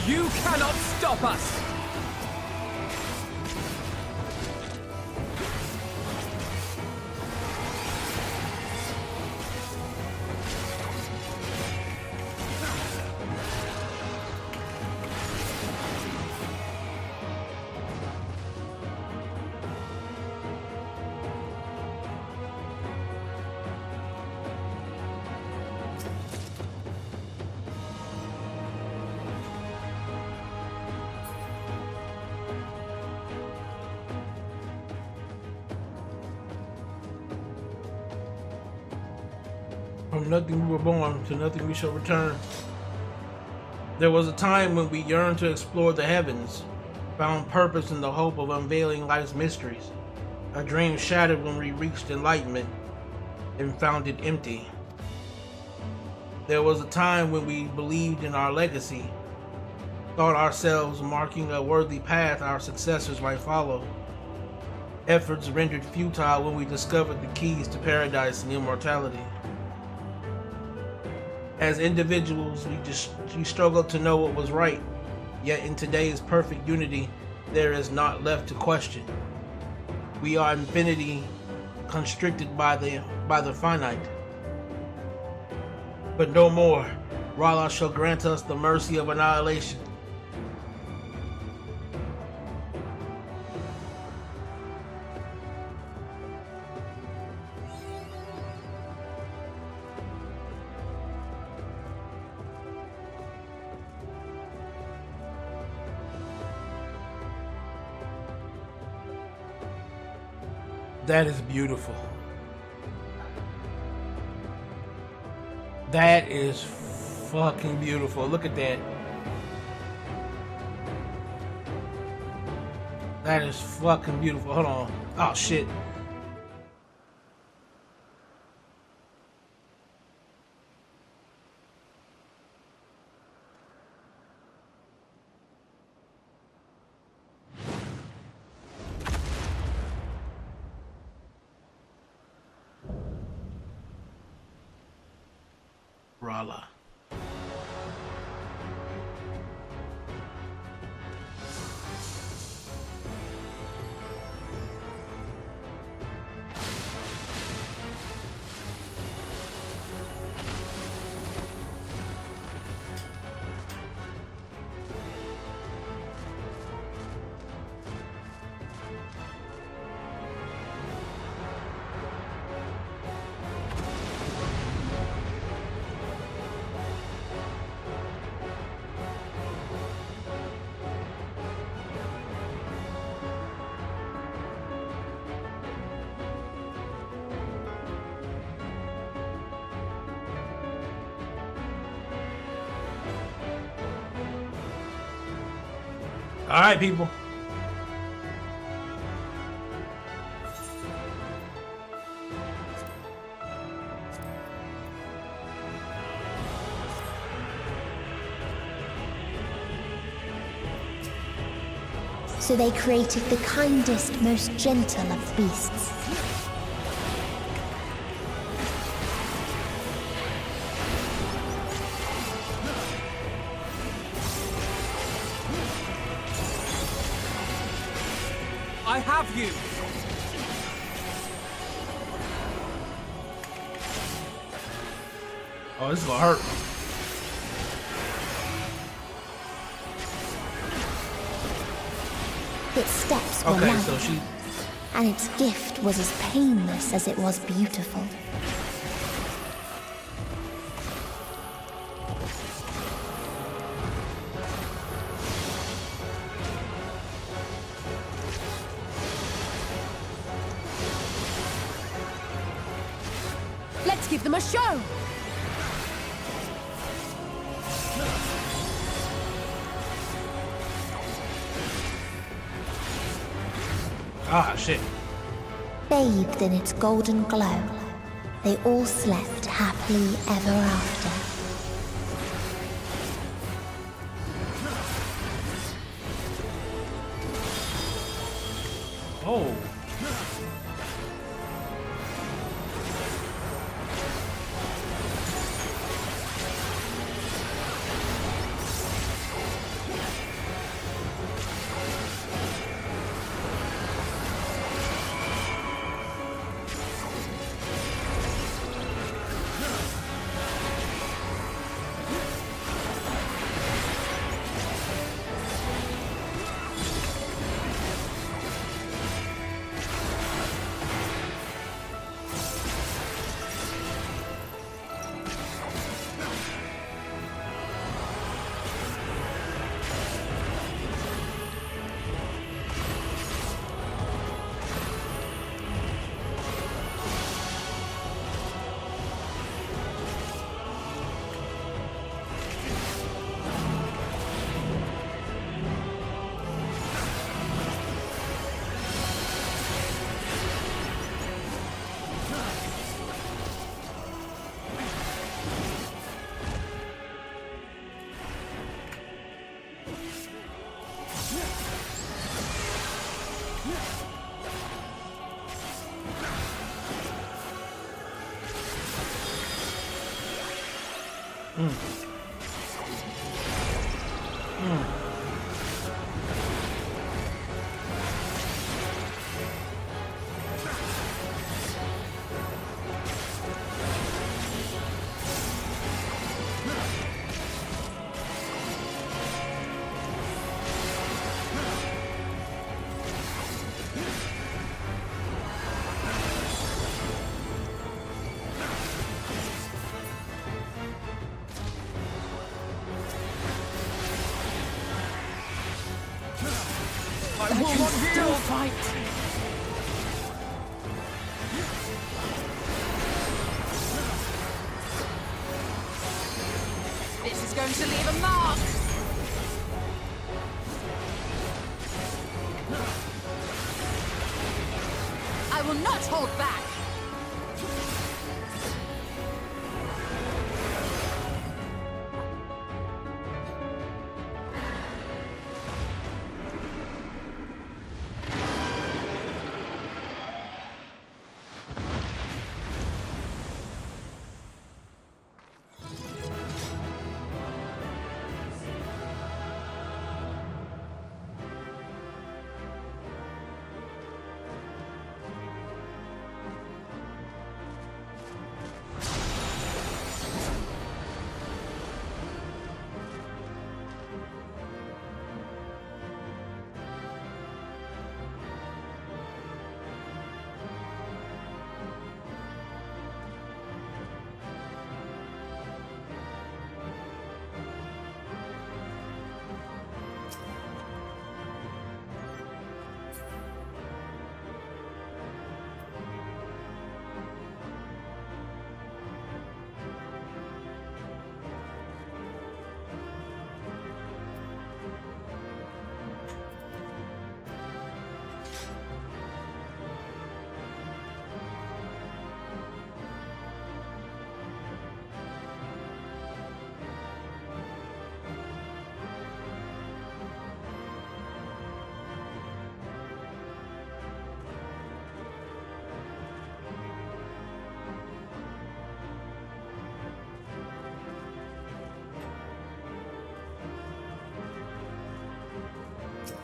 Speaker 10: You cannot stop us!
Speaker 1: From nothing we were born, to nothing we shall return. There was a time when we yearned to explore the heavens, found purpose in the hope of unveiling life's mysteries. Our dreams shattered when we reached enlightenment and found it empty. There was a time when we believed in our legacy, thought ourselves marking a worthy path our successors might follow. Efforts rendered futile when we discovered the keys to paradise and immortality. As individuals, we struggled to know what was right, yet in today's perfect unity, there is naught left to question. We are infinity constricted by the finite. But no more. R'Allah shall grant us the mercy of annihilation. That is beautiful. That is fucking beautiful. Look at that. That is fucking beautiful. Hold on. Oh shit. R'Allah. All right, people.
Speaker 22: So they created the kindest, most gentle of beasts.
Speaker 10: I have you!
Speaker 1: Oh, this is gonna hurt.
Speaker 22: Its steps were
Speaker 1: Okay,
Speaker 22: light,
Speaker 1: so she...
Speaker 22: and its gift was as painless as it was beautiful.
Speaker 11: Let's give them a show!
Speaker 1: Ah, shit.
Speaker 22: Bathed in its golden glow, they all slept happily ever after.
Speaker 1: Oh.
Speaker 11: I can still fight!
Speaker 5: This is going to leave a mark! I will not hold back!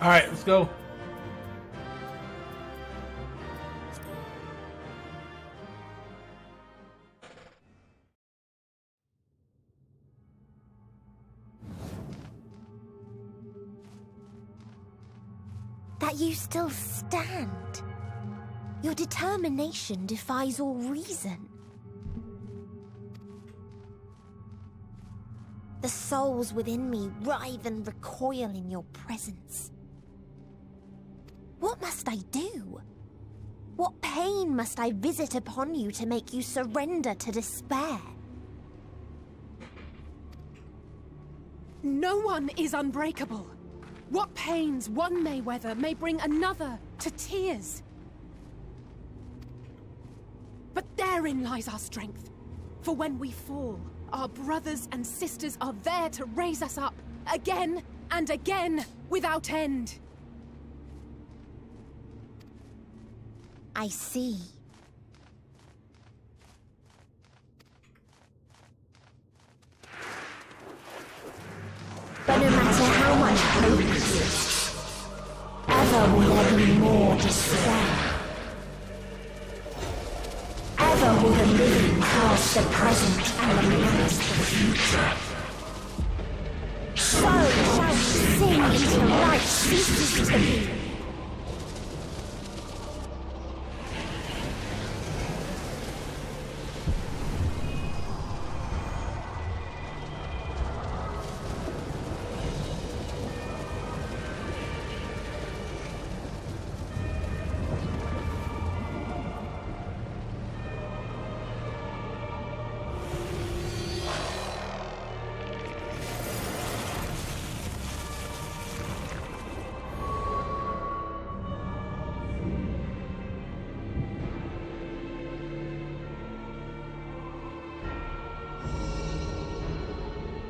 Speaker 1: All right, let's go.
Speaker 22: That you still stand. Your determination defies all reason. The souls within me writhe and recoil in your presence. What must I do? What pain must I visit upon you to make you surrender to despair?
Speaker 11: No one is unbreakable. What pains one may weather may bring another to tears. But therein lies our strength. For when we fall, our brothers and sisters are there to raise us up, again and again, without end.
Speaker 22: I see. But no matter how much hope exists, ever will there be more despair. Ever will the living cast the present and lament the future. So shall we sing until life ceases to be.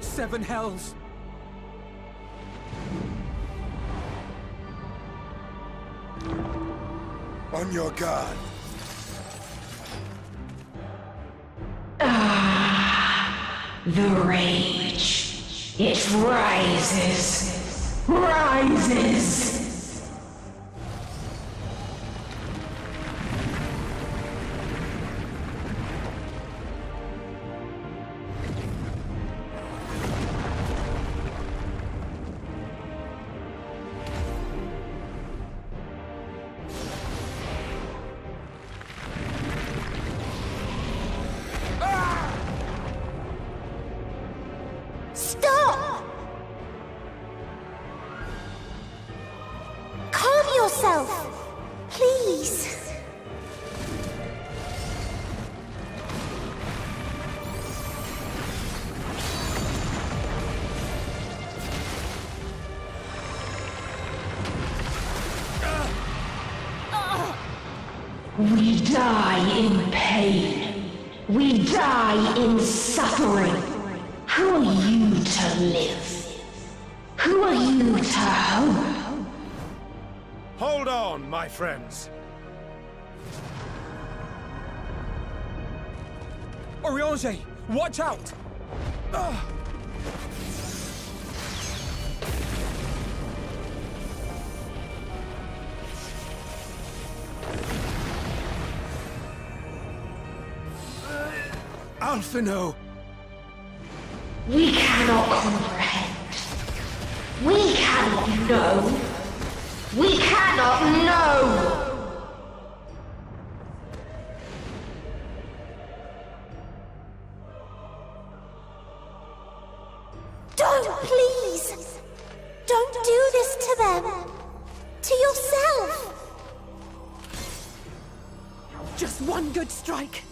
Speaker 10: Seven hells!
Speaker 12: On your guard.
Speaker 6: The rage. It rises. Rises.
Speaker 22: Stop! Calm yourself, please.
Speaker 6: We die in pain. We die in suffering. Who are you to live? Who are you to hope?
Speaker 4: Hold on, my friends.
Speaker 10: Oriange, watch out!
Speaker 4: Alphino!
Speaker 6: We cannot comprehend. We cannot know. We cannot know!
Speaker 22: Don't, please! Don't do this to them! To yourself!
Speaker 11: Just one good strike.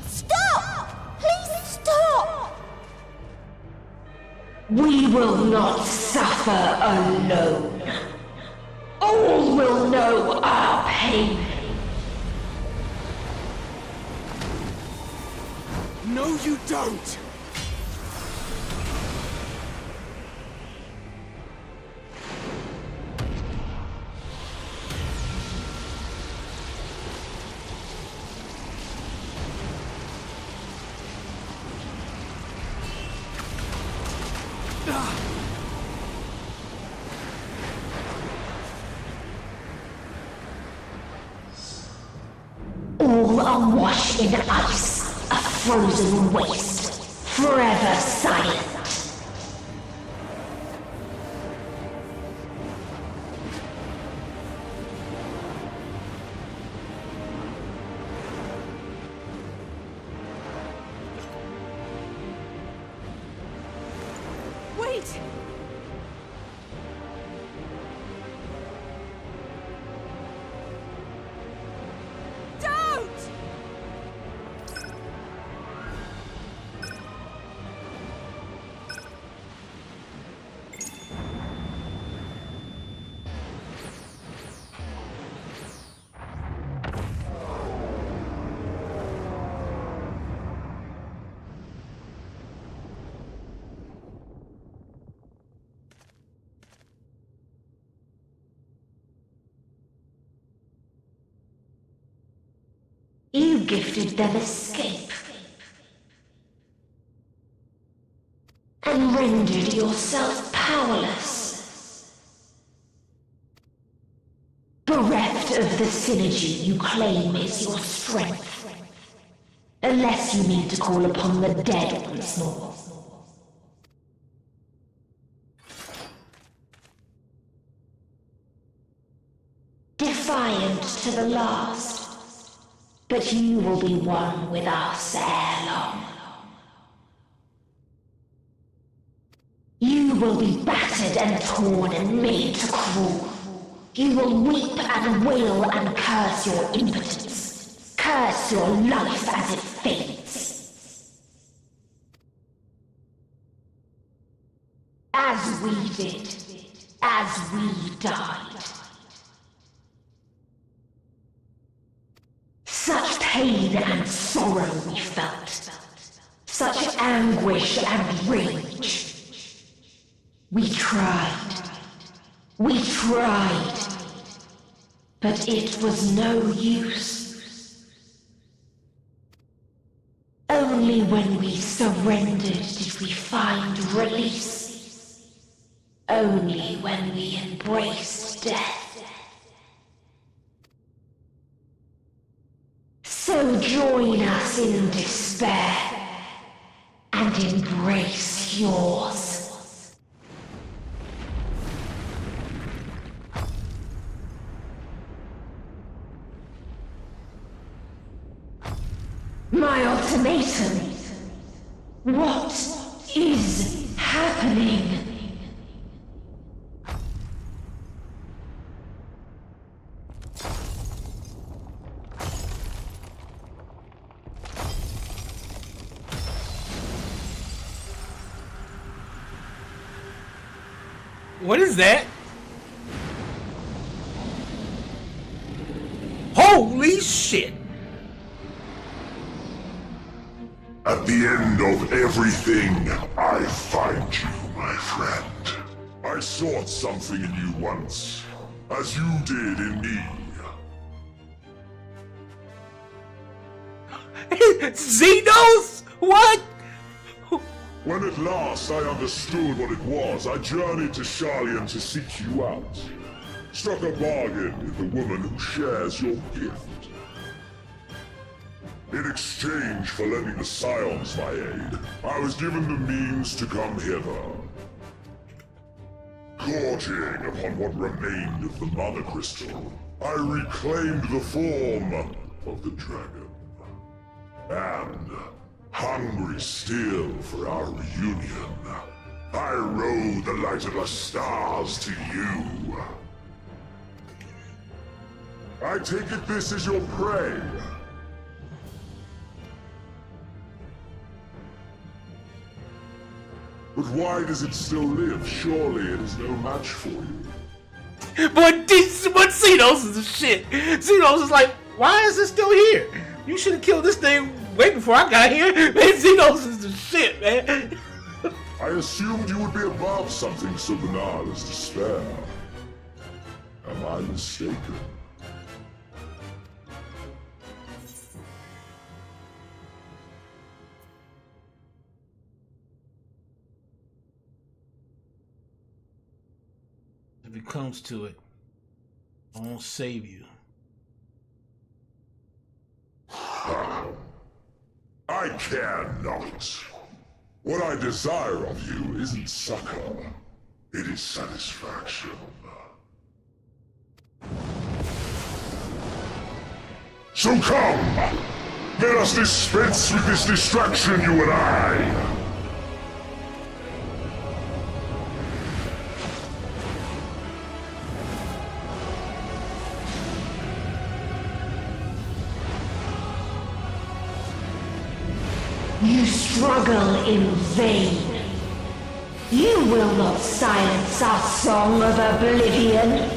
Speaker 22: Stop! Please stop!
Speaker 6: We will not suffer alone. All will know our pain.
Speaker 4: No, you don't!
Speaker 6: awash in ice, a frozen waste, forever silent.
Speaker 11: Wait! Don't!
Speaker 6: You gifted them escape and rendered yourself powerless. Bereft of the synergy you claim is your strength, unless you mean to call upon the dead once more. Defiant to the last. But you will be one with us ere long. You will be battered and torn and made to crawl. You will weep and wail and curse your impotence. Curse your life as it fades. As we did. As we died. Such pain and sorrow we felt. Such anguish and rage. We tried. We tried. But it was no use. Only when we surrendered did we find release. Only when we embraced death. So join us in despair and embrace yours. My ultimatum. What is happening?
Speaker 1: What is that? Holy shit!
Speaker 13: At the end of everything, I find you, my friend. I sought something in you once, as you did in me.
Speaker 1: Xenos? What?
Speaker 13: When at last I understood what it was, I journeyed to Sharlayan to seek you out. Struck a bargain with the woman who shares your gift. In exchange for lending the Scions my aid, I was given the means to come hither. Gorging upon what remained of the Mother Crystal, I reclaimed the form of the dragon. And hungry still for our reunion, I rode the light of the stars to you. I take it this is your prey. But why does it still live? Surely it is no match for you.
Speaker 1: But Xenos is a shit. Xenos is like, why is it still here? You should have killed this thing way before I got here. Man, Xenos is the shit, man.
Speaker 13: I assumed you would be above something so banal as despair. Am I mistaken?
Speaker 1: If it comes to it, I won't save you.
Speaker 12: I care not. What I desire of you isn't succor, it is satisfaction. So come! Let us dispense with this distraction, you and I!
Speaker 6: You struggle in vain. You will not silence our song of oblivion.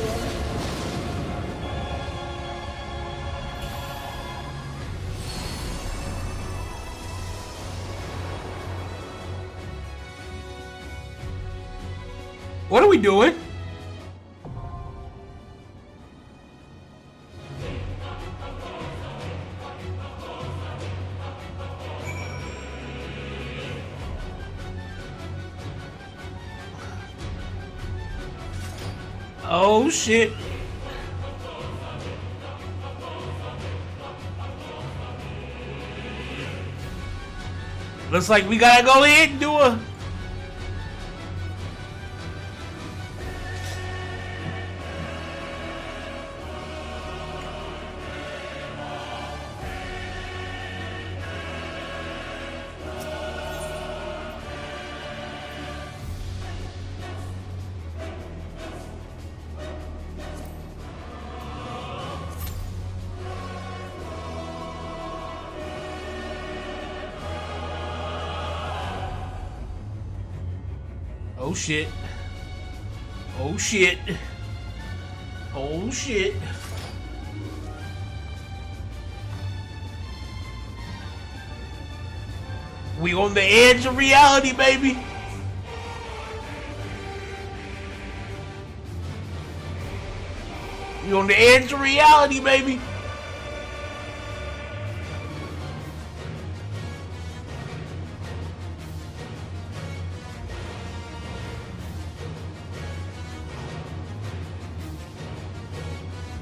Speaker 1: What are we doing? Oh shit. Looks like we gotta go ahead and do a oh shit. Oh shit. Oh shit. We on the edge of reality, baby. We on the edge of reality, baby.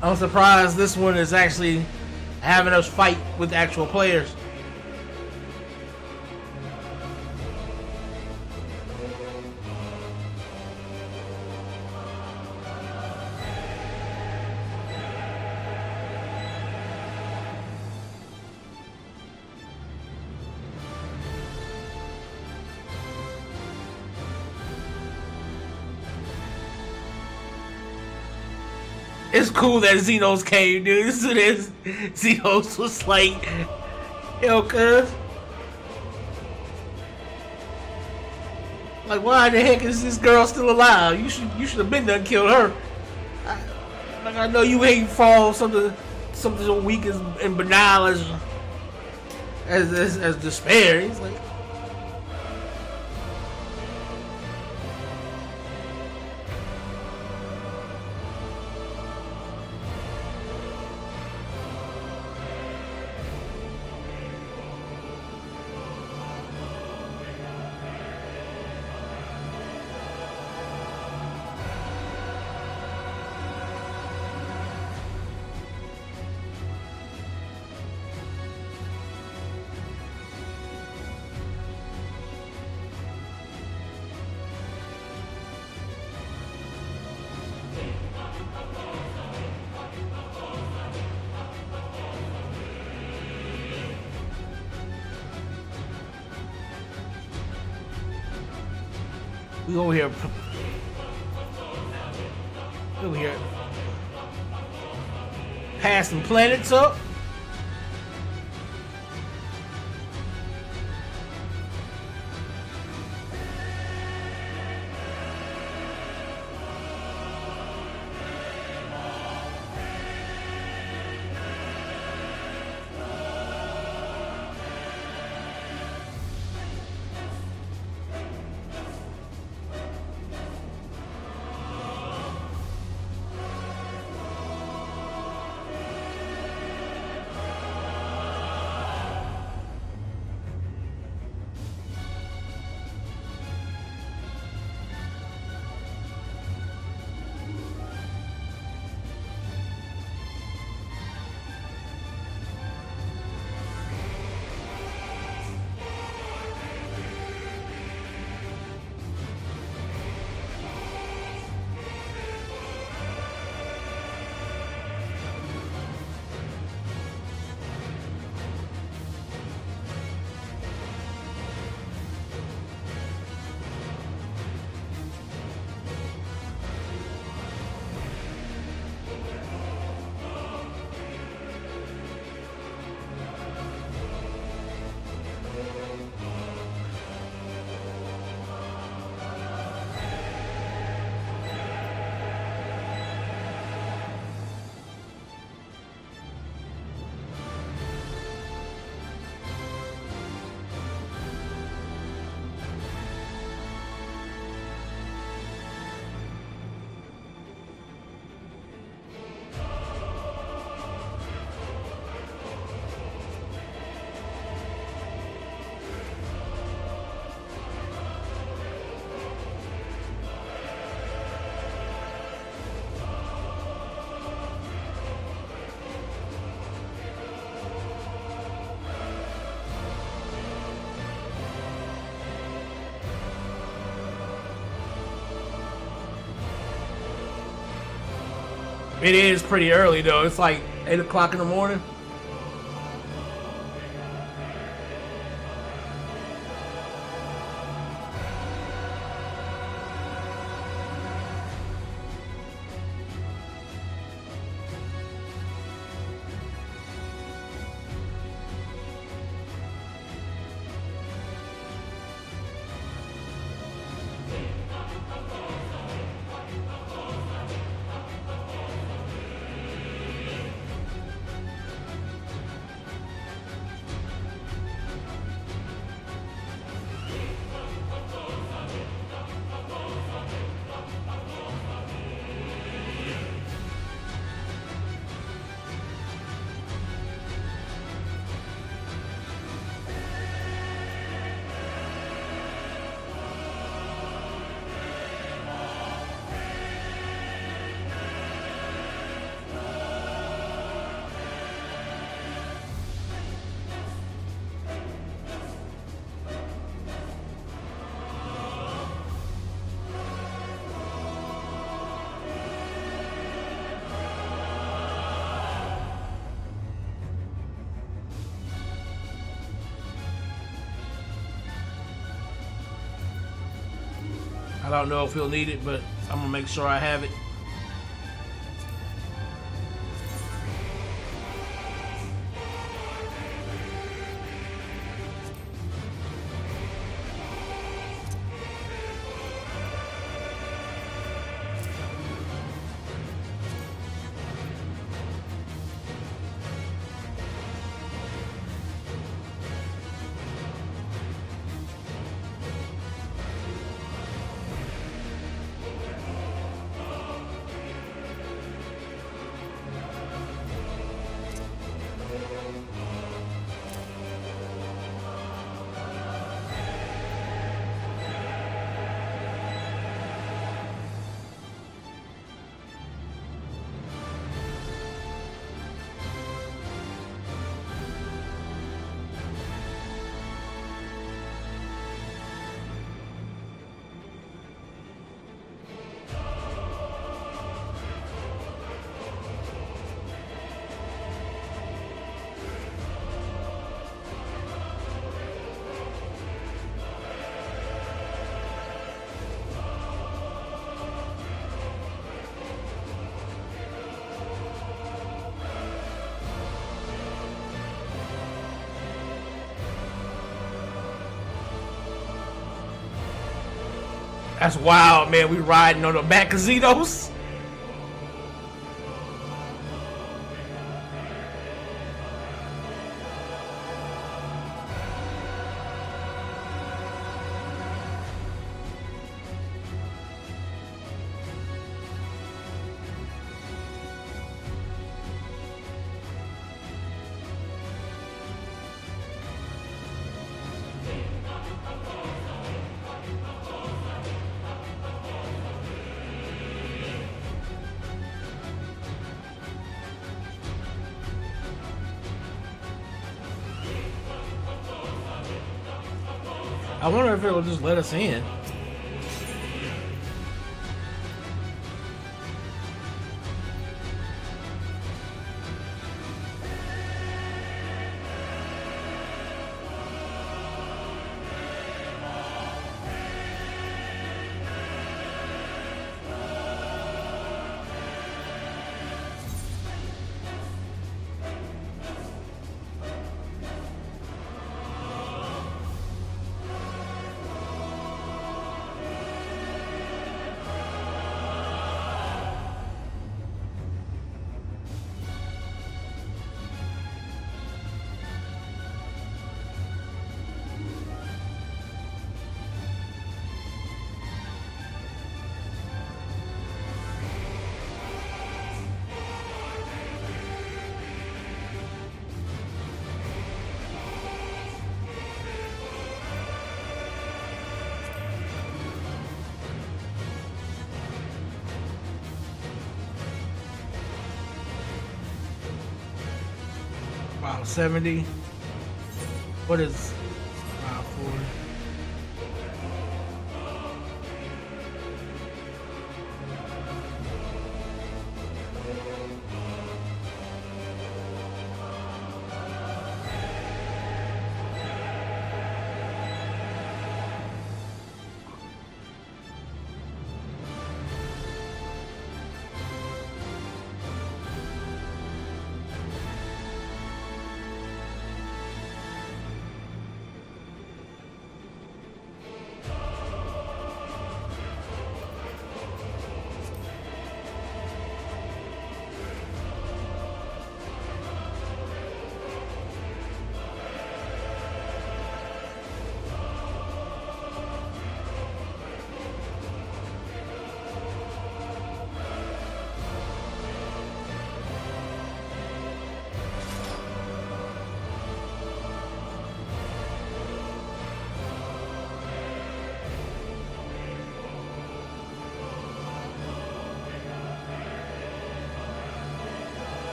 Speaker 1: I'm surprised this one is actually having us fight with actual players. It's cool that Xenos came, dude. This is Xenos was like, yo, cuz. Like, why the heck is this girl still alive? You should have been done killed her. I know you ain't fall something so weak and banal as despair. He's like, we over here. Over here. Passing planets up. It is pretty early though. It's like 8 o'clock in the morning. I don't know if he'll need it, but I'm gonna make sure I have it. That's wild, man. We riding on the back casinos. I wonder if it'll just let us in. Wow, 70. What is wow, 40?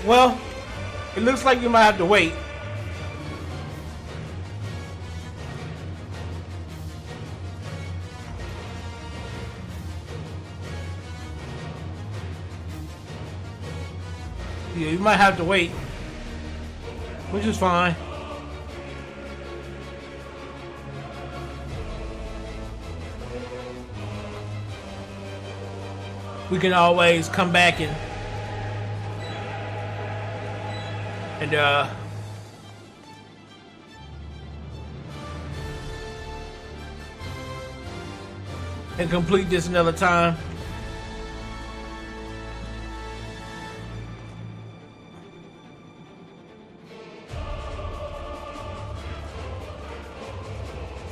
Speaker 1: Well, it looks like we might have to wait. Yeah, you might have to wait, which is fine. We can always come back and complete this another time.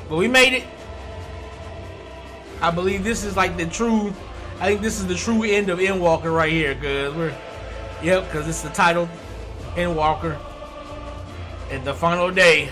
Speaker 1: But we made it. I believe this is like the true, I think this is the true end of Endwalker right here, cause cause it's the title, Endwalker, and the final day.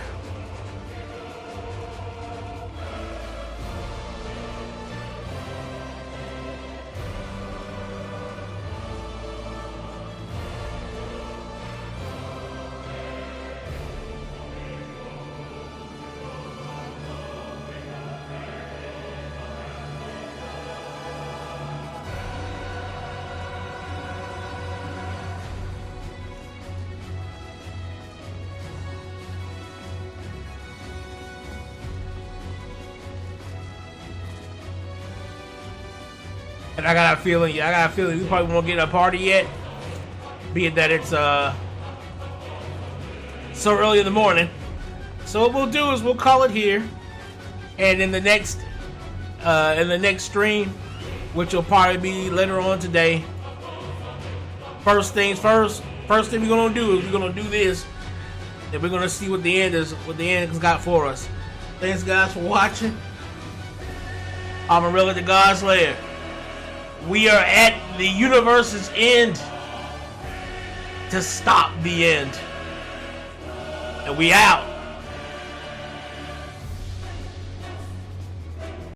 Speaker 1: And I got a feeling we probably won't get a party yet. Be it that it's so early in the morning. So what we'll do is we'll call it here. And in the next stream, which will probably be later on today. First things first. First thing we're gonna do is we're gonna do this. And we're gonna see what the end has got for us. Thanks guys for watching. Amon-Rellik the Godslayer. We are at the universe's end to stop the end. And we out.